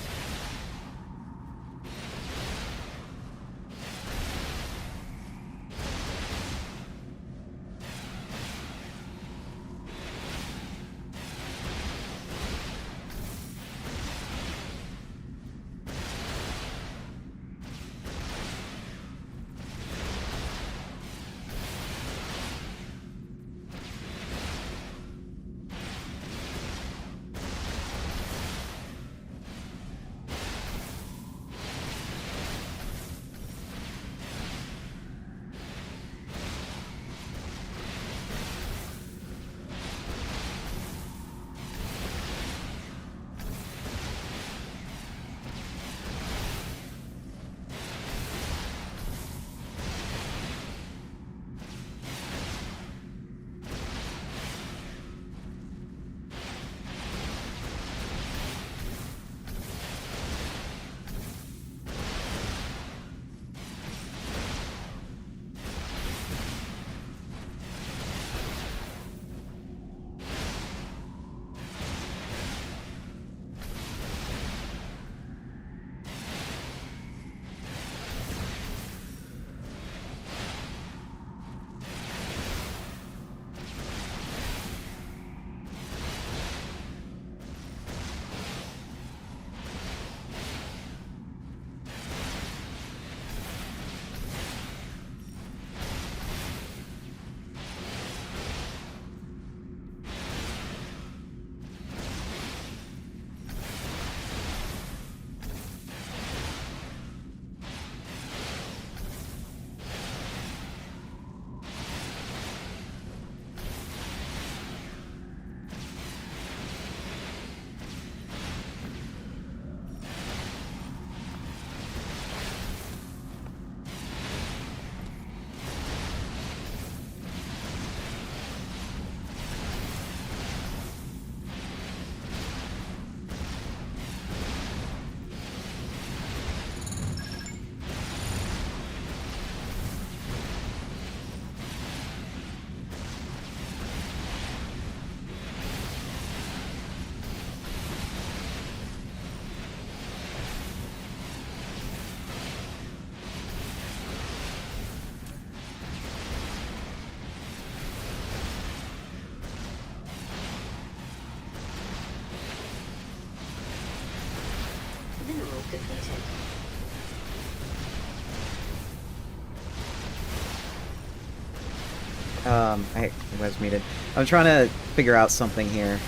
I was muted. I'm trying to figure out something here.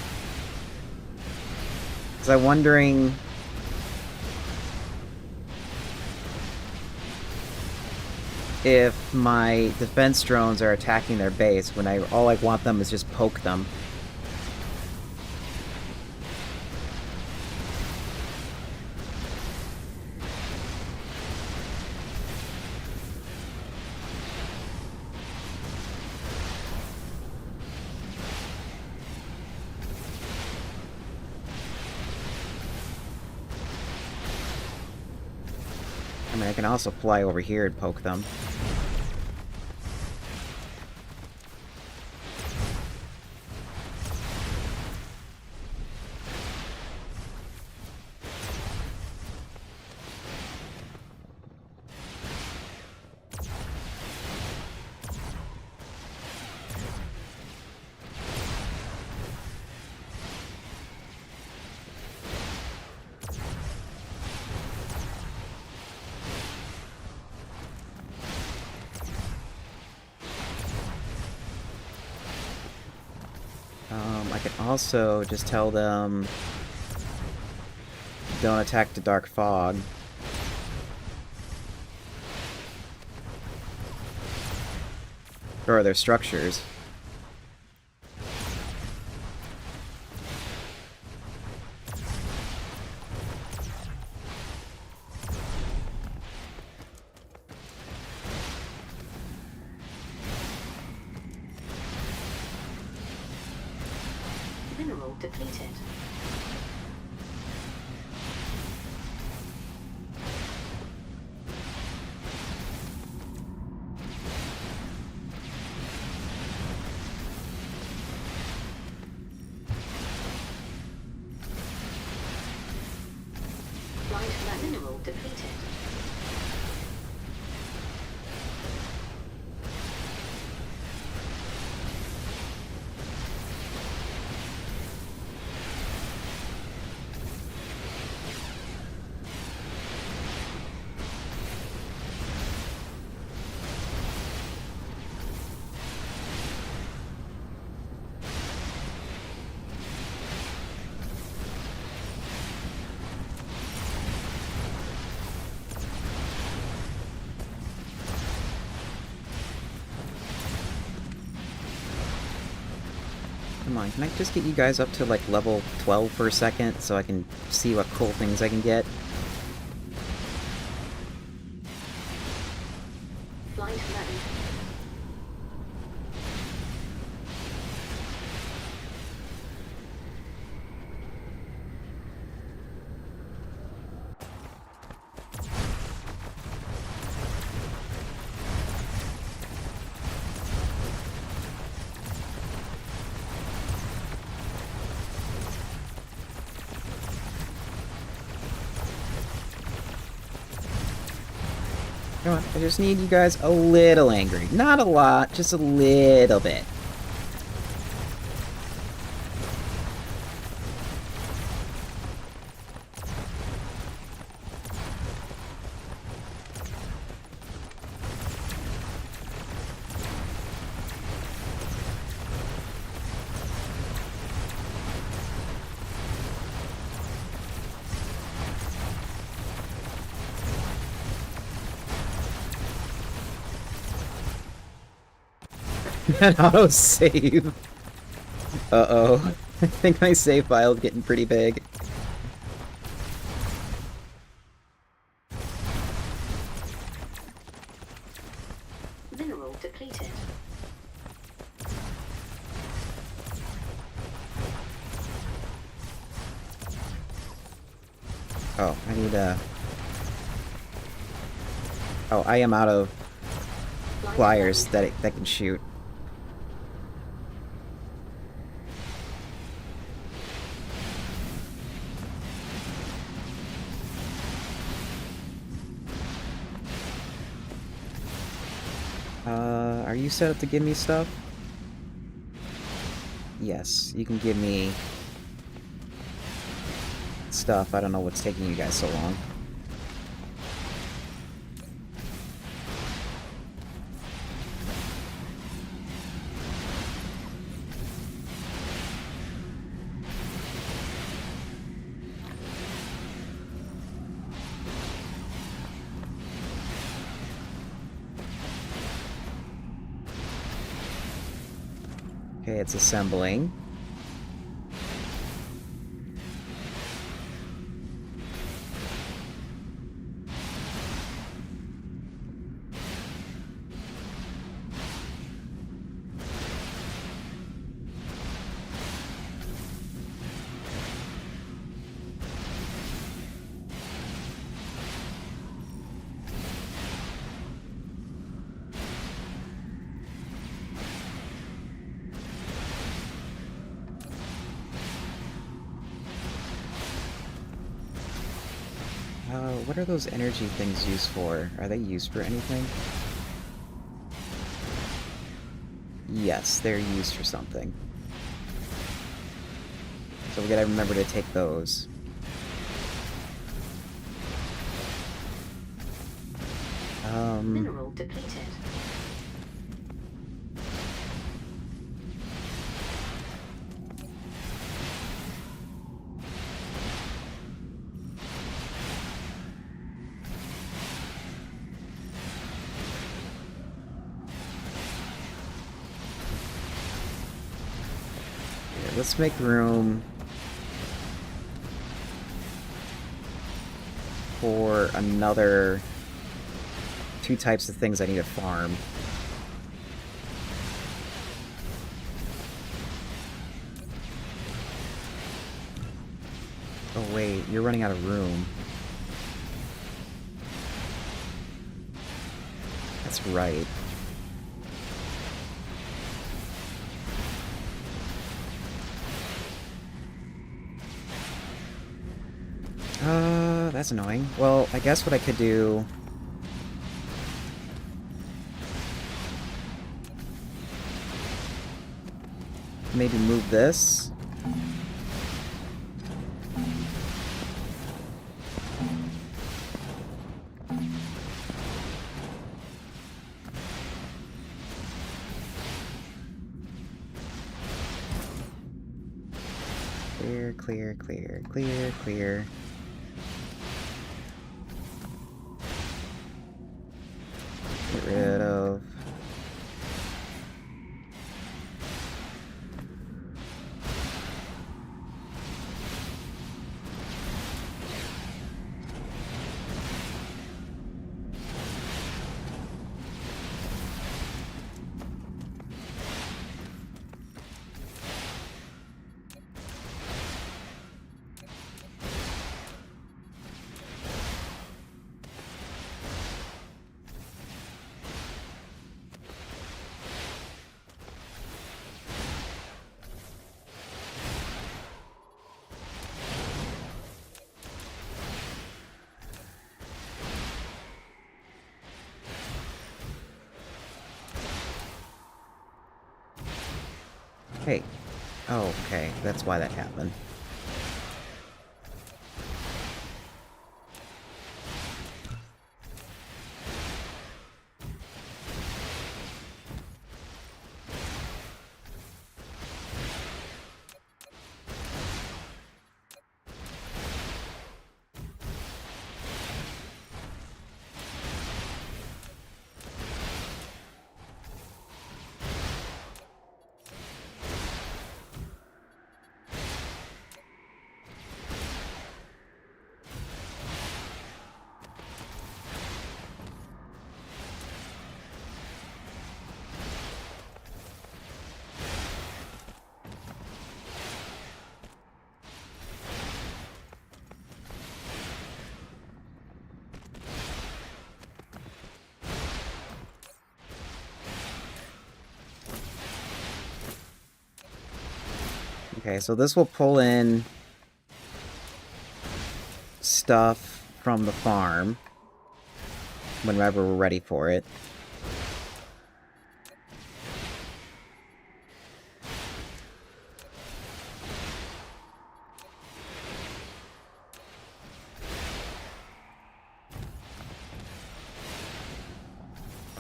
Because I'm wondering... if my defense drones are attacking their base when all I want them is just poke them. I mean, I can also fly over here and poke them. I can also just tell them don't attack the dark fog. Or their structures.
Mineral depleted. Blind mineral depleted.
Come on, can I just get you guys up to, like, level 12 for a second so I can see what cool things I can get?
Blind mode.
Come on, I just need you guys a little angry. Not a lot, just a little bit. An auto-save. Uh-oh. I think my save file's getting pretty big.
Mineral depleted.
Oh, I need Oh, I am out of flyers that can shoot. Are you set up to give me stuff? Yes, you can give me stuff. I don't know what's taking you guys so long. Okay, it's assembling. What are those energy things used for? Are they used for anything? Yes, they're used for something. So we gotta remember to take those.
Mineral depleted.
Here, let's make room for another 2 types of things I need to farm. Oh wait, you're running out of room. That's right. That's annoying. Well, I guess what I could do... maybe move this. Clear, clear, clear, clear, clear. Get rid of... Hey. Oh, okay. That's why that happened. Okay, so this will pull in stuff from the farm whenever we're ready for it.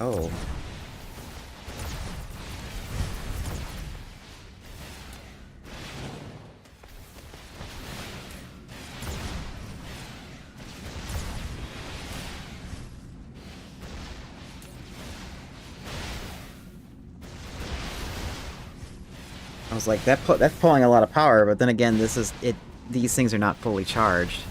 Oh.
I was like, that's pulling a lot of power, but then again, these things are not fully charged.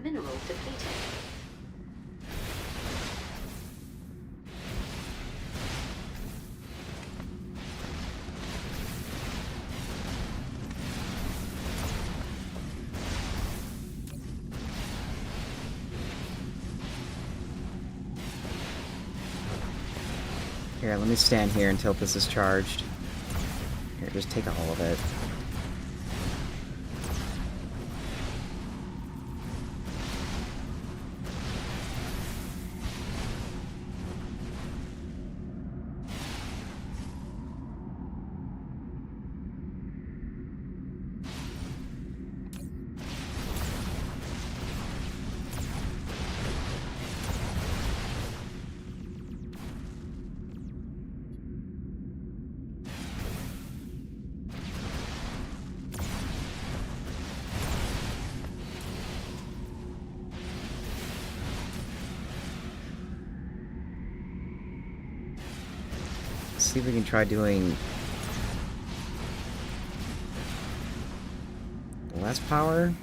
Mineral depleted.
Here, let me stand here until this is charged. Here, just take all of it. See if we can try doing less power.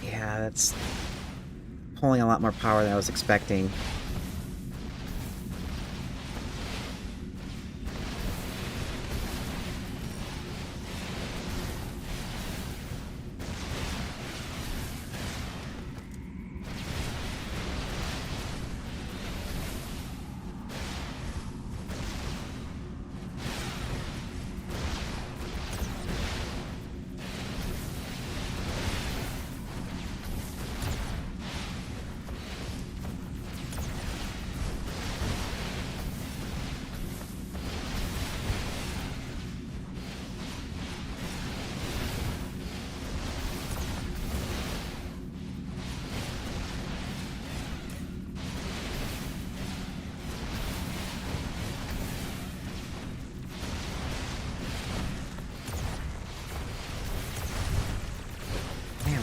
Yeah, that's pulling a lot more power than I was expecting.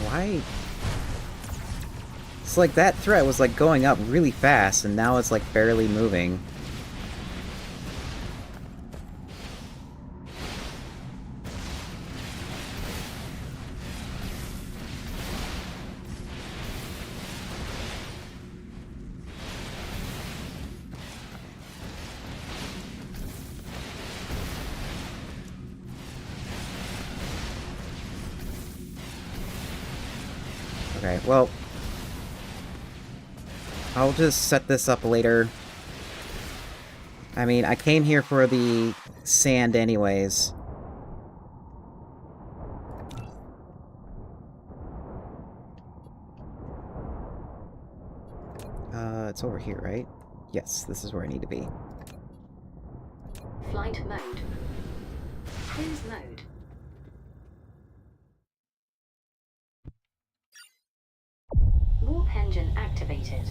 Why? It's like that threat was like going up really fast, and now it's like barely moving. Okay, well, I'll just set this up later. I mean, I came here for the sand anyways. It's over here, right? Yes, this is where I need to be.
Flight mode. Cruise mode. Warp engine activated.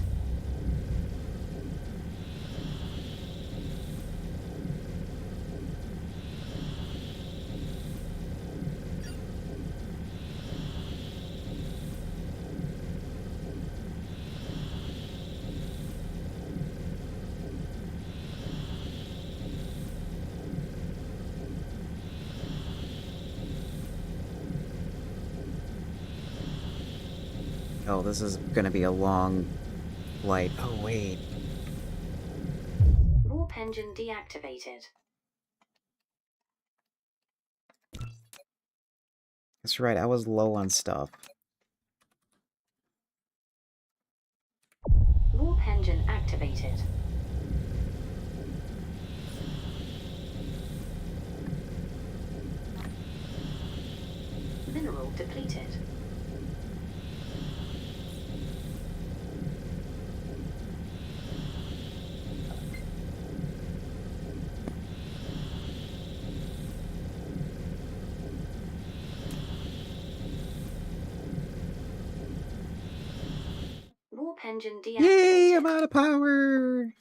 Oh, this is gonna be a long flight. Oh, wait.
Warp engine deactivated.
That's right, I was low on stuff.
Warp engine activated. Mineral depleted. Warp engine deactivated.
Yay, I'm out of power!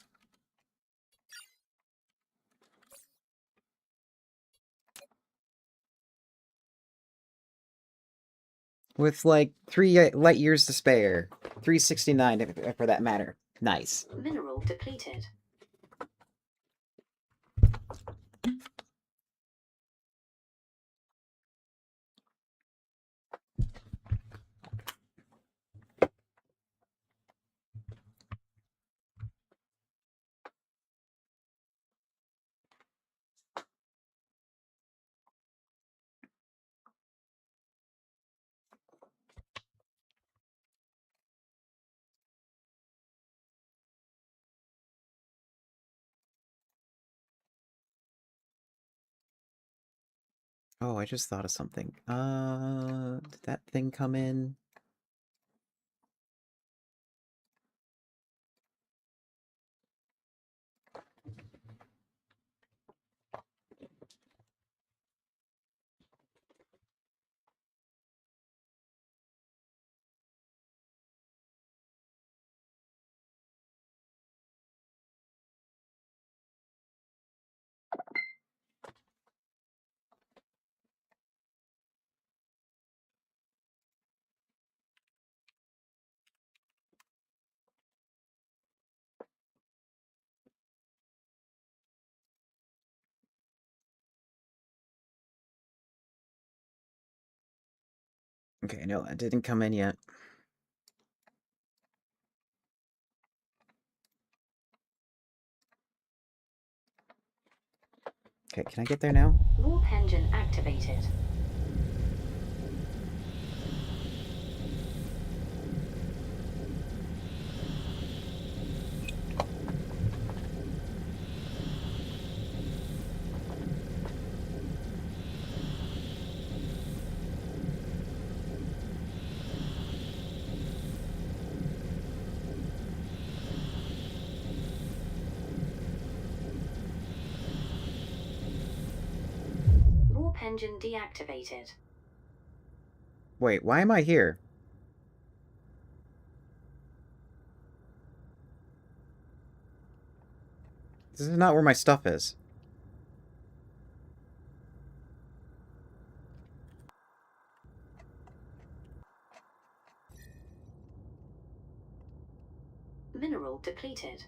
With, like, 3 light years to spare. 369, for that matter. Nice.
Mineral depleted.
Oh, I just thought of something. Did that thing come in? Okay, no, that didn't come in yet. Okay, can I get there now?
Warp engine activated. Warp engine deactivated.
Wait, why am I here? This is not where my stuff is.
Mineral depleted.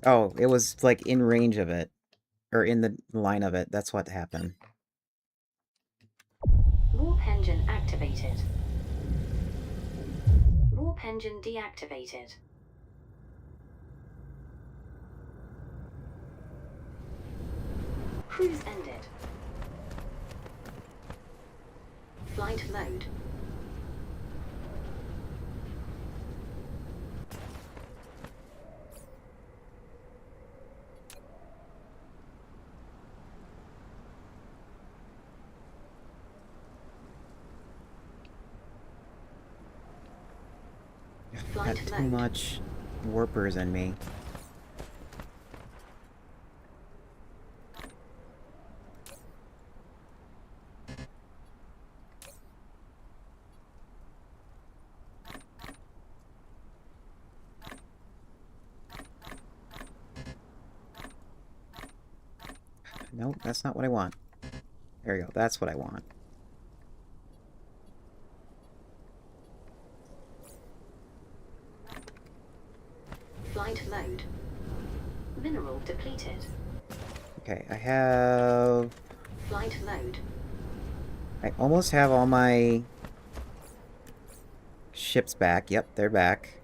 Oh, it was, like, in range of it. Or in the line of it. That's what happened.
Warp engine activated. Warp engine deactivated. Cruise ended. Flight mode.
Got
Flight
too
mode.
much warpers in me. Nope, that's not what I want. There we go, that's what I want.
Flight mode. Mineral depleted.
Okay, I have...
Flight mode.
I almost have all my Ship's back. Yep, they're back.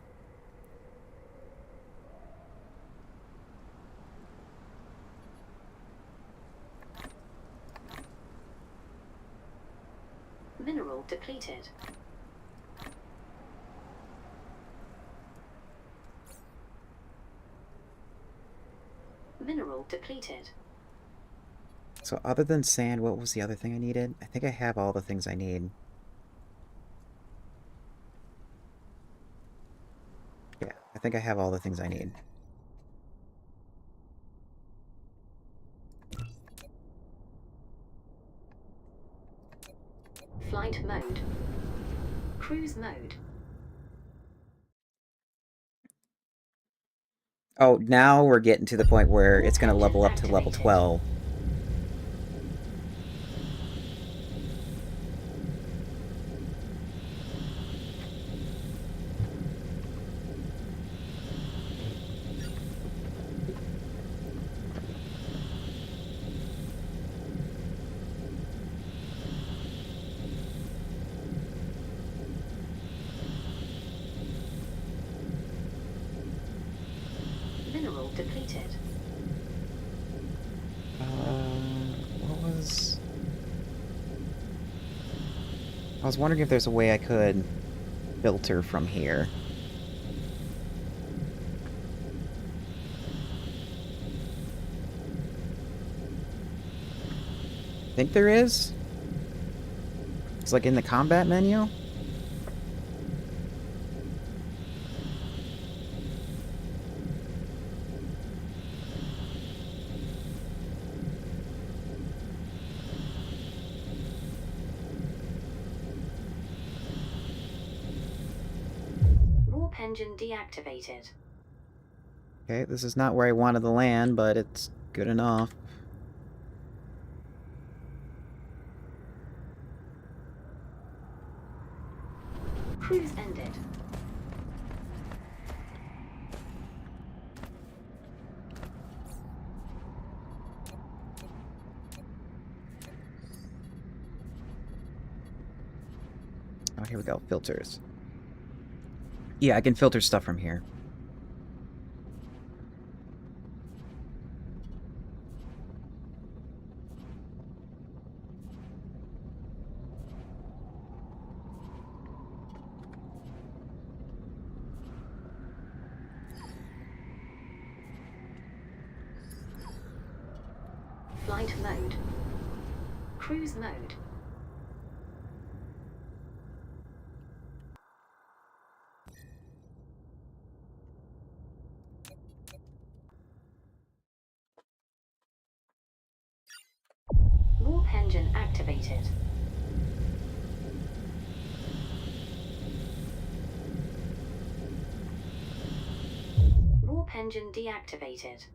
Mineral depleted. Mineral depleted.
So other than sand, what was the other thing I needed? I think I have all the things I need. Yeah, I think I have all the things I need.
Flight mode. Cruise mode.
Oh, now we're getting to the point where it's going to level up to level
Activated.
12.
Mineral depleted.
What was... I was wondering if there's a way I could filter from here. I think there is. It's like in the combat menu.
Warp engine deactivated.
Okay, this is not where I wanted to land, but it's good enough.
Cruise ended.
Oh, here we go. Filters. Yeah, I can filter stuff from here.
Flight mode. Cruise mode. Warp engine activated. Warp engine deactivated.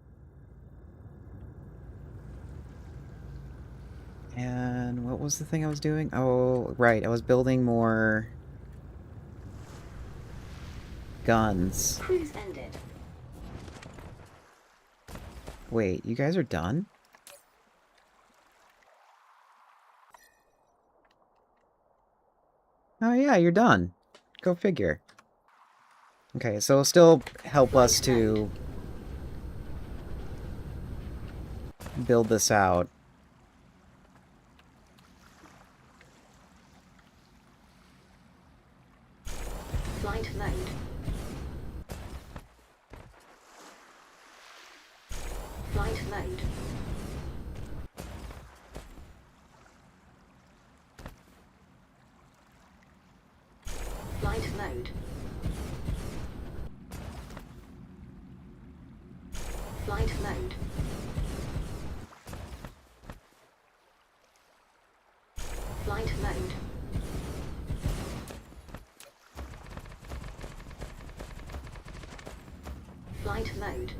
And what was the thing I was doing? Oh, right. I was building more guns.
Cruise ended.
Wait, you guys are done? Oh yeah, you're done. Go figure. Okay, so it'll still help us to build this out.
Flight mode. Flight mode. Flight mode. Flight mode. Flight mode. Flight mode.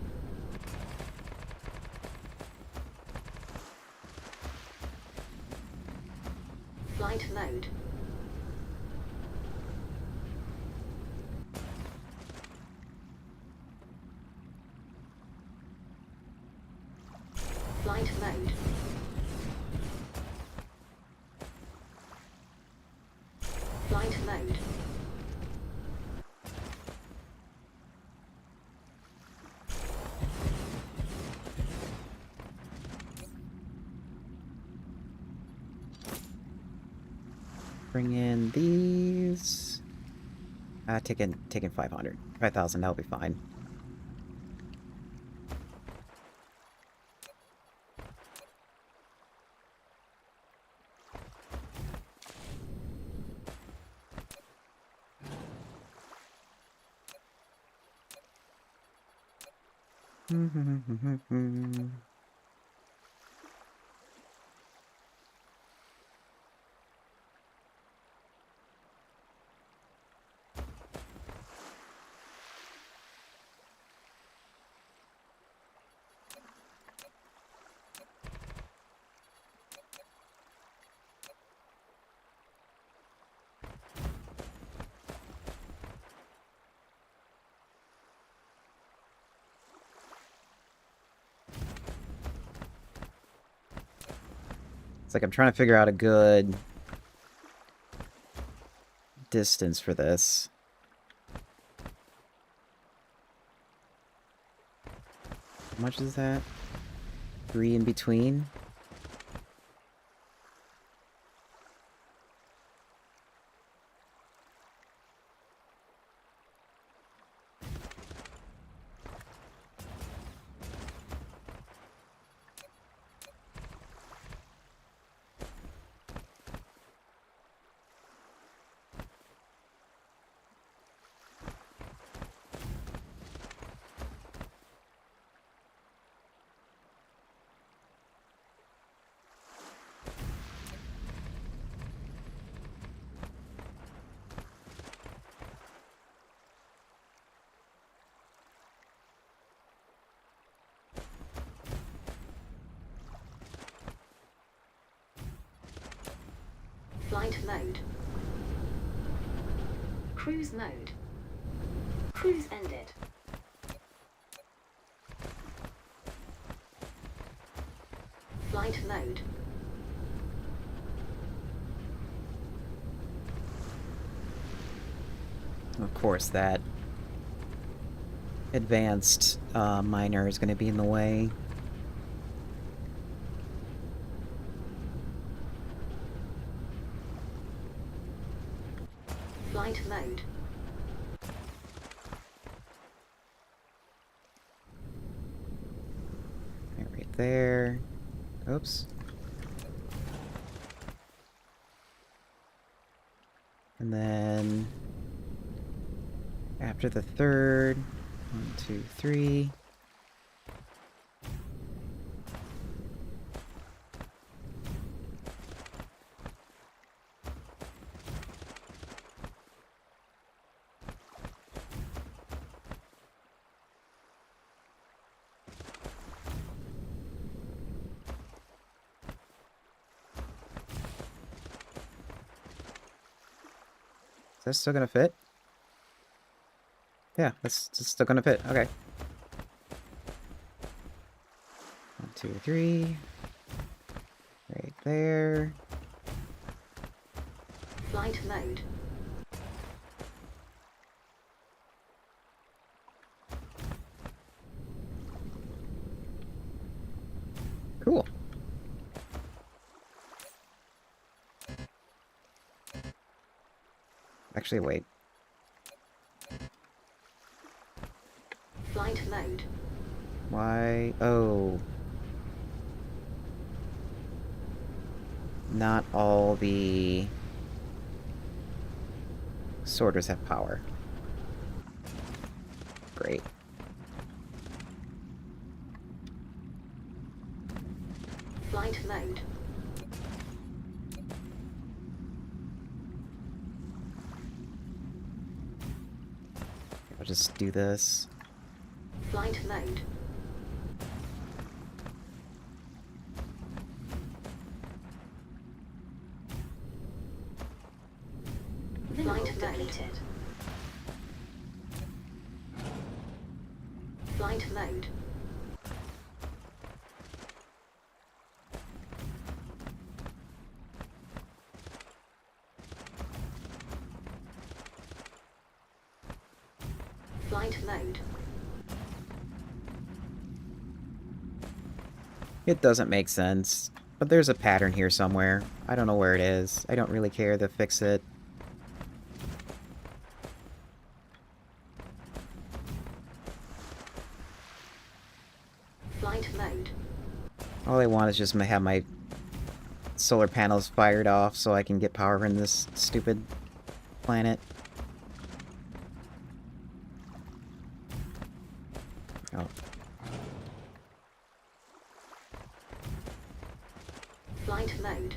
Flight mode. Flight mode. Flight mode.
Bring in these. Taking 500. 5,000, that'll be fine. It's like I'm trying to figure out a good distance for this. How much is that? 3 in between?
Flight mode. Cruise mode. Cruise ended. Flight mode.
Of course, that advanced miner is going to be in the way.
Flight mode.
Right there. Oops. And then after the third, 1, 2, 3. Is that still gonna fit? Yeah, that's still gonna fit. Okay. 1, 2, 3. Right there.
Flight mode.
Cool. Actually, wait.
Flight mode.
Why? Oh. Not all the sorters have power. Great.
Flight mode.
I'll just do this.
Flight mode. Flight depleted. Flight mode. Flight mode.
It doesn't make sense. But there's a pattern here somewhere. I don't know where it is. I don't really care to fix it.
Flight mode.
All I want is just to have my solar panels fired off so I can get power from this stupid planet. Oh.
Flight mode.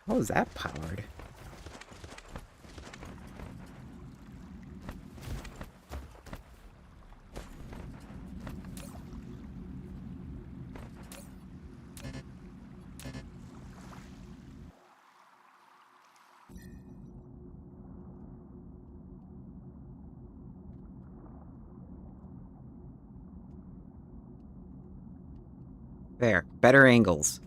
How is that powered? There, better angles.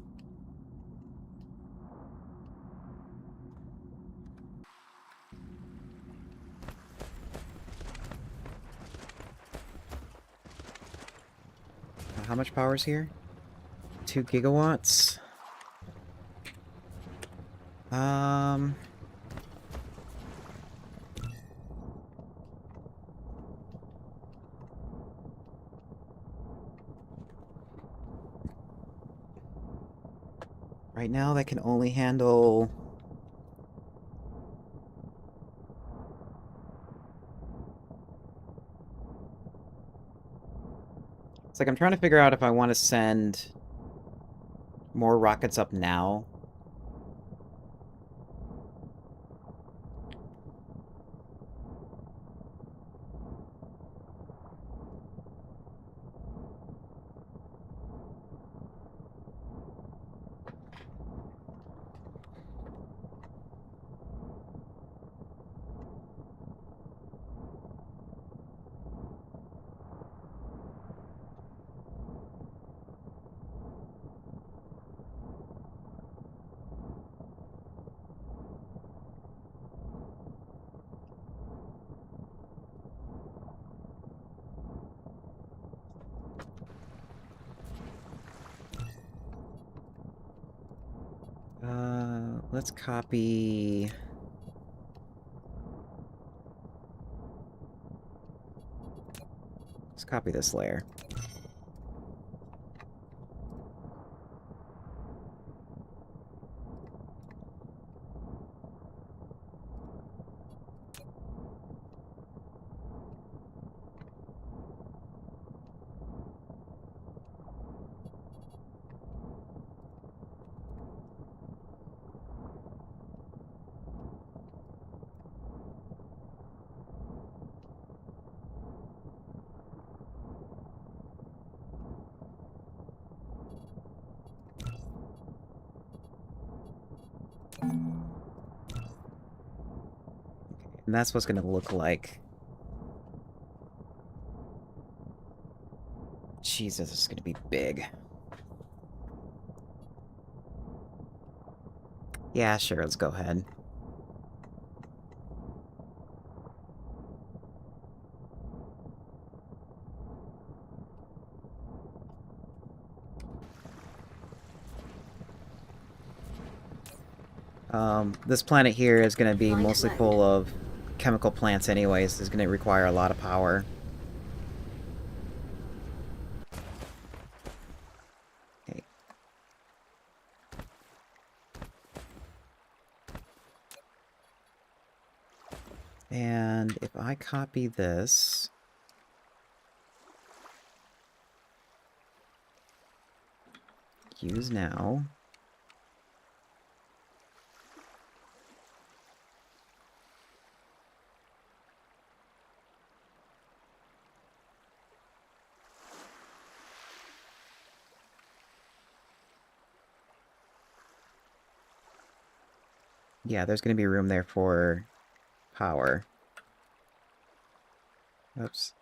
How much power is here? 2 gigawatts. Right now that can only handle... It's like I'm trying to figure out if I want to send more rockets up now. Let's copy... Let's copy this layer. And that's what's going to look like. Jesus, this is going to be big. Yeah, sure, let's go ahead. This planet here is going to be mostly full of chemical plants anyways. It's going to require a lot of power. Okay. And if I copy this... Use now... Yeah, there's going to be room there for power. Oops.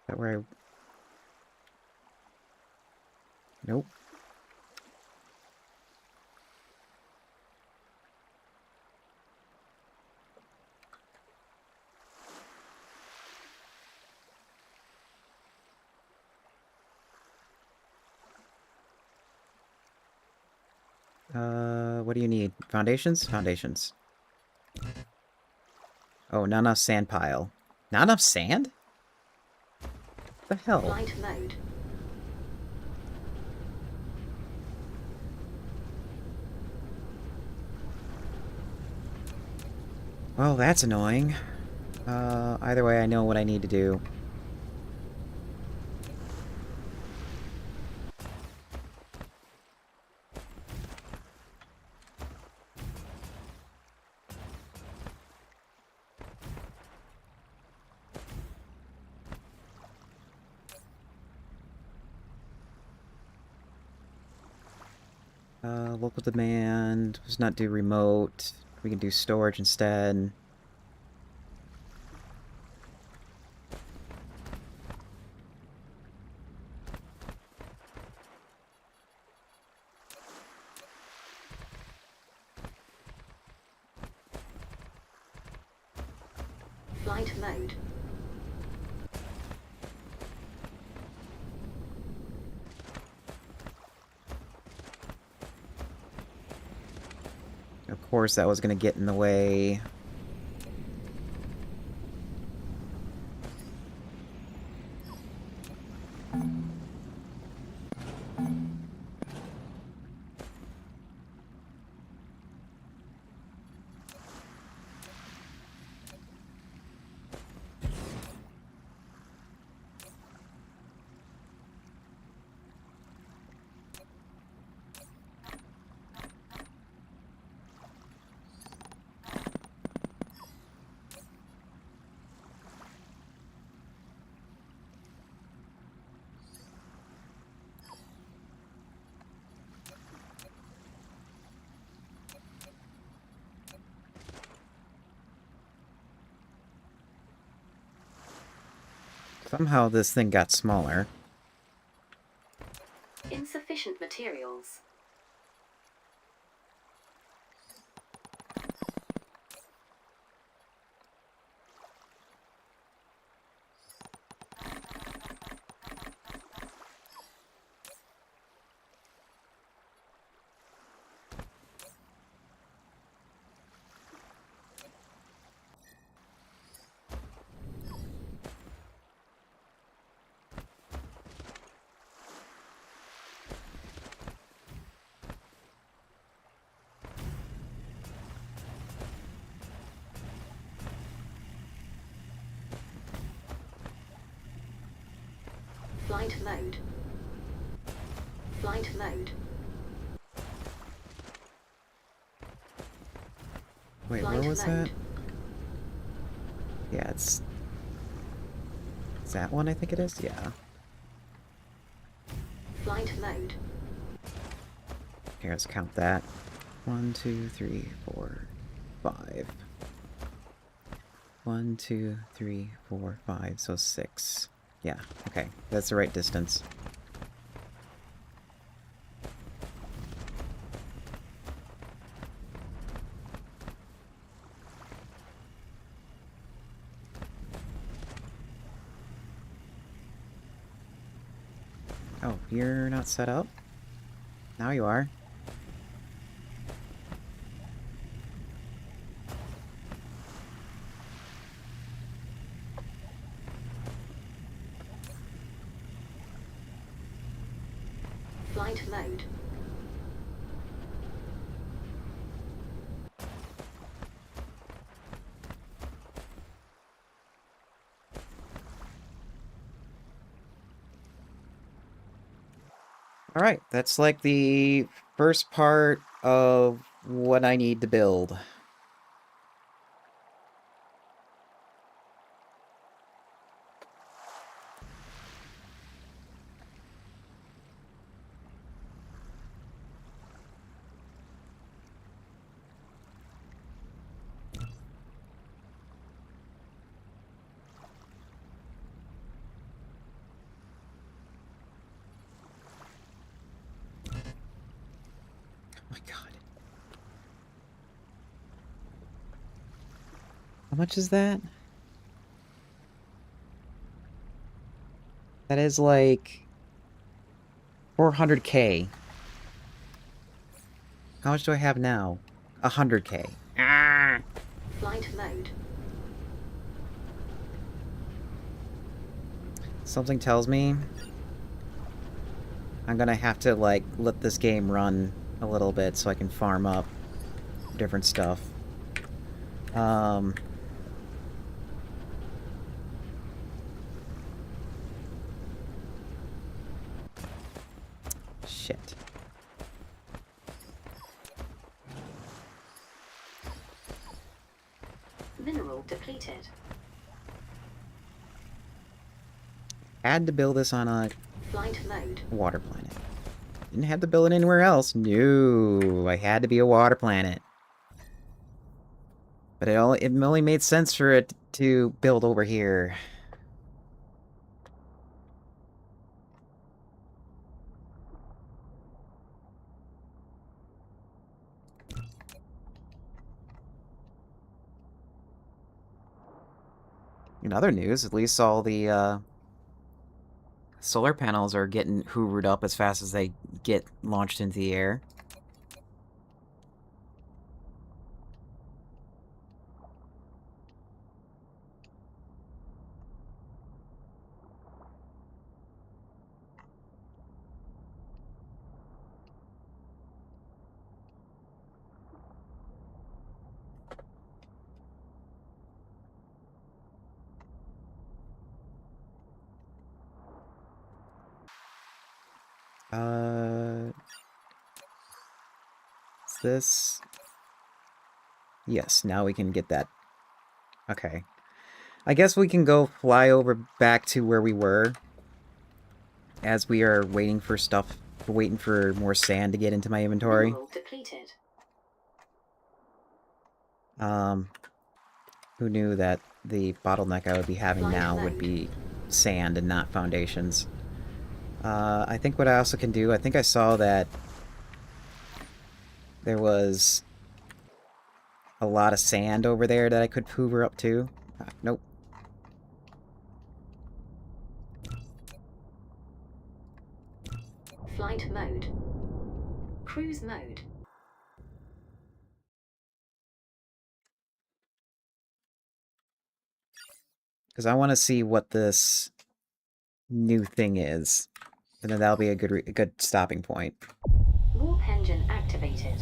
that where I... Nope. What do you need? Foundations? Foundations. Oh, not enough sand pile. Not enough sand? What the hell?
Flight mode.
Well, that's annoying. Either way, I know what I need to do. Local demand. Let's not do remote. We can do storage instead.
Flight mode.
Of course, that was going to get in the way. Somehow this thing got smaller.
Insufficient materials. Flight mode. Flight mode.
Wait,
Flight
where was
mode.
that? Yeah, it's... Is that one, I think it is? Yeah.
Flight mode.
Here, let's count that. 1, 2, 3, 4, 5. 1, 2, 3, 4, 5, so 6. Yeah, okay. That's the right distance. Oh, you're not set up? Now you are.
Flight mode.
Alright, that's like the first part of what I need to build.
my god. How much is that? That is like 400k. How much do I have now? 100k.
Flight mode.
Something tells me I'm gonna have to, like, let this game run a little bit so I can farm up different stuff. Shit.
Mineral depleted.
Had to build this on a
Flight mode.
water planet. Didn't have to build it anywhere else. No, I had to be a water planet. But it only made sense for it to build over here. In other news, at least all the solar panels are getting hoovered up as fast as they get launched into the air. Is this... Yes, now we can get that. Okay. I guess we can go fly over back to where we were. As we are waiting for stuff, waiting for more sand to get into my inventory.
Mineral depleted.
Who knew that the bottleneck I would be having
Flight
now would
mode.
be sand and not foundations. I think what I also can do, I think I saw that there was a lot of sand over there that I could hoover up to. Nope.
Flight mode. Cruise mode.
Because I want to see what this new thing is. And then that'll be a good stopping point.
Warp engine activated.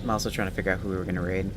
I'm also trying to figure out who we were going to raid.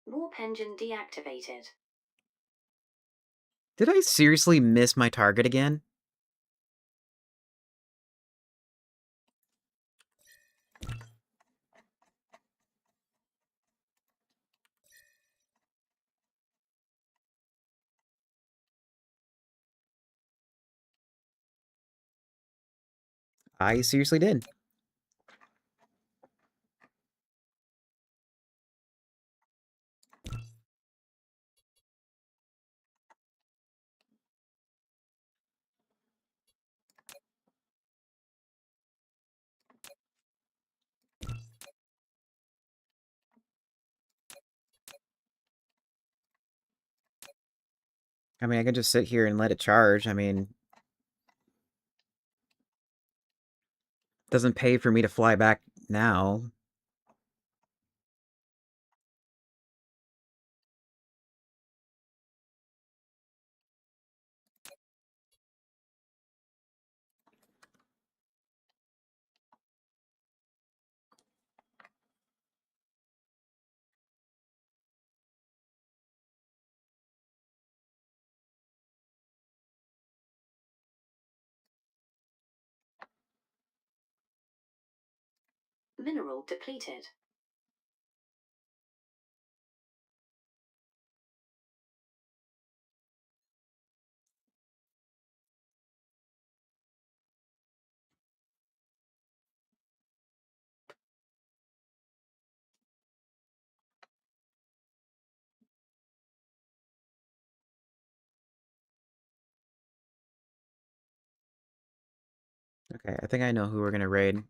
Warp engine deactivated.
Did I seriously miss my target again? I seriously did.
I mean, I can just sit here and let it charge. I mean, doesn't pay for me to fly back now.
Mineral depleted.
Okay, I think I know who we're gonna raid.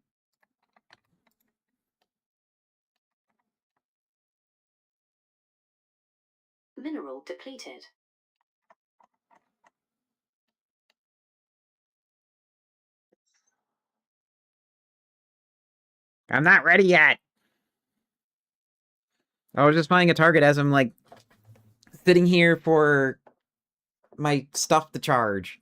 Mineral depleted.
I'm not ready yet! I was just finding a target as I'm, like, sitting here for my stuff to charge.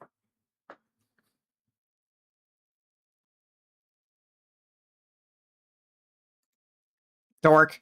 Dork.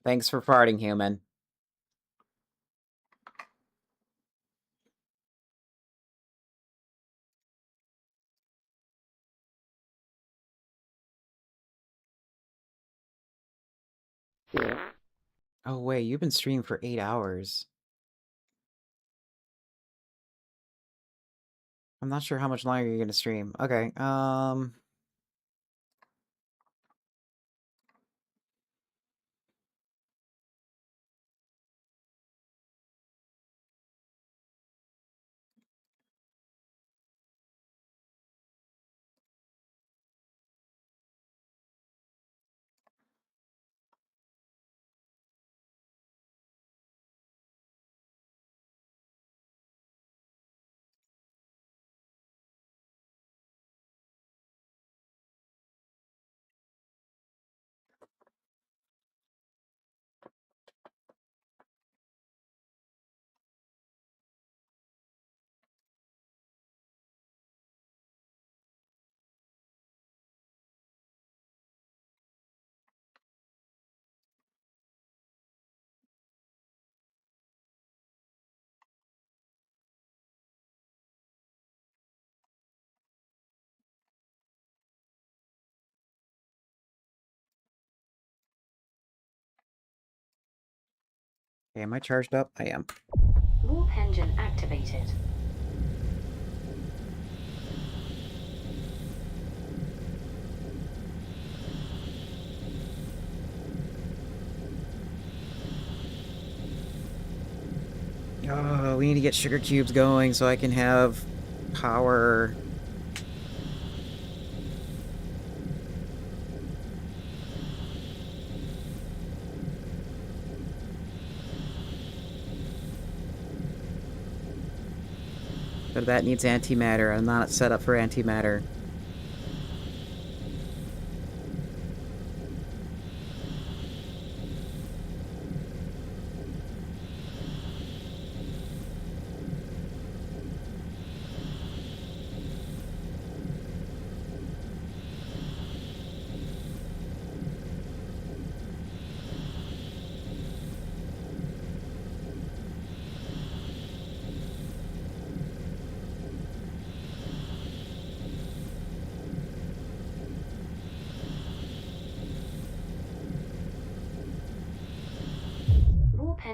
Thanks for farting, human. Oh, wait, you've been streaming for 8 hours. I'm not sure how much longer you're gonna stream. Okay, okay, am I charged up? I am.
Warp engine activated.
Oh, we need to get sugar cubes going so I can have power. But that needs antimatter. I'm not set up for antimatter.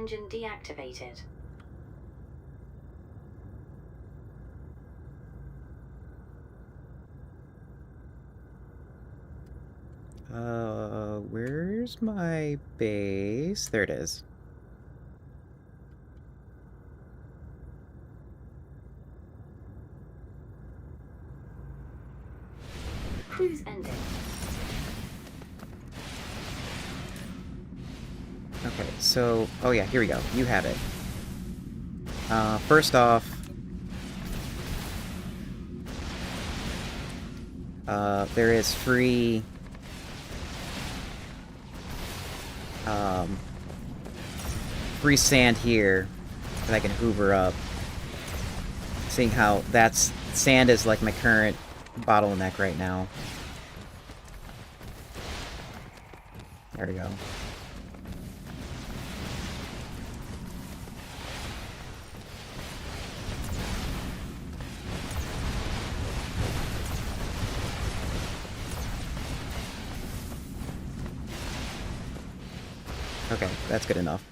engine deactivated.
Where's my base? There it is.
Cruise ending.
Okay, so... Oh yeah, here we go. You have it. First off... there is free... free sand here that I can hoover up. Seeing how that's... Sand is like my current bottleneck right now. There we go. Okay, that's good enough.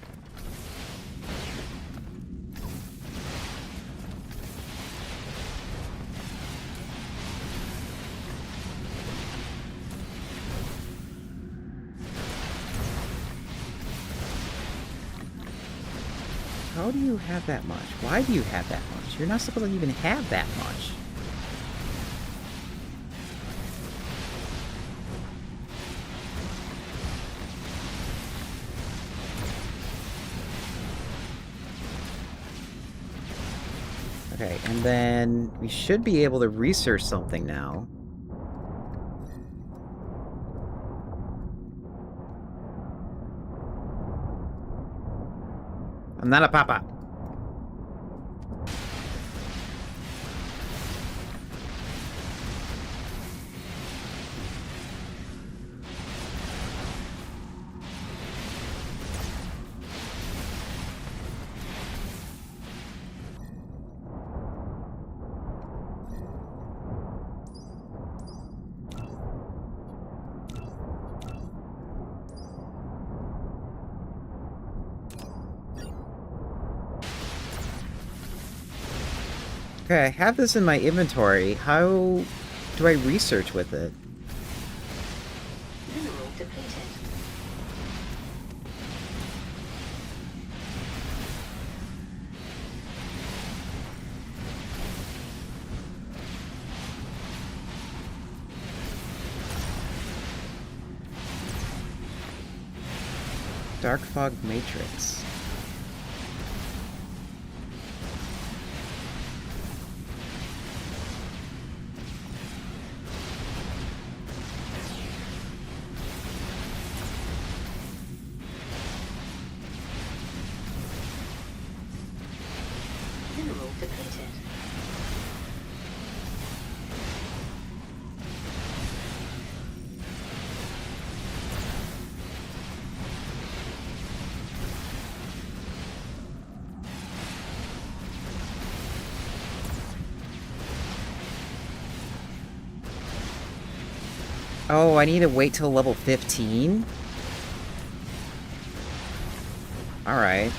How do you have that much? Why do you have that much? You're not supposed to even have that much. Okay, and then we should be able to research something now. I'm not a papa. Okay, I have this in my inventory. How do I research with it?
Mineral depleted.
Dark fog matrix.
Mineral depleted.
Oh, I need to wait till level 15? Alright.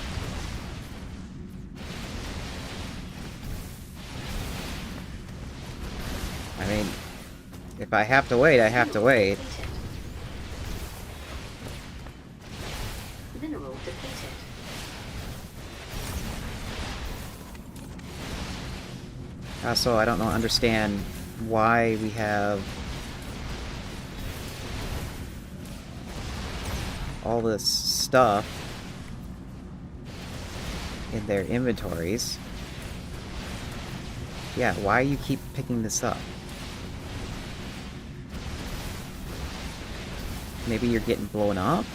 I mean, if I have to wait, I have to wait.
Mineral depleted.
Also, I don't understand why we have all this stuff in their inventories. Yeah, why you keep picking this up? Maybe you're getting blown up?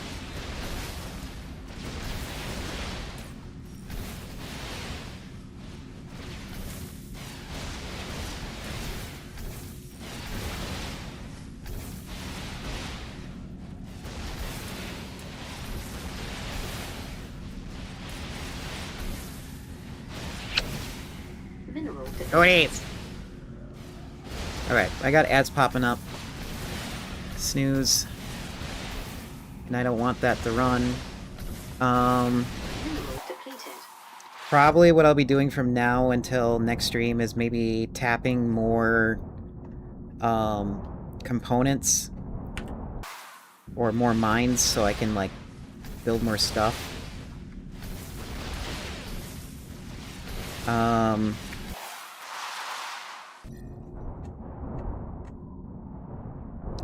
Mineral depleted.
Oh, wait! Alright, I got ads popping up. Snooze. And I don't want that to run.
Mineral
Probably what I'll be doing from now until next stream is maybe tapping more components or more mines so I can like build more stuff.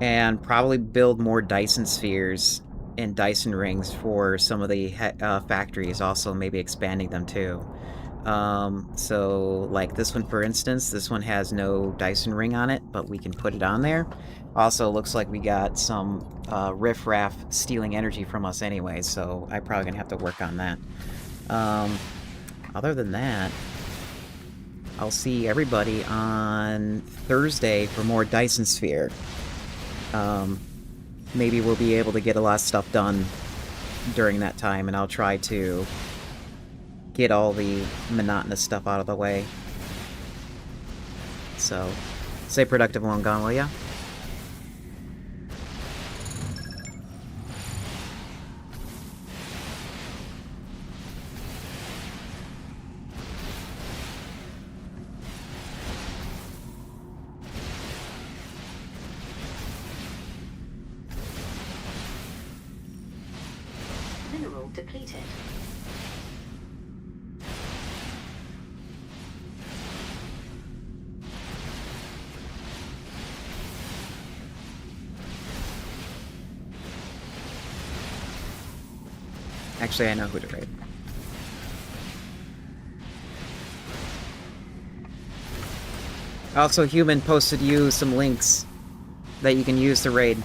And probably build more Dyson spheres and Dyson rings for some of the factories, also maybe expanding them too. So like this one, for instance, this one has no Dyson ring on it, but we can put it on there. Also, looks like we got some riffraff stealing energy from us anyway, so I'm probably gonna have to work on that. Other than that, I'll see everybody on Thursday for more Dyson Sphere. Maybe we'll be able to get a lot of stuff done during that time, and I'll try to get all the monotonous stuff out of the way. So, stay productive, long gone, will ya?
Mineral depleted.
Actually, I know who to raid. Also, Human posted you some links that you can use to raid.